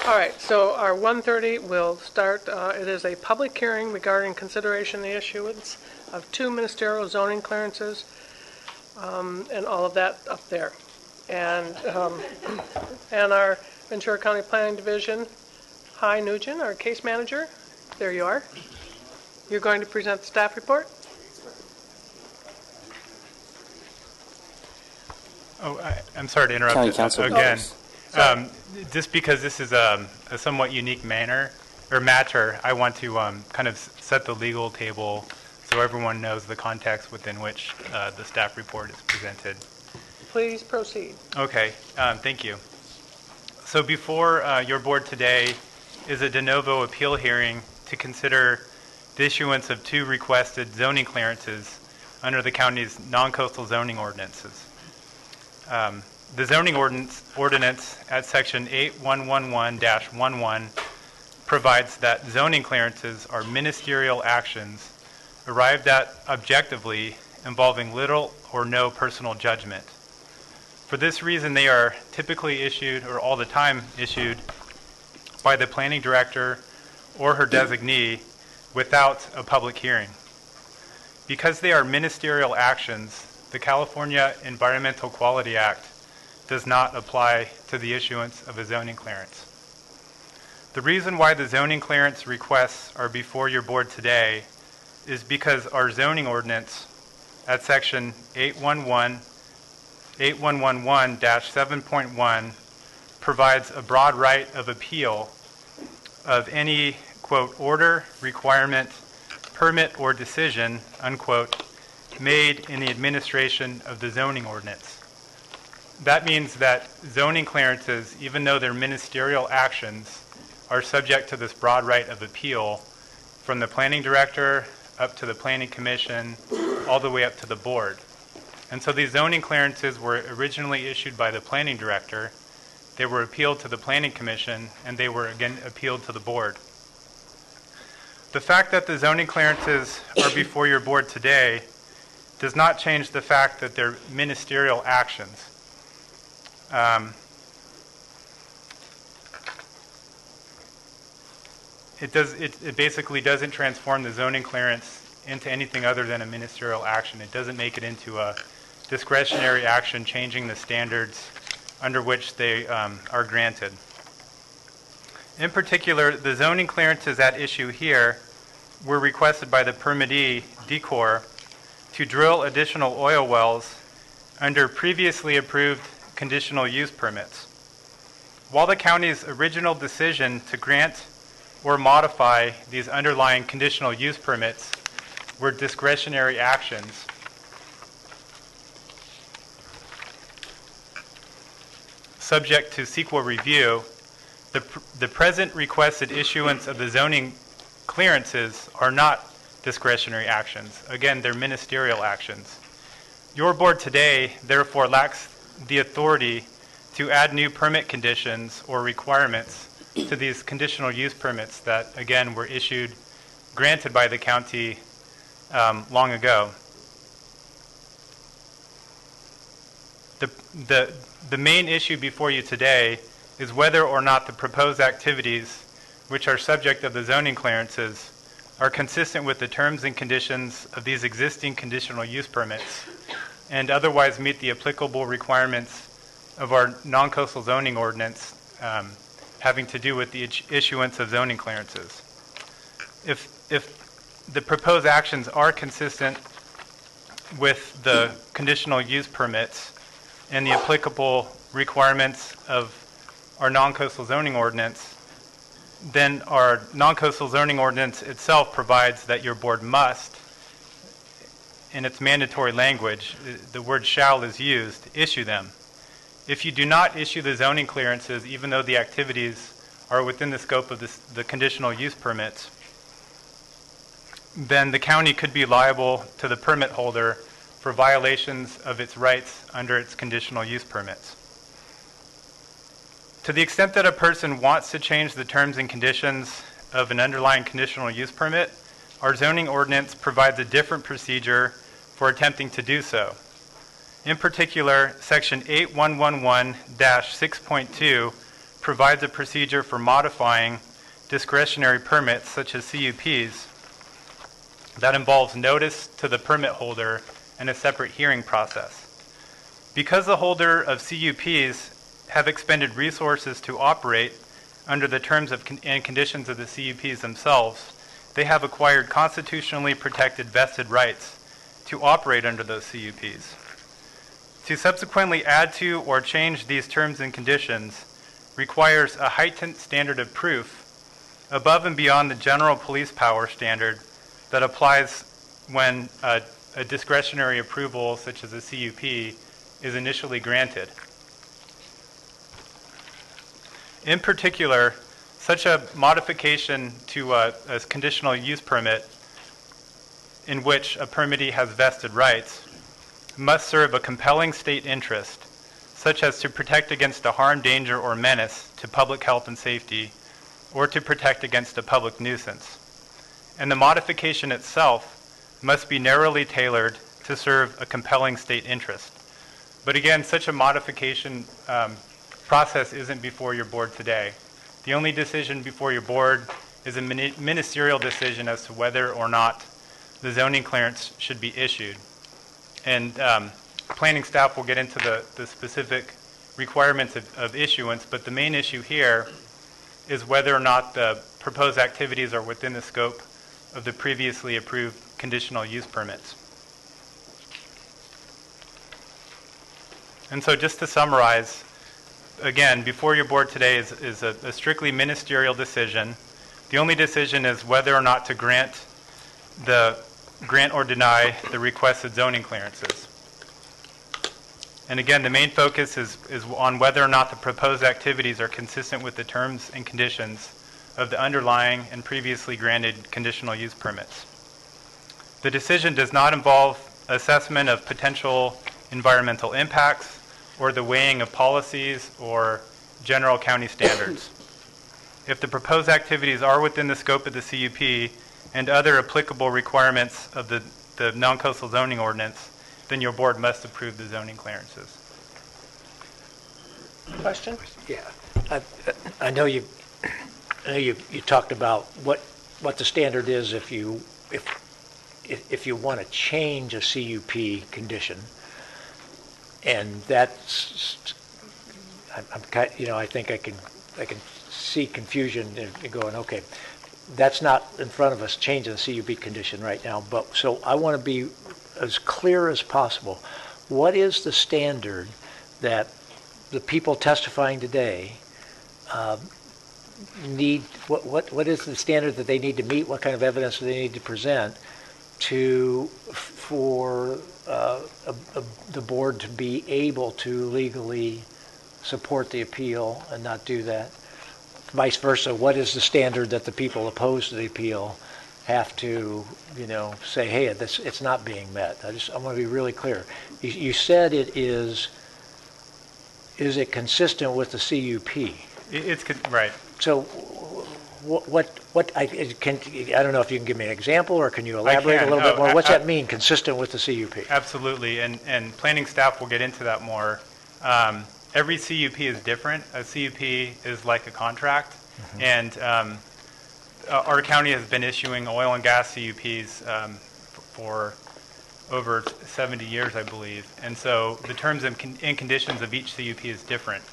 All right, so our 1:30 will start. It is a public hearing regarding consideration of the issuance of 2 ministerial zoning clearances and all of that up there. And our Ventura County Planning Division, Hi Nugent, our case manager. There you are. You're going to present the staff report? Oh, I'm sorry to interrupt County Council again. Just because this is a somewhat unique matter, I want to kind of set the legal table so everyone knows the context within which the staff report is presented. Please proceed. Okay, thank you. So before your board today is a de novo appeal hearing to consider the issuance of 2 requested zoning clearances under the county's non-coastal zoning ordinances. The zoning ordinance at section 8111-11 provides that zoning clearances are ministerial actions arrived at objectively involving little or no personal judgment. For this reason, they are typically issued, or all the time issued, by the planning director or her designee without a public hearing. Because they are ministerial actions, the California Environmental Quality Act does not apply to the issuance of a zoning clearance. The reason why the zoning clearance requests are before your board today is because our zoning ordinance at section 8111-7.1 provides a broad right of appeal of any, quote, order, requirement, permit, or decision, unquote, made in the administration of the zoning ordinance. That means that zoning clearances, even though they're ministerial actions, are subject to this broad right of appeal from the planning director up to the planning commission, all the way up to the board. And so these zoning clearances were originally issued by the planning director. They were appealed to the planning commission, and they were again appealed to the board. The fact that the zoning clearances are before your board today does not change the fact that they're ministerial actions. It basically doesn't transform the zoning clearance into anything other than a ministerial action. It doesn't make it into a discretionary action changing the standards under which they are granted. In particular, the zoning clearances at issue here were requested by the permittee, Decor, to drill additional oil wells under previously approved conditional use permits. While the county's original decision to grant or modify these underlying conditional use permits were discretionary actions, subject to CEQA review, the present requested issuance of the zoning clearances are not discretionary actions. Again, they're ministerial actions. Your board today, therefore, lacks the authority to add new permit conditions or requirements to these conditional use permits that, again, were granted by the county long ago. The main issue before you today is whether or not the proposed activities, which are subject of the zoning clearances, are consistent with the terms and conditions of these existing conditional use permits and otherwise meet the applicable requirements of our non-coastal zoning ordinance having to do with the issuance of zoning clearances. If the proposed actions are consistent with the conditional use permits and the applicable requirements of our non-coastal zoning ordinance, then our non-coastal zoning ordinance itself provides that your board must, in its mandatory language, the word shall is used, issue them. If you do not issue the zoning clearances, even though the activities are within the scope of the conditional use permits, then the county could be liable to the permit holder for violations of its rights under its conditional use permits. To the extent that a person wants to change the terms and conditions of an underlying conditional use permit, our zoning ordinance provides a different procedure for attempting to do so. In particular, Section 8111-6.2 provides a procedure for modifying discretionary permits, such as CUPs, that involves notice to the permit holder and a separate hearing process. Because the holder of CUPs have expended resources to operate under the terms and conditions of the CUPs themselves, they have acquired constitutionally protected vested rights to operate under those CUPs. To subsequently add to or change these terms and conditions requires a heightened standard of proof above and beyond the general police power standard that applies when a discretionary approval, such as a CUP, is initially granted. In particular, such a modification to a conditional use permit in which a permittee has vested rights must serve a compelling state interest, such as to protect against a harm, danger, or menace to public health and safety, or to protect against a public nuisance. And the modification itself must be narrowly tailored to serve a compelling state interest. But again, such a modification process isn't before your board today. The only decision before your board is a ministerial decision as to whether or not the zoning clearance should be issued. And planning staff will get into the specific requirements of issuance, but the main issue here is whether or not the proposed activities are within the scope of the previously approved conditional use permits. And so just to summarize, again, before your board today is a strictly ministerial decision. The only decision is whether or not to grant or deny the requested zoning clearances. And again, the main focus is on whether or not the proposed activities are consistent with the terms and conditions of the underlying and previously granted conditional use permits. The decision does not involve assessment of potential environmental impacts or the weighing of policies or general county standards. If the proposed activities are within the scope of the CUP and other applicable requirements of the non-coastal zoning ordinance, then your board must approve the zoning clearances. Question? Yeah, I know you talked about what the standard is if you want to change a CUP condition, and that's I think I can see confusion in going, okay, that's not in front of us changing the CUP condition right now, but so I want to be as clear as possible. What is the standard that the people testifying today need? What is the standard that they need to meet? What kind of evidence do they need to present for the board to be able to legally support the appeal and not do that? Vice versa, what is the standard that the people opposed to the appeal have to, say, hey, it's not being met? I want to be really clear. You said it is it consistent with the CUP? It's right. So I don't know if you can give me an example, or can you elaborate a little bit more? What's that mean, consistent with the CUP? Absolutely, and planning staff will get into that more. Every CUP is different. A CUP is like a contract, and our county has been issuing oil and gas CUPs for over 70 years, I believe. And so the terms and conditions of each CUP is different.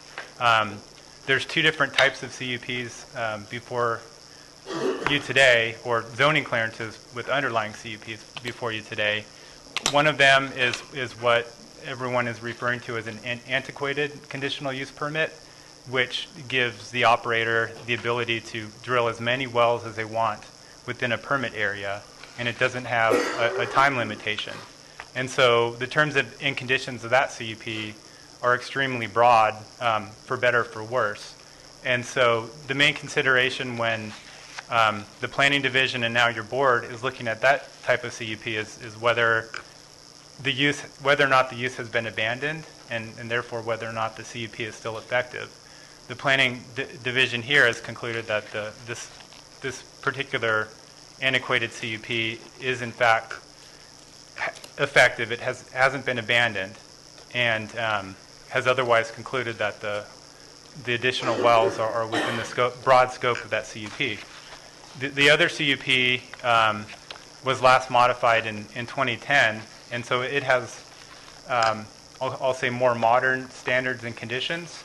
There's two different types of CUPs before you today, or zoning clearances with underlying CUPs before you today. One of them is what everyone is referring to as an antiquated conditional use permit, which gives the operator the ability to drill as many wells as they want within a permit area, and it doesn't have a time limitation. And so the terms and conditions of that CUP are extremely broad, for better or for worse. And so the main consideration when the planning division and now your board is looking at that type of CUP is whether or not the use has been abandoned, and therefore whether or not the CUP is still effective. The planning division here has concluded that this particular antiquated CUP is in fact effective. It hasn't been abandoned, and has otherwise concluded that the additional wells are within the broad scope of that CUP. The other CUP was last modified in 2010, and so it has, I'll say, more modern standards and conditions.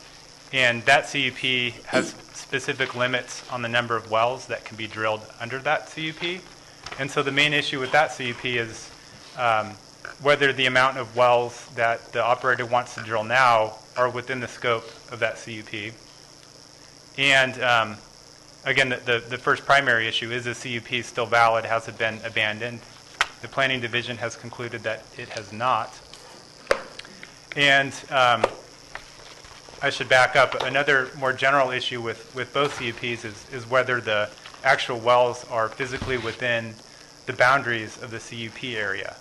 And that CUP has specific limits on the number of wells that can be drilled under that CUP. And so the main issue with that CUP is whether the amount of wells that the operator wants to drill now are within the scope of that CUP. And again, the first primary issue is the CUP still valid? Has it been abandoned? The planning division has concluded that it has not. And I should back up. Another more general issue with both CUPs is whether the actual wells are physically within the boundaries of the CUP area.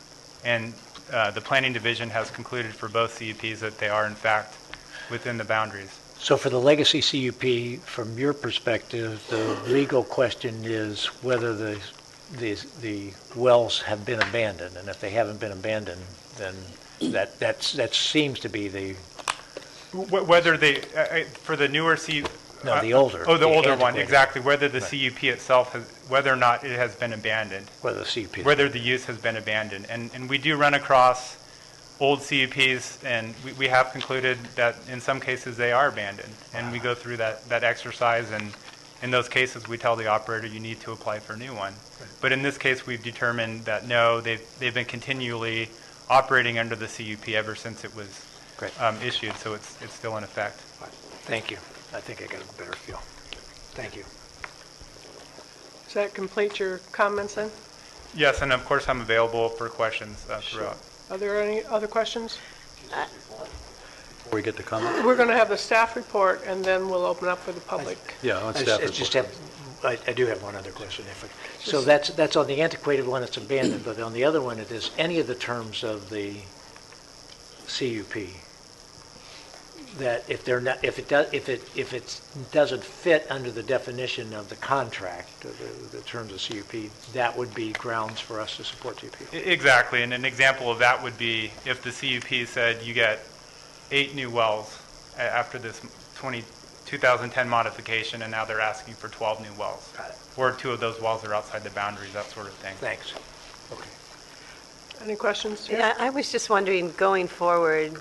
And the planning division has concluded for both CUPs that they are, in fact, within the boundaries. So for the legacy CUP, from your perspective, the legal question is whether the wells have been abandoned. And if they haven't been abandoned, then that seems to be the... Whether they, for the newer CUP... No, the older. The older one, exactly. Whether the CUP itself, whether or not it has been abandoned. Whether the CUP... Whether the use has been abandoned. And we do run across old CUPs, and we have concluded that in some cases they are abandoned. And we go through that exercise, and in those cases we tell the operator you need to apply for a new one. Right. But in this case we've determined that no, they've been continually operating under the CUP ever since it was issued, so it's still in effect. Thank you. I think I got a better feel. Thank you. Does that complete your comments then? Yes, and of course I'm available for questions throughout. Are there any other questions? Before we get to comment? We're going to have the staff report, and then we'll open up for the public. Yeah, on staff report. I do have one other question. So that's on the antiquated one, it's abandoned, but on the other one, it is any of the terms of the CUP that if it doesn't fit under the definition of the contract, the terms of CUP, that would be grounds for us to support CUP. Exactly, and an example of that would be if the CUP said you get 8 new wells after this 2010 modification, and now they're asking for 12 new wells. Got it. Or 2 of those wells are outside the boundaries, that sort of thing. Thanks. Okay. Any questions? Yeah, I was just wondering, going forward,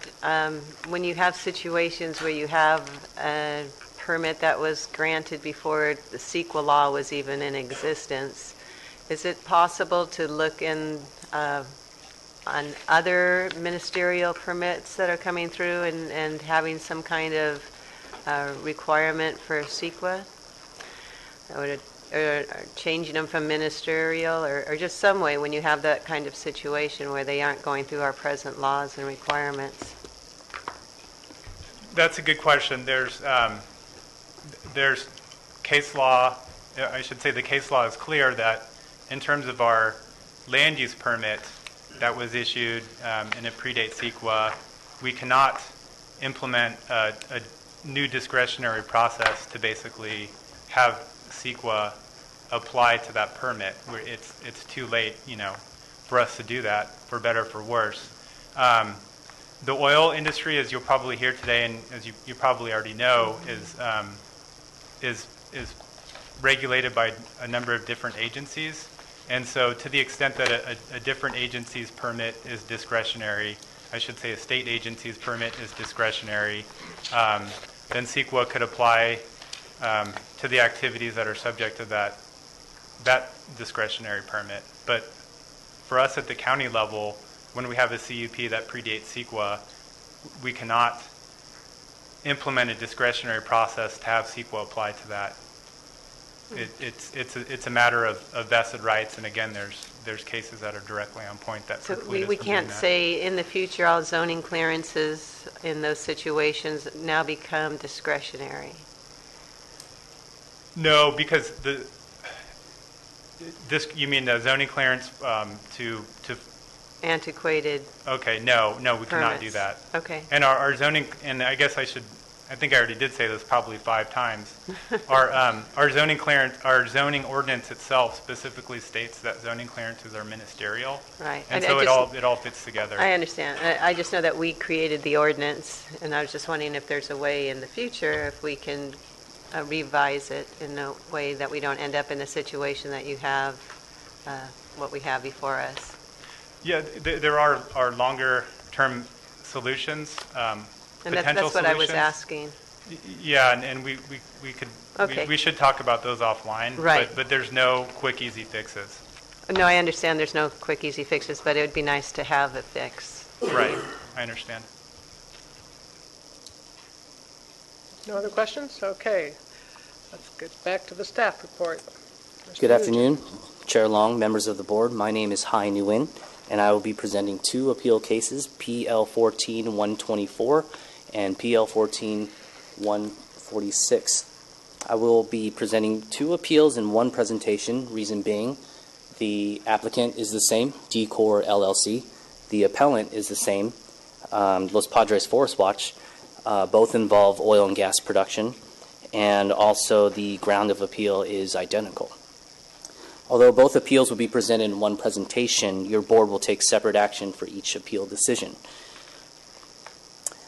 when you have situations where you have a permit that was granted before the CEQA law was even in existence, is it possible to look in on other ministerial permits that are coming through and having some kind of requirement for CEQA? Or changing them from ministerial, or just some way when you have that kind of situation where they aren't going through our present laws and requirements? That's a good question. There's case law. I should say the case law is clear that in terms of our land use permit that was issued and it predates CEQA, we cannot implement a new discretionary process to basically have CEQA apply to that permit. It's too late, for us to do that, for better or for worse. The oil industry, as you'll probably hear today, and as you probably already know, is regulated by a number of different agencies. And so to the extent that a different agency's permit is discretionary, I should say a state agency's permit is discretionary, then CEQA could apply to the activities that are subject to that discretionary permit. But for us at the county level, when we have a CUP that predates CEQA, we cannot implement a discretionary process to have CEQA apply to that. It's a matter of vested rights, and again, there's cases that are directly on point that So preclude us we from can't doing that. say in the future all zoning clearances in those situations now become discretionary. No, because you mean the zoning clearance to Antiquated. Okay, no, we cannot do Permits. that. Okay. And our zoning, and I guess I think I already did say this probably 5 times. Our zoning clearance, our zoning ordinance itself specifically states that zoning clearances are ministerial. Right. And so it all fits together. I understand. I just know that we created the ordinance, and I was just wondering if there's a way in the future if we can revise it in a way that we don't end up in a situation that you have what we have before us. Yeah, there are longer term solutions. And that's what I was asking. Yeah, and we could Okay. we should talk about those offline. Right. But there's no quick easy fixes. No, I understand there's no quick, easy fixes, but it would be nice to have a fix. Right. I understand. No other questions? Okay. Let's get back to the staff report. Mr. Good Nugent. afternoon, Chair Long, members of the board. My name is Hai Nguyen, and I will be presenting 2 appeal cases, PL 14-124 and PL 14-146. I will be presenting 2 appeals in 1 presentation, reason being the applicant is the same, Decor LLC. The appellant is the same, Los Padres Forest Watch. Both involve oil and gas production, and also the ground of appeal is identical. Although both appeals will be presented in 1 presentation, your board will take separate action for each appeal decision.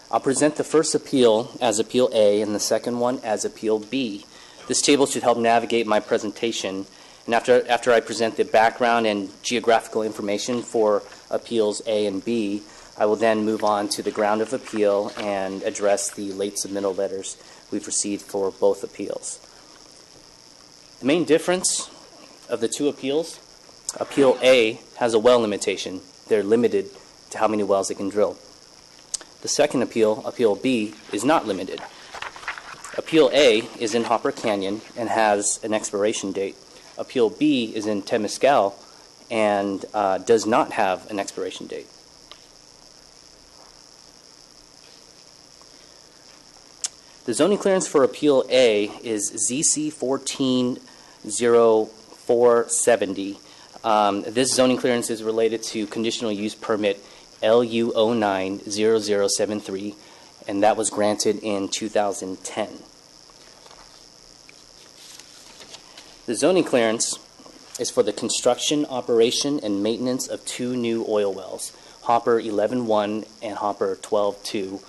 I'll present the first appeal as Appeal A and the second one as Appeal B. This table should help navigate my presentation, and after I present the background and geographical information for Appeals A and B, I will then move on to the ground of appeal and address the late submittal letters we've received for both appeals. The main difference of the 2 appeals, Appeal A has a well limitation. They're limited to how many wells they can drill. The second appeal, Appeal B, is not limited. Appeal A is in Hopper Canyon and has an expiration date. Appeal B is in Temescal and does not have an expiration date. The zoning clearance for Appeal A is ZC 14-0470. This zoning clearance is related to conditional use permit LU 09-0073, and that was granted in 2010. The zoning clearance is for the construction, operation, and maintenance of 2 new oil wells, Hopper 11-1 and Hopper 12-2,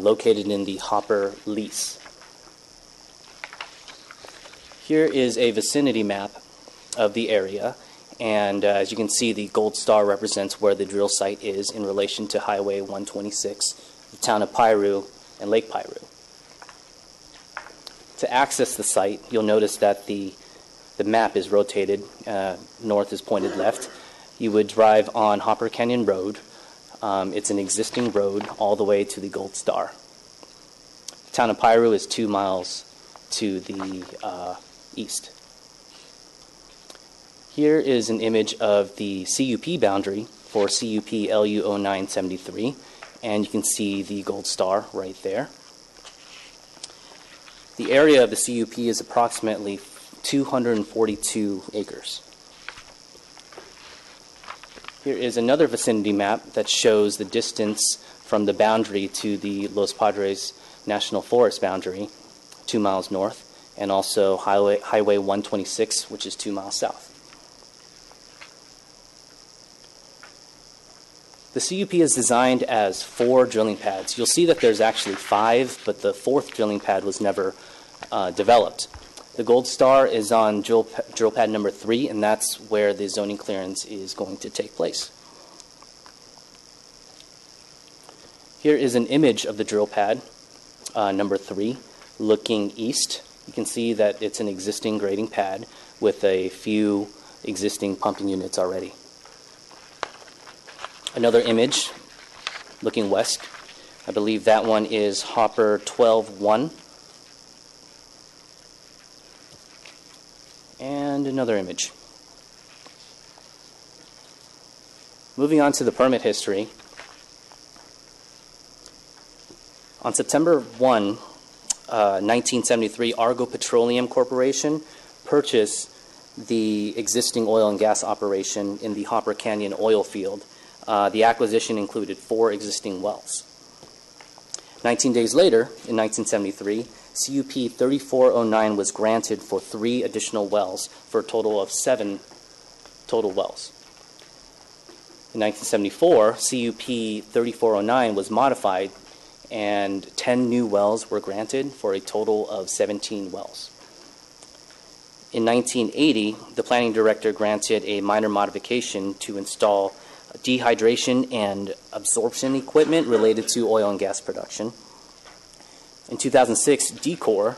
located in the Hopper lease. Here is a vicinity map of the area, and as you can see, the gold star represents where the drill site is in relation to Highway 126, the town of Piru, and Lake Piru. To access the site, you'll notice that the map is rotated. North is pointed left. You would drive on Hopper Canyon Road. It's an existing road all the way to the Gold Star. The town of Piru is 2 miles to the east. Here is an image of the CUP boundary for CUP LU 0973, and you can see the Gold Star right there. The area of the CUP is approximately 242 acres. Here is another vicinity map that shows the distance from the boundary to the Los Padres National Forest boundary, 2 miles north, and also Highway 126, which is 2 miles south. The CUP is designed as 4 drilling pads. You'll see that there's actually 5, but the 4th drilling pad was never developed. The Gold Star is on drill pad number 3, and that's where the zoning clearance is going to take place. Here is an image of the drill pad number 3 looking east. You can see that it's an existing grading pad with a few existing pumping units already. Another image looking west. I believe that one is Hopper 12-1. And another image. Moving on to the permit history. On September 1, 1973, Argo Petroleum Corporation purchased the existing oil and gas operation in the Hopper Canyon oil field. The acquisition included 4 existing wells. 19 days later, in 1973, CUP 3409 was granted for 3 additional wells for a total of 7 total wells. In 1974, CUP 3409 was modified and 10 new wells were granted for a total of 17 wells. In 1980, the planning director granted a minor modification to install dehydration and absorption equipment related to oil and gas production. In 2006, Decor,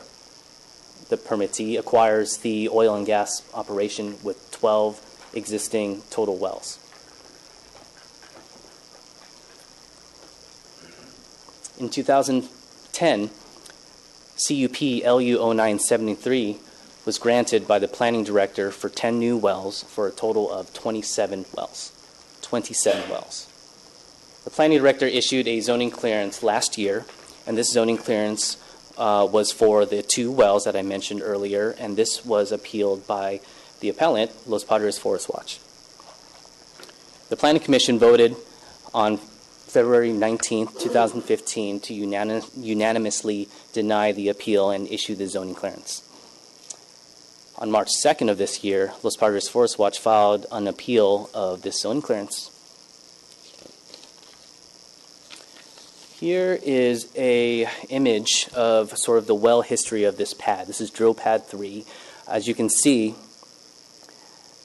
the permittee, acquires the oil and gas operation with 12 existing total wells. In 2010, CUP LU 0973 was granted by the planning director for 10 new wells for a total of 27 wells. 27 wells. The planning director issued a zoning clearance last year, and this zoning clearance was for the 2 wells that I mentioned earlier, and this was appealed by the appellant, Los Padres Forest Watch. The Planning Commission voted on February 19, 2015 to unanimously deny the appeal and issue the zoning clearance. On March 2nd of this year, Los Padres Forest Watch filed an appeal of this zoning clearance. Here is an image of sort of the well history of this pad. This is drill pad 3. As you can see,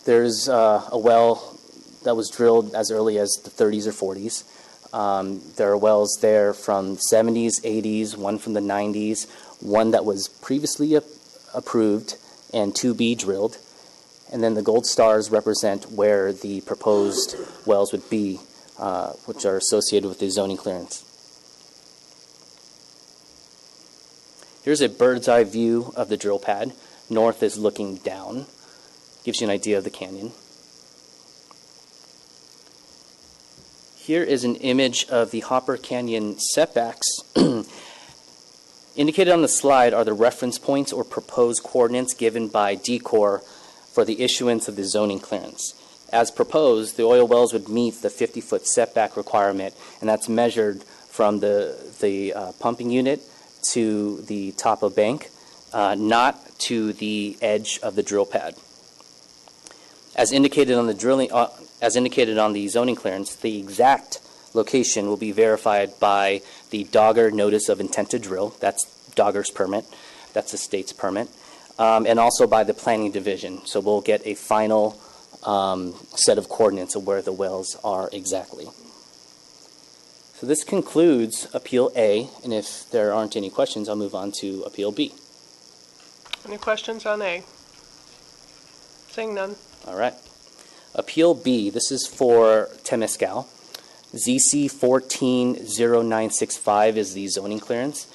there's a well that was drilled as early as the 30s or 40s. There are wells there from the 70s, 80s, one from the 90s, one that was previously approved and to be drilled. And then the gold stars represent where the proposed wells would be, which are associated with the zoning clearance. Here's a bird's eye view of the drill pad. North is looking down. Gives you an idea of the canyon. Here is an image of the Hopper Canyon setbacks. Indicated on the slide are the reference points or proposed coordinates given by Decor for the issuance of the zoning clearance. As proposed, the oil wells would meet the 50-foot setback requirement, and that's measured from the pumping unit to the top of bank, not to the edge of the drill pad. As indicated on the zoning clearance, the exact location will be verified by the Dogger Notice of Intent to Drill. That's Dogger's permit. That's the state's permit. And also by the Planning Division. So we'll get a final set of coordinates of where the wells are exactly. So this concludes Appeal A, and if there aren't any questions, I'll move on to Appeal B. Any questions on A? Seeing none. All right. Appeal B, this is for Temescal. ZC 140965 is the zoning clearance.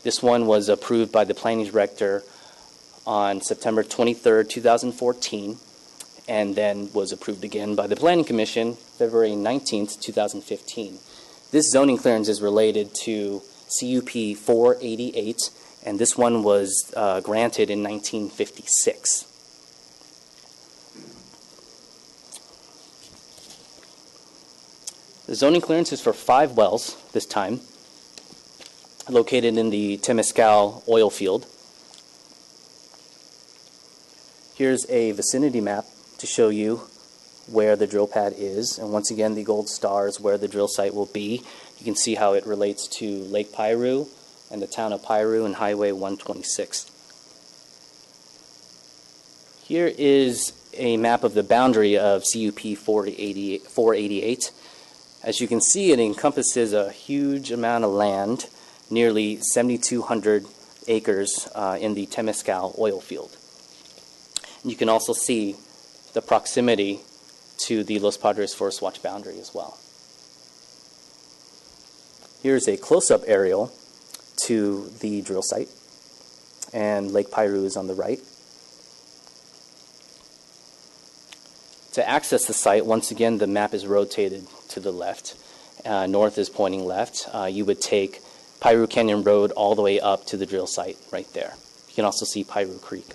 This one was approved by the planning director on September 23rd, 2014, and then was approved again by the Planning Commission February 19th, 2015. This zoning clearance is related to CUP 488, and this one was granted in 1956. The zoning clearance is for 5 wells this time, located in the Temescal oil field. Here's a vicinity map to show you where the drill pad is, and once again the gold star is where the drill site will be. You can see how it relates to Lake Piru and the town of Piru and Highway 126. Here is a map of the boundary of CUP 488. As you can see, it encompasses a huge amount of land, nearly 7,200 acres in the Temescal oil field. You can also see the proximity to the Los Padres Forest Watch boundary as well. Here's a close-up aerial to the drill site, and Lake Piru is on the right. To access the site, once again, the map is rotated to the left. North is pointing left. You would take Piru Canyon Road all the way up to the drill site right there. You can also see Piru Creek.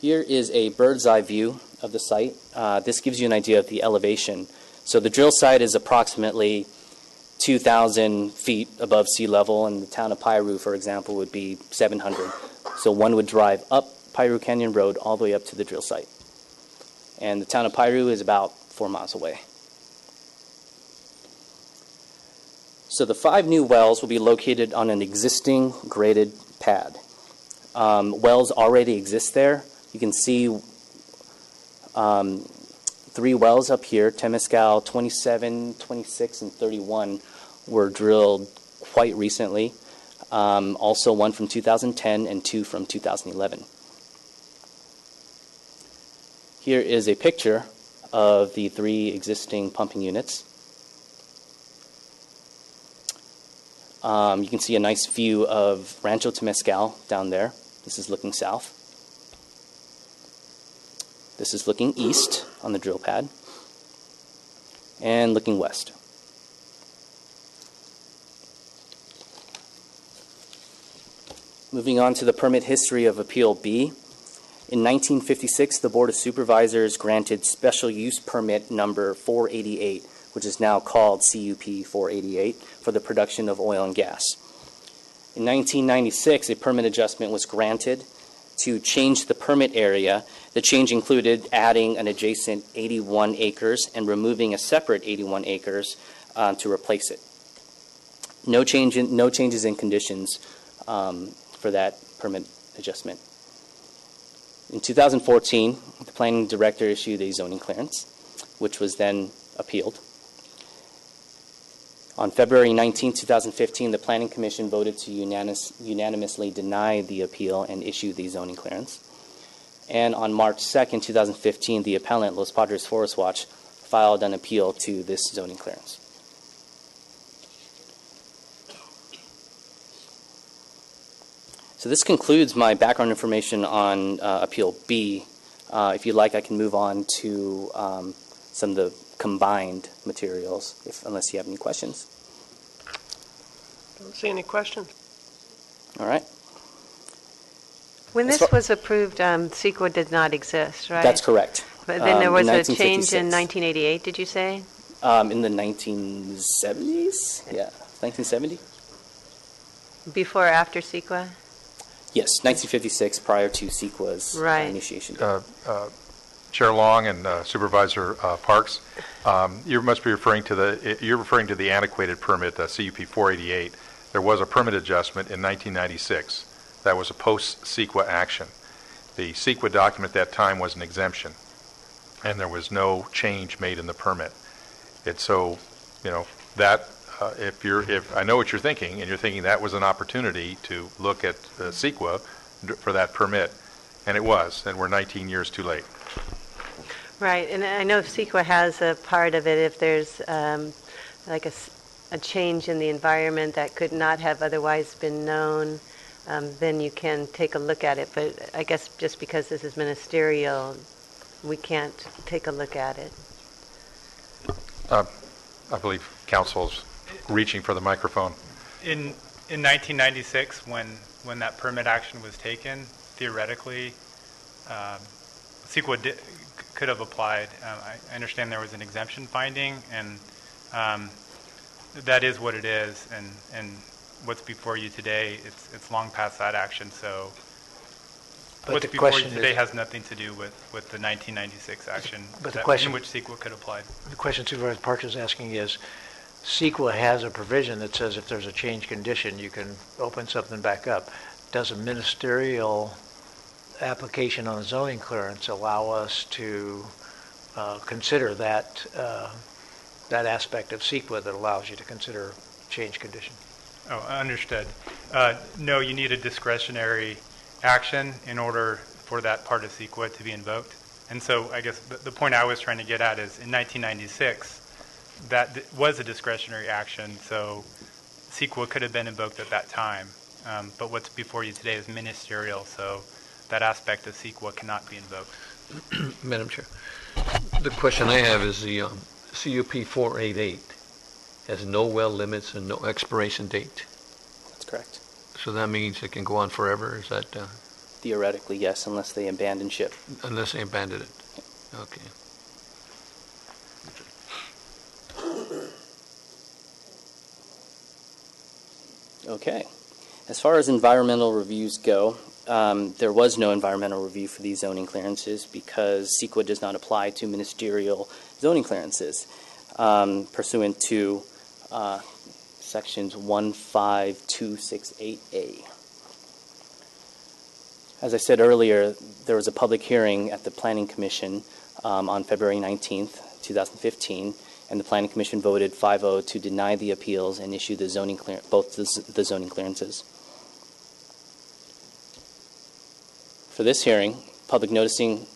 Here is a bird's eye view of the site. This gives you an idea of the elevation. So the drill site is approximately 2,000 feet above sea level, and the town of Piru, for example, would be 700. So one would drive up Piru Canyon Road all the way up to the drill site. And the town of Piru is about 4 miles away. So the 5 new wells will be located on an existing graded pad. Wells already exist there. You can see 3 wells up here, Temescal 27, 26, and 31 were drilled quite recently. Also one from 2010 and 2 from 2011. Here is a picture of the 3 existing pumping units. You can see a nice view of Rancho Temescal down there. This is looking south. This is looking east on the drill pad, and looking west. Moving on to the permit history of Appeal B. In 1956, the Board of Supervisors granted special use permit number 488, which is now called CUP 488, for the production of oil and gas. In 1996, a permit adjustment was granted to change the permit area. The change included adding an adjacent 81 acres and removing a separate 81 acres to replace it. No changes in conditions for that permit adjustment. In 2014, the planning director issued a zoning clearance, which was then appealed. On February 19, 2015, the Planning Commission voted to unanimously deny the appeal and issue the zoning clearance. And on March 2, 2015, the appellant, Los Padres Forest Watch, filed an appeal to this zoning clearance. So this concludes my background information on Appeal B. If you'd like, I can move on to some of the combined materials, unless you have any questions. Don't see any questions. All right. When this was approved, CEQA did not exist, right? That's correct. But then there was a 1956. change in 1988, did you say? In the 1970s? Yeah, 1970? Before or after CEQA? Yes, 1956, prior to CEQA's initiation. Chair Long and Supervisor Parks, you must be referring to the antiquated permit, CUP 488. There was a permit adjustment in 1996. That was a post-CEQA action. The CEQA document at that time was an exemption, and there was no change made in the permit. It's so, that if I know what you're thinking, and you're thinking that was an opportunity to look at CEQA for that permit, and it was, and we're 19 years too late. Right, and I know CEQA has a part of it if there's like a change in the environment that could not have otherwise been known, then you can take a look at it. But I guess just because this is ministerial, we can't take a look at it. I believe council's reaching for the microphone. In 1996, when that permit action was taken, theoretically, CEQA could have applied. I understand there was an exemption finding, and that is what it is. And what's before you today, it's long past that action. So what's the before you question today is- has nothing to do with the 1996 action But the that- question- in which CEQA could apply. The question Supervisor Parks is asking is, CEQA has a provision that says if there's a change condition, you can open something back up. Does a ministerial application on a zoning clearance allow us to consider that aspect of CEQA that allows you to consider change condition? Oh, understood. No, you need a discretionary action in order for that part of CEQA to be invoked. And so I guess the point I was trying to get at is in 1996, that was a discretionary action, so CEQA could have been invoked at that time. But what's before you today is ministerial, so that aspect of CEQA cannot be invoked. Madam Chair, the question I have is the CUP 488 has no well limits and no expiration date. That's correct. So that means it can go on forever? Is that Theoretically, yes, unless they abandon ship. unless they abandon it? Okay. Okay. As far as environmental reviews go, there was no environmental review for these zoning clearances because CEQA does not apply to ministerial zoning clearances pursuant to sections 15268A. As I said earlier, there was a public hearing at the Planning Commission on February 19th, 2015, and the Planning Commission voted 5-0 to deny the appeals and issue the zoning both the zoning clearances. For this hearing, public noticing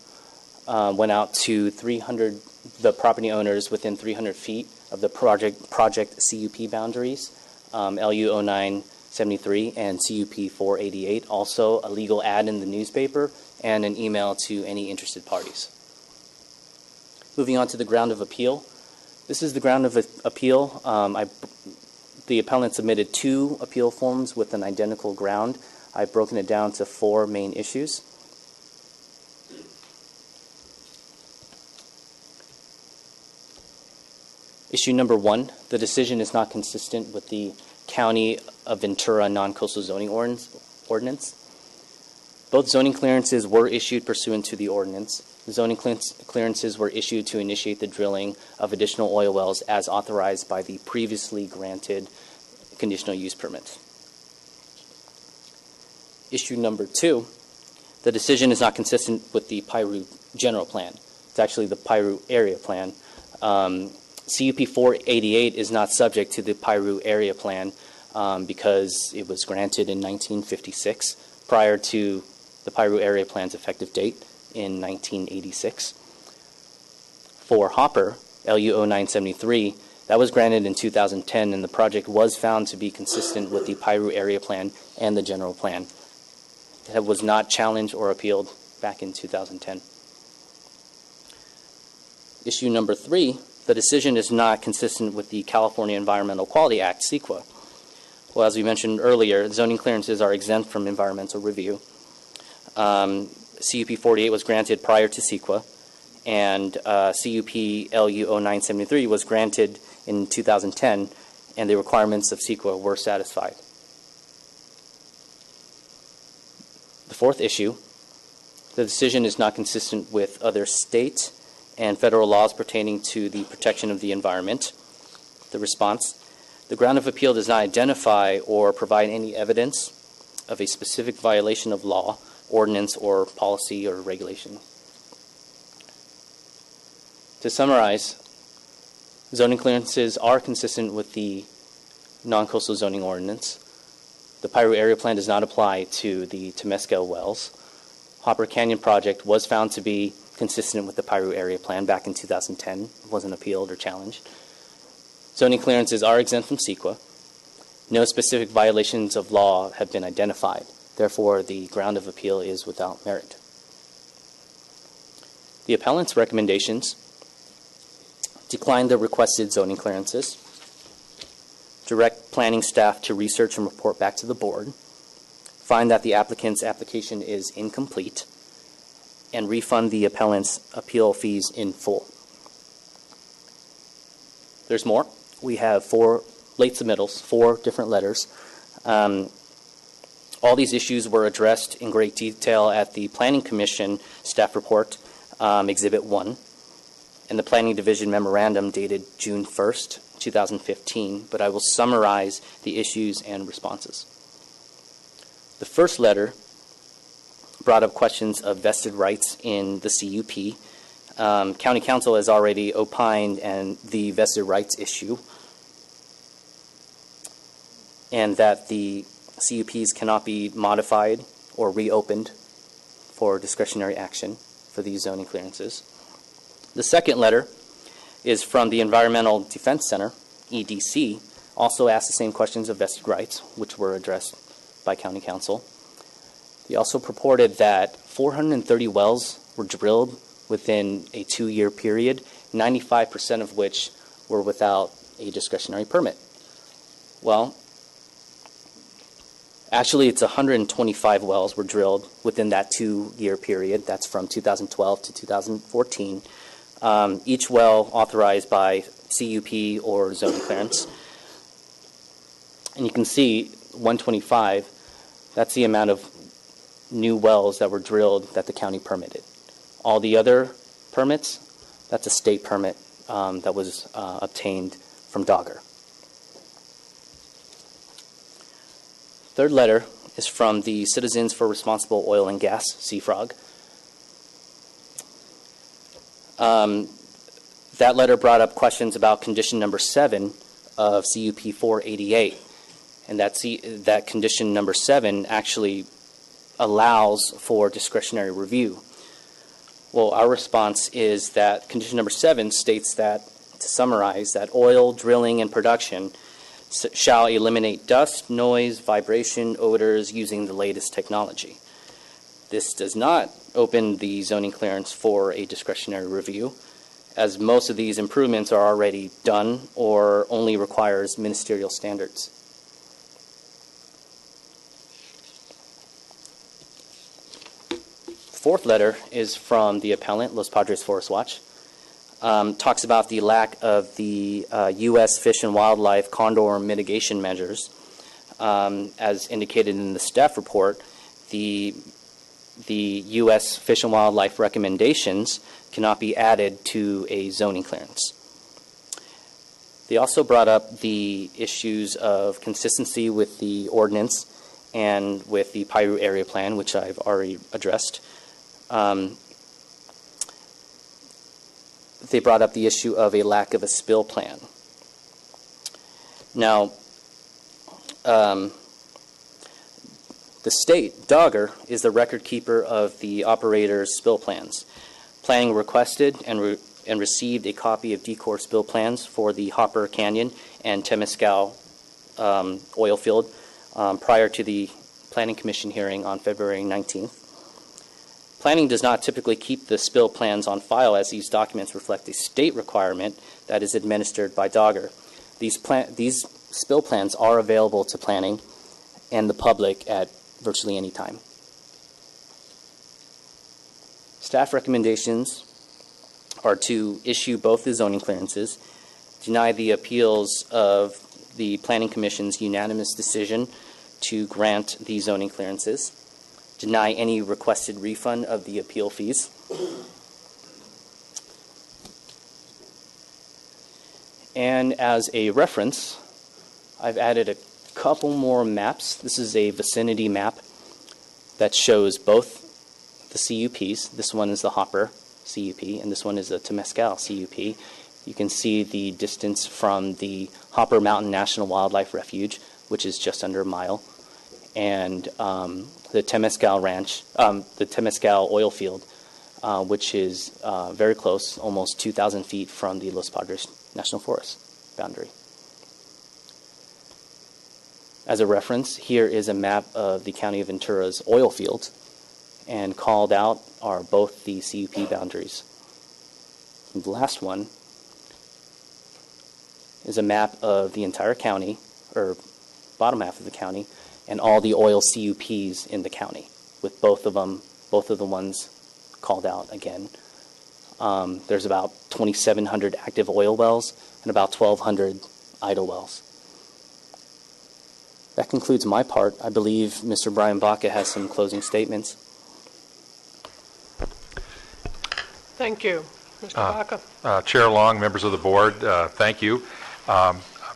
went out to the property owners within 300 feet of the project CUP boundaries, LU 0973 and CUP 488. Also, a legal ad in the newspaper and an email to any interested parties. Moving on to the ground of appeal. This is the ground of appeal. The appellant submitted 2 appeal forms with an identical ground. I've broken it down to 4 main issues. Issue number 1, the decision is not consistent with the County of Ventura non-coastal zoning ordinance. Both zoning clearances were issued pursuant to the ordinance. The zoning clearances were issued to initiate the drilling of additional oil wells as authorized by the previously granted conditional use permit. Issue number 2, the decision is not consistent with the Piru general plan. It's actually the Piru area plan. CUP 488 is not subject to the Piru area plan because it was granted in 1956 prior to the Piru area plan's effective date in 1986. For Hopper, LU 0973, that was granted in 2010, and the project was found to be consistent with the Piru area plan and the general plan. It was not challenged or appealed back in 2010. Issue number 3, the decision is not consistent with the California Environmental Quality Act, CEQA. Well, as we mentioned earlier, zoning clearances are exempt from environmental review. CUP 48 was granted prior to CEQA, and CUP LU 0973 was granted in 2010, and the requirements of CEQA were satisfied. The 4th issue, the decision is not consistent with other state and federal laws pertaining to the protection of the environment. The response, the ground of appeal does not identify or provide any evidence of a specific violation of law, ordinance, or policy or regulation. To summarize, zoning clearances are consistent with the non-coastal zoning ordinance. The Piru area plan does not apply to the Temescal wells. Hopper Canyon project was found to be consistent with the Piru area plan back in 2010. It wasn't appealed or challenged. Zoning clearances are exempt from CEQA. No specific violations of law have been identified. Therefore, the ground of appeal is without merit. The appellant's recommendations decline the requested zoning clearances, direct planning staff to research and report back to the board, find that the applicant's application is incomplete, and refund the appellant's appeal fees in full. There's more. We have 4 late submittals, 4 different letters. All these issues were addressed in great detail at the Planning Commission staff report, Exhibit 1, and the Planning Division memorandum dated June 1st, 2015, but I will summarize the issues and responses. The first letter brought up questions of vested rights in the CUP. County Council has already opined on the vested rights issue, and that the CUPs cannot be modified or reopened for discretionary action for these zoning clearances. The second letter is from the Environmental Defense Center, EDC, also asked the same questions of vested rights, which were addressed by County Council. They also purported that 430 wells were drilled within a 2-year period, 95% of which were without a discretionary permit. Well, actually it's 125 wells were drilled within that 2-year period. That's from 2012 to 2014. Each well authorized by CUP or zoning clearance. And you can see 125, that's the amount of new wells that were drilled that the county permitted. All the other permits, that's a state permit that was obtained from Dogger. Third letter is from the Citizens for Responsible Oil and Gas, CFROG. That letter brought up questions about condition number 7 of CUP 488, and that condition number 7 actually allows for discretionary review. Well, our response is that condition number 7 states that, to summarize, that oil drilling and production shall eliminate dust, noise, vibration, odors using the latest technology. This does not open the zoning clearance for a discretionary review, as most of these improvements are already done or only requires ministerial standards. Fourth letter is from the appellant, Los Padres Forest Watch. Talks about the lack of the U.S. Fish and Wildlife condor mitigation measures. As indicated in the staff report, the U.S. Fish and Wildlife recommendations cannot be added to a zoning clearance. They also brought up the issues of consistency with the ordinance and with the Piru area plan, which I've already addressed. They brought up the issue of a lack of a spill plan. Now, the state, Dogger, is the record keeper of the operator's spill plans. Planning requested and received a copy of DECOR spill plans for the Hopper Canyon and Temescal oil field prior to the Planning Commission hearing on February 19th. Planning does not typically keep the spill plans on file, as these documents reflect a state requirement that is administered by Dogger. These spill plans are available to planning and the public at virtually any time. Staff recommendations are to issue both the zoning clearances, deny the appeals of the Planning Commission's unanimous decision to grant the zoning clearances, deny any requested refund of the appeal fees, and as a reference, I've added a couple more maps. This is a vicinity map that shows both the CUPs. This one is the Hopper CUP, and this one is the Temescal CUP. You can see the distance from the Hopper Mountain National Wildlife Refuge, which is just under a mile, and the Temescal Ranch, the Temescal oil field, which is very close, almost 2,000 feet from the Los Padres National Forest boundary. As a reference, here is a map of the County of Ventura's oil fields, and called out are both the CUP boundaries. And the last one is a map of the entire county, or bottom half of the county, and all the oil CUPs in the county, with both of the ones called out again. There's about 2,700 active oil wells and about 1,200 idle wells. That concludes my part. I believe Mr. Brian Baca has some closing statements. Thank you. Mr. Baca. Chair Long, members of the board, thank you.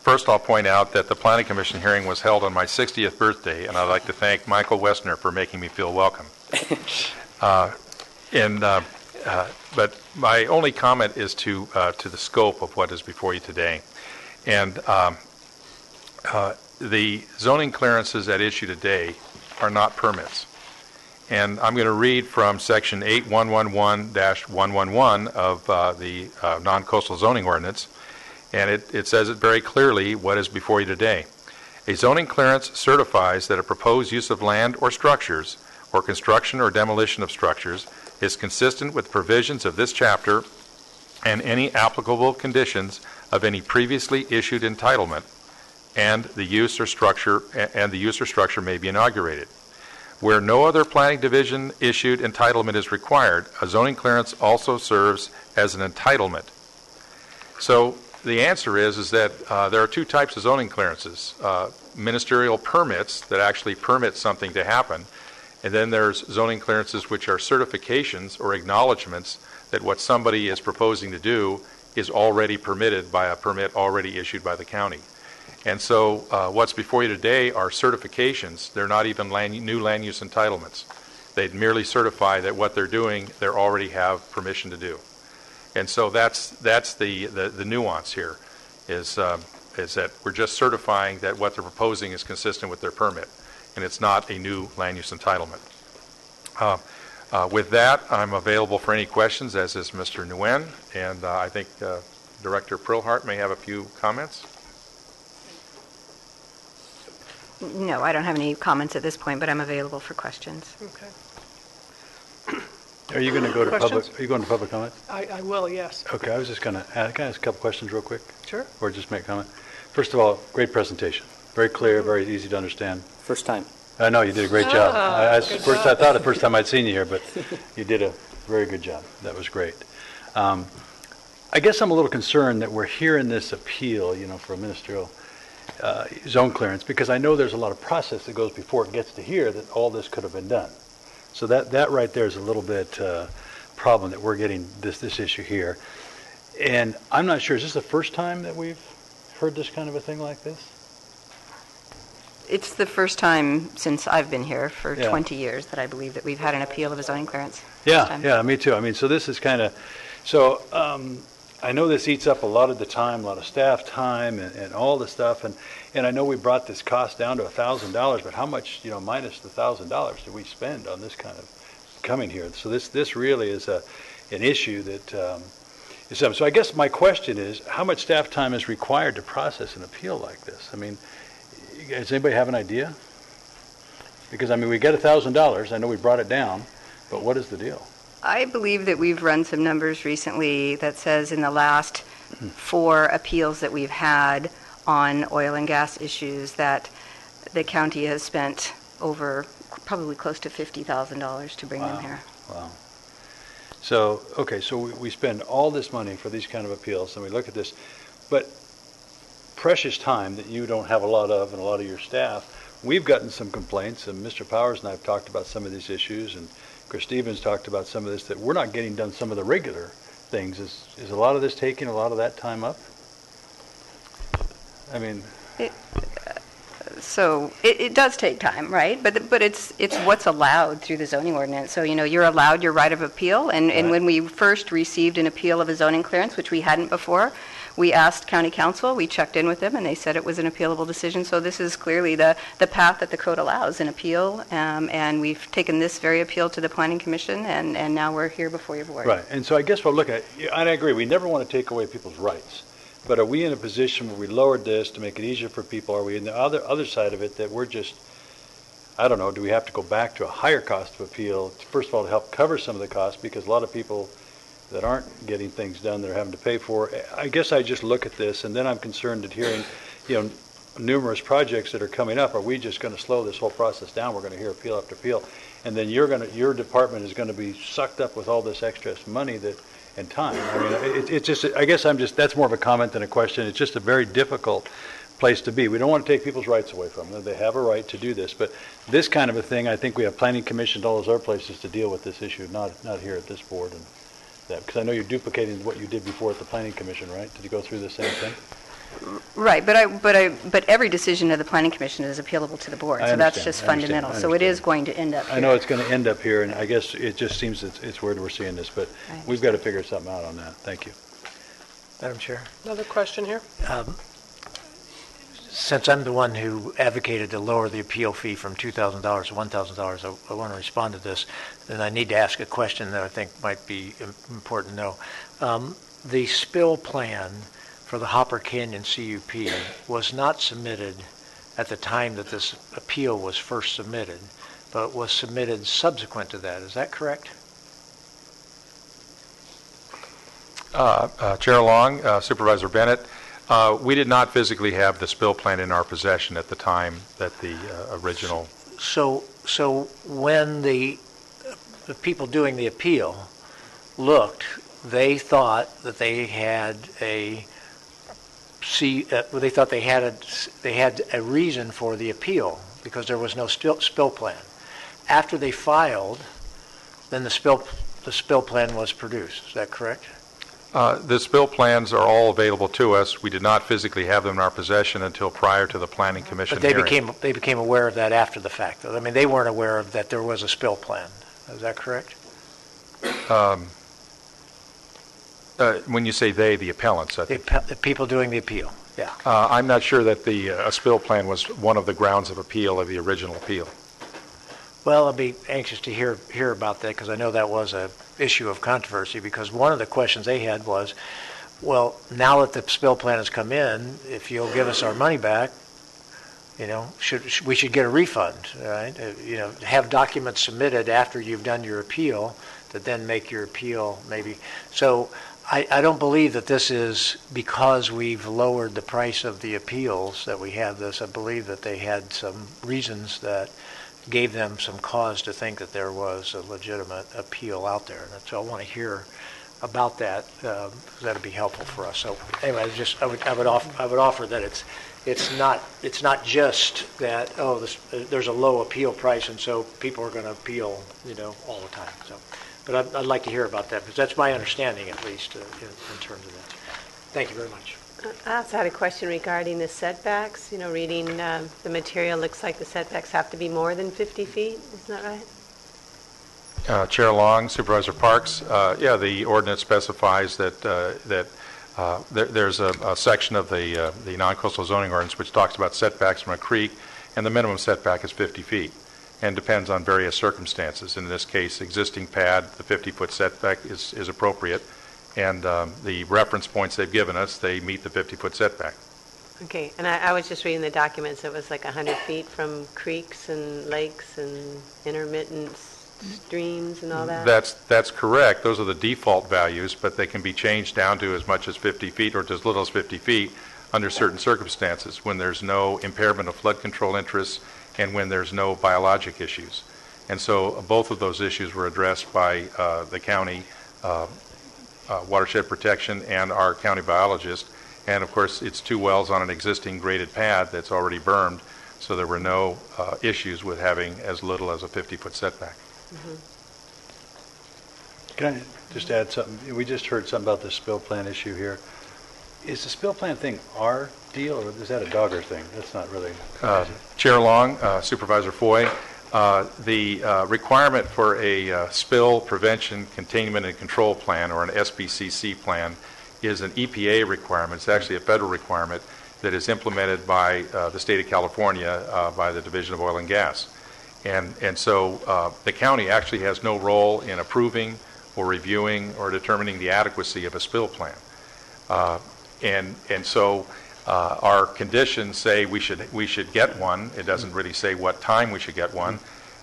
First, I'll point out that the Planning Commission hearing was held on my 60th birthday, and I'd like to thank Michael Westner for making me feel welcome. But my only comment is to the scope of what is before you today. And the zoning clearances at issue today are not permits. And I'm going to read from section 8111-111 of the non-coastal zoning ordinance. And it says it very clearly what is before you today. A zoning clearance certifies that a proposed use of land or structures, or construction or demolition of structures, is consistent with provisions of this chapter and any applicable conditions of any previously issued entitlement, and the use or structure may be inaugurated. Where no other planning division issued entitlement is required, a zoning clearance also serves as an entitlement. So the answer is that there are two types of zoning clearances. Ministerial permits that actually permit something to happen, and then there's zoning clearances which are certifications or acknowledgments that what somebody is proposing to do is already permitted by a permit already issued by the county. And so what's before you today are certifications. They're not even new land use entitlements. They merely certify that what they're doing, they already have permission to do. And so that's the nuance here, is that we're just certifying that what they're proposing is consistent with their permit, and it's not a new land use entitlement. With that, I'm available for any questions, as is Mr. Nguyen, and I think Director Prilhart may have a few comments. No, I don't have any comments at this point, but I'm available for questions. Okay. Are you going to go to Questions? public? Are you going to public comment? I will, yes. Okay, I was just going to ask, can I ask a couple questions real quick? Sure. Or just make a comment? First of all, great presentation. Very clear, very easy to understand. First time. I know, you did a great job. Good First, job. I thought the first time I'd seen you here, but you did a very good job. That was great. I guess I'm a little concerned that we're hearing this appeal, for a ministerial zone clearance, because I know there's a lot of process that goes before it gets to here that all this could have been done. So that right there is a little bit problem that we're getting this issue here. And I'm not sure, is this the first time that we've heard this kind of a thing like this? It's the first time since I've been here for Yeah. 20 years that I believe that we've had an appeal of a zoning clearance. Yeah, me too. I mean, so this is kind of, I know this eats up a lot of the time, a lot of staff time and all the stuff. And I know we brought this cost down to $1,000, but how much, minus the $1,000 did we spend on this kind of coming here? So this really is an issue that is something. So I guess my question is, how much staff time is required to process an appeal like this? I mean, does anybody have an idea? Because, we get $1,000. I know we brought it down, but what is the deal? I believe that we've run some numbers recently that says in the last 4 appeals that we've had on oil and gas issues that the county has spent over probably close to $50,000 to bring them here. Wow. So, okay, so we spend all this money for these kind of appeals, and we look at this, but precious time that you don't have a lot of and a lot of your staff, we've gotten some complaints, and Mr. Powers and I have talked about some of these issues, and Chris Stevens talked about some of this, that we're not getting done some of the regular things. Is a lot of this taking a lot of that time up? I mean... So it does take time, right? But it's what's allowed through the zoning ordinance. So, you're allowed your right of appeal. And when we first received an appeal of a zoning clearance, which we hadn't before, we asked county council, we checked in with them, and they said it was an appealable decision. So this is clearly the path that the code allows, an appeal. And we've taken this very appeal to the Planning Commission, and now we're here before your board. Right. And so I guess we'll look at, and I agree, we never want to take away people's rights. But are we in a position where we lowered this to make it easier for people? Are we in the other side of it that we're just, I don't know, do we have to go back to a higher cost of appeal, first of all, to help cover some of the costs, because a lot of people that aren't getting things done they're having to pay for. I guess I just look at this, and then I'm concerned at hearing, numerous projects that are coming up. Are we just going to slow this whole process down? We're going to hear appeal after appeal, and then your department is going to be sucked up with all this extra money and time. I mean, it's just, I guess that's more of a comment than a question. It's just a very difficult place to be. We don't want to take people's rights away from them. They have a right to do this. But this kind of a thing, I think we have planning commission, all those other places to deal with this issue, not here at this board. And that, because I know you're duplicating what you did before at the planning commission, right? Did you go through the same thing? Right, but every decision of the planning commission is appealable to the board, so that's just fundamental. So it is going to end up here. I know it's going to end up here, and I guess it just seems it's weird we're seeing this, but we've got to figure something out on that. Thank you. Madam Chair. Another question here? Since I'm the one who advocated to lower the appeal fee from $2,000 to $1,000, I want to respond to this, and I need to ask a question that I think might be important to know. The spill plan for the Hopper Canyon CUP was not submitted at the time that this appeal was first submitted, but was submitted subsequent to that. Is that correct? Chair Long, Supervisor Bennett, we did not physically have the spill plan in our possession at the time that the original... So when the people doing the appeal looked, they thought that they had they had a reason for the appeal because there was no spill plan. After they filed, then the spill plan was produced. Is that correct? The spill plans are all available to us. We did not physically have them in our possession until prior to the Planning Commission hearing. But they became aware of that after the fact, though. I mean, they weren't aware of that there was a spill plan. Is that correct? When you say they, the appellants, I think. The people doing the appeal, yeah. I'm not sure that a spill plan was one of the grounds of appeal of the original appeal. Well, I'll be anxious to hear about that because I know that was an issue of controversy because one of the questions they had was, well, now that the spill plan has come in, if you'll give us our money back, we should get a refund, right? Have documents submitted after you've done your appeal that then make your appeal maybe. So I don't believe that this is because we've lowered the price of the appeals that we have this. I believe that they had some reasons that gave them some cause to think that there was a legitimate appeal out there. And so I want to hear about that. That'd be helpful for us. So anyway, I would offer that it's not just that there's a low appeal price and so people are going to appeal all the time. So, but I'd like to hear about that because that's my understanding at least in terms of that. Thank you very much. I also had a question regarding the setbacks. Reading the material, looks like the setbacks have to be more than 50 feet. Isn't that right? Chair Long, Supervisor Parks, yeah, the ordinance specifies that there's a section of the non-coastal zoning ordinance which talks about setbacks from a creek, and the minimum setback is 50 feet, and depends on various circumstances. In this case, existing pad, the 50-foot setback is appropriate. And the reference points they've given us, they meet the 50-foot setback. Okay, and I was just reading the documents. It was like 100 feet from creeks and lakes and intermittent streams and all that? That's correct. Those are the default values, but they can be changed down to as much as 50 feet or to as little as 50 feet under certain circumstances when there's no impairment of flood control interests and when there's no biologic issues. And so both of those issues were addressed by the county watershed protection and our county biologist. And of course, it's 2 wells on an existing graded pad that's already bermed, so there were no issues with having as little as a 50-foot setback. Mm-hmm. Can I just add something? We just heard something about the spill plan issue here. Is the spill plan thing our deal, or is that a Dogger thing? That's not really... Chair Long, Supervisor Foy, the requirement for a spill prevention, containment, and control plan, or an SPCC plan, is an EPA requirement. It's actually a federal requirement that is implemented by the state of California by the Division of Oil and Gas. And so the county actually has no role in approving or reviewing or determining the adequacy of a spill plan. And so our conditions say we should get one. It doesn't really say what time we should get one.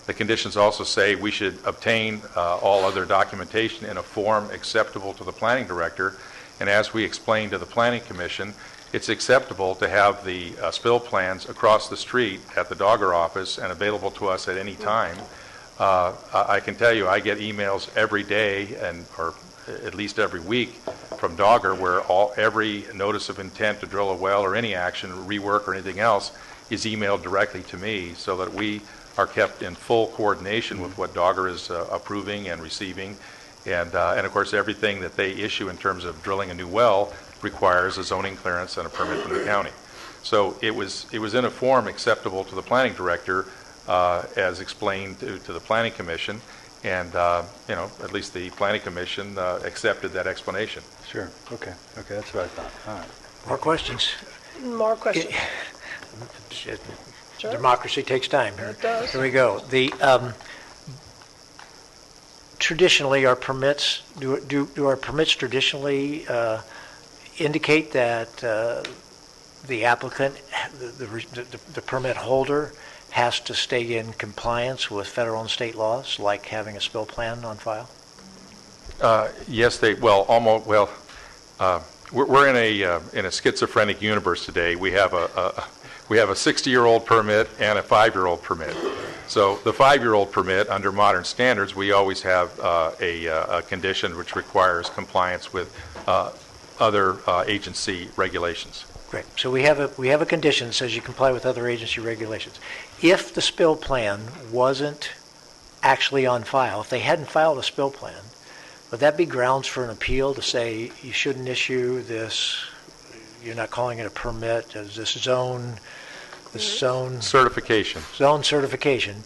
The conditions also say we should obtain all other documentation in a form acceptable to the planning director. And as we explained to the Planning Commission, it's acceptable to have the spill plans across the street at the Dogger office and available to us at any time. I can tell you I get emails every day or at least every week from Dogger where every notice of intent to drill a well or any action, rework or anything else is emailed directly to me so that we are kept in full coordination with what Dogger is approving and receiving. And of course, everything that they issue in terms of drilling a new well requires a zoning clearance and a permit from the county. So it was in a form acceptable to the planning director as explained to the planning commission. And, at least the planning commission accepted that explanation. Sure. Okay, that's what I thought. All right. More questions? More questions? Sure. Democracy takes time. It does. Here we go. Traditionally, our permits, do our permits traditionally indicate that the applicant, the permit holder, has to stay in compliance with federal and state laws, like having a spill plan on file? Yes, we're in a schizophrenic universe today. We have a 60-year-old permit and a 5-year-old permit. So the 5-year-old permit, under modern standards, we always have a condition which requires compliance with other agency regulations. Great. So we have a condition that says you comply with other agency regulations. If the spill plan wasn't actually on file, if they hadn't filed a spill plan, would that be grounds for an appeal to say you shouldn't issue this? You're not calling it a permit. As this zone certification. Zone certification.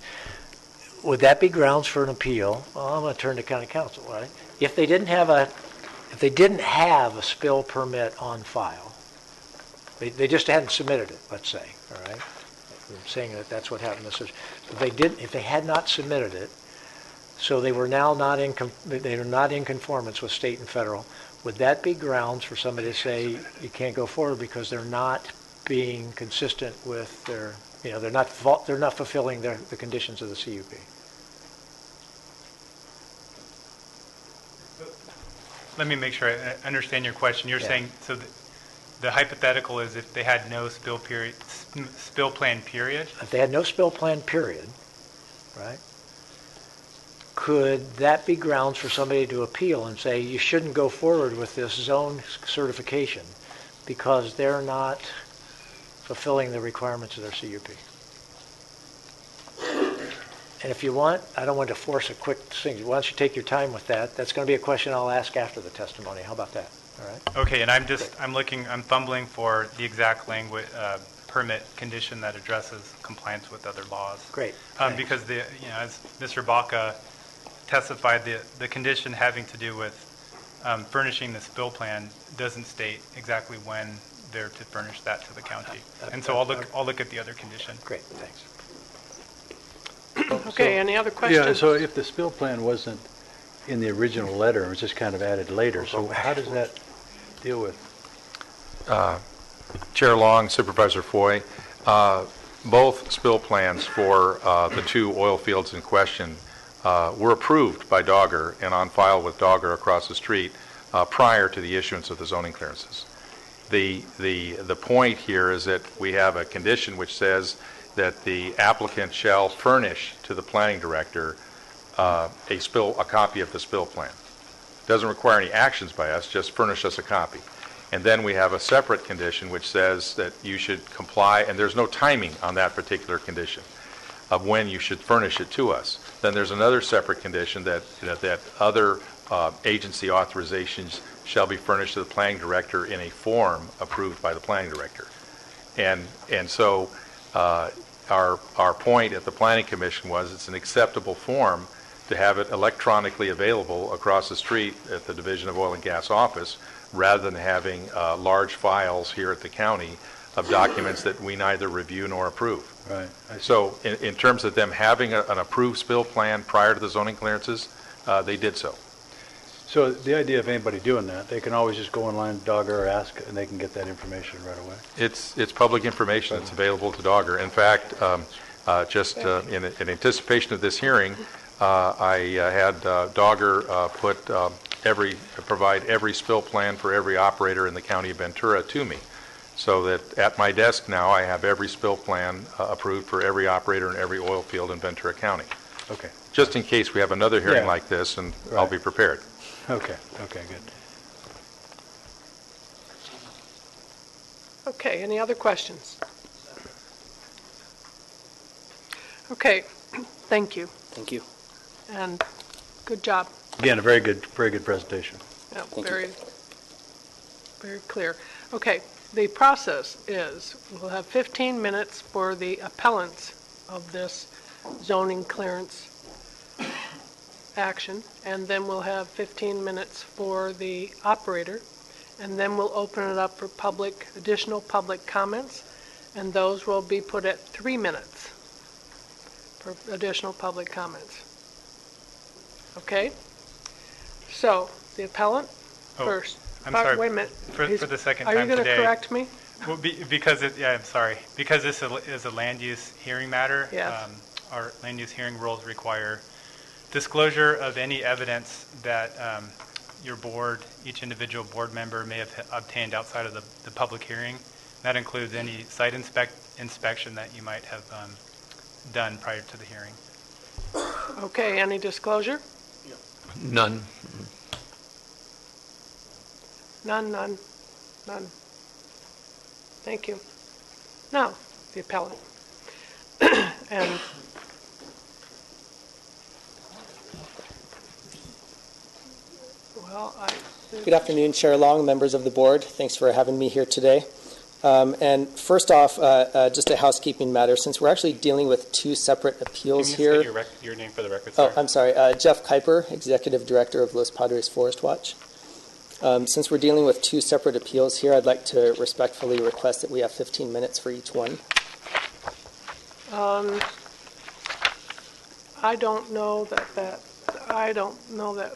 Would that be grounds for an appeal? Well, I'm going to turn to county council, right? If they didn't have a spill permit on file. They just hadn't submitted it, let's say, all right? I'm saying that that's what happened. If they had not submitted it, so they were now not in conformance with state and federal, would that be grounds for somebody to say you can't go forward because they're not being consistent with their, they're not fulfilling the conditions of the CUP? Let me make sure I understand your question. You're saying, so the hypothetical is if they had no spill plan period? If they had no spill plan period, right, could that be grounds for somebody to appeal and say you shouldn't go forward with this zone certification because they're not fulfilling the requirements of their CUP? And if you want, I don't want to force a quick thing. Why don't you take your time with that? That's going to be a question I'll ask after the testimony. How about that? All right. Okay, and I'm fumbling for the exact language, permit condition that addresses compliance with other laws. Great. Because as Mr. Baca testified, the condition having to do with furnishing the spill plan doesn't state exactly when they're to furnish that to the county. And so I'll look at the other condition. Great, thanks. Okay, any other questions? Yeah, so if the spill plan wasn't in the original letter, it was just kind of added later, so how does that deal with? Chair Long, Supervisor Foy, both spill plans for the 2 oil fields in question were approved by Dogger and on file with Dogger across the street prior to the issuance of the zoning clearances. The point here is that we have a condition which says that the applicant shall furnish to the planning director a copy of the spill plan. Doesn't require any actions by us, just furnish us a copy. And then we have a separate condition which says that you should comply, and there's no timing on that particular condition of when you should furnish it to us. Then there's another separate condition that other agency authorizations shall be furnished to the planning director in a form approved by the planning director. And so our point at the Planning Commission was it's an acceptable form to have it electronically available across the street at the Division of Oil and Gas office rather than having large files here at the county of documents that we neither review nor approve. Right. So in terms of them having an approved spill plan prior to the zoning clearances, they did so. So the idea of anybody doing that, they can always just go online, Dogger, or ask, and they can get that information right away? It's public information that's available to Dogger. In fact, in anticipation of this hearing, I had Dogger provide every spill plan for every operator in the county of Ventura to me, so that at my desk now I have every spill plan approved for every operator in every oil field in Ventura County. Okay. Just in case we have another hearing like this, and I'll be prepared. Okay, good. Okay, any other questions? Okay, thank you, Thank you. and good job. Again, a very good presentation. Yeah, Thank very, very clear. Okay, the process is, we'll have 15 minutes for the appellants of this zoning clearance action, and then we'll have 15 minutes for the operator, and then we'll open it up for additional public comments, and those will be put at 3 minutes for additional public comments. Okay? So, the appellant first. I'm sorry. Wait a minute. For the second Are time you today. going to correct me? Well, I'm sorry. Because this is a land use hearing matter, Yes. Our land use hearing rules require disclosure of any evidence that your board, each individual board member may have obtained outside of the public hearing. That includes any site inspection that you might have done prior to the hearing. Okay, any disclosure? None. None. Thank you. Now, the appellant. And good afternoon, Chair Long, members of the board. Thanks for having me here today. And first off, just a housekeeping matter. Since we're actually dealing with two separate appeals Can you here. state your name for the record, Oh, sir? I'm sorry. Jeff Kuiper, Executive Director of Los Padres Forest Watch. Since we're dealing with two separate appeals here, I'd like to respectfully request that we have 15 minutes for each one. I don't know that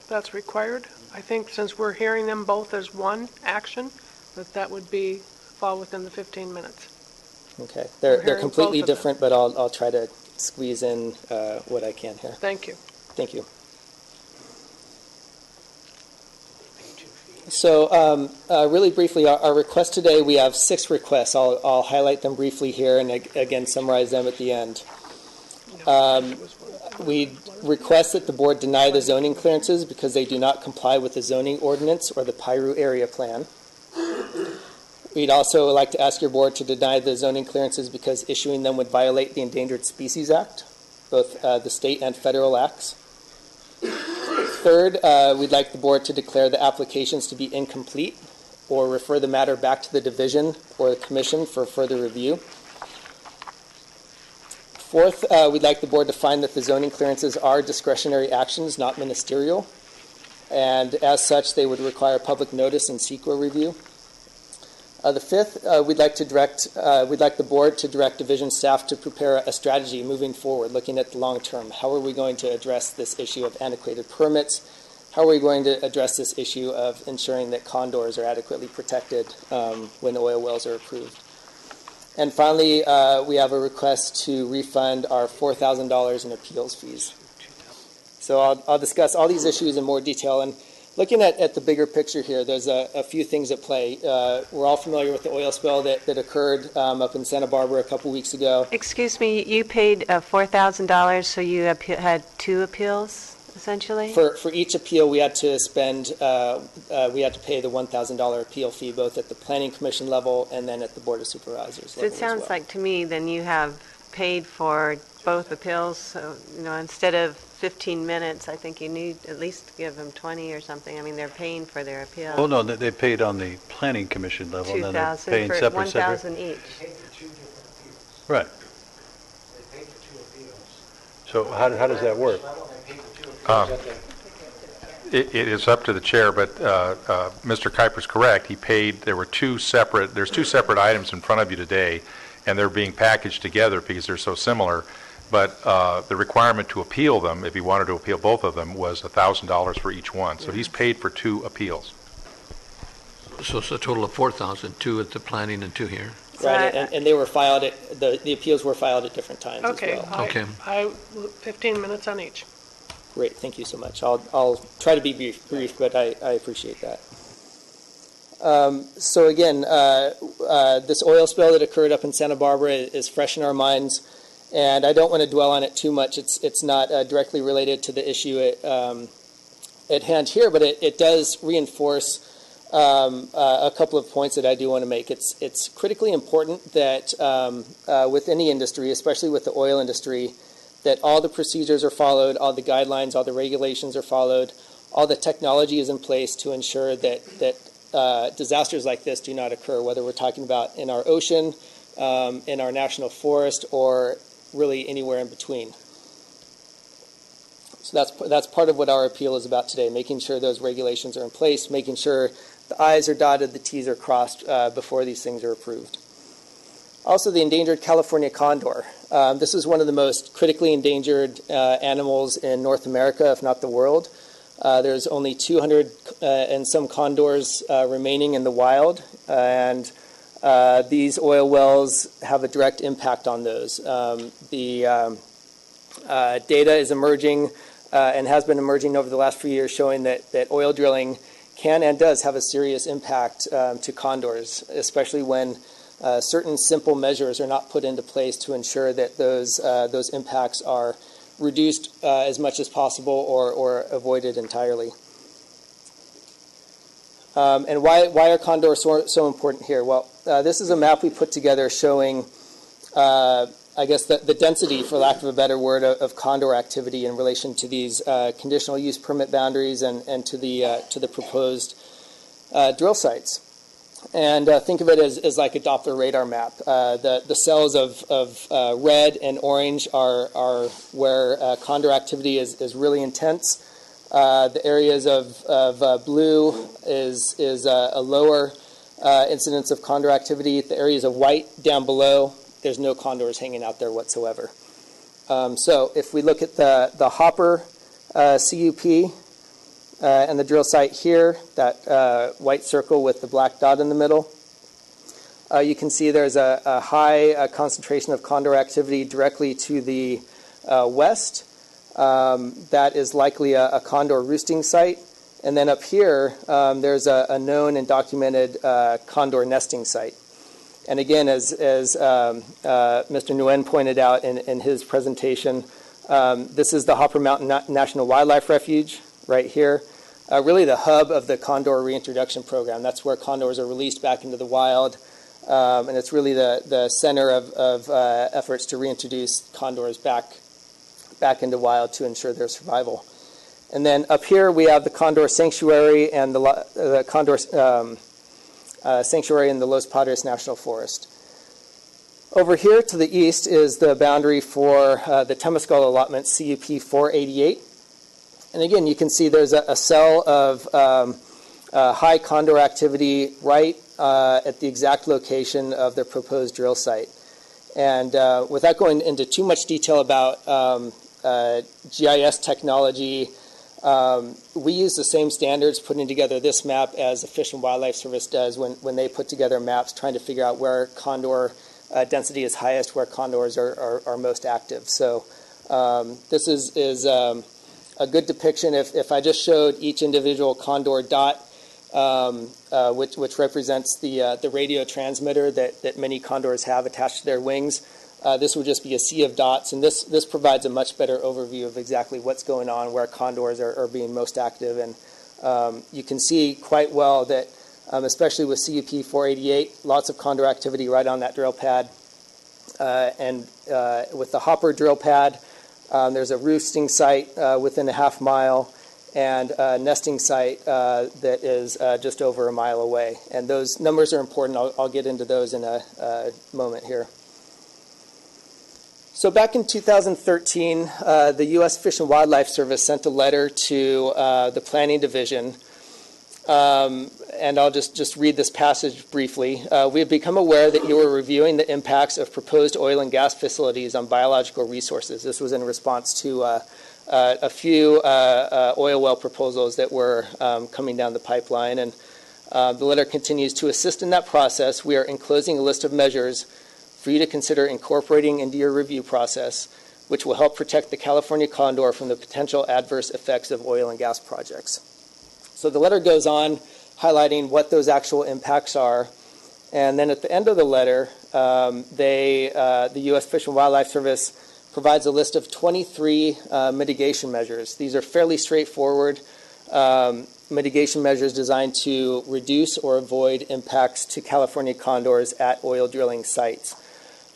that's required. I think since we're hearing them both as one action, that would fall within the 15 minutes. Okay. We're They're hearing completely both of them. different, but I'll try to squeeze in what I can here. Thank you. Thank you. So really briefly, our request today, we have 6 requests. I'll highlight them briefly here and again summarize them at the end. We request that the board deny the zoning clearances because they do not comply with the zoning ordinance or the Piru area plan. We'd also like to ask your board to deny the zoning clearances because issuing them would violate the Endangered Species Act, both the state and federal acts. Third, we'd like the board to declare the applications to be incomplete or refer the matter back to the division or the commission for further review. Fourth, we'd like the board to find that the zoning clearances are discretionary actions, not ministerial, and as such, they would require public notice and SEQA review. The fifth, we'd like the board to direct division staff to prepare a strategy moving forward, looking at the long term. How are we going to address this issue of antiquated permits? How are we going to address this issue of ensuring that condors are adequately protected when the oil wells are approved? And finally, we have a request to refund our $4,000 in appeals fees. So I'll discuss all these issues in more detail. And looking at the bigger picture here, there's a few things at play. We're all familiar with the oil spill that occurred up in Santa Barbara a couple weeks ago. Excuse me, you paid $4,000, so you had 2 appeals, essentially? For each appeal, we had to pay the $1,000 appeal fee, both at the Planning Commission level and then at the Board of Supervisors So level it sounds as well. like to me then you have paid for both appeals, so instead of 15 minutes, I think you need at least give them 20 or something. I mean, they're paying for their appeal. Oh, no, they paid on the Planning Commission level, and then they're 2,000 paying for separate. 1,000 each. Right. So how does that work? It is up to the chair, but Mr. Kuiper's correct. He paid, there's two separate items in front of you today, and they're being packaged together because they're so similar. But the requirement to appeal them, if he wanted to appeal both of them, was $1,000 for each one. So he's paid for 2 appeals. So it's a total of 4,000, 2 at the planning and 2 here. Right, and they were filed the appeals were filed at different times Okay. as well. Okay. 15 minutes on each. Great, thank you so much. I'll try to be brief, but I appreciate that. So again, this oil spill that occurred up in Santa Barbara is fresh in our minds, and I don't want to dwell on it too much. It's not directly related to the issue at hand here, but it does reinforce a couple of points that I do want to make. It's critically important that with any industry, especially with the oil industry, that all the procedures are followed, all the guidelines, all the regulations are followed, all the technology is in place to ensure that disasters like this do not occur, whether we're talking about in our ocean, in our national forest, or really anywhere in between. So that's part of what our appeal is about today, making sure those regulations are in place, making sure the I's are dotted, the T's are crossed before these things are approved. Also, the endangered California condor. This is one of the most critically endangered animals in North America, if not the world. There's only 200 and some condors remaining in the wild, and these oil wells have a direct impact on those. The data is emerging and has been emerging over the last few years, showing that oil drilling can and does have a serious impact to condors, especially when certain simple measures are not put into place to ensure that those impacts are reduced as much as possible or avoided entirely. And why are condors so important here? Well, this is a map we put together showing I guess the density, for lack of a better word, of condor activity in relation to these conditional use permit boundaries and to the proposed drill sites. And think of it as like a Doppler radar map. The cells of red and orange are where condor activity is really intense. The areas of blue is a lower incidence of condor activity. The areas of white down below, there's no condors hanging out there whatsoever. So if we look at the Hopper CUP and the drill site here, that white circle with the black dot in the middle, you can see there's a high concentration of condor activity directly to the west. That is likely a condor roosting site. And then up here, there's a known and documented condor nesting site. And again, as Mr. Nguyen pointed out in his presentation, this is the Hopper Mountain National Wildlife Refuge right here, really the hub of the condor reintroduction program. That's where condors are released back into the wild, and it's really the center of efforts to reintroduce condors back into wild to ensure their survival. And then up here we have the Condor Sanctuary and the Condor Sanctuary in the Los Padres National Forest. Over here to the east is the boundary for the Temescal allotment, CUP 488. And again, you can see there's a cell of high condor activity right at the exact location of the proposed drill site. And without going into too much detail about GIS technology, we use the same standards putting together this map as the Fish and Wildlife Service does when they put together maps trying to figure out where condor density is highest, where condors are most active. So this is a good depiction. If I just showed each individual condor dot, which represents the radio transmitter that many condors have attached to their wings, this would just be a sea of dots, and this provides a much better overview of exactly what's going on, where condors are being most active. And you can see quite well that, especially with CUP 488, lots of condor activity right on that drill pad. And with the Hopper drill pad, there's a roosting site within a half mile and a nesting site that is just over a mile away. And those numbers are important. I'll get into those in a moment here. So back in 2013, the U.S. Fish and Wildlife Service sent a letter to the Planning Division, and I'll just read this passage briefly. We have become aware that you are reviewing the impacts of proposed oil and gas facilities on biological resources. This was in response to a few oil well proposals that were coming down the pipeline, and the letter continues, to assist in that process, we are enclosing a list of measures for you to consider incorporating into your review process, which will help protect the California condor from the potential adverse effects of oil and gas projects. So the letter goes on highlighting what those actual impacts are, and then at the end of the letter, the U.S. Fish and Wildlife Service provides a list of 23 mitigation measures. These are fairly straightforward. mitigation measures designed to reduce or avoid impacts to California condors at oil drilling sites.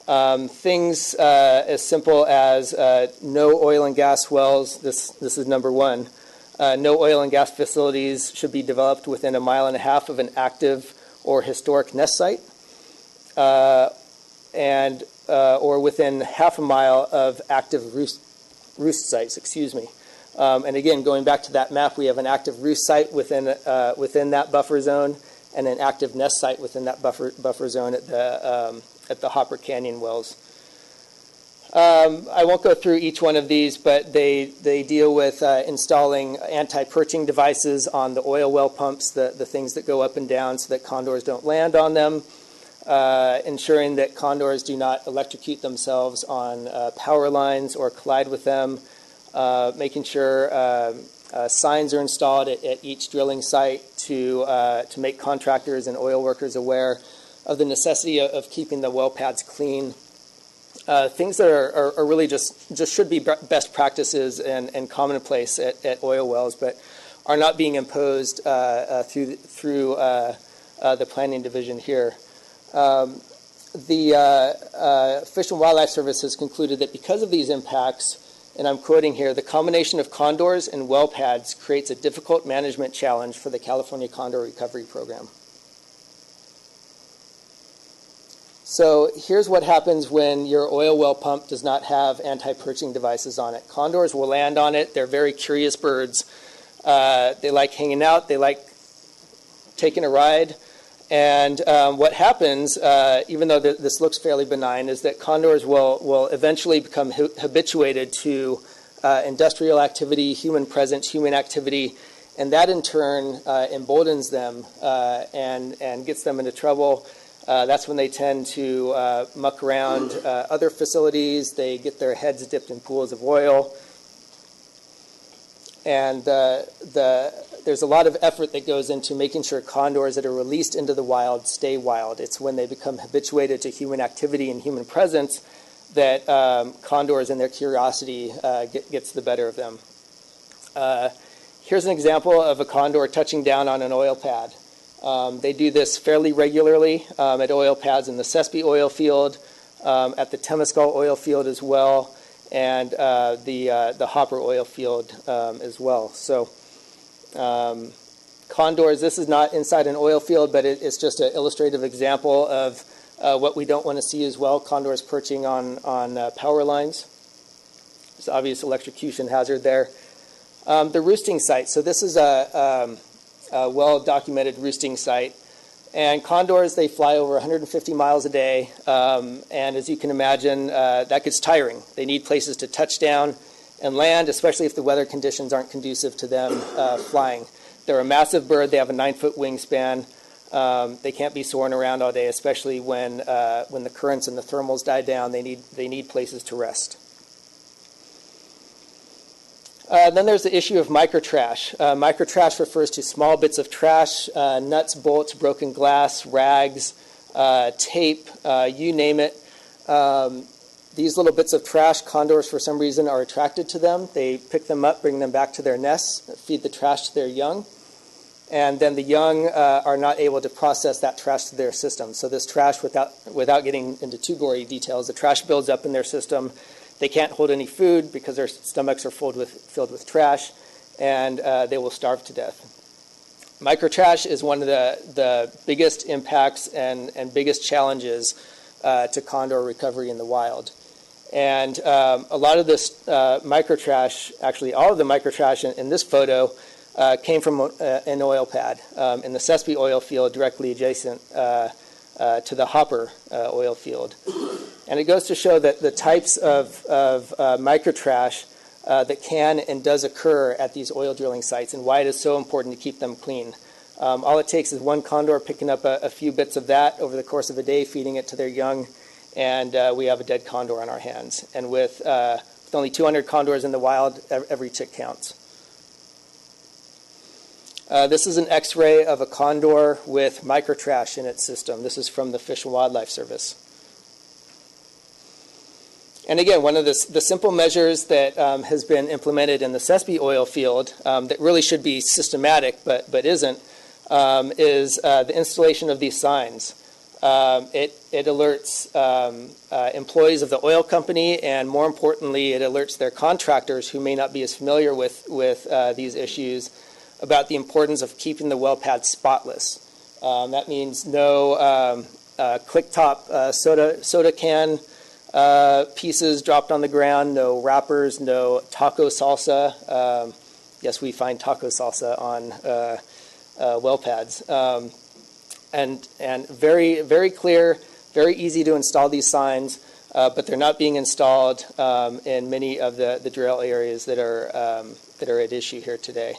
Things as simple as no oil and gas wells. This is number one. No oil and gas facilities should be developed within 1.5 miles of an active or historic nest site, or within 0.5 mile of active roost sites. And again, going back to that map, we have an active roost site within that buffer zone, and an active nest site within that buffer zone at the Hopper Canyon wells. I won't go through each one of these, but they deal with installing anti-perching devices on the oil well pumps, the things that go up and down so that condors don't land on them, ensuring that condors do not electrocute themselves on power lines or collide with them, making sure signs are installed at each drilling site to make contractors and oil workers aware of the necessity of keeping the well pads clean. Things that are really just should be best practices and commonplace at oil wells, but are not being imposed through the planning division here. The Fish and Wildlife Service has concluded that because of these impacts, and I'm quoting here, the combination of condors and well pads creates a difficult management challenge for the California Condor Recovery Program. So here's what happens when your oil well pump does not have anti-perching devices on it. Condors will land on it. They're very curious birds. They like hanging out. They like taking a ride. And what happens, even though this looks fairly benign, is that condors will eventually become habituated to industrial activity, human presence, human activity, and that in turn emboldens them and gets them into trouble. That's when they tend to muck around other facilities. They get their heads dipped in pools of oil. And there's a lot of effort that goes into making sure condors that are released into the wild stay wild. It's when they become habituated to human activity and human presence that condors and their curiosity gets the better of them. Here's an example of a condor touching down on an oil pad. They do this fairly regularly at oil pads in the Sespe oil field, at the Temescal oil field as well, and the Hopper oil field as well. So condors, this is not inside an oil field, but it's just an illustrative example of what we don't want to see as well, condors perching on power lines. There's obvious electrocution hazard there. The roosting site. So this is a well-documented roosting site. And condors, they fly over 150 miles a day. And as you can imagine, that gets tiring. They need places to touch down and land, especially if the weather conditions aren't conducive to them flying. They're a massive bird. They have a 9-foot wingspan. They can't be soaring around all day, especially when the currents and the thermals die down. They need places to rest. Then there's the issue of microtrash. Microtrash refers to small bits of trash, nuts, bolts, broken glass, rags, tape, you name it. These little bits of trash, condors for some reason are attracted to them. They pick them up, bring them back to their nests, feed the trash to their young, and then the young are not able to process that trash to their system. So this trash, without getting into too gory details, the trash builds up in their system. They can't hold any food because their stomachs are filled with trash, and they will starve to death. Microtrash is one of the biggest impacts and biggest challenges to condor recovery in the wild. And a lot of this microtrash, actually all of the microtrash in this photo, came from an oil pad in the Sespe oil field directly adjacent to the Hopper oil field. And it goes to show that the types of microtrash that can and does occur at these oil drilling sites and why it is so important to keep them clean. All it takes is one condor picking up a few bits of that over the course of a day, feeding it to their young, and we have a dead condor on our hands. And with only 200 condors in the wild, every tick counts. This is an X-ray of a condor with microtrash in its system. This is from the Fish and Wildlife Service. And again, one of the simple measures that has been implemented in the Sespe oil field that really should be systematic but isn't is the installation of these signs. It alerts employees of the oil company, and more importantly, it alerts their contractors who may not be as familiar with these issues about the importance of keeping the well pad spotless. That means no click top soda can pieces dropped on the ground, no wrappers, no taco salsa. Yes, we find taco salsa on well pads. And very, very clear, very easy to install these signs, but they're not being installed in many of the drill areas that are at issue here today.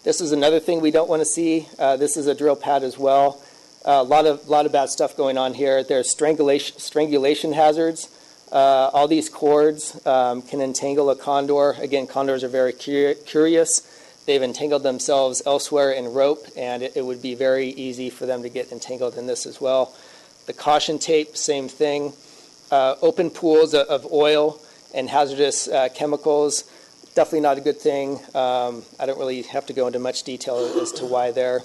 This is another thing we don't want to see. This is a drill pad as well. A lot of bad stuff going on here. There's strangulation hazards. All these cords can entangle a condor. Again, condors are very curious. They've entangled themselves elsewhere in rope, and it would be very easy for them to get entangled in this as well. The caution tape, same thing. Open pools of oil and hazardous chemicals, definitely not a good thing. I don't really have to go into much detail as to why there.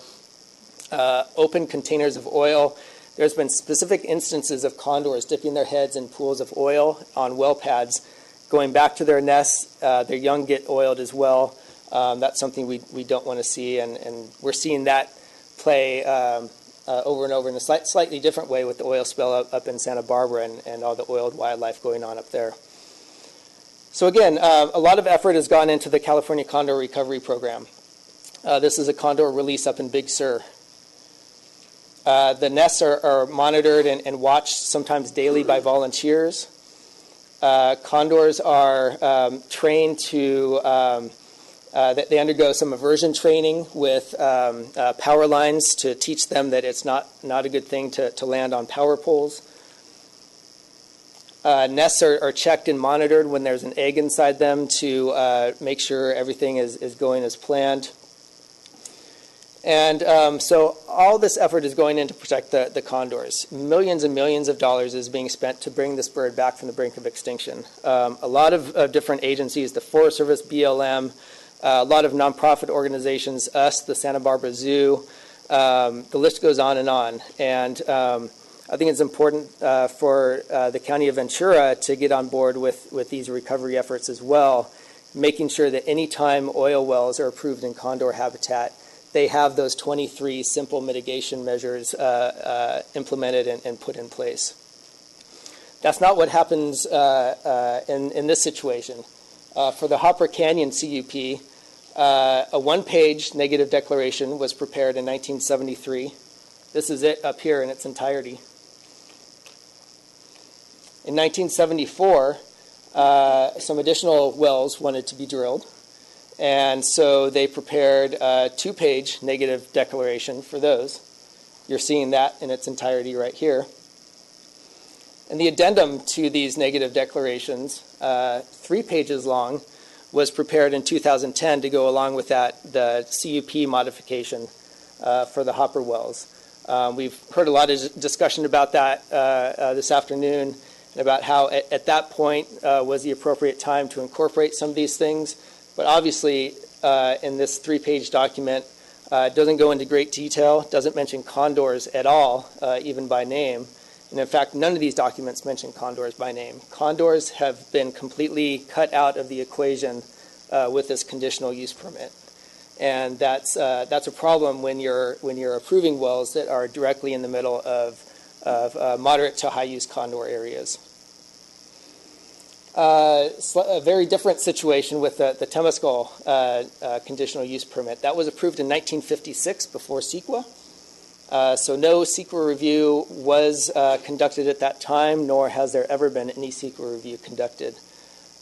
Open containers of oil. There's been specific instances of condors dipping their heads in pools of oil on well pads, going back to their nests. Their young get oiled as well. That's something we don't want to see, and we're seeing that play over and over in a slightly different way with the oil spill up in Santa Barbara and all the oiled wildlife going on up there. So again, a lot of effort has gone into the California Condor Recovery Program. This is a condor release up in Big Sur. The nests are monitored and watched sometimes daily by volunteers. Condors are trained to they undergo some aversion training with power lines to teach them that it's not a good thing to land on power poles. Nests are checked and monitored when there's an egg inside them to make sure everything is going as planned. And so all this effort is going in to protect the condors. Millions and millions of dollars is being spent to bring this bird back from the brink of extinction. A lot of different agencies, the Forest Service, BLM, a lot of nonprofit organizations, us, the Santa Barbara Zoo, the list goes on. And I think it's important for the County of Ventura to get on board with these recovery efforts as well, making sure that any time oil wells are approved in condor habitat, they have those 23 simple mitigation measures implemented and put in place. That's not what happens in this situation. For the Hopper Canyon CUP, a one-page negative declaration was prepared in 1973. This is it up here in its entirety. In 1974, some additional wells wanted to be drilled, and so they prepared a two-page negative declaration for those. You're seeing that in its entirety right here. And the addendum to these negative declarations, 3 pages long, was prepared in 2010 to go along with the CUP modification for the Hopper wells. We've heard a lot of discussion about that this afternoon, and about how at that point was the appropriate time to incorporate some of these things. But obviously, in this 3-page document, it doesn't go into great detail, doesn't mention condors at all, even by name. And in fact, none of these documents mention condors by name. Condors have been completely cut out of the equation with this conditional use permit. And that's a problem when you're approving wells that are directly in the middle of moderate to high use condor areas. A very different situation with the Temescal conditional use permit. That was approved in 1956 before CEQA. So no CEQA review was conducted at that time, nor has there ever been any CEQA review conducted.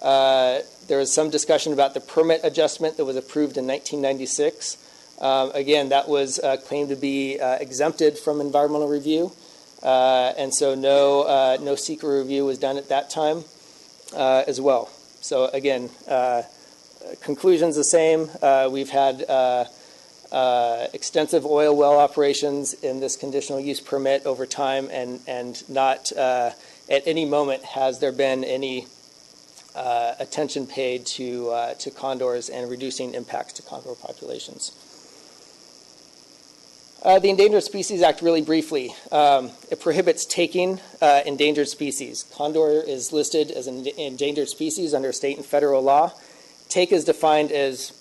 There was some discussion about the permit adjustment that was approved in 1996. Again, that was claimed to be exempted from environmental review, and so no CEQA review was done at that time as well. So again, conclusions the same. We've had extensive oil well operations in this conditional use permit over time, and not at any moment has there been any attention paid to condors and reducing impacts to condor populations. The Endangered Species Act, really briefly, it prohibits taking endangered species. Condor is listed as an endangered species under state and federal law. Take is defined as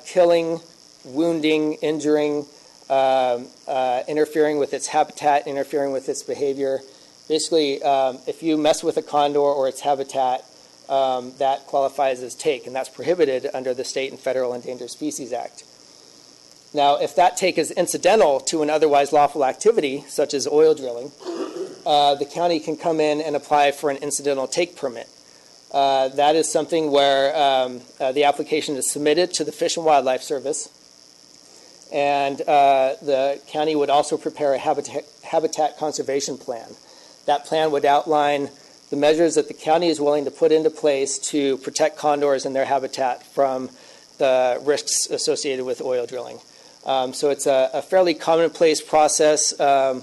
killing, wounding, injuring, interfering with its habitat, interfering with its behavior. Basically, if you mess with a condor or its habitat, that qualifies as take, and that's prohibited under the state and federal Endangered Species Act. Now, if that take is incidental to an otherwise lawful activity, such as oil drilling, the county can come in and apply for an incidental take permit. That is something where the application is submitted to the Fish and Wildlife Service, and the county would also prepare a habitat conservation plan. That plan would outline the measures that the county is willing to put into place to protect condors and their habitat from the risks associated with oil drilling. So it's a fairly commonplace process to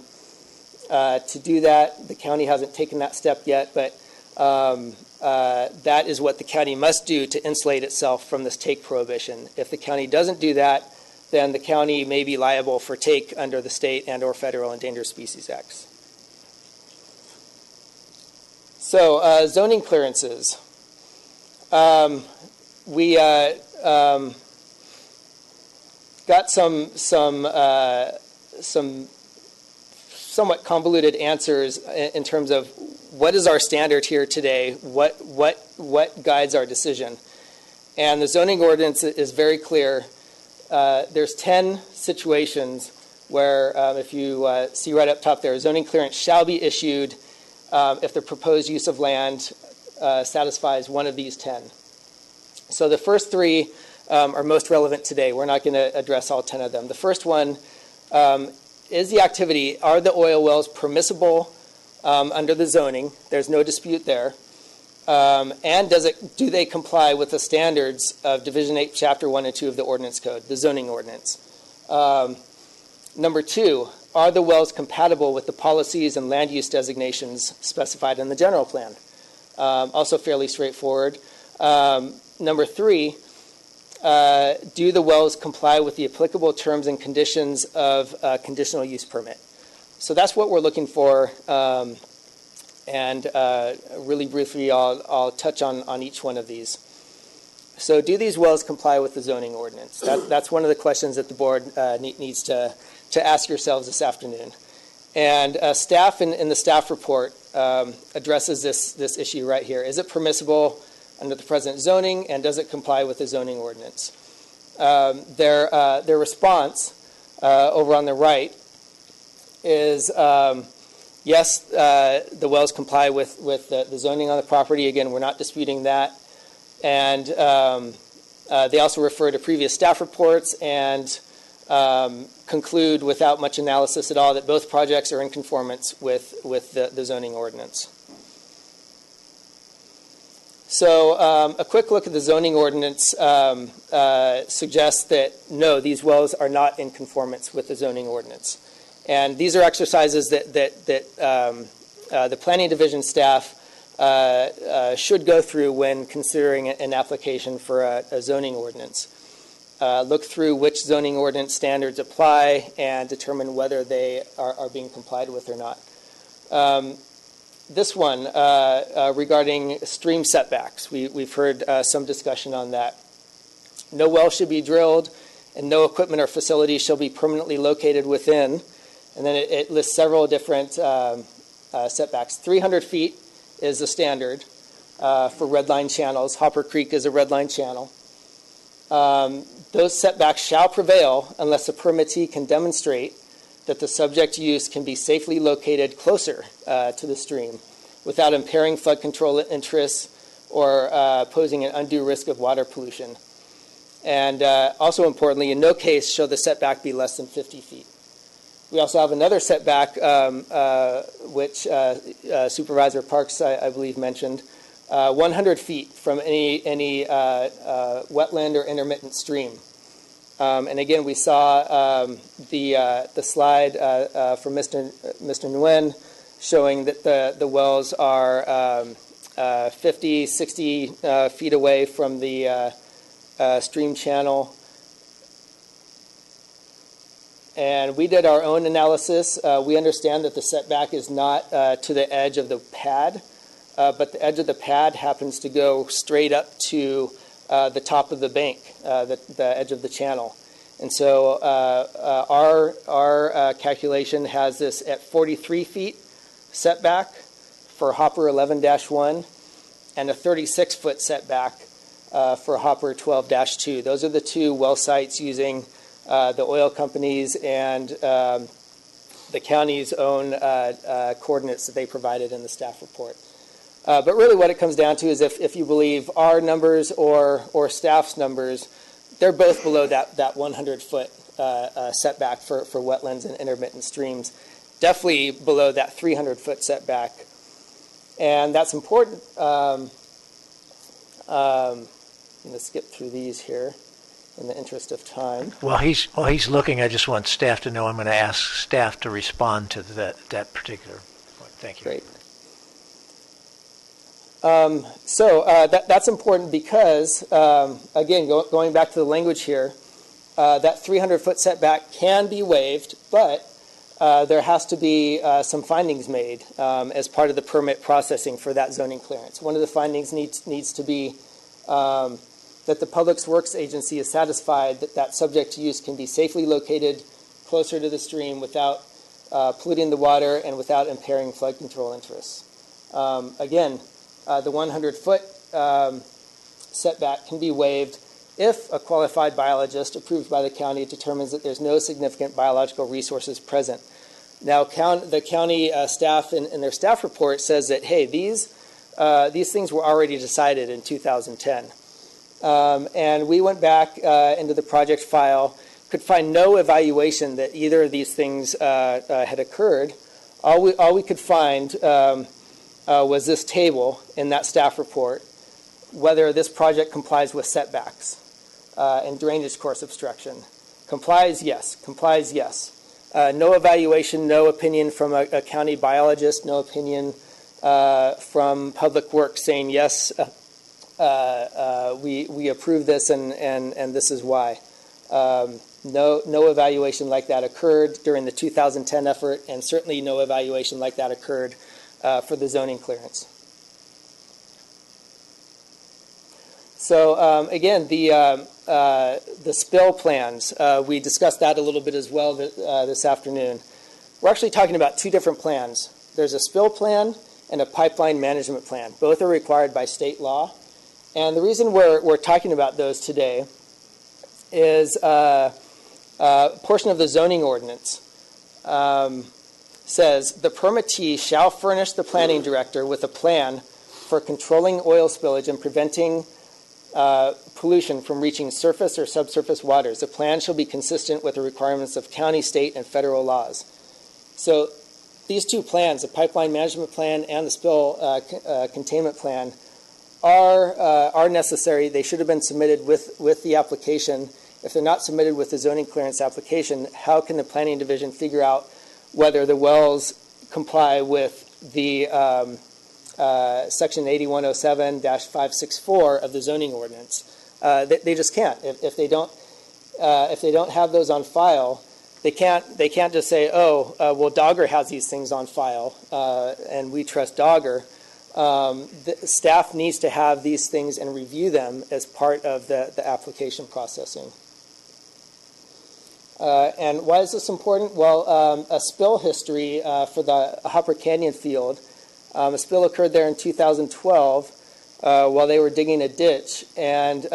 do that. The county hasn't taken that step yet, but that is what the county must do to insulate itself from this take prohibition. If the county doesn't do that, then the county may be liable for take under the state and or federal Endangered Species Acts. So zoning clearances. We got some somewhat convoluted answers in terms of what is our standard here today, what guides our decision. And the zoning ordinance is very clear. There's 10 situations where, if you see right up top there, zoning clearance shall be issued if the proposed use of land satisfies one of these 10. So the first three are most relevant today. We're not going to address all 10 of them. The first one is the activity. Are the oil wells permissible under the zoning? There's no dispute there. And do they comply with the standards of Division 8, Chapter 1 and 2 of the Ordinance Code, the zoning ordinance? Number two, are the wells compatible with the policies and land use designations specified in the general plan? Also fairly straightforward. Number three, do the wells comply with the applicable terms and conditions of a conditional use permit? So that's what we're looking for. And really briefly, I'll touch on each one of these. So do these wells comply with the zoning ordinance? That's one of the questions that the board needs to ask yourselves this afternoon. And staff in the staff report addresses this issue right here. Is it permissible under the present zoning, and does it comply with the zoning ordinance? Their response over on the right is yes, the wells comply with the zoning on the property. Again, we're not disputing that. And they also refer to previous staff reports and conclude without much analysis at all that both projects are in conformance with the zoning ordinance. So a quick look at the zoning ordinance suggests that no, these wells are not in conformance with the zoning ordinance. And these are exercises that the Planning Division staff should go through when considering an application for a zoning ordinance. Look through which zoning ordinance standards apply and determine whether they are being complied with or not. This one regarding stream setbacks, we've heard some discussion on that. No well should be drilled and no equipment or facility shall be permanently located within. And then it lists several different setbacks. 300 feet is the standard for red line channels. Hopper Creek is a red line channel. Those setbacks shall prevail unless the permittee can demonstrate that the subject use can be safely located closer to the stream without impairing flood control interests or posing an undue risk of water pollution. And also importantly, in no case shall the setback be less than 50 feet. We also have another setback, which Supervisor Parks, I believe, mentioned, 100 feet from any wetland or intermittent stream. And again, we saw the slide from Mr. Nguyen showing that the wells are 50, 60 feet away from the stream channel. And we did our own analysis. We understand that the setback is not to the edge of the pad, but the edge of the pad happens to go straight up to the top of the bank, the edge of the channel. And so our calculation has this at 43 feet setback for Hopper 11-1 and a 36-foot setback for Hopper 12-2. Those are the two well sites using the oil companies and the county's own coordinates that they provided in the staff report. But really what it comes down to is if you believe our numbers or staff's numbers, they're both below that 100-foot setback for wetlands and intermittent streams, definitely below that 300-foot setback. And that's important. I'm going to skip through these here in the interest of time. While he's looking, I just want staff to know I'm going to ask staff to respond to that particular point. Thank you. Great. That's important because, again, going back to the language here, that 300-foot setback can be waived, but there has to be some findings made as part of the permit processing for that zoning clearance. One of the findings needs to be that the Public Works Agency is satisfied that subject to use can be safely located closer to the stream without polluting the water and without impairing flood control interests. Again, the 100-foot setback can be waived if a qualified biologist approved by the county determines that there's no significant biological resources present. Now, the county staff in their staff report says that, hey, these things were already decided in 2010. And we went back into the project file, could find no evaluation that either of these things had occurred. All we could find was this table in that staff report, whether this project complies with setbacks and drainage course obstruction. Complies, yes. Complies, yes. No evaluation, no opinion from a county biologist, no opinion from Public Works saying, yes, we approve this and this is why. No evaluation like that occurred during the 2010 effort, and certainly no evaluation like that occurred for the zoning clearance. So again, the spill plans, we discussed that a little bit as well this afternoon. We're actually talking about two different plans. There's a spill plan and a pipeline management plan. Both are required by state law. And the reason we're talking about those today is a portion of the zoning ordinance says the permittee shall furnish the planning director with a plan for controlling oil spillage and preventing pollution from reaching surface or subsurface waters. The plan shall be consistent with the requirements of county, state, and federal laws. So these two plans, the pipeline management plan and the spill containment plan, are necessary. They should have been submitted with the application. If they're not submitted with the zoning clearance application, how can the planning division figure out whether the wells comply with the section 8107-564 of the zoning ordinance? They just can't. If they don't have those on file, they can't just say, oh, well, Dogger has these things on file, and we trust Dogger. The staff needs to have these things and review them as part of the application processing. And why is this important? Well, a spill history for the Hopper Canyon field. A spill occurred there in 2012 while they were digging a ditch, and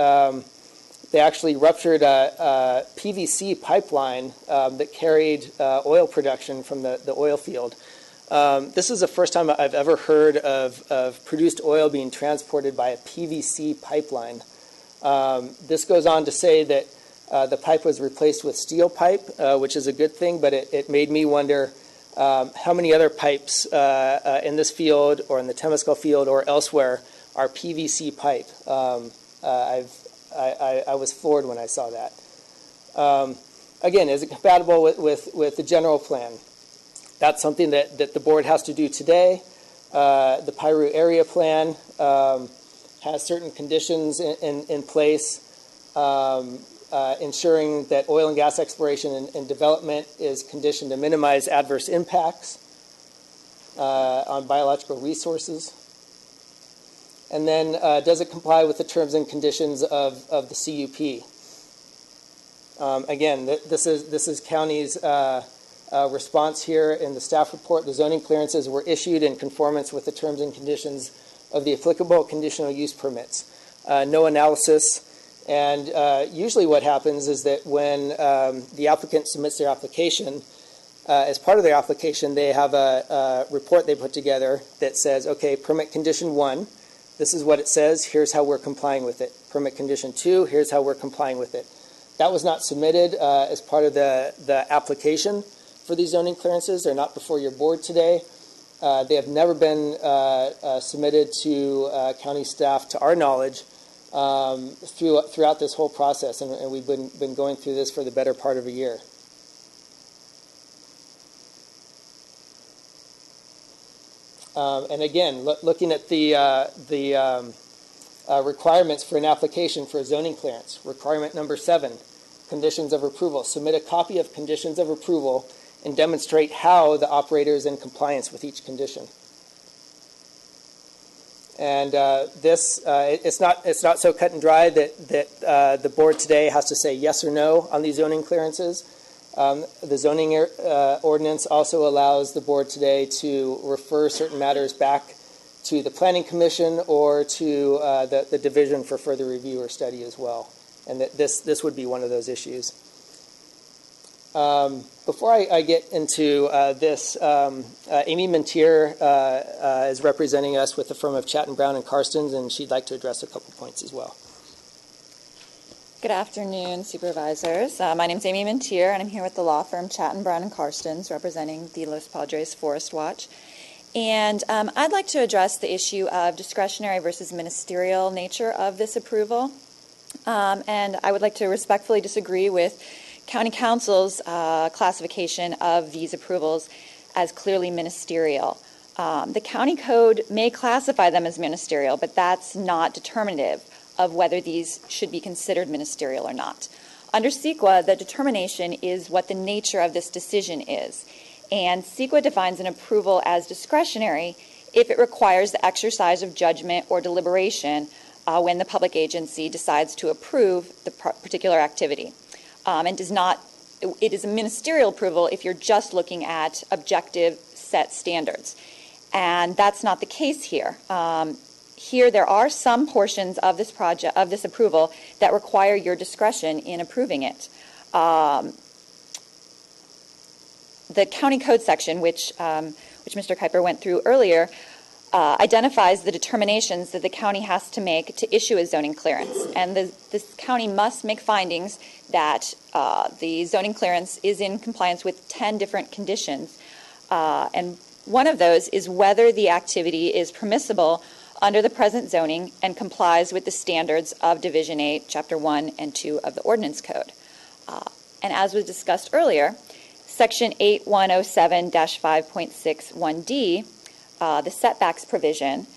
they actually ruptured a PVC pipeline that carried oil production from the oil field. This is the first time I've ever heard of produced oil being transported by a PVC pipeline. This goes on to say that the pipe was replaced with steel pipe, which is a good thing, but it made me wonder how many other pipes in this field or in the Temescal field or elsewhere are PVC pipe. I was floored when I saw that. Again, is it compatible with the general plan? That's something that the board has to do today. The Piru area plan has certain conditions in place, ensuring that oil and gas exploration and development is conditioned to minimize adverse impacts on biological resources. And then does it comply with the terms and conditions of the CUP? Again, this is county's response here in the staff report. The zoning clearances were issued in conformance with the terms and conditions of the applicable conditional use permits. No analysis. And usually what happens is that when the applicant submits their application, as part of their application, they have a report they put together that says, okay, permit condition 1, this is what it says, here's how we're complying with it. Permit condition 2, here's how we're complying with it. That was not submitted as part of the application for these zoning clearances. They're not before your board today. They have never been submitted to county staff, to our knowledge, throughout this whole process, and we've been going through this for the better part of a year. And again, looking at the requirements for an application for a zoning clearance. Requirement number 7, conditions of approval. Submit a copy of conditions of approval and demonstrate how the operator is in compliance with each condition. And it's not so cut and dry that the board today has to say yes or no on these zoning clearances. The zoning ordinance also allows the board today to refer certain matters back to the Planning Commission or to the Division for further review or study as well. And this would be one of those issues. Before I get into this, Amy Mentier is representing us with the firm of Chatton Brown and Karstens, and she'd like to address a couple points as well. Good afternoon, supervisors. My name is Amy Mentier, and I'm here with the law firm Chatton Brown and Karstens, representing the Los Padres Forest Watch. And I'd like to address the issue of discretionary versus ministerial nature of this approval. And I would like to respectfully disagree with County Council's classification of these approvals as clearly ministerial. The county code may classify them as ministerial, but that's not determinative of whether these should be considered ministerial or not. Under CEQA, the determination is what the nature of this decision is. And CEQA defines an approval as discretionary if it requires the exercise of judgment or deliberation when the public agency decides to approve the particular activity. And it is a ministerial approval if you're just looking at objective set standards. And that's not the case here. Here, there are some portions of this project, of this approval, that require your discretion in approving it. The county code section, which Mr. Kuiper went through earlier, identifies the determinations that the county has to make to issue a zoning clearance. And this county must make findings that the zoning clearance is in compliance with 10 different conditions. And one of those is whether the activity is permissible under the present zoning and complies with the standards of Division 8, Chapter 1 and 2 of the Ordinance Code. And as was discussed earlier, Section 8107-5.61D, the setbacks provision,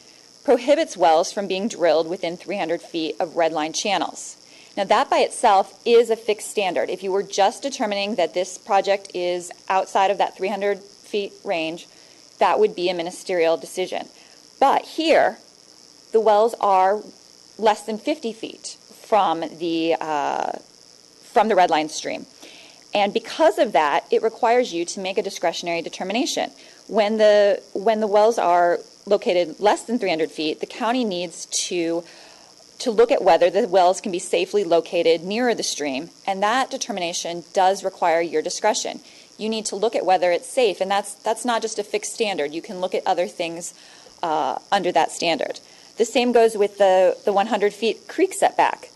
prohibits wells from being drilled within 300 feet of red line channels. Now, that by itself is a fixed standard. If you were just determining that this project is outside of that 300 feet range, that would be a ministerial decision. But here, the wells are less than 50 feet from the red line stream. And because of that, it requires you to make a discretionary determination. When the wells are located less than 300 feet, the county needs to look at whether the wells can be safely located nearer the stream, and that determination does require your discretion. You need to look at whether it's safe, and that's not just a fixed standard. You can look at other things under that standard. The same goes with the 100 feet creek setback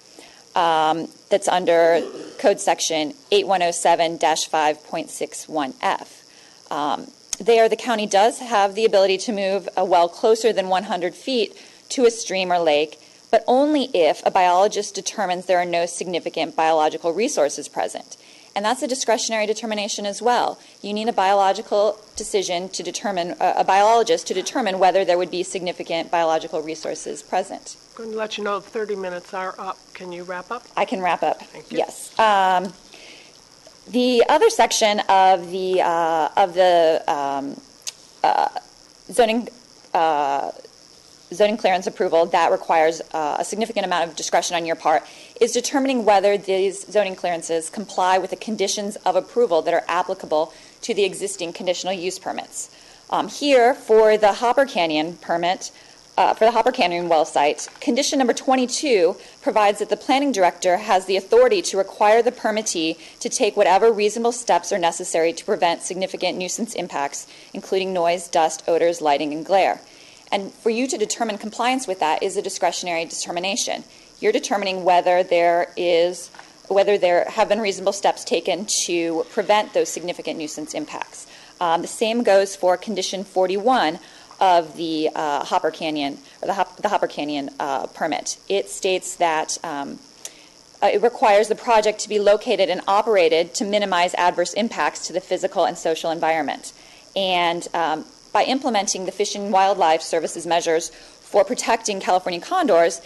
that's under Code Section 8107-5.61F. There, the county does have the ability to move a well closer than 100 feet to a stream or lake, but only if a biologist determines there are no significant biological resources present. And that's a discretionary determination as well. You need a biological decision to determine, a biologist to determine whether there would be significant biological resources present. I'm going to let you know 30 minutes are up. Can you wrap up? I can wrap up. Thank you. Yes. The other section of the zoning clearance approval that requires a significant amount of discretion on your part is determining whether these zoning clearances comply with the conditions of approval that are applicable to the existing conditional use permits. Here, for the Hopper Canyon permit, for the Hopper Canyon well site, condition number 22 provides that the planning director has the authority to require the permittee to take whatever reasonable steps are necessary to prevent significant nuisance impacts, including noise, dust, odors, lighting, and glare. And for you to determine compliance with that is a discretionary determination. You're determining whether there have been reasonable steps taken to prevent those significant nuisance impacts. The same goes for condition 41 of the Hopper Canyon, or the Hopper Canyon permit. It states that it requires the project to be located and operated to minimize adverse impacts to the physical and social environment. And by implementing the Fish and Wildlife Services measures for protecting California condors,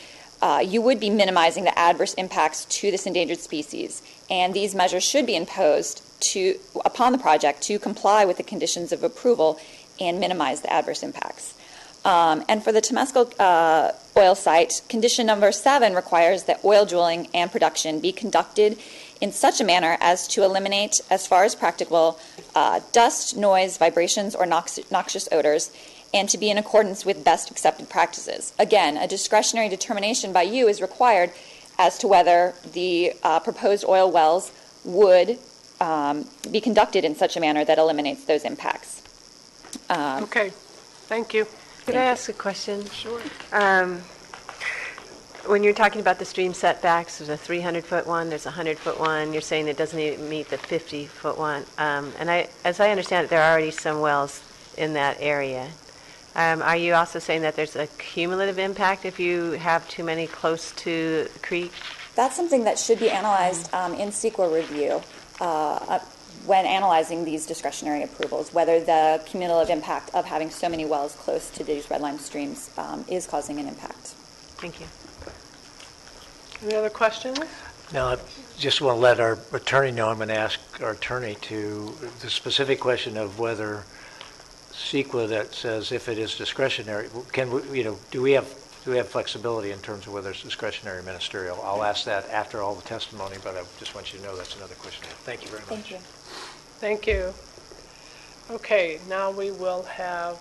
you would be minimizing the adverse impacts to this endangered species. And these measures should be imposed upon the project to comply with the conditions of approval and minimize the adverse impacts. And for the Temescal oil site, condition number 7 requires that oil drilling and production be conducted in such a manner as to eliminate, as far as practicable, dust, noise, vibrations, or noxious odors, and to be in accordance with best accepted practices. Again, a discretionary determination by you is required as to whether the proposed oil wells would be conducted in such a manner that eliminates those impacts. Okay, thank you. Could I ask a question? Sure. When you're talking about the stream setbacks, there's a 300-foot one, there's a 100-foot one. You're saying it doesn't even meet the 50-foot one. And as I understand it, there are already some wells in that area. Are you also saying that there's a cumulative impact if you have too many close to the creek? That's something that should be analyzed in CEQA review when analyzing these discretionary approvals, whether the cumulative impact of having so many wells close to these red lime streams is causing an impact. Thank you. Any other questions? No, I just want to let our attorney know. I'm going to ask our attorney to the specific question of whether CEQA that says if it is discretionary, can we, do we have flexibility in terms of whether it's discretionary or ministerial? I'll ask that after all the testimony, but I just want you to know that's another question. Thank you very much. Thank you. Thank you. Okay, now we will have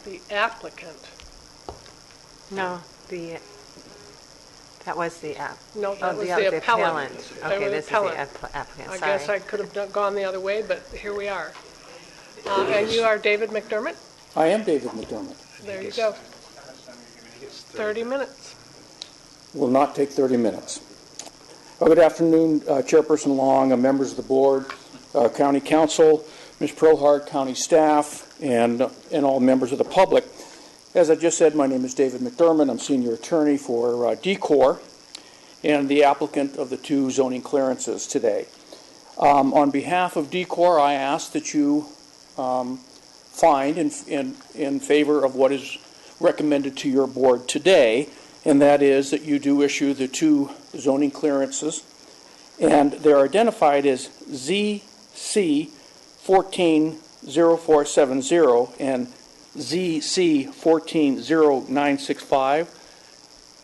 the applicant. No, that was the app. No, that was the the appellant. Okay, this is the applicant. I Sorry. guess I could have gone the other way, but here we are. And you are David McDermott? I am David McDermott. There you go. 30 minutes. Will not take 30 minutes. Good afternoon, Chairperson Long, members of the board, County Council, Ms. Prohart, County staff, and all members of the public. As I just said, my name is David McDermott. I'm senior attorney for DCOR and the applicant of the 2 zoning clearances today. On behalf of DCOR, I ask that you find in favor of what is recommended to your board today, and that is that you do issue the 2 zoning clearances, and they're identified as ZC 140470 and ZC 140965.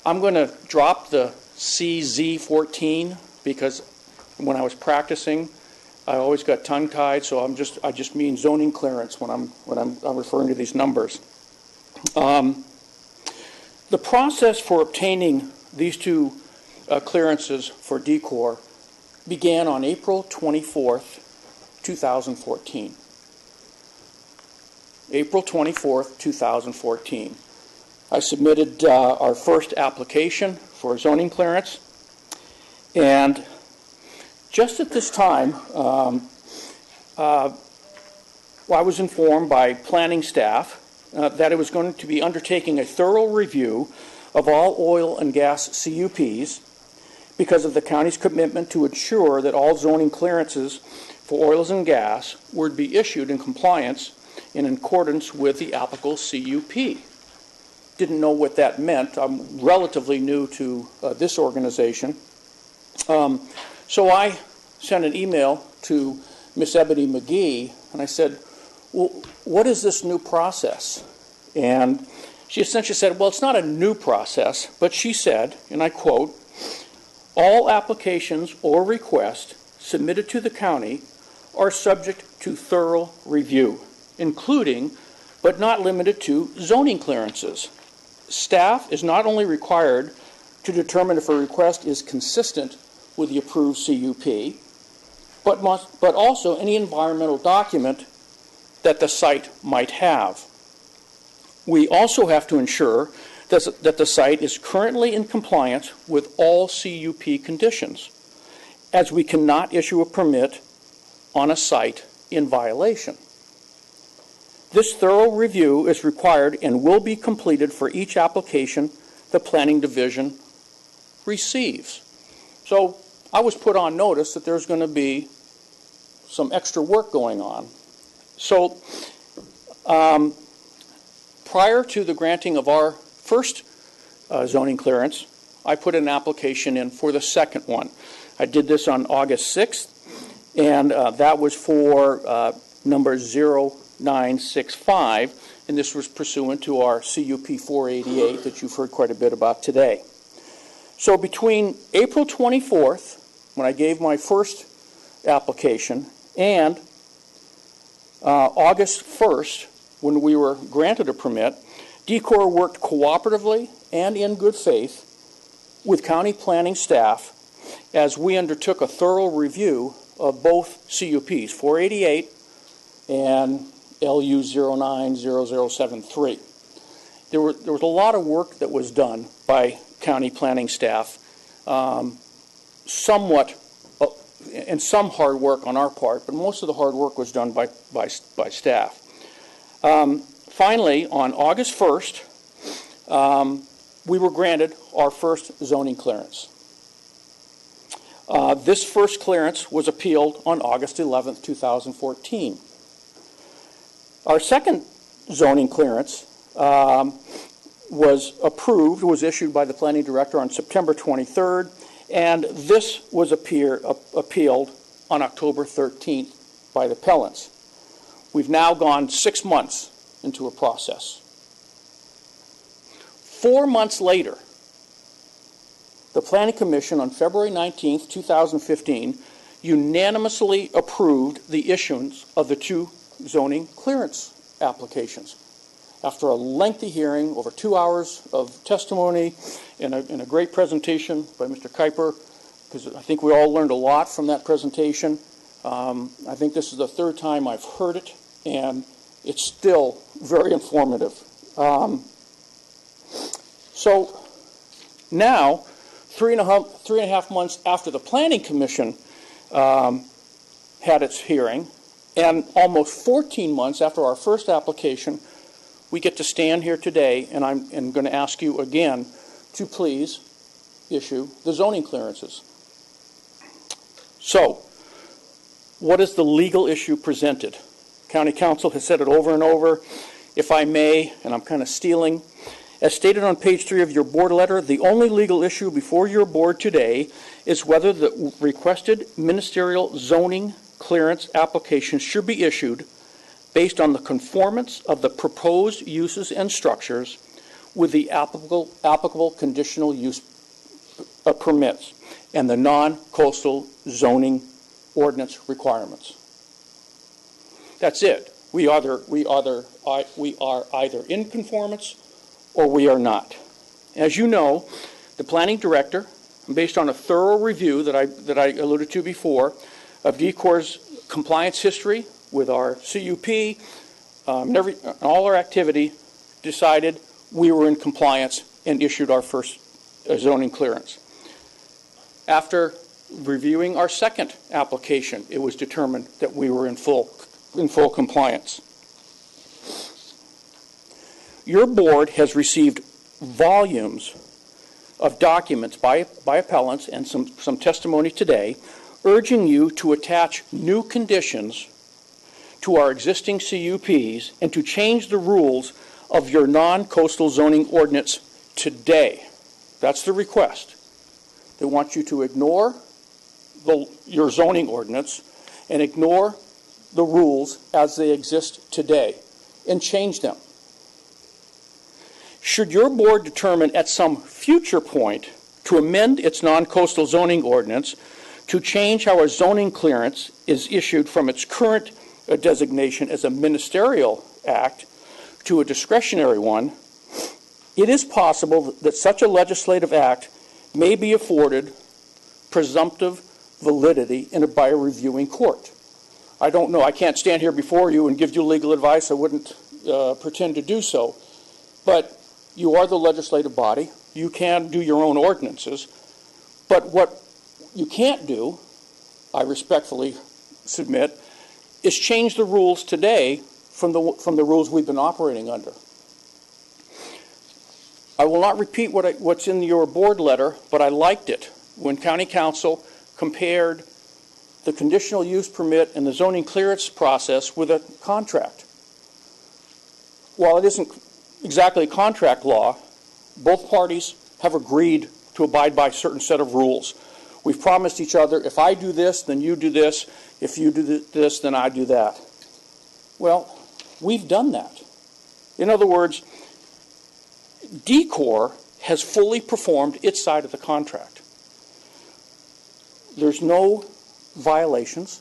I'm going to drop the CZ14 because when I was practicing, I always got tongue-tied, so I just mean zoning clearance when I'm referring to these numbers. The process for obtaining these 2 clearances for DCOR began on April 24th, 2014. April 24th, 2014. I submitted our first application for zoning clearance, and just at this time, I was informed by planning staff that it was going to be undertaking a thorough review of all oil and gas CUPs because of the county's commitment to ensure that all zoning clearances for oils and gas would be issued in compliance in accordance with the applicable CUP. Didn't know what that meant. I'm relatively new to this organization. So I sent an email to Miss Ebony McGee, and I said, well, what is this new process? And she essentially said, well, it's not a new process, but she said, and I quote, all applications or requests submitted to the county are subject to thorough review, including, but not limited to, zoning clearances. Staff is not only required to determine if a request is consistent with the approved CUP, but also any environmental document that the site might have. We also have to ensure that the site is currently in compliance with all CUP conditions, as we cannot issue a permit on a site in violation. This thorough review is required and will be completed for each application the Planning Division receives. So I was put on notice that there's going to be some extra work going on. So prior to the granting of our first zoning clearance, I put an application in for the second one. I did this on August 6th, and that was for number 0965, and this was pursuant to our CUP 488 that you've heard quite a bit about today. So between April 24th, when I gave my first application, and August 1st, when we were granted a permit, DECOR worked cooperatively and in good faith with county planning staff as we undertook a thorough review of both CUPs, 488 and LU 090073. There was a lot of work that was done by county planning staff, somewhat, and some hard work on our part, but most of the hard work was done by staff. Finally, on August 1st, we were granted our first zoning clearance. This first clearance was appealed on August 11th, 2014. Our second zoning clearance was issued by the planning director on September 23rd, and this was appealed on October 13th by the appellants. We've now gone 6 months into a process. 4 months later, the Planning Commission on February 19th, 2015, unanimously approved the issuance of the 2 zoning clearance applications. After a lengthy hearing, over 2 hours of testimony, and a great presentation by Mr. Kuiper, because I think we all learned a lot from that presentation. I think this is the 3rd time I've heard it, and it's still very informative. So now, 3.5 months after the Planning Commission had its hearing, and almost 14 months after our first application, we get to stand here today, and I'm going to ask you again to please issue the zoning clearances. So, what is the legal issue presented? County Council has said it over and over. If I may, and I'm kind of stealing, as stated on page 3 of your board letter, the only legal issue before your board today is whether the requested ministerial zoning clearance application should be issued based on the conformance of the proposed uses and structures with the applicable conditional use permits and the non-coastal zoning ordinance requirements. That's it. We are either in conformance or we are not. As you know, the planning director, based on a thorough review that I alluded to before of DECOR's compliance history with our CUP, all our activity, decided we were in compliance and issued our first zoning clearance. After reviewing our second application, it was determined that we were in full compliance. Your board has received volumes of documents by appellants and some testimony today urging you to attach new conditions to our existing CUPs and to change the rules of your non-coastal zoning ordinance today. That's the request. They want you to ignore your zoning ordinance and ignore the rules as they exist today and change them. Should your board determine at some future point to amend its non-coastal zoning ordinance to change how a zoning clearance is issued from its current designation as a ministerial act to a discretionary one, it is possible that such a legislative act may be afforded presumptive validity by a reviewing court. I don't know. I can't stand here before you and give you legal advice. I wouldn't pretend to do so. But you are the legislative body. You can do your own ordinances. But what you can't do, I respectfully submit, is change the rules today from the rules we've been operating under. I will not repeat what's in your board letter, but I liked it when County Council compared the conditional use permit and the zoning clearance process with a contract. While it isn't exactly contract law, both parties have agreed to abide by a certain set of rules. We've promised each other, if I do this, then you do this. If you do this, then I do that. Well, we've done that. In other words, DECOR has fully performed its side of the contract. There's no violations.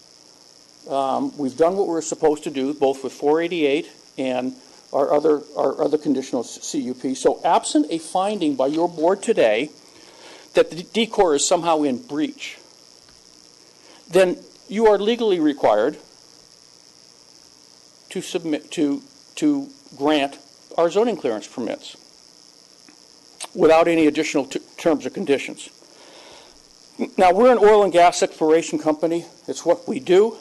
We've done what we're supposed to do, both with 488 and our other conditional CUP. So absent a finding by your board today that the DECOR is somehow in breach, then you are legally required to submit to grant our zoning clearance permits without any additional terms or conditions. Now, we're an oil and gas exploration company. It's what we do.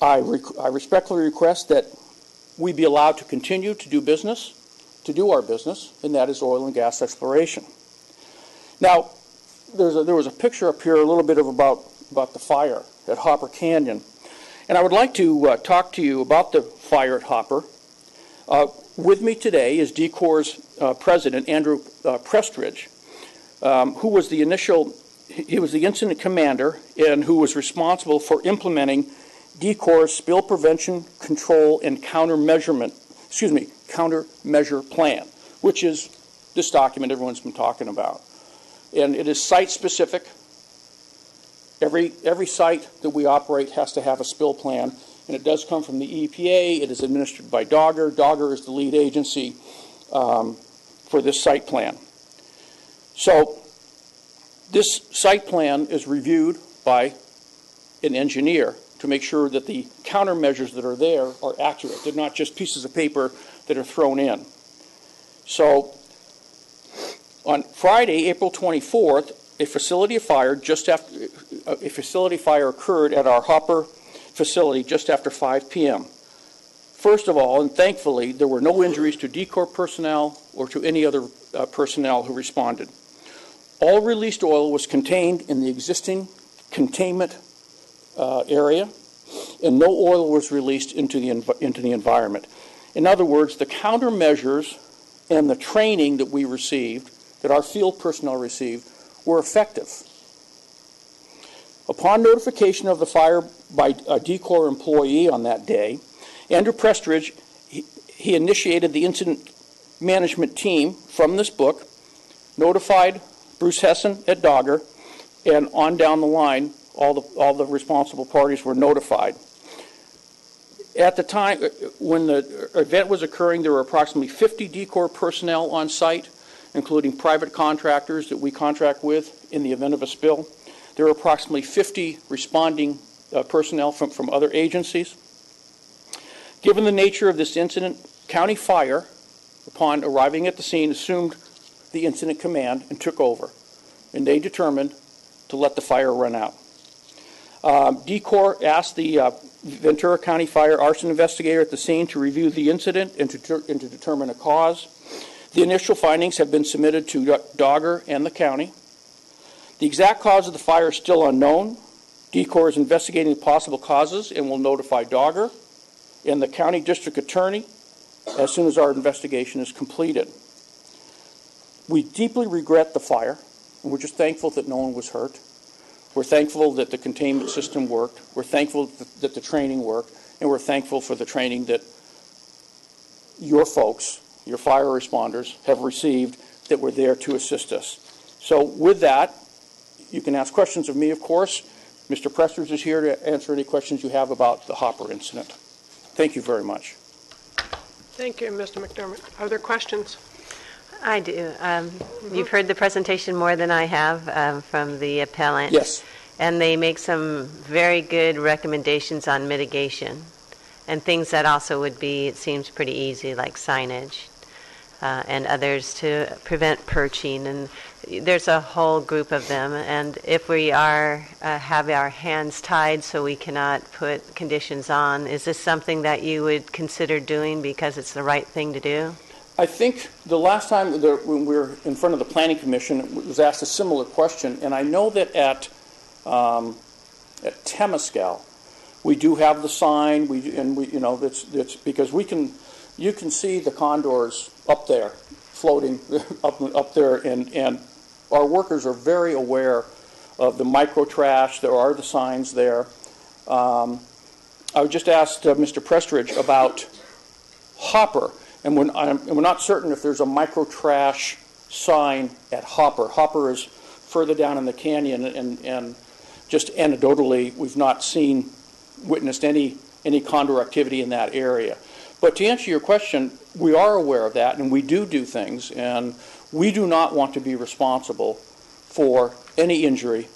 I respectfully request that we be allowed to continue to do business, to do our business, and that is oil and gas exploration. Now, there was a picture up here a little bit about the fire at Hopper Canyon. And I would like to talk to you about the fire at Hopper. With me today is DECOR's president, Andrew Prestridge, who was the incident commander and who was responsible for implementing DECOR's spill prevention, control, and countermeasure plan, which is this document everyone's been talking about. And it is site-specific. Every site that we operate has to have a spill plan, and it does come from the EPA. It is administered by Dogger. Dogger is the lead agency for this site plan. So this site plan is reviewed by an engineer to make sure that the countermeasures that are there are accurate. They're not just pieces of paper that are thrown in. So on Friday, April 24th, a facility fire occurred at our Hopper facility just after 5 p.m. First of all, and thankfully, there were no injuries to DECOR personnel or to any other personnel who responded. All released oil was contained in the existing containment area, and no oil was released into the environment. In other words, the countermeasures and the training that we received, that our field personnel received, were effective. Upon notification of the fire by a DECOR employee on that day, Andrew Prestridge, he initiated the incident management team from this book, notified Bruce Hessen at Dogger, and on down the line, all the responsible parties were notified. At the time, when the event was occurring, there were approximately 50 DECOR personnel on site, including private contractors that we contract with in the event of a spill. There were approximately 50 responding personnel from other agencies. Given the nature of this incident, County Fire, upon arriving at the scene, assumed the incident command and took over. And they determined to let the fire run out. DCOR asked the Ventura County Fire Arson Investigator at the scene to review the incident and to determine a cause. The initial findings have been submitted to Dogger and the county. The exact cause of the fire is still unknown. DCOR is investigating possible causes and will notify Dogger and the county district attorney as soon as our investigation is completed. We deeply regret the fire, and we're just thankful that no one was hurt. We're thankful that the containment system worked. We're thankful that the training worked, and we're thankful for the training that your folks, your fire responders, have received that were there to assist us. So with that, you can ask questions of me, of course. Mr. Presters is here to answer any questions you have about the Hopper incident. Thank you very much. Thank you, Mr. McDermott. Are there questions? I do. You've heard the presentation more than I have from the appellant. Yes. And they make some very good recommendations on mitigation and things that also would be, it seems, pretty easy, like signage and others to prevent perching. And there's a whole group of them. And if we are have our hands tied so we cannot put conditions on, is this something that you would consider doing because it's the right thing to do? I think the last time when we were in front of the Planning Commission, it was asked a similar question, and I know that at Temescal, we do have the sign. It's because you can see the condors up there, floating up there, and our workers are very aware of the micro trash. There are the signs there. I just asked Mr. Prestridge about Hopper. And we're not certain if there's a micro trash sign at Hopper. Hopper is further down in the canyon, and just anecdotally, we've not witnessed any condor activity in that area. But to answer your question, we are aware of that, and we do things, and we do not want to be responsible for any injury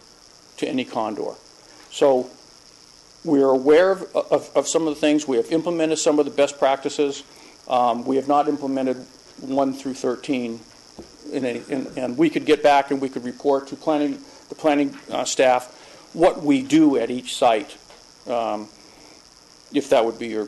to any condor. So we are aware of some of the things. We have implemented some of the best practices. We have not implemented 1 through 13, and we could get back and we could report to the planning staff what we do at each site, if that would be your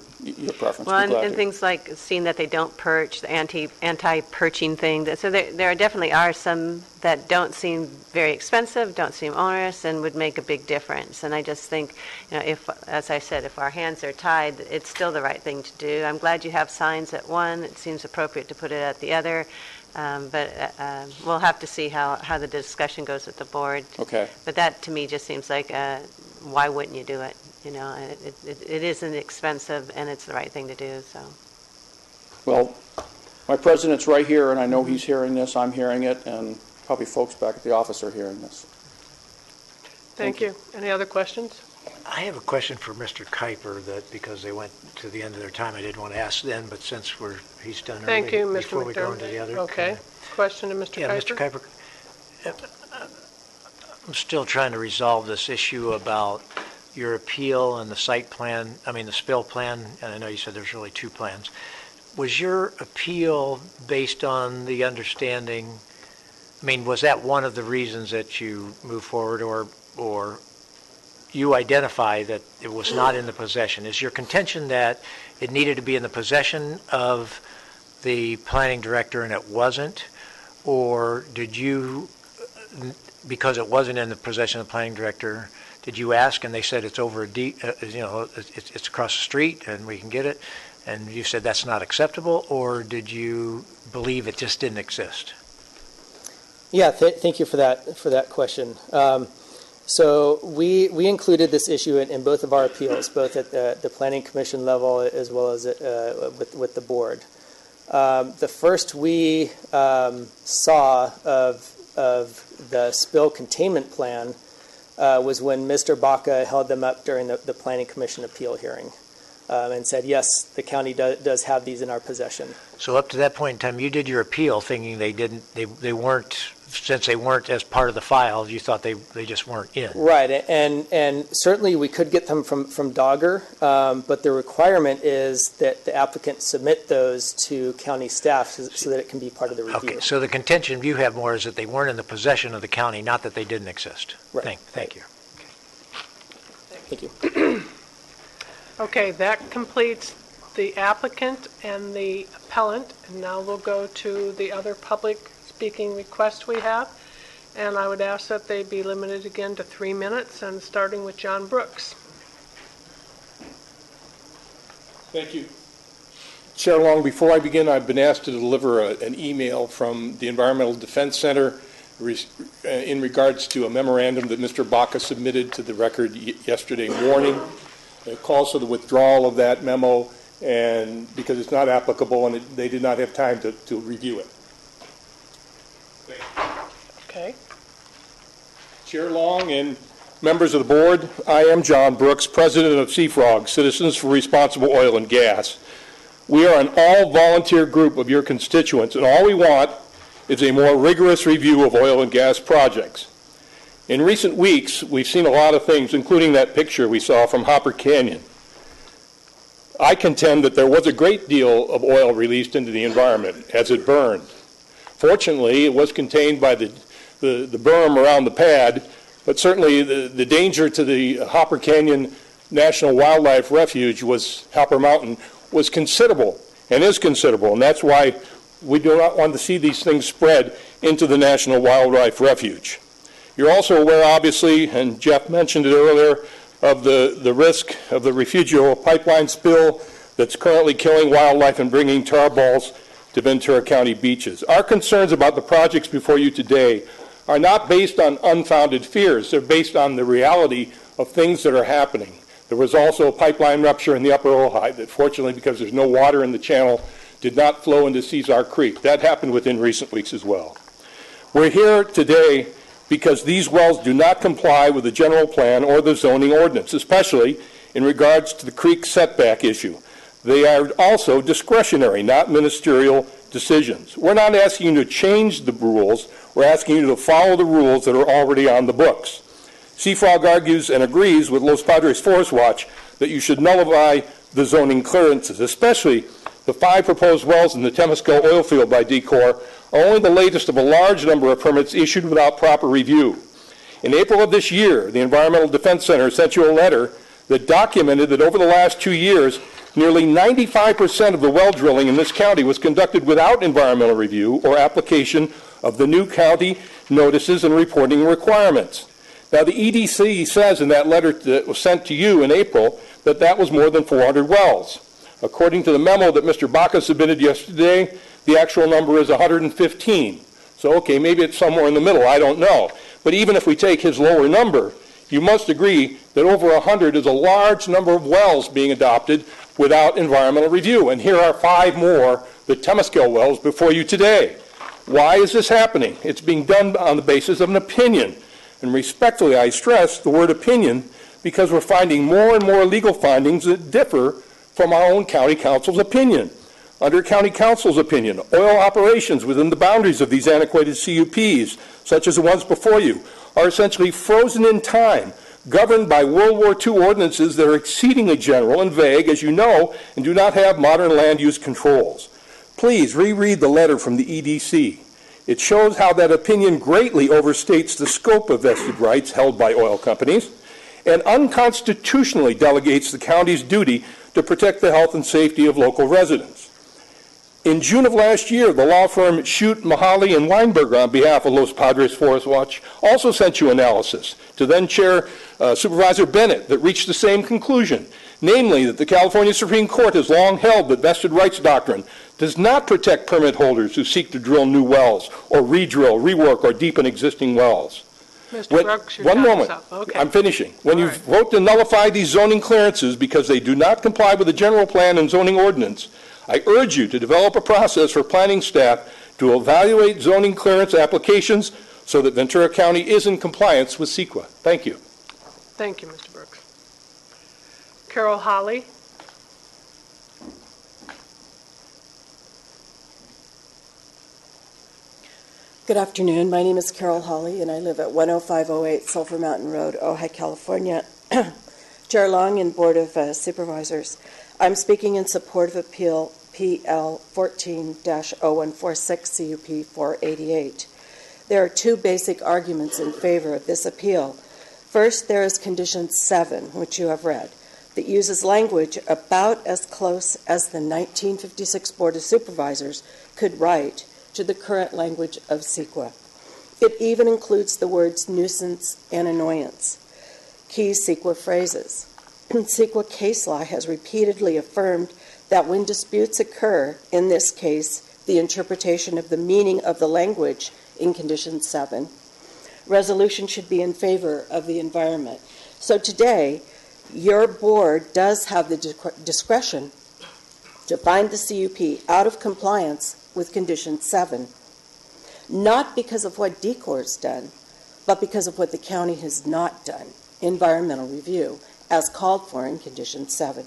preference. Well, and things like seeing that they don't perch, the anti-perching thing. So there definitely are some that don't seem very expensive, don't seem onerous, and would make a big difference. And I just think, if, as I said, if our hands are tied, it's still the right thing to do. I'm glad you have signs at one. It seems appropriate to put it at the other. But we'll have to see how the discussion goes with the board. Okay. But that, to me, just seems like, why wouldn't you do it? It isn't expensive, and it's the right thing to do. So. Well, my president's right here, and I know he's hearing this. I'm hearing it, and probably folks back at the office are hearing this. Thank you. Any other questions? I have a question for Mr. Kuiper that, because they went to the end of their time, I didn't want to ask then, but since he's done early, Thank you, Mr. before McDermott. we go into the other. Okay. Question to Mr. Kuiper. Yeah, Mr. Kuiper, I'm still trying to resolve this issue about your appeal and the site plan, the spill plan, and I know you said there's really two plans. Was your appeal based on the understanding, was that one of the reasons that you moved forward, or you identify that it was not in the possession? Is your contention that it needed to be in the possession of the planning director and it wasn't? Or did you, because it wasn't in the possession of the planning director, did you ask and they said it's over it's across the street and we can get it, and you said that's not acceptable? Or did you believe it just didn't exist? Yeah, thank you for that question. So we included this issue in both of our appeals, both at the Planning Commission level as well as with the board. The first we saw of the spill containment plan was when Mr. Baca held them up during the Planning Commission appeal hearing and said, yes, the county does have these in our possession. So up to that point in time, you did your appeal thinking they weren't, since they weren't as part of the file, you thought they just weren't in. Right, and certainly we could get them from Dogger, but the requirement is that the applicant submit those to county staff so that it can be part of the review. Okay, so the contention you have more is that they weren't in the possession of the county, not that they didn't exist. Right. Thank you. Thank you. Okay, that completes the applicant and the appellant, and now we'll go to the other public speaking requests we have. And I would ask that they be limited again to 3 minutes, and starting with John Brooks. Thank you. Chair Long, before I begin, I've been asked to deliver an email from the Environmental Defense Center in regards to a memorandum that Mr. Baca submitted to the record yesterday morning. It calls for the withdrawal of that memo, and because it's not applicable and they did not have time to review it. Okay. Chair Long and members of the board, I am John Brooks, president of CFROG, Citizens for Responsible Oil and Gas. We are an all-volunteer group of your constituents, and all we want is a more rigorous review of oil and gas projects. In recent weeks, we've seen a lot of things, including that picture we saw from Hopper Canyon. I contend that there was a great deal of oil released into the environment as it burned. Fortunately, it was contained by the berm around the pad, but certainly the danger to the Hopper Canyon National Wildlife Refuge Hopper Mountain was considerable and is considerable, and that's why we do not want to see these things spread into the National Wildlife Refuge. You're also aware, obviously, and Jeff mentioned it earlier, of the risk of the Refugio pipeline spill that's currently killing wildlife and bringing tar balls to Ventura County beaches. Our concerns about the projects before you today are not based on unfounded fears. They're based on the reality of things that are happening. There was also a pipeline rupture in the Upper Ojai that, fortunately, because there's no water in the channel, did not flow into Cesar Creek. That happened within recent weeks as well. We're here today because these wells do not comply with the general plan or the zoning ordinance, especially in regards to the creek setback issue. They are also discretionary, not ministerial decisions. We're not asking you to change the rules. We're asking you to follow the rules that are already on the books. CFROG argues and agrees with Los Padres Forest Watch that you should nullify the zoning clearances, especially the 5 proposed wells in the Temescal oil field by DECOR are only the latest of a large number of permits issued without proper review. In April of this year, the Environmental Defense Center sent you a letter that documented that over the last 2 years, nearly 95% of the well drilling in this county was conducted without environmental review or application of the new county notices and reporting requirements. Now, the EDC says in that letter that was sent to you in April that that was more than 400 wells. According to the memo that Mr. Baca submitted yesterday, the actual number is 115. So, okay, maybe it's somewhere in the middle, I don't know. But even if we take his lower number, you must agree that over 100 is a large number of wells being adopted without environmental review. And here are 5 more, the Temescal wells, before you today. Why is this happening? It's being done on the basis of an opinion. And respectfully, I stress the word opinion because we're finding more and more legal findings that differ from our own county council's opinion. Under county council's opinion, oil operations within the boundaries of these antiquated CUPs, such as the ones before you, are essentially frozen in time, governed by World War II ordinances that are exceedingly general and vague, as you know, and do not have modern land use controls. Please reread the letter from the EDC. It shows how that opinion greatly overstates the scope of vested rights held by oil companies and unconstitutionally delegates the county's duty to protect the health and safety of local residents. In June of last year, the law firm Shute, Mahali, and Weinberger, on behalf of Los Padres Forest Watch, also sent you analysis to then Chair Supervisor Bennett that reached the same conclusion, namely that the California Supreme Court has long held that vested rights doctrine does not protect permit holders who seek to drill new wells or re-drill, rework, or deepen existing wells. Mr. Brooks, your one time's moment. up. Okay. I'm finishing. When you vote to nullify these zoning clearances because they do not comply with the general plan and zoning ordinance, I urge you to develop a process for planning staff to evaluate zoning clearance applications so that Ventura County is in compliance with CEQA. Thank you. Thank you, Mr. Brooks. Carol Holly. Good afternoon. My name is Carol Hawley, and I live at 10508 Sulphur Mountain Road, Ojai, California. Chair Long and Board of Supervisors, I'm speaking in support of Appeal PL 14-0146 CUP 488. There are 2 basic arguments in favor of this appeal. First, there is Condition 7, which you have read, that uses language about as close as the 1956 Board of Supervisors could write to the current language of CEQA. It even includes the words nuisance and annoyance, key CEQA phrases. CEQA case law has repeatedly affirmed that when disputes occur, in this case, the interpretation of the meaning of the language in Condition 7, resolution should be in favor of the environment. So today, your board does have the discretion to find the CUP out of compliance with Condition 7, not because of what DECOR has done, but because of what the county has not done, environmental review, as called for in Condition 7.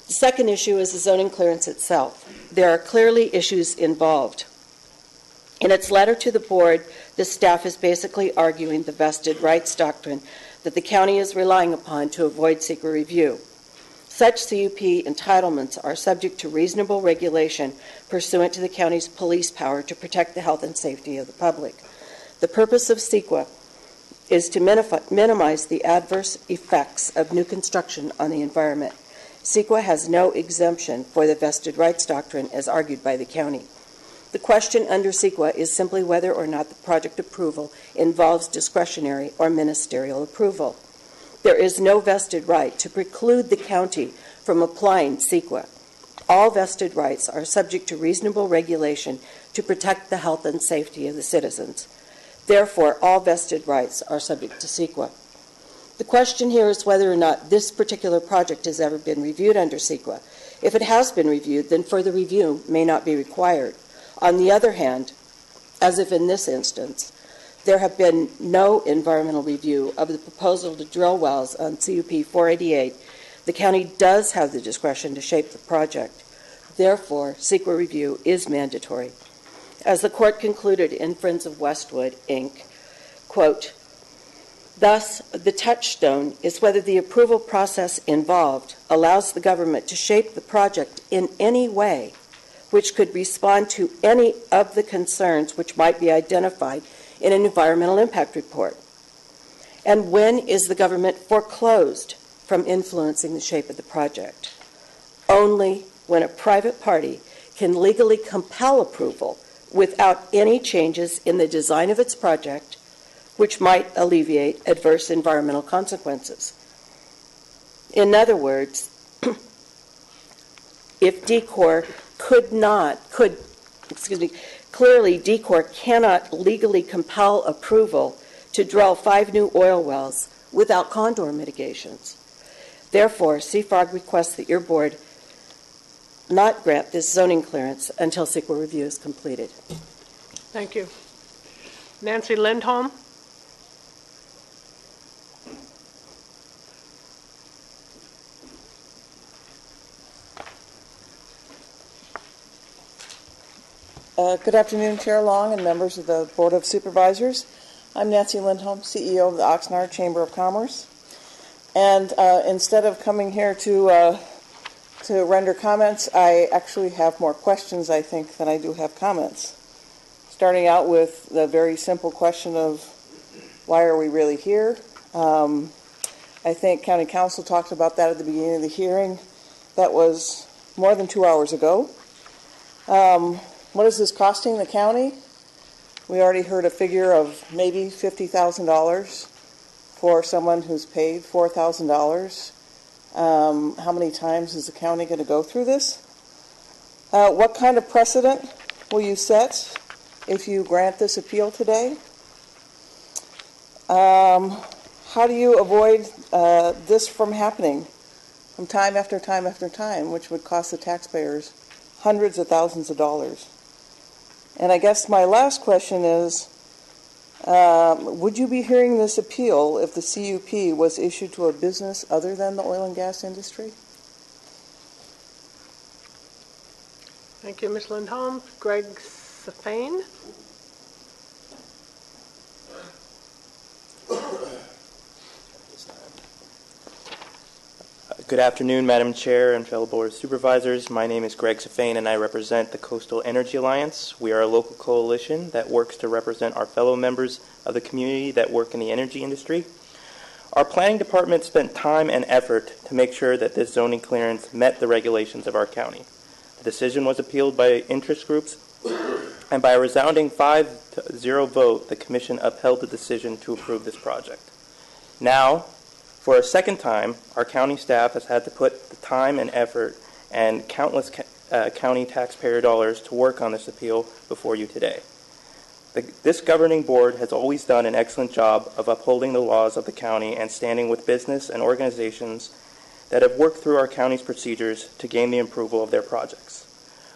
The second issue is the zoning clearance itself. There are clearly issues involved. In its letter to the board, the staff is basically arguing the vested rights doctrine that the county is relying upon to avoid secret review. Such CUP entitlements are subject to reasonable regulation pursuant to the county's police power to protect the health and safety of the public. The purpose of CEQA is to minimize the adverse effects of new construction on the environment. CEQA has no exemption for the vested rights doctrine as argued by the county. The question under CEQA is simply whether or not the project approval involves discretionary or ministerial approval. There is no vested right to preclude the county from applying CEQA. All vested rights are subject to reasonable regulation to protect the health and safety of the citizens. Therefore, all vested rights are subject to CEQA. The question here is whether or not this particular project has ever been reviewed under CEQA. If it has been reviewed, then further review may not be required. On the other hand, as if in this instance, there have been no environmental review of the proposal to drill wells on CUP 488, the county does have the discretion to shape the project. Therefore, CEQA review is mandatory. As the court concluded in Friends of Westwood, Inc., quote, thus, the touchstone is whether the approval process involved allows the government to shape the project in any way which could respond to any of the concerns which might be identified in an environmental impact report. And when is the government foreclosed from influencing the shape of the project? Only when a private party can legally compel approval without any changes in the design of its project, which might alleviate adverse environmental consequences. In other words, if DECOR clearly DECOR cannot legally compel approval to drill 5 new oil wells without condor mitigations. Therefore, CFOG requests that your board not grant this zoning clearance until CEQA review is completed. Thank you. Nancy Lindholm. Good afternoon, Chair Long and members of the Board of Supervisors. I'm Nancy Lindholm, CEO of the Oxnard Chamber of Commerce. And instead of coming here to render comments, I actually have more questions, I think, than I do have comments. Starting out with the very simple question of why are we really here? I think County Council talked about that at the beginning of the hearing. That was more than 2 hours ago. What is this costing the county? We already heard a figure of maybe $50,000 for someone who's paid $4,000. How many times is the county going to go through this? What kind of precedent will you set if you grant this appeal today? How do you avoid this from happening from time after time after time, which would cost the taxpayers hundreds of thousands of dollars? And I guess my last question is, would you be hearing this appeal if the CUP was issued to a business other than the oil and gas industry? Thank you, Ms. Lindholm. Greg Safane. Good afternoon, Madam Chair and fellow Board of Supervisors. My name is Greg Safane, and I represent the Coastal Energy Alliance. We are a local coalition that works to represent our fellow members of the community that work in the energy industry. Our planning department spent time and effort to make sure that this zoning clearance met the regulations of our county. The decision was appealed by interest groups, and by a resounding 5-0 vote, the commission upheld the decision to approve this project. Now, for a second time, our county staff has had to put the time and effort and countless county taxpayer dollars to work on this appeal before you today. This governing board has always done an excellent job of upholding the laws of the county and standing with business and organizations that have worked through our county's procedures to gain the approval of their projects.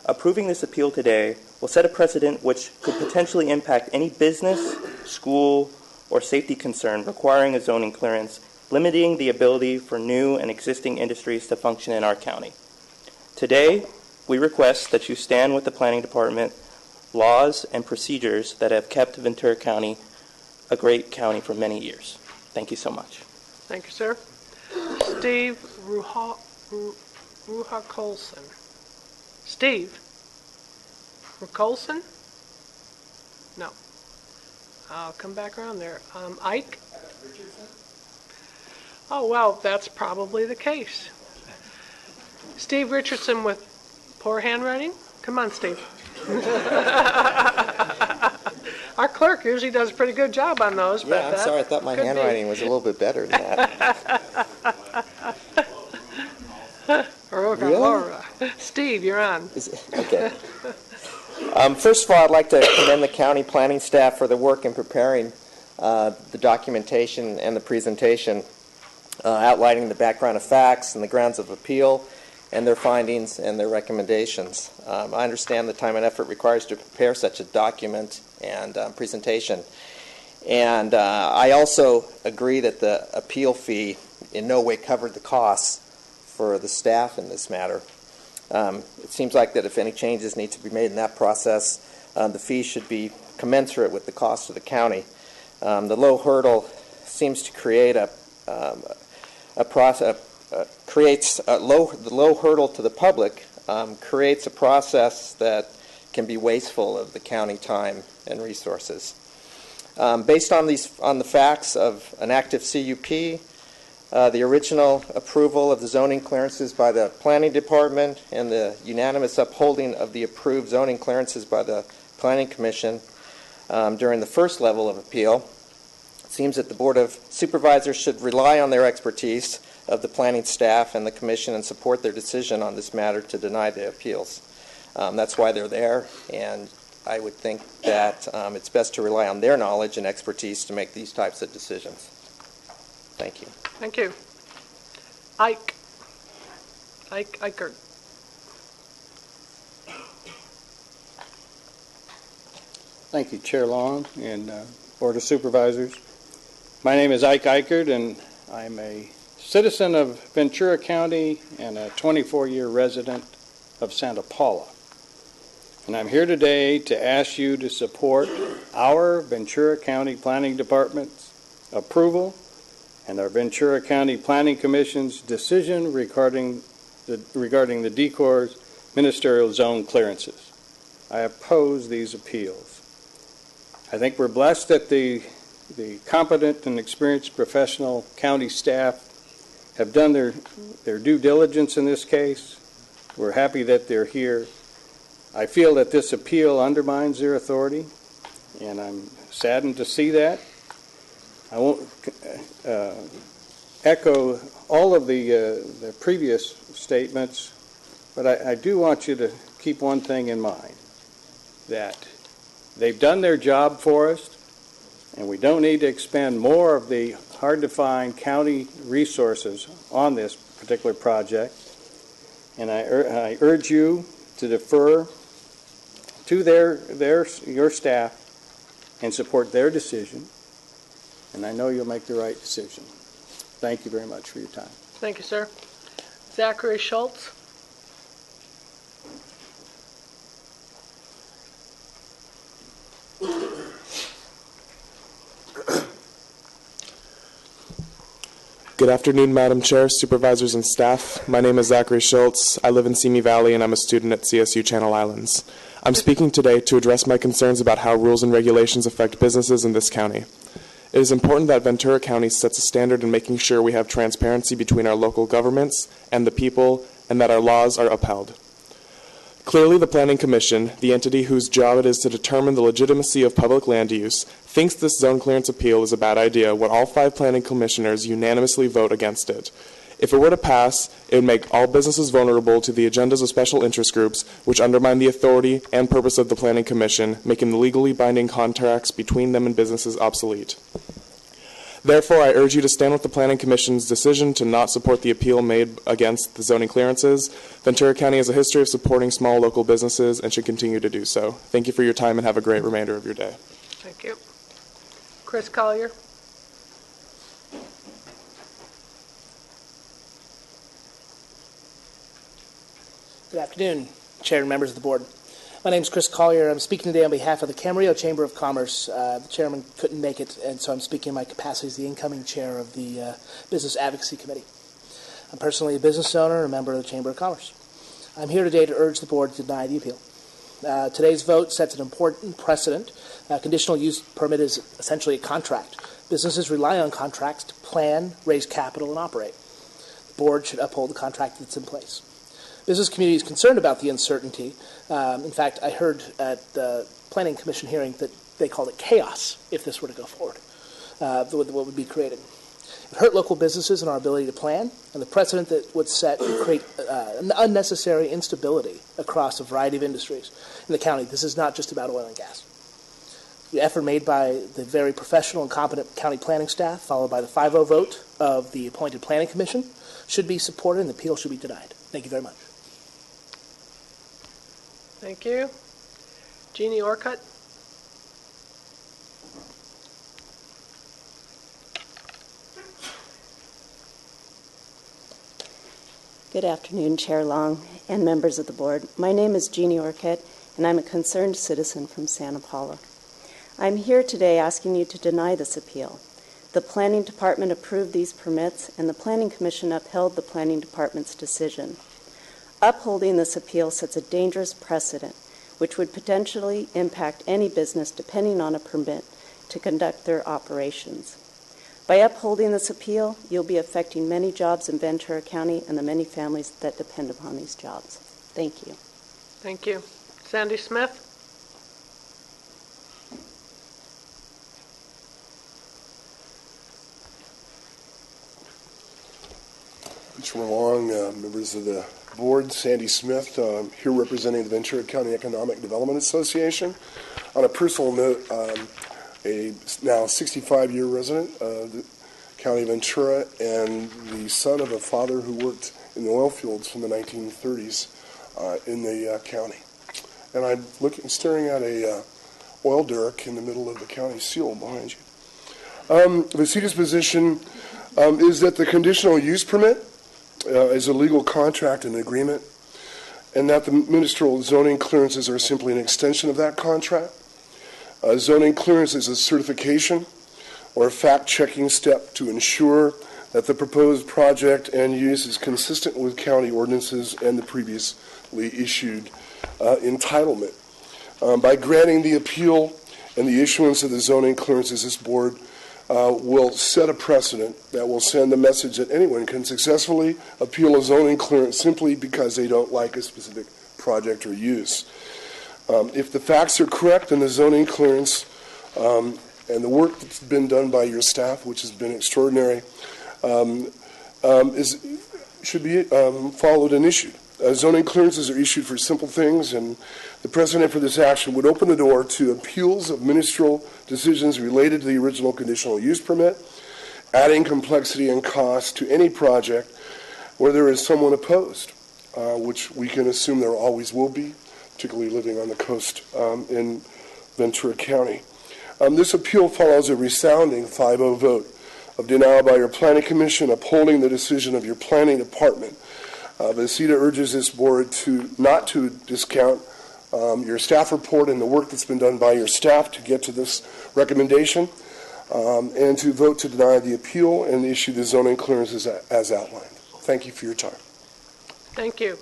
Approving this appeal today will set a precedent which could potentially impact any business, school, or safety concern requiring a zoning clearance, limiting the ability for new and existing industries to function in our county. Today, we request that you stand with the planning department, laws, and procedures that have kept Ventura County a great county for many years. Thank you so much. Thank you, sir. Steve Ruha-Colson. Steve Ruha-Colson? No. I'll come back around there. Ike? Oh, well, that's probably the case. Steve Richardson with poor handwriting? Come on, Steve. Our clerk usually does a pretty good job on those. Yeah, I'm sorry. I thought my handwriting was a little bit better than that. Really? Steve, you're on. Okay. First of all, I'd like to commend the county planning staff for the work in preparing the documentation and the presentation, outlining the background of facts and the grounds of appeal and their findings and their recommendations. I understand the time and effort required to prepare such a document and presentation. And I also agree that the appeal fee in no way covered the costs for the staff in this matter. It seems like that if any changes need to be made in that process, the fee should be commensurate with the cost of the county. The low hurdle seems to create the low hurdle to the public creates a process that can be wasteful of the county time and resources. Based on the facts of an active CUP, the original approval of the zoning clearances by the planning department, and the unanimous upholding of the approved zoning clearances by the planning commission during the first level of appeal, it seems that the Board of Supervisors should rely on their expertise of the planning staff and the commission and support their decision on this matter to deny the appeals. That's why they're there, and I would think that it's best to rely on their knowledge and expertise to make these types of decisions. Thank you. Thank you. Ike Eichert. Thank you, Chair Long and Board of Supervisors. My name is Ike Eichert, and I'm a citizen of Ventura County and a 24-year resident of Santa Paula. And I'm here today to ask you to support our Ventura County Planning Department's approval and our Ventura County Planning Commission's decision regarding the DECOR's ministerial zone clearances. I oppose these appeals. I think we're blessed that the competent and experienced professional county staff have done their due diligence in this case. We're happy that they're here. I feel that this appeal undermines their authority, and I'm saddened to see that. I won't echo all of the previous statements, but I do want you to keep one thing in mind, that they've done their job for us, and we don't need to expend more of the hard-to-find county resources on this particular project. And I urge you to defer to your staff and support their decision. And I know you'll make the right decision. Thank you very much for your time. Thank you, sir. Zachary Schultz. Good afternoon, Madam Chair, Supervisors, and staff. My name is Zachary Schultz. I live in Simi Valley, and I'm a student at CSU Channel Islands. I'm speaking today to address my concerns about how rules and regulations affect businesses in this county. It is important that Ventura County sets a standard in making sure we have transparency between our local governments and the people, and that our laws are upheld. Clearly, the Planning Commission, the entity whose job it is to determine the legitimacy of public land use, thinks this zone clearance appeal is a bad idea when all 5 planning commissioners unanimously vote against it. If it were to pass, it would make all businesses vulnerable to the agendas of special interest groups, which undermine the authority and purpose of the Planning Commission, making the legally binding contracts between them and businesses obsolete. Therefore, I urge you to stand with the Planning Commission's decision to not support the appeal made against the zoning clearances. Ventura County has a history of supporting small local businesses and should continue to do so. Thank you for your time and have a great remainder of your day. Thank you. Chris Collier. Good afternoon, Chair and members of the board. My name is Chris Collier. I'm speaking today on behalf of the Camarillo Chamber of Commerce. The chairman couldn't make it, and so I'm speaking in my capacity as the incoming chair of the Business Advocacy Committee. I'm personally a business owner and a member of the Chamber of Commerce. I'm here today to urge the board to deny the appeal. Today's vote sets an important precedent. Conditional use permit is essentially a contract. Businesses rely on contracts to plan, raise capital, and operate. The board should uphold the contract that's in place. Business community is concerned about the uncertainty. In fact, I heard at the Planning Commission hearing that they called it chaos if this were to go forward, what would be created. It would hurt local businesses and our ability to plan, and the precedent that would set would create unnecessary instability across a variety of industries in the county. This is not just about oil and gas. The effort made by the very professional and competent county planning staff, followed by the 5-0 vote of the appointed Planning Commission, should be supported and the appeal should be denied. Thank you very much. Thank you. Jeannie Orcutt. Good afternoon, Chair Long and members of the board. My name is Jeannie Orcutt, and I'm a concerned citizen from Santa Paula. I'm here today asking you to deny this appeal. The Planning Department approved these permits, and the Planning Commission upheld the Planning Department's decision. Upholding this appeal sets a dangerous precedent, which would potentially impact any business depending on a permit to conduct their operations. By upholding this appeal, you'll be affecting many jobs in Ventura County and the many families that depend upon these jobs. Thank you. Thank you. Sandy Smith. Chair Long, members of the board, Sandy Smith, here representing the Ventura County Economic Development Association. On a personal note, a now 65-year resident of the County of Ventura and the son of a father who worked in the oil fields from the 1930s in the county. And I'm staring at a oil derrick in the middle of the county seal behind you. The CETA's position is that the conditional use permit is a legal contract and agreement, and that the ministerial zoning clearances are simply an extension of that contract. Zoning clearance is a certification or a fact-checking step to ensure that the proposed project and use is consistent with county ordinances and the previously issued entitlement. By granting the appeal and the issuance of the zoning clearances, this board will set a precedent that will send the message that anyone can successfully appeal a zoning clearance simply because they don't like a specific project or use. If the facts are correct, then the zoning clearance and the work that's been done by your staff, which has been extraordinary, should be followed and issued. Zoning clearances are issued for simple things, and the precedent for this action would open the door to appeals of ministerial decisions related to the original conditional use permit, adding complexity and cost to any project where there is someone opposed, which we can assume there always will be, particularly living on the coast in Ventura County. This appeal follows a resounding 5-0 vote of denial by your Planning Commission, upholding the decision of your Planning Department. The CETA urges this board not to discount your staff report and the work that's been done by your staff to get to this recommendation, and to vote to deny the appeal and issue the zoning clearances as outlined. Thank you for your time. Thank you.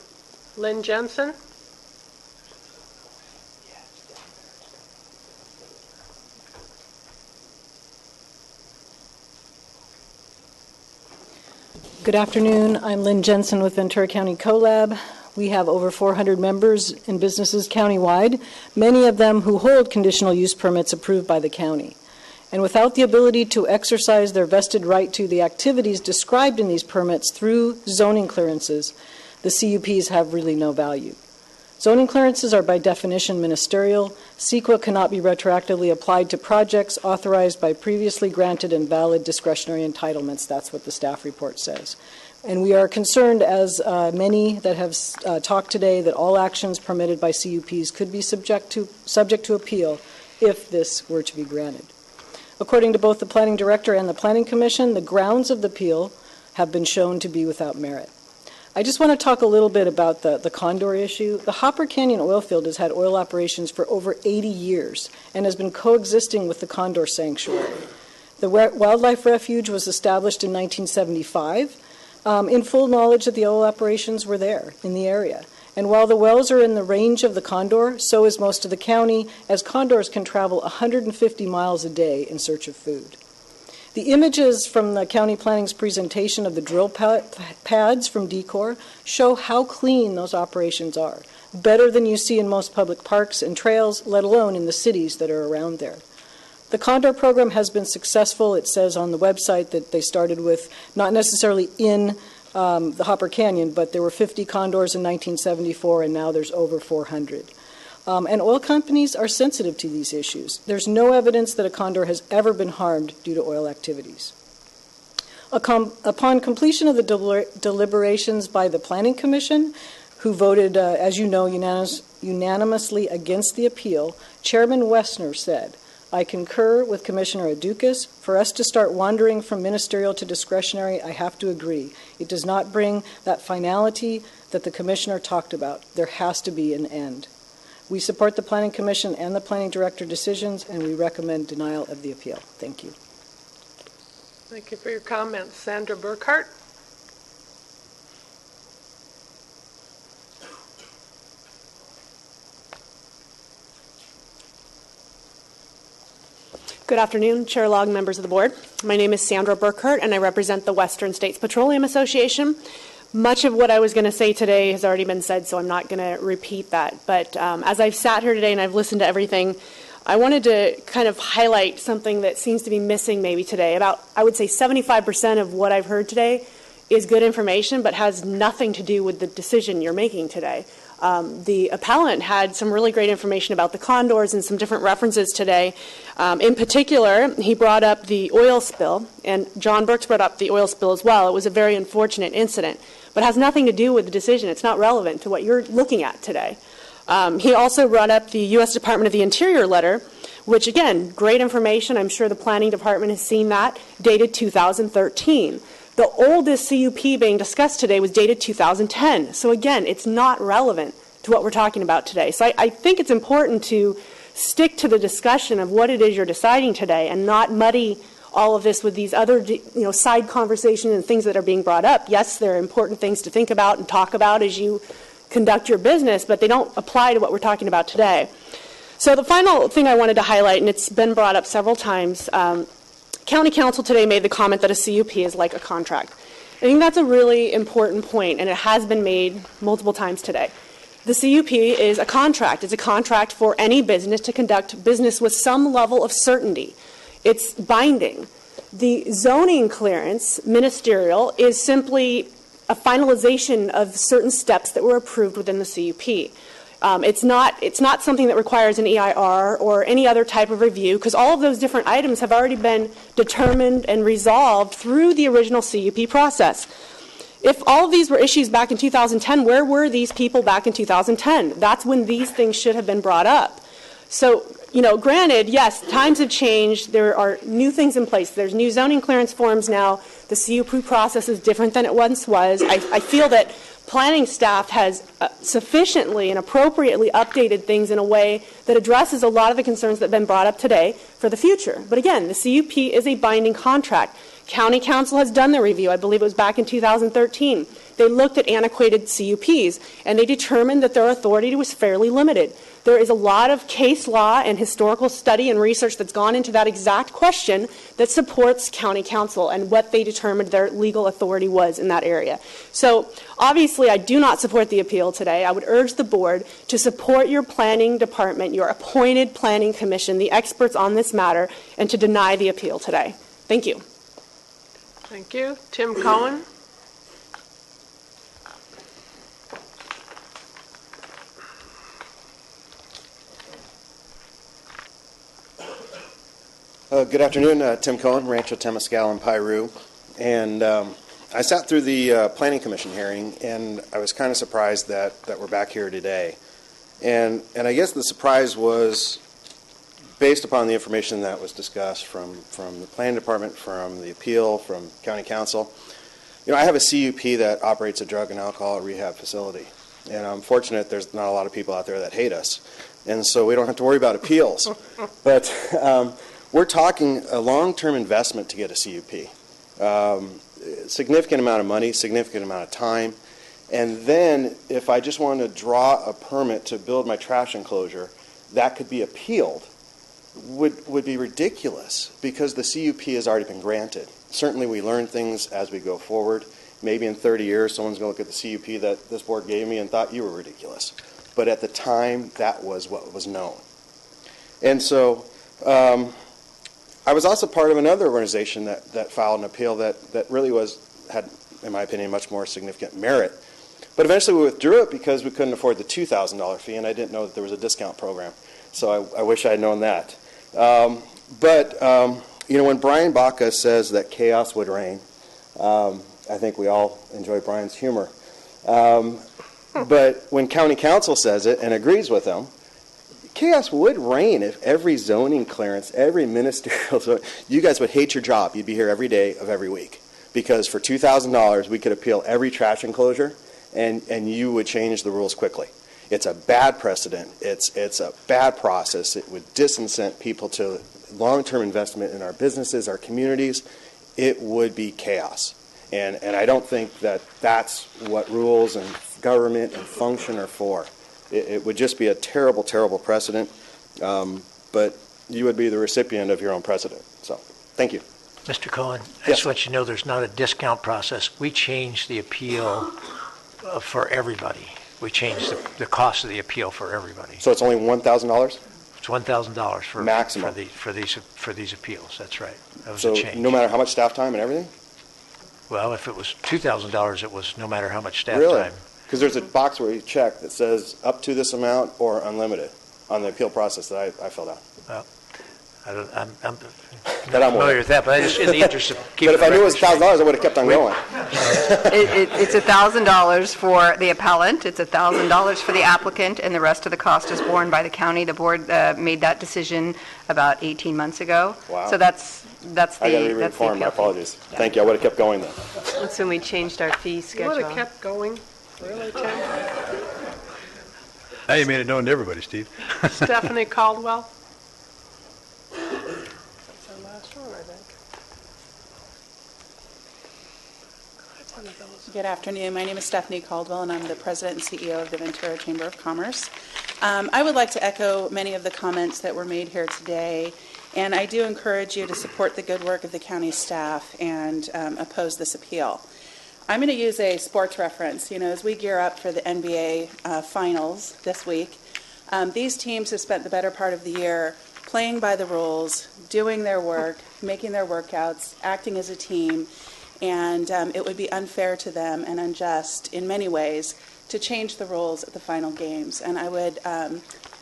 Lynn Jensen. Good afternoon. I'm Lynn Jensen with Ventura County CoLab. We have over 400 members and businesses countywide, many of them who hold conditional use permits approved by the county. And without the ability to exercise their vested right to the activities described in these permits through zoning clearances, the CUPs have really no value. Zoning clearances are by definition ministerial. CEQA cannot be retroactively applied to projects authorized by previously granted and valid discretionary entitlements. That's what the staff report says. And we are concerned, as many that have talked today, that all actions permitted by CUPs could be subject to appeal if this were to be granted. According to both the Planning Director and the Planning Commission, the grounds of the appeal have been shown to be without merit. I just want to talk a little bit about the condor issue. The Hopper Canyon oil field has had oil operations for over 80 years and has been coexisting with the condor sanctuary. The wildlife refuge was established in 1975 in full knowledge that the oil operations were there in the area. And while the wells are in the range of the condor, so is most of the county, as condors can travel 150 miles a day in search of food. The images from the county planning's presentation of the drill pads from DECOR show how clean those operations are, better than you see in most public parks and trails, let alone in the cities that are around there. The Condor program has been successful. It says on the website that they started with not necessarily in the Hopper Canyon, but there were 50 condors in 1974, and now there's over 400. And oil companies are sensitive to these issues. There's no evidence that a condor has ever been harmed due to oil activities. Upon completion of the deliberations by the Planning Commission, who voted, as you know, unanimously against the appeal, Chairman Wessner said, "I concur with Commissioner Adukas. For us to start wandering from ministerial to discretionary, I have to agree. It does not bring that finality that the Commissioner talked about. There has to be an end." We support the Planning Commission and the Planning Director decisions, and we recommend denial of the appeal. Thank you. Thank you for your comments. Sandra Burkhart. Good afternoon, Chair Log, members of the board. My name is Sandra Burkhart, and I represent the Western States Petroleum Association. Much of what I was going to say today has already been said, so I'm not going to repeat that. But as I've sat here today and I've listened to everything, I wanted to kind of highlight something that seems to be missing maybe today. About, I would say, 75% of what I've heard today is good information, but has nothing to do with the decision you're making today. The appellant had some really great information about the condors and some different references today. In particular, he brought up the oil spill, and John Burks brought up the oil spill as well. It was a very unfortunate incident, but has nothing to do with the decision. It's not relevant to what you're looking at today. He also brought up the U.S. Department of the Interior letter, which, again, great information. I'm sure the Planning Department has seen that, dated 2013. The oldest CUP being discussed today was dated 2010. So again, it's not relevant to what we're talking about today. So I think it's important to stick to the discussion of what it is you're deciding today and not muddy all of this with these other side conversations and things that are being brought up. Yes, there are important things to think about and talk about as you conduct your business, but they don't apply to what we're talking about today. So the final thing I wanted to highlight, and it's been brought up several times, County Council today made the comment that a CUP is like a contract. I think that's a really important point, and it has been made multiple times today. The CUP is a contract. It's a contract for any business to conduct business with some level of certainty. It's binding. The zoning clearance, ministerial, is simply a finalization of certain steps that were approved within the CUP. It's not something that requires an EIR or any other type of review, because all of those different items have already been determined and resolved through the original CUP process. If all of these were issues back in 2010, where were these people back in 2010? That's when these things should have been brought up. So, granted, yes, times have changed. There are new things in place. There's new zoning clearance forms now. The CUP process is different than it once was. I feel that planning staff has sufficiently and appropriately updated things in a way that addresses a lot of the concerns that have been brought up today for the future. But again, the CUP is a binding contract. County Council has done their review. I believe it was back in 2013. They looked at antiquated CUPs, and they determined that their authority was fairly limited. There is a lot of case law and historical study and research that's gone into that exact question that supports county council and what they determined their legal authority was in that area. So obviously I do not support the appeal today. I would urge the board to support your planning department, your appointed planning commission, the experts on this matter, and to deny the appeal today. Thank you. Thank you. Tim Cohen. Good afternoon, Tim Cohen, Rancho Temescal and Piru. And I sat through the Planning Commission hearing, and I was kind of surprised that we're back here today. And I guess the surprise was based upon the information that was discussed from the Planning Department, from the appeal, from County Council. You know, I have a CUP that operates a drug and alcohol rehab facility. And I'm fortunate there's not a lot of people out there that hate us. And so we don't have to worry about appeals. But we're talking a long-term investment to get a CUP. Significant amount of money, significant amount of time. And then if I just want to draw a permit to build my trash enclosure, that could be appealed, would be ridiculous because the CUP has already been granted. Certainly we learn things as we go forward. Maybe in 30 years someone's going to look at the CUP that this board gave me and thought you were ridiculous. But at the time, that was what was known. And so I was also part of another organization that filed an appeal that really had, in my opinion, much more significant merit. But eventually we withdrew it because we couldn't afford the $2,000 fee, and I didn't know that there was a discount program. So I wish I had known that. You know, when Brian Baca says that chaos would reign, I think we all enjoy Brian's humor. But when County Council says it and agrees with them, chaos would reign if every zoning clearance, every ministerial, you guys would hate your job. You'd be here every day of every week. Because for $2,000, we could appeal every trash enclosure, and you would change the rules quickly. It's a bad precedent. It's a bad process. It would disincent people to long-term investment in our businesses, our communities. It would be chaos. And I don't think that that's what rules and government and function are for. It would just be a terrible, terrible precedent, but you would be the recipient of your own precedent. So, thank you. Mr. Cohen, I just let you know there's not a discount process. We changed the appeal for everybody. We changed the cost of the appeal for everybody. So it's only $1,000? It's $1,000 for maximum for these appeals. That's right. That was so a change. No matter how much staff time and everything? Well, if it was $2,000, it was no matter how much staff really? time. Because there's a box where you check that says up to this amount or unlimited on the appeal process that I filled out. Well, I'm not I'm familiar with that, but I just, in the interest of keeping. But if I knew it was $1,000, I would have kept on going. It's $1,000 for the appellant, it's $1,000 for the applicant, and the rest of the cost is borne by the county. The board made that decision about 18 months ago. Wow. So that's I got to the re-reform. My appeal. apologies. Yeah. Thank you. I would have kept going then. That's when we changed our fee schedule. You would have kept going. Really, Tim? Now you made it known to everybody, Steve. Stephanie Caldwell. That's our last one, I think. Good afternoon. My name is Stephanie Caldwell, and I'm the President and CEO of the Ventura Chamber of Commerce. I would like to echo many of the comments that were made here today, and I do encourage you to support the good work of the county staff and oppose this appeal. I'm going to use a sports reference. You know, as we gear up for the NBA finals this week, these teams have spent the better part of the year playing by the rules, doing their work, making their workouts, acting as a team, and it would be unfair to them and unjust in many ways to change the rules at the final games. And I would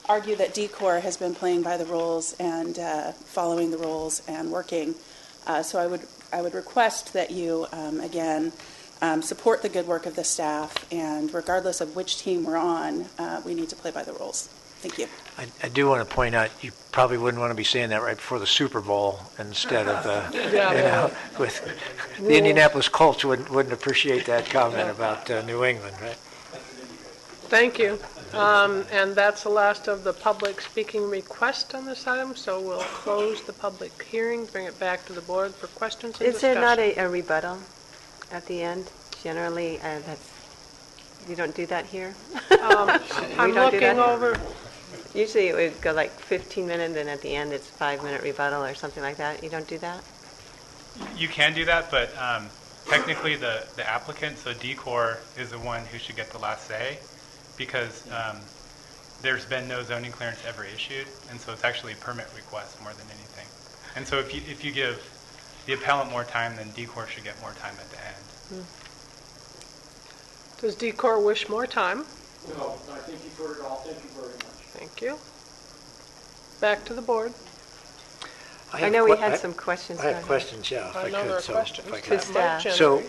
argue that DCOR has been playing by the rules and following the rules and working. So I would request that you, again, support the good work of the staff, and regardless of which team we're on, we need to play by the rules. Thank you. I do want to point out, you probably wouldn't want to be saying that right before the Super Bowl instead of, with the Indianapolis Colts wouldn't appreciate that comment about New England, right? Thank you. And that's the last of the public speaking request on this item, so we'll close the public hearing, bring it back to the board for questions and discussion. Is there not a rebuttal at the end? Generally, you don't do that here? I'm looking over. Usually it would go like 15 minutes, and at the end it's 5-minute rebuttal or something like that. You don't do that? You can do that, but technically the applicant, so DCOR, is the one who should get the last say, because there's been no zoning clearance ever issued, and so it's actually a permit request more than anything. And so if you give the appellant more time, then DCOR should get more time at the end. Does DCOR wish more time? No, I think you've heard it all. Thank you very much. Thank you. Back to the board. I know we had some questions. I have questions, yeah. I know there are questions. To staff. So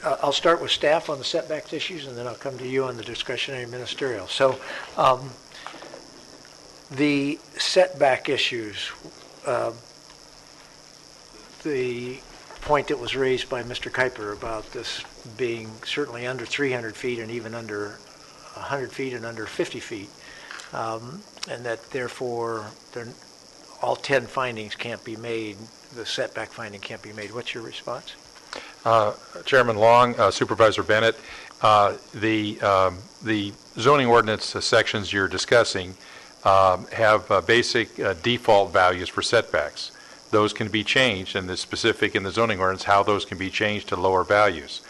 I'll start with staff on the setbacks issues, and then I'll come to you on the discretionary ministerial. So the setback issues, the point that was raised by Mr. Kuiper about this being certainly under 300 feet and even under 100 feet and under 50 feet, and that therefore all 10 findings can't be made, the setback finding can't be made. What's your response? Chairman Long, Supervisor Bennett, the zoning ordinance sections you're discussing have basic default values for setbacks. Those can be changed, and the specific in the zoning ordinance how those can be changed to lower values.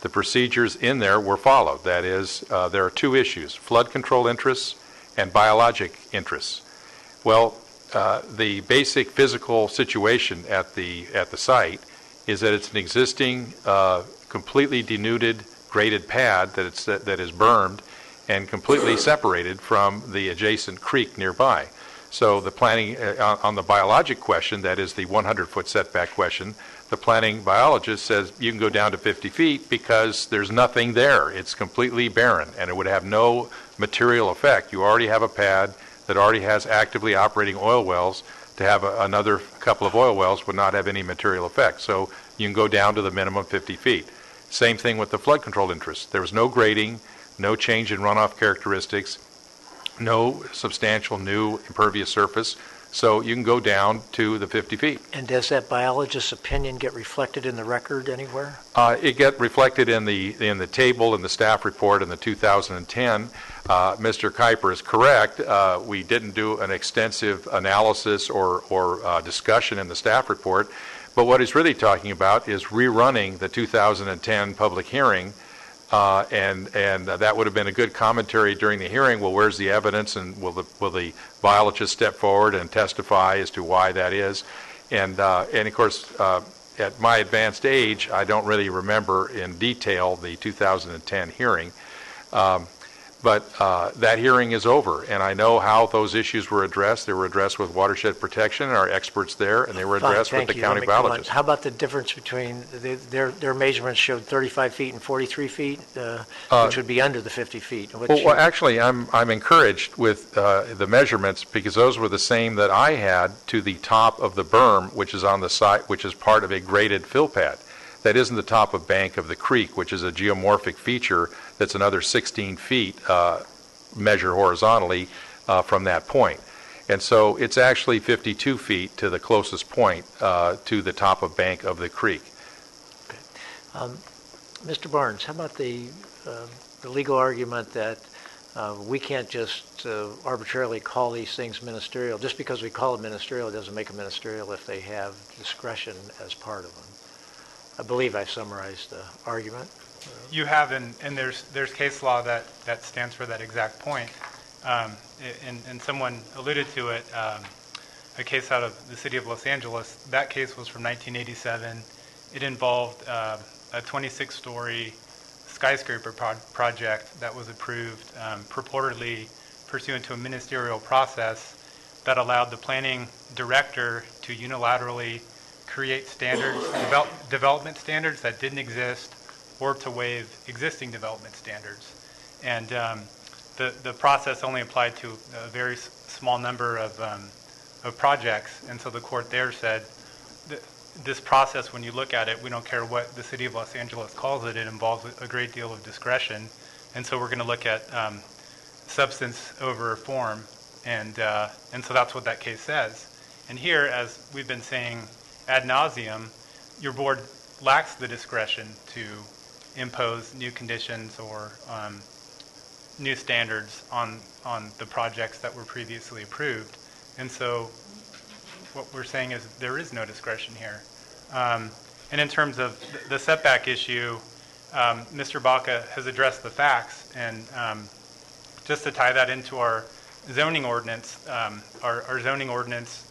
The procedures in there were followed. That is, there are two issues: flood control interests and biologic interests. Well, the basic physical situation at the site is that it's an existing, completely denuded, graded pad that is bermed and completely separated from the adjacent creek nearby. So the planning on the biologic question, that is the 100-foot setback question, the planning biologist says you can go down to 50 feet because there's nothing there. It's completely barren, and it would have no material effect. You already have a pad that already has actively operating oil wells. To have another couple of oil wells would not have any material effect. So you can go down to the minimum 50 feet. Same thing with the flood control interest. There was no grading, no change in runoff characteristics, no substantial new impervious surface. So you can go down to the 50 feet. And does that biologist's opinion get reflected in the record anywhere? It get reflected in the table in the staff report in the 2010. Mr. Kuiper is correct. We didn't do an extensive analysis or discussion in the staff report. But what he's really talking about is rerunning the 2010 public hearing. And that would have been a good commentary during the hearing. Well, where's the evidence, and will the biologist step forward and testify as to why that is? And of course, at my advanced age, I don't really remember in detail the 2010 hearing. But that hearing is over, and I know how those issues were addressed. They were addressed with watershed protection and our experts there, and they were addressed with the county biologist. How about the difference between their measurements showed 35 feet and 43 feet, which would be under the 50 feet? Well, actually, I'm encouraged with the measurements because those were the same that I had to the top of the berm, which is on the site, which is part of a graded fill pad. That isn't the top of bank of the creek, which is a geomorphic feature that's another 16 feet measured horizontally from that point. And so it's actually 52 feet to the closest point to the top of bank of the creek. Okay. Mr. Barnes, how about the legal argument that we can't just arbitrarily call these things ministerial? Just because we call it ministerial, it doesn't make them ministerial if they have discretion as part of them. I believe I summarized the argument. You have, and there's case law that stands for that exact point. And someone alluded to it, a case out of the city of Los Angeles. That case was from 1987. It involved a 26-story skyscraper project that was approved purportedly pursuant to a ministerial process that allowed the planning director to unilaterally create standards, development standards that didn't exist, or to waive existing development standards. And the process only applied to a very small number of projects, and so the court there said, this process, when you look at it, we don't care what the city of Los Angeles calls it, it involves a great deal of discretion, and so we're going to look at substance over form, and so that's what that case says. And here, as we've been saying ad nauseum, your board lacks the discretion to impose new conditions or new standards on the projects that were previously approved. And so what we're saying is there is no discretion here. And in terms of the setback issue, Mr. Baca has addressed the facts, and just to tie that into our zoning ordinance, our zoning ordinance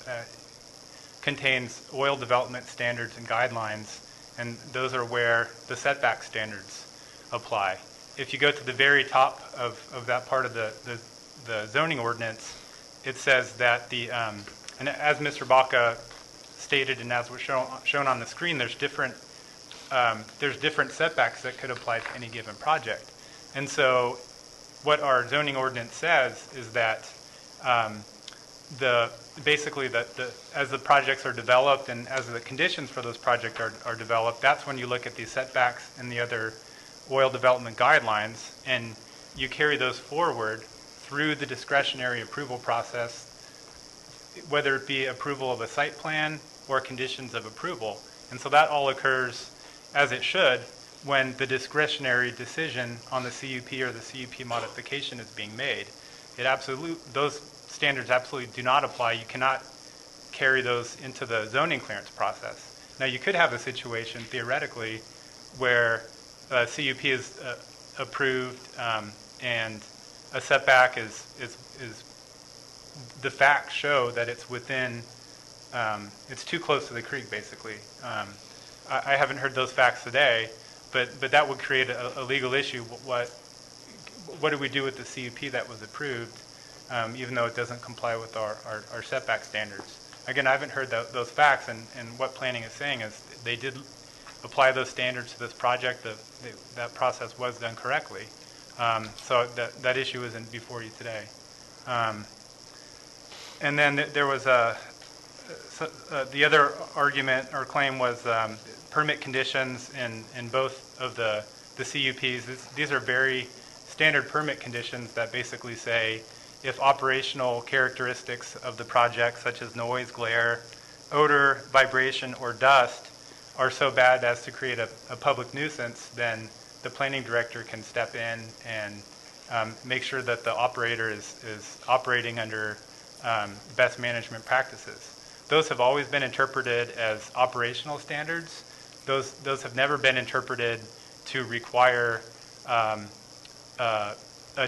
contains oil development standards and guidelines, and those are where the setback standards apply. If you go to the very top of that part of the zoning ordinance, it says that and as Mr. Baca stated and as was shown on the screen, there's different setbacks that could apply to any given project. And so what our zoning ordinance says is that as the projects are developed and as the conditions for those projects are developed, that's when you look at these setbacks and the other oil development guidelines, and you carry those forward through the discretionary approval process, whether it be approval of a site plan or conditions of approval. And so that all occurs as it should when the discretionary decision on the CUP or the CUP modification is being made. Those standards absolutely do not apply. You cannot carry those into the zoning clearance process. Now, you could have a situation theoretically where a CUP is approved and a setback is the facts show that it's within, it's too close to the creek, basically. I haven't heard those facts today, but that would create a legal issue. What do we do with the CUP that was approved, even though it doesn't comply with our setback standards? Again, I haven't heard those facts, and what planning is saying is they did apply those standards to this project. That process was done correctly. So that issue isn't before you today. And then there was the other argument or claim was permit conditions in both of the CUPs. These are very standard permit conditions that basically say if operational characteristics of the project, such as noise, glare, odor, vibration, or dust, are so bad as to create a public nuisance, then the planning director can step in and make sure that the operator is operating under best management practices. Those have always been interpreted as operational standards. Those have never been interpreted to require a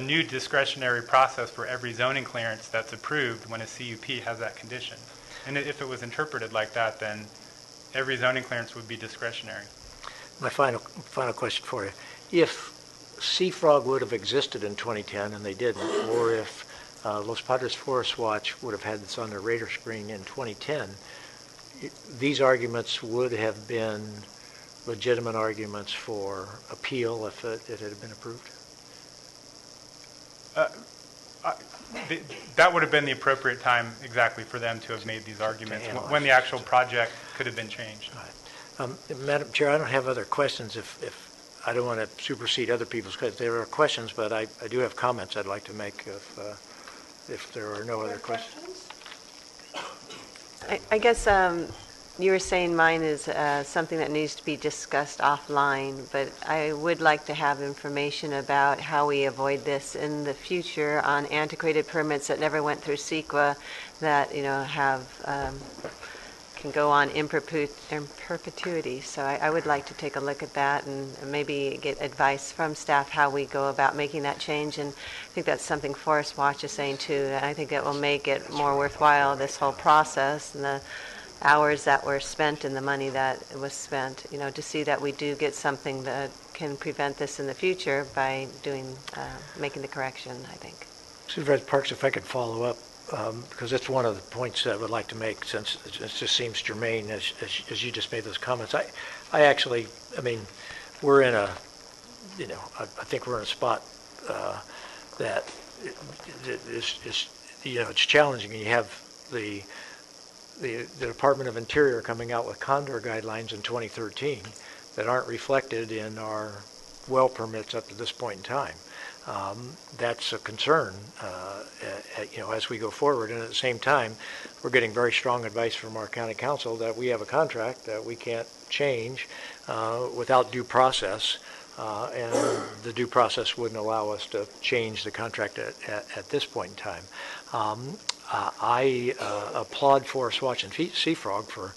new discretionary process for every zoning clearance that's approved when a CUP has that condition. And if it was interpreted like that, then every zoning clearance would be discretionary. My final question for you. If Sea Frog would have existed in 2010 and they didn't, or if Los Padres Forest Watch would have had this on their radar screen in 2010, these arguments would have been legitimate arguments for appeal if it had been approved? That would have been the appropriate time exactly for them to have made these arguments when the actual project could have been changed. Madam Chair, I don't have other questions. If I don't want to supersede other people's questions. There are questions, but I do have comments I'd like to make if there are no other questions. I guess you were saying mine is something that needs to be discussed offline, but I would like to have information about how we avoid this in the future on antiquated permits that never went through CEQA that, can go on in perpetuity. So I would like to take a look at that and maybe get advice from staff how we go about making that change. And I think that's something Forest Watch is saying too. And I think it will make it more worthwhile, this whole process and the hours that were spent and the money that was spent, to see that we do get something that can prevent this in the future by making the correction, I think. Supervisor Parks, if I could follow up, because it's one of the points that I would like to make since it just seems germane as you just made those comments. I actually, we're in a, I think we're in a spot that is it's challenging. You have the Department of Interior coming out with condor guidelines in 2013 that aren't reflected in our well permits up to this point in time. That's a concern, as we go forward. And at the same time, we're getting very strong advice from our county council that we have a contract that we can't change without due process and the due process wouldn't allow us to change the contract at this point in time. I applaud Forest Watch and Seafrog for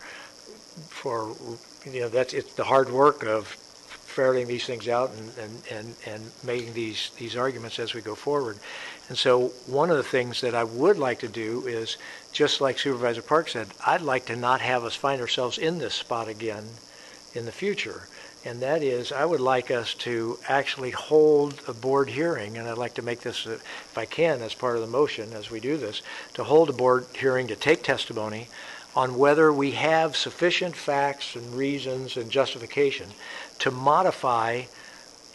it's the hard work of ferreting these things out and making these arguments as we go forward. And so one of the things that I would like to do is, just like Supervisor Park said, I'd like to not have us find ourselves in this spot again in the future. And that is, I would like us to actually hold a board hearing, and I'd like to make this, if I can, as part of the motion as we do this, to hold a board hearing to take testimony on whether we have sufficient facts and reasons and justification to modify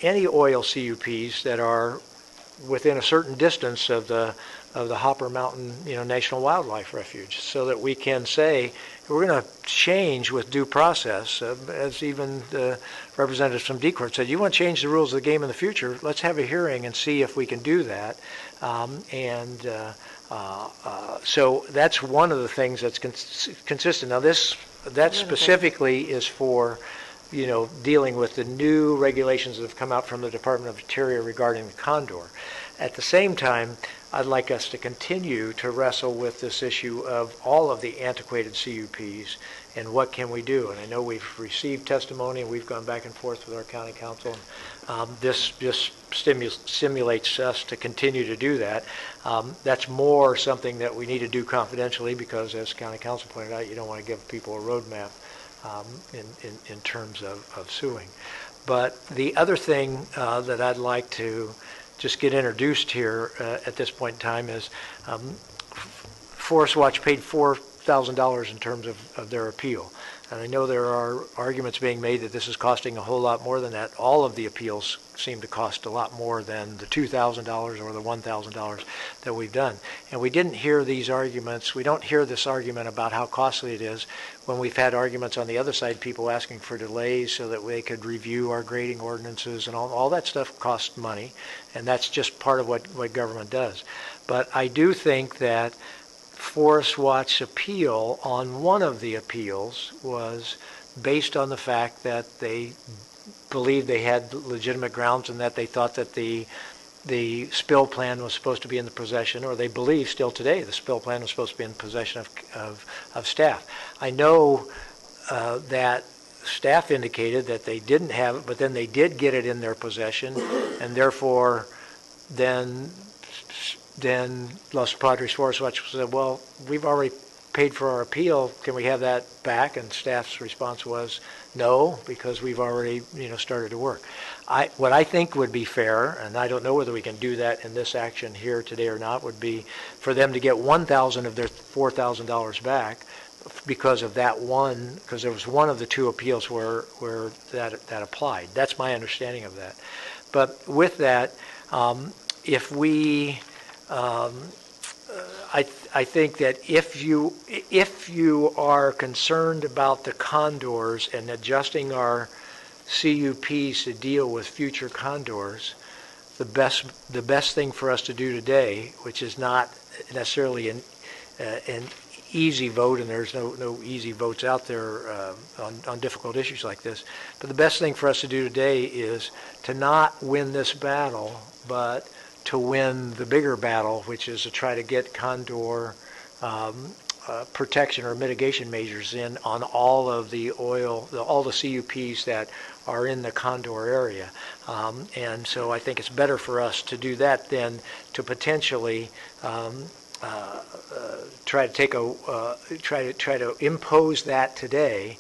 any oil CUPs that are within a certain distance of the Hopper Mountain, National Wildlife Refuge, so that we can say we're going to change with due process, as even the representatives from D-Court said, you want to change the rules of the game in the future, let's have a hearing and see if we can do that. So that's one of the things that's consistent. Now that specifically is for dealing with the new regulations that have come out from the Department of Interior regarding the condor. At the same time, I'd like us to continue to wrestle with this issue of all of the antiquated CUPs and what can we do. And I know we've received testimony and we've gone back and forth with our county council. This just stimulates us to continue to do that. That's more something that we need to do confidentially because, as county council pointed out, you don't want to give people a roadmap in terms of suing. But the other thing that I'd like to just get introduced here at this point in time is Forest Watch paid $4,000 in terms of their appeal. And I know there are arguments being made that this is costing a whole lot more than that. All of the appeals seem to cost a lot more than the $2,000 or the $1,000 that we've done. And we didn't hear these arguments. We don't hear this argument about how costly it is when we've had arguments on the other side, people asking for delays so that they could review our grading ordinances, and all that stuff costs money. And that's just part of what government does. But I do think that Forest Watch's appeal on one of the appeals was based on the fact that they believed they had legitimate grounds and that they thought that the spill plan was supposed to be in the possession, or they believe still today the spill plan was supposed to be in possession of staff. I know that staff indicated that they didn't have it, but then they did get it in their possession, and therefore then Los Padres Forest Watch said, well, we've already paid for our appeal. Can we have that back? And staff's response was no, because we've already started to work. What I think would be fair, and I don't know whether we can do that in this action here today or not, would be for them to get $1,000 of their $4,000 back because of that one, because there was one of the two appeals where that applied. That's my understanding of that. But with that, if we I think that if you are concerned about the condors and adjusting our CUPs to deal with future condors, the best thing for us to do today, which is not necessarily an easy vote, and there's no easy votes out there on difficult issues like this, but the best thing for us to do today is to not win this battle, but to win the bigger battle, which is to try to get condor protection or mitigation measures in on all of the all the CUPs that are in the condor area. And so I think it's better for us to do that than to potentially try to impose that today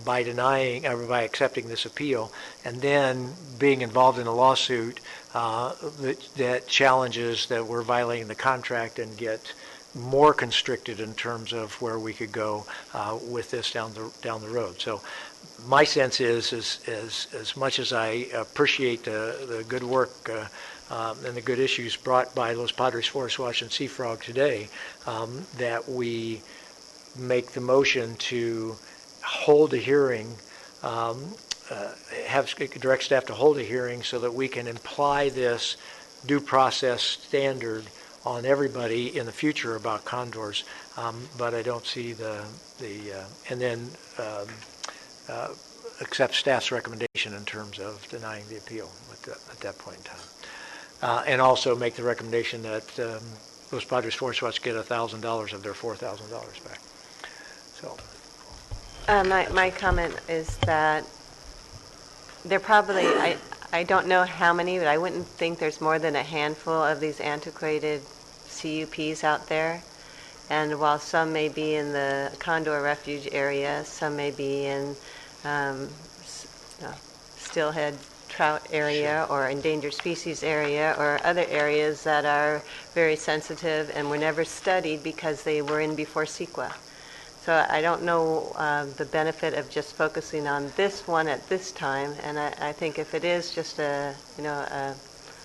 by denying or by accepting this appeal, and then being involved in a lawsuit that challenges that we're violating the contract and get more constricted in terms of where we could go with this down the road. So my sense is as much as I appreciate the good work and the good issues brought by Los Padres Forest Watch and Seafrog today, that we make the motion to hold a hearing, have direct staff to hold a hearing so that we can imply this due process standard on everybody in the future about condors. But I don't see and then accept staff's recommendation in terms of denying the appeal at that point in time. And also make the recommendation that Los Padres Forest Watch get $1,000 of their $4,000 back. So. My comment is that there probably, I don't know how many, but I wouldn't think there's more than a handful of these antiquated CUPs out there. And while some may be in the Condor Refuge area, some may be in steelhead trout area or endangered species area or other areas that are very sensitive and were never studied because they were in before CEQA. So I don't know the benefit of just focusing on this one at this time, and I think if it is just a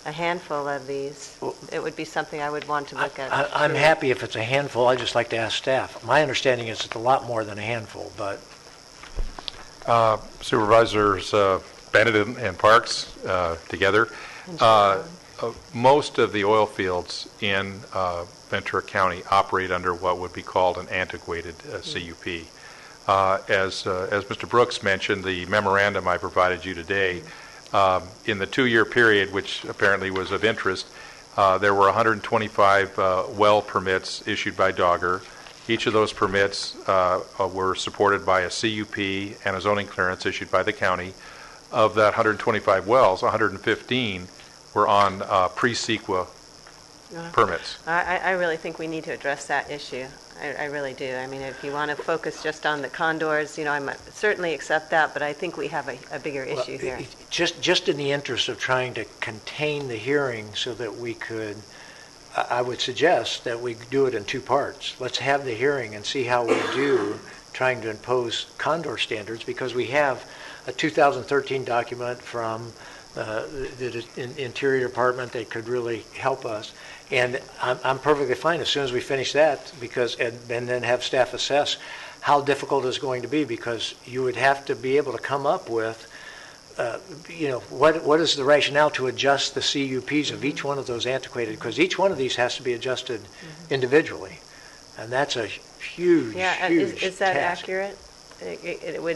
handful of these, it would be something I would want to look at. I'm happy if it's a handful. I'd just like to ask staff. My understanding is it's a lot more than a handful, but... Supervisors Bennett and Parks together. Most of the oil fields in Ventura County operate under what would be called an antiquated CUP. As Mr. Brooks mentioned, the memorandum I provided you today, in the 2-year period, which apparently was of interest, there were 125 well permits issued by Dogger. Each of those permits were supported by a CUP and a zoning clearance issued by the county. Of that 125 wells, 115 were on pre-CEQA permits. I really think we need to address that issue. I really do. I mean, if you want to focus just on the condors, I might certainly accept that, but I think we have a bigger issue here. Just in the interest of trying to contain the hearing so that we could, I would suggest that we do it in 2 parts. Let's have the hearing and see how we do trying to impose condor standards, because we have a 2013 document from the Interior Department that could really help us. And I'm perfectly fine as soon as we finish that, and then have staff assess how difficult it's going to be, because you would have to be able to come up with, what is the rationale to adjust the CUPs of each one of those antiquated, because each one of these has to be adjusted individually. And that's a huge, huge is that task. Accurate?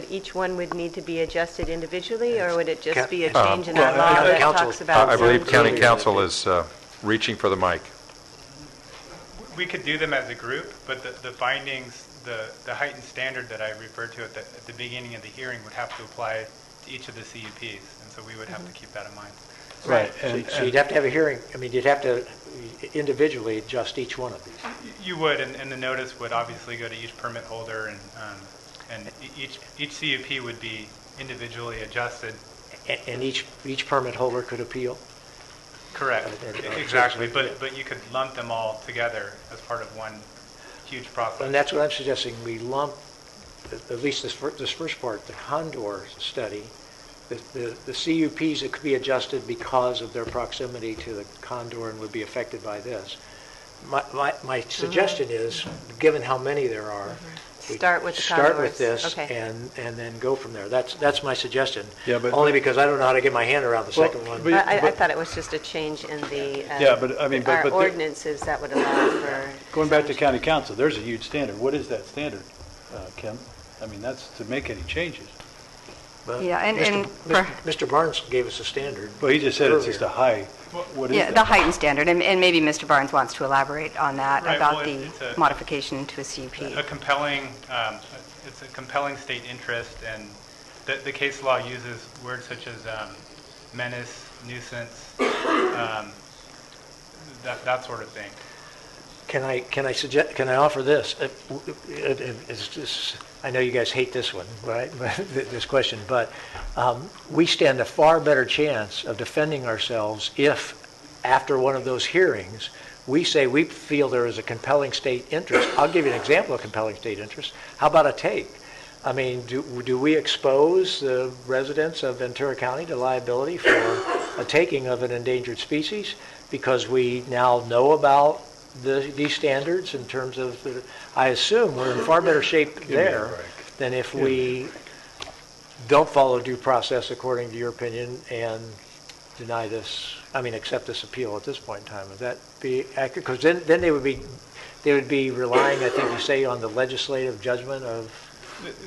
Each one would need to be adjusted individually, or would it just be a change in our law that talks about... I believe County Council is reaching for the mic. We could do them as a group, but the findings, the heightened standard that I referred to at the beginning of the hearing would have to apply to each of the CUPs, and so we would have to keep that in mind. Right. So you'd have to have a hearing. I mean, you'd have to individually adjust each one of these. You would, and the notice would obviously go to each permit holder, and each CUP would be individually adjusted. And each permit holder could appeal? Correct. Exactly. But you could lump them all together as part of one huge process. And that's what I'm suggesting. We lump, at least this first part, the condor study, the CUPs that could be adjusted because of their proximity to the condor and would be affected by this. My suggestion is, given how many there are, Start with the start with condors. this, Okay. and then go from there. That's my suggestion. Yeah, but only because I don't know how to get my hand around the second one. I thought it was just a change in the our ordinances that would allow for... Going back to County Council, there's a huge standard. What is that standard, Kim? I mean, that's to make any changes. But Yeah, Mr. Barnes gave us a standard. Well, he just said earlier. it's just a high. What is yeah, that? the heightened standard, and maybe Mr. Barnes wants to elaborate on that, Right, about well, the it's a modification to a CUP. It's a compelling state interest, and the case law uses words such as menace, nuisance, that sort of thing. Can I offer this? It's just, I know you guys hate this one, right? This question, but we stand a far better chance of defending ourselves if, after one of those hearings, we say we feel there is a compelling state interest. I'll give you an example of compelling state interest. How about a take? I mean, do we expose the residents of Ventura County to liability for a taking of an endangered species because we now know about these standards in terms of, I assume we're in far better shape there than if we don't follow due process according to your opinion and deny this, accept this appeal at this point in time. Would that be accurate? Because then they would be relying, I think you say, on the legislative judgment of...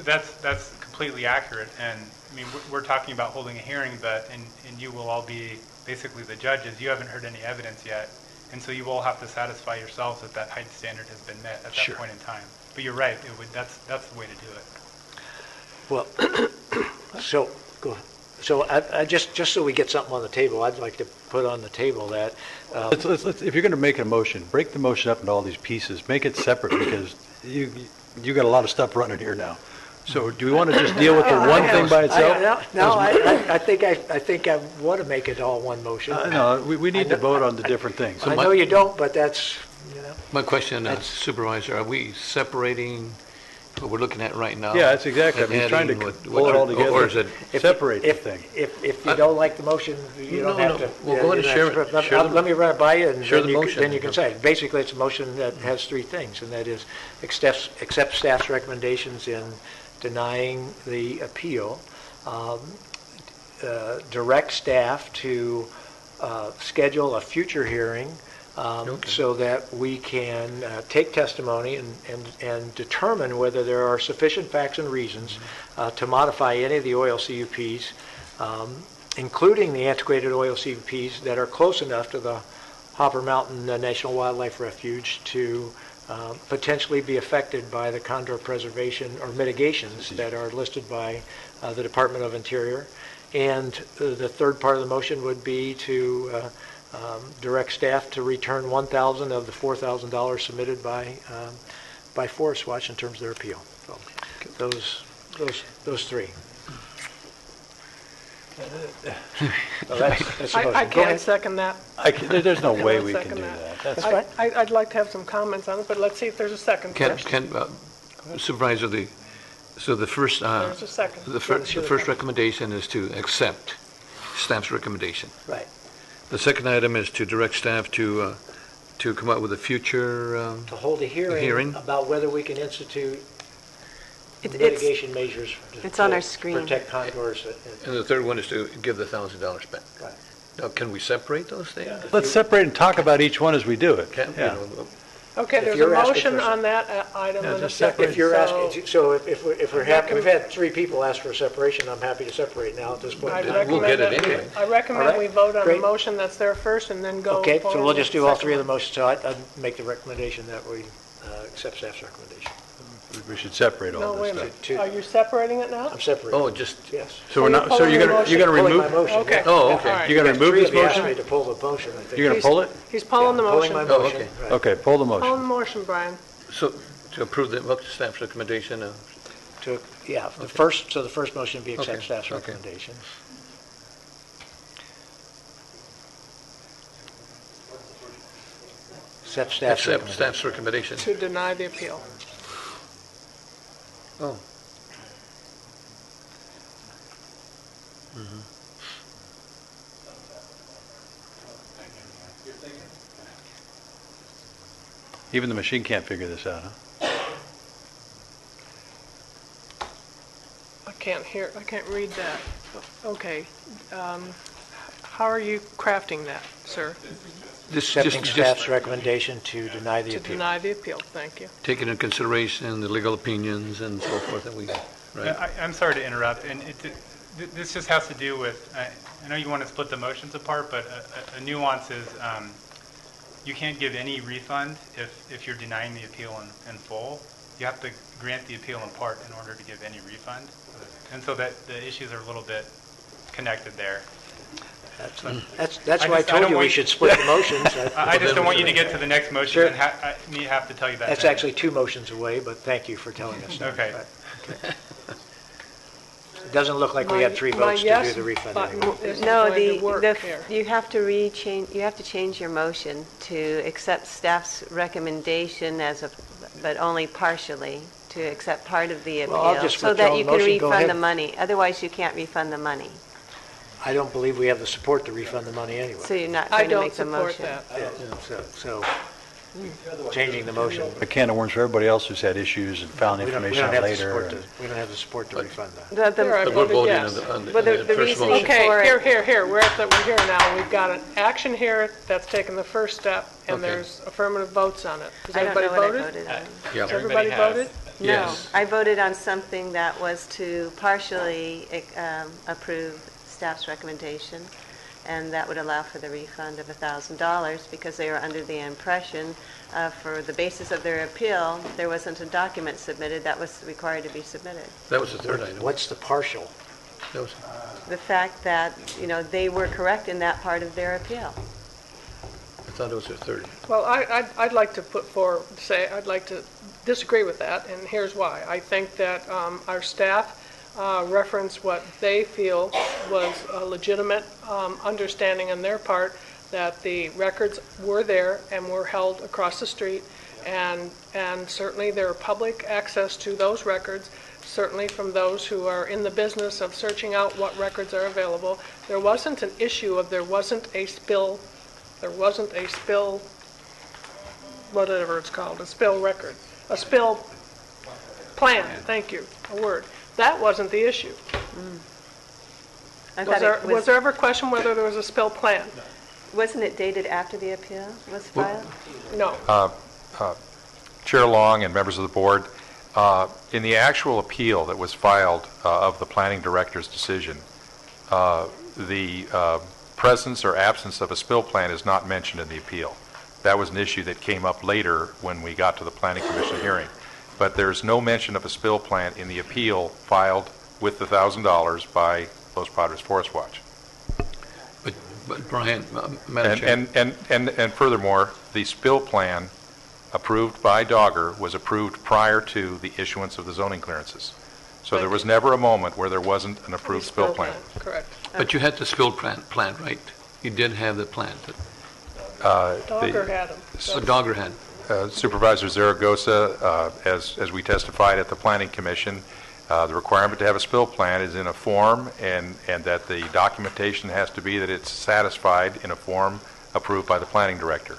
That's completely accurate. And I mean, we're talking about holding a hearing, and you will all be basically the judges. You haven't heard any evidence yet, and so you all have to satisfy yourselves that that height standard has been met at that point in time. But you're right, that's the way to do it. Well, so I just so we get something on the table, I'd like to put on the table that If you're going to make a motion, break the motion up into all these pieces, make it separate, because you got a lot of stuff running here now. So do we want to just deal with the one thing by itself? No, I think I want to make it all one motion. No, we need to vote on the different things. I know you don't, but that's, My question, Supervisor, are we separating what we're looking at right now? Yeah, that's exactly. I'm trying to pull it all together. Or is it separate the thing? If you don't like the motion, you don't have to. Well, go ahead and share it. Let me run it by you, and share the motion. Then you can say. Basically, it's a motion that has three things, and that is accept staff's recommendations in denying the appeal, direct staff to schedule a future hearing so that we can take testimony and determine whether there are sufficient facts and reasons to modify any of the oil CUPs, including the antiquated oil CUPs that are close enough to the Hopper Mountain National Wildlife Refuge to potentially be affected by the condor preservation or mitigations that are listed by the Department of Interior. And the third part of the motion would be to direct staff to return $1,000 of the $4,000 submitted by Forest Watch in terms of their appeal. So those three. So that's I can't second that. There's no way we can do that. That's fine. I'd like to have some comments on it, but let's see if there's a second first. Supervisor, so the first There's a second. the first recommendation is to accept staff's recommendation. Right. The second item is to direct staff to come up with a future to hold a hearing about whether we can institute mitigation measures it's on our screen. Protect condors. And the third one is to give the $1,000 back. Right. Now, can we separate those things? Let's separate and talk about each one as we do it. Yeah. Okay, there's a motion on that item and a second. If you're asking, so if we're happy, we've had three people ask for a separation, I'm happy to separate now at this point. We'll get it anyway. I recommend we vote on the motion that's there first and then go Okay, forward so we'll just do all with the three of the second motions. So I'd make the recommendation that we accept staff's recommendation. We should separate all No, wait a this minute. stuff. Are you separating it now? I'm separating. Oh, just yes. So we're not. So you're gonna remove. My motion. Okay. Oh, okay. All right. You're gonna remove this Three of you asked motion. me to pull the motion, I think. You're gonna pull it. He's pulling the Pulling motion. my motion. okay. Right. Okay, pull the Pull motion. the motion, Brian. So to approve the staff's recommendation. The first motion would be accept Okay. staff's Okay. recommendation. Accept Staff's recommendation. To deny the appeal. Oh. Even the machine can't figure this out, huh? I can't read that. Okay. How are you crafting that, sir? Accepting staff's recommendation to deny the To appeal. deny the appeal, thank you. Taking into consideration the legal opinions and so forth that we, right? I'm sorry to interrupt, and this just has to do with, I know you want to split the motions apart, but a nuance is you can't give any refund if you're denying the appeal in full. You have to grant the appeal in part in order to give any refund. And so that the issues are a little bit connected there. That's why I told you we should split the motions. I just don't want you to get to the next motion Sure. and me have to tell you that. That's then. actually two motions away, but thank you for telling us that. Okay. It doesn't look like we had three votes to do the refund anyway. No, you have to change your motion to accept staff's recommendation but only partially, to accept part of the Well, I'll appeal, just so that withdraw you the can motion. Go refund the ahead. money. Otherwise, you can't refund the money. I don't believe we have the support to refund the money anyway. So you're not I going to don't make the support motion. that. Yeah, so changing the motion. A can of worms for everybody else who's had issues and found We don't information have the later. support we don't have the support to refund that. Here, I But we're voted voting yes. on the Well, the first reasoning motion. Okay, for it. here. We're here now. We've got an action here that's taken the first step, and Okay. there's affirmative votes on it. Has I don't everybody know what I voted? voted on. Yeah. Has everybody voted? Yes. No, I voted on something that was to partially approve staff's recommendation, and that would allow for the refund of $1,000 because they were under the impression for the basis of their appeal, there wasn't a document submitted that was required to be submitted. That was the third item. What's the partial? That was, The fact that, they were correct in that part of their appeal. I thought it was the third. Well, I'd like to I'd like to disagree with that, and here's why. I think that our staff referenced what they feel was a legitimate understanding on their part that the records were there and were held across the street, and certainly there are public access to those records, certainly from those who are in the business of searching out what records are available. There wasn't an issue of there wasn't a spill, whatever it's called, a spill record, a spill plan, thank you, a word. That wasn't the issue. Was there ever a question whether there was a spill plan? Wasn't it dated after the appeal was filed? No. Chair Long and members of the board, in the actual appeal that was filed of the planning director's decision, the presence or absence of a spill plan is not mentioned in the appeal. That was an issue that came up later when we got to the Planning Commission hearing. But there's no mention of a spill plan in the appeal filed with the $1,000 by Los Padres Forest Watch. But Brian, Madam Chair. And furthermore, the spill plan approved by Dogger was approved prior to the issuance of the zoning clearances. So there was never a moment where there wasn't an approved spill plan. Correct. But you had the spill plan, right? You did have the plan. Dogger had them. So Dogger had. Supervisor Zaragoza, as we testified at the Planning Commission, the requirement to have a spill plan is in a form, and that the documentation has to be that it's satisfied in a form approved by the planning director.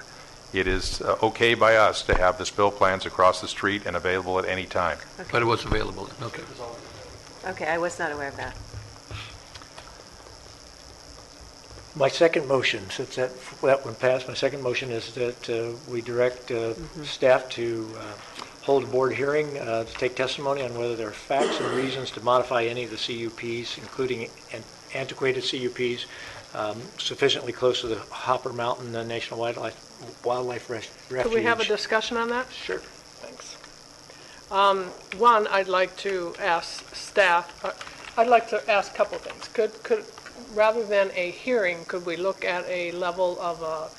It is okay by us to have the spill plans across the street and available at any time. Okay. But it was available. Okay. Okay, I was not aware of that. My second motion, since that one passed, my second motion is that we direct staff to hold a board hearing to take testimony on whether there are facts and reasons to modify any of the CUPs, including antiquated CUPs, sufficiently close to the Hopper Mountain National Wildlife Refuge. Could we have a discussion on that? Sure. Thanks. One, I'd like to ask staff, I'd like to ask a couple of things. Could rather than a hearing, could we look at a level of a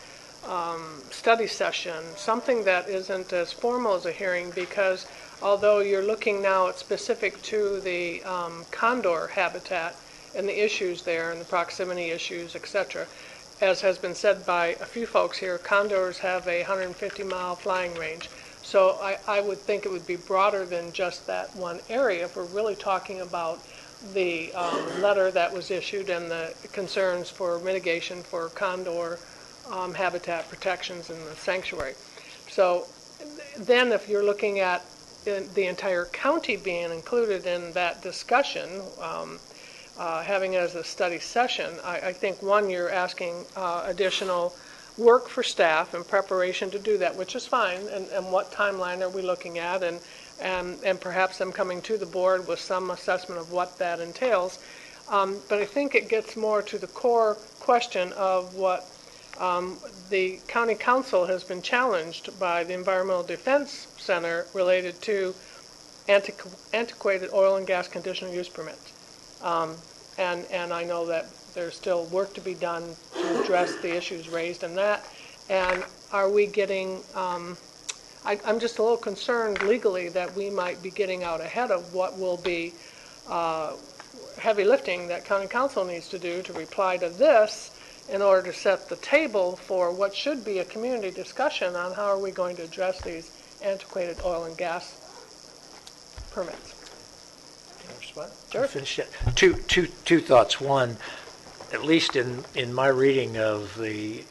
study session, something that isn't as formal as a hearing, because although you're looking now at specific to the condor habitat and the issues there and the proximity issues, etc., as has been said by a few folks here, condors have a 150-mile flying range. So I would think it would be broader than just that one area if we're really talking about the letter that was issued and the concerns for mitigation for condor habitat protections in the sanctuary. So then if you're looking at the entire county being included in that discussion, having it as a study session, I think, one, you're asking additional work for staff in preparation to do that, which is fine, and what timeline are we looking at, and perhaps them coming to the board with some assessment of what that entails. But I think it gets more to the core question of what the county council has been challenged by the Environmental Defense Center related to antiquated oil and gas conditional use permits. And I know that there's still work to be done to address the issues raised in that. And are we getting, I'm just a little concerned legally that we might be getting out ahead of what will be heavy lifting that county council needs to do to reply to this in order to set the table for what should be a community discussion on how are we going to address these antiquated oil and gas permits. Sure. Finish it. Two thoughts. One, at least in my reading of the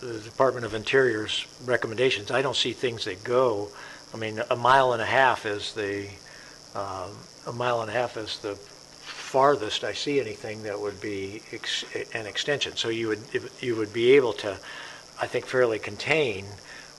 Department of Interior's recommendations, I don't see things that go. I mean, a mile and a half is the farthest I see anything that would be an extension. So you would be able to, I think, fairly contain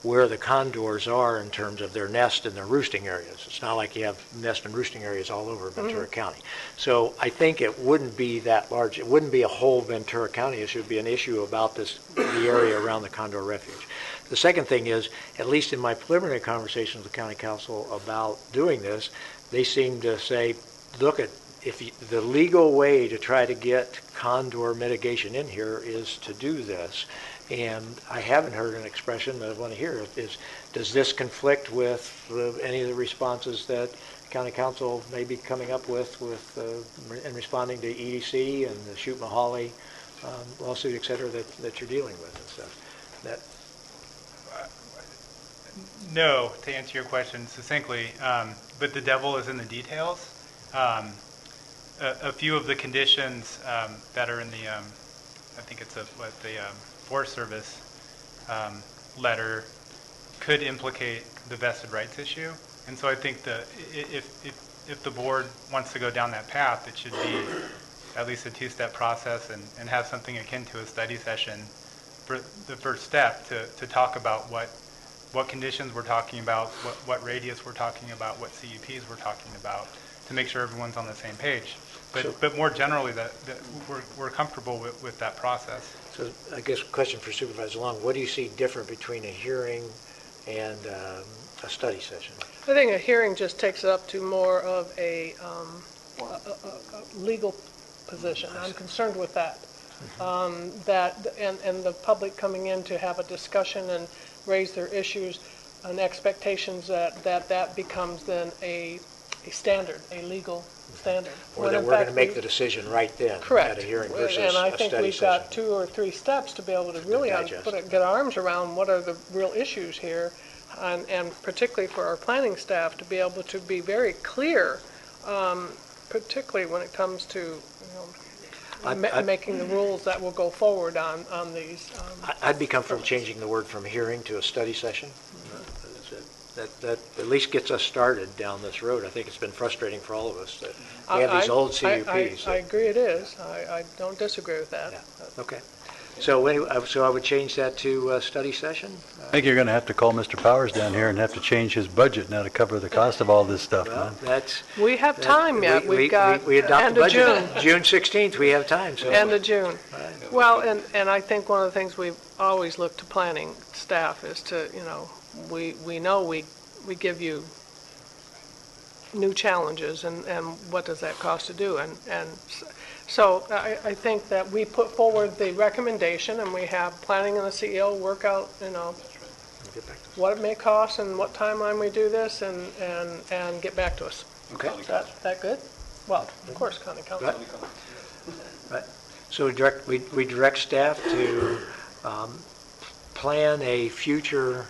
where the condors are in terms of their nest and their roosting areas. It's not like you have nest and roosting areas all over Ventura County. So I think it wouldn't be that large. It wouldn't be a whole Ventura County issue. It would be an issue about the area around the condor refuge. The second thing is, at least in my preliminary conversations with the county council about doing this, they seem to say, look, the legal way to try to get condor mitigation in here is to do this. And I haven't heard an expression that I want to hear is, does this conflict with any of the responses that county council may be coming up with in responding to EDC and the Shoot-Mahali lawsuit, et cetera, that you're dealing with and stuff? No, to answer your question succinctly, but the devil is in the details. A few of the conditions that are in the, I think it's the Forest Service letter could implicate the vested rights issue. And so I think if the board wants to go down that path, it should be at least a two-step process and have something akin to a study session for the first step to talk about what conditions we're talking about, what radius we're talking about, what CUPs we're talking about, to make sure everyone's on the same page. But more generally, that we're comfortable with that process. So I guess a question for Supervisor Long, what do you see different between a hearing and a study session? I think a hearing just takes it up to more of a legal position. I'm concerned with that. And the public coming in to have a discussion and raise their issues and expectations that becomes then a standard, a legal standard. Or that we're going to make the decision right then correct. At a hearing versus a study session. And I think we've got session. 2 or 3 steps to be able to really get our arms around what are the real issues here, and particularly for our planning staff to be able to be very clear, particularly when it comes to making the rules that will go forward on these. I'd be comfortable changing the word from hearing to a study session. That at least gets us started down this road. I think it's been frustrating for all of us that we have these old CUPs. I agree it is. I don't disagree with that. Yeah. Okay. So anyway, I would change that to study session. I think you're going to have to call Mr. Powers down here and have to change his budget now to cover the cost of all this stuff. Well, we have time yet. We've got we adopt end the of budget June. June 16th. We have time. So end of June. Right. Well, and I think one of the things we've always looked to planning staff is to, we know we give you new challenges, and what does that cost to do? And so I think that we put forward the recommendation, and we have planning and the CEO work out, what it may cost and what timeline we do this, and get back to us. Okay. Is that good? Well, of course, County Council. Right. So we direct staff to plan a future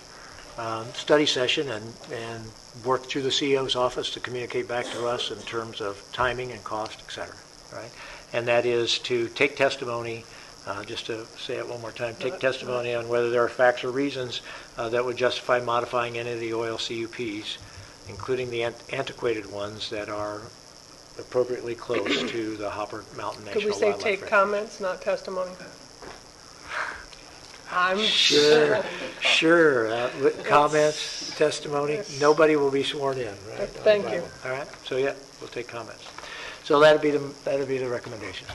study session and work through the CEO's office to communicate back to us in terms of timing and cost, et cetera, right? And that is to take testimony, just to say it one more time, take testimony on whether there are facts or reasons that would justify modifying any of the oil CUPs, including the antiquated ones that are appropriately close to the Hopper Mountain National Could we say Wildlife take Refuge. comments, not testimony? I'm Sure. Comments, testimony, nobody will be sworn in, right? Thank you. All right, so yeah, we'll take comments. So that'd be the recommendation.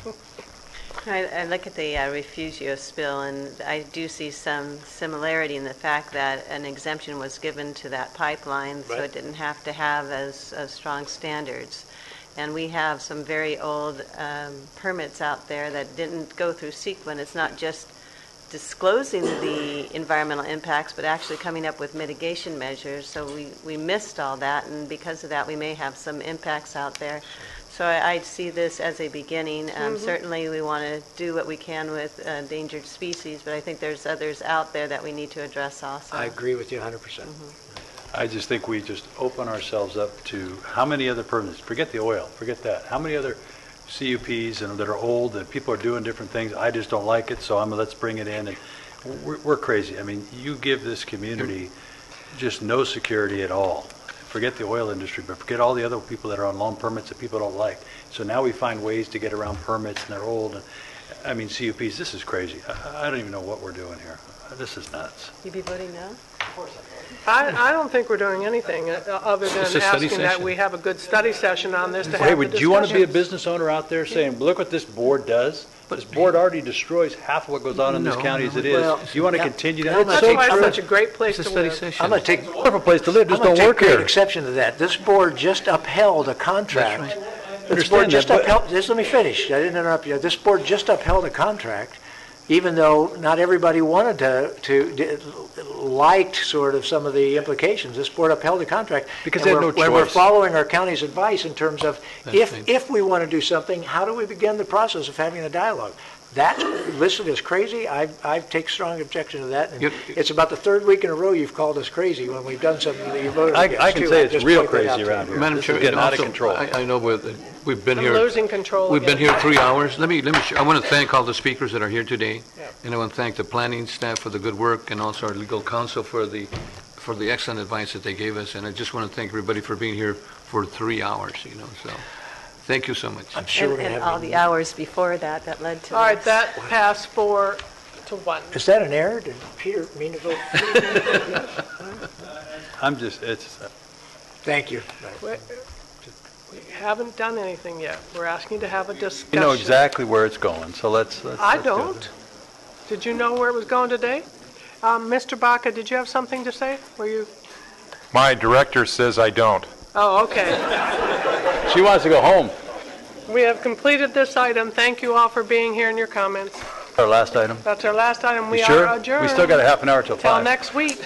I look at the Refugio spill, and I do see some similarity in the fact that an exemption was given to that pipeline, so it didn't have to have as strong standards. And we have some very old permits out there that didn't go through CEQA. It's not just disclosing the environmental impacts, but actually coming up with mitigation measures. So we missed all that, and because of that, we may have some impacts out there. So I see this as a beginning. Certainly, we want to do what we can with endangered species, but I think there's others out there that we need to address also. I agree with you 100%. I just think we just open ourselves up to how many other permits, forget the oil, forget that. How many other CUPs and that are old and people are doing different things. I just don't like it, so let's bring it in. And we're crazy. I mean, you give this community just no security at all. Forget the oil industry, but forget all the other people that are on loan permits that people don't like. So now we find ways to get around permits, and they're old. And, I mean, CUPs, this is crazy. I don't even know what we're doing here. This is nuts. You be voting no? I don't think we're doing anything other than It's a study asking that session. we have a good study session on this to Hey, have the would you want to be a discussions. business owner out there saying, look what this board does? This board already destroys half of what goes on in this county as it is. Well, Do you want to continue to? That's why it's such a great place It's a to study live. session. I'm going to take Wonderful place to live, just I'm gonna don't work take great here. exception to that. This board just upheld a contract. That's This board Understand just that, but- upheld, just let me finish. I didn't interrupt you. This board just upheld a contract, even though not everybody wanted liked sort of some of the implications. This board upheld the contract. Because and they had no we're choice. following our county's advice in terms of That's right. if we want to do something, how do we begin the process of having a dialogue? That's listed as crazy. I take strong objection to that. And it's about the third week in a row you've called us crazy when we've done something that you voted against. I can too. say I'll it's just real point that out crazy to around you. here. Madam This Chair, is getting and out of also, control. I know we've been I'm here. losing control We've been again. here 3 hours. Let me. I want to thank all the speakers that are here today, and I want to thank the planning staff for the good work, and also our legal counsel for the excellent advice that they gave us. And I just want to thank everybody for being here for 3 hours. So, thank you so much. I'm sure we're And, going to and have all the hours before that led to All right, this. that passed 4-1. Is that an error? Did Peter mean to vote? Thank you. We haven't done anything yet. We're asking to have a discussion. You know exactly where it's going, so let's I do it. don't. Did you know where it was going today? Mr. Baca, did you have something to say? Were you? My director says I don't. Oh, okay. She wants to go home. We have completed this item. Thank you all for being here and your comments. Our last item. That's our last item. We You sure? are adjourned. We still got a half an hour till 5. Till next week.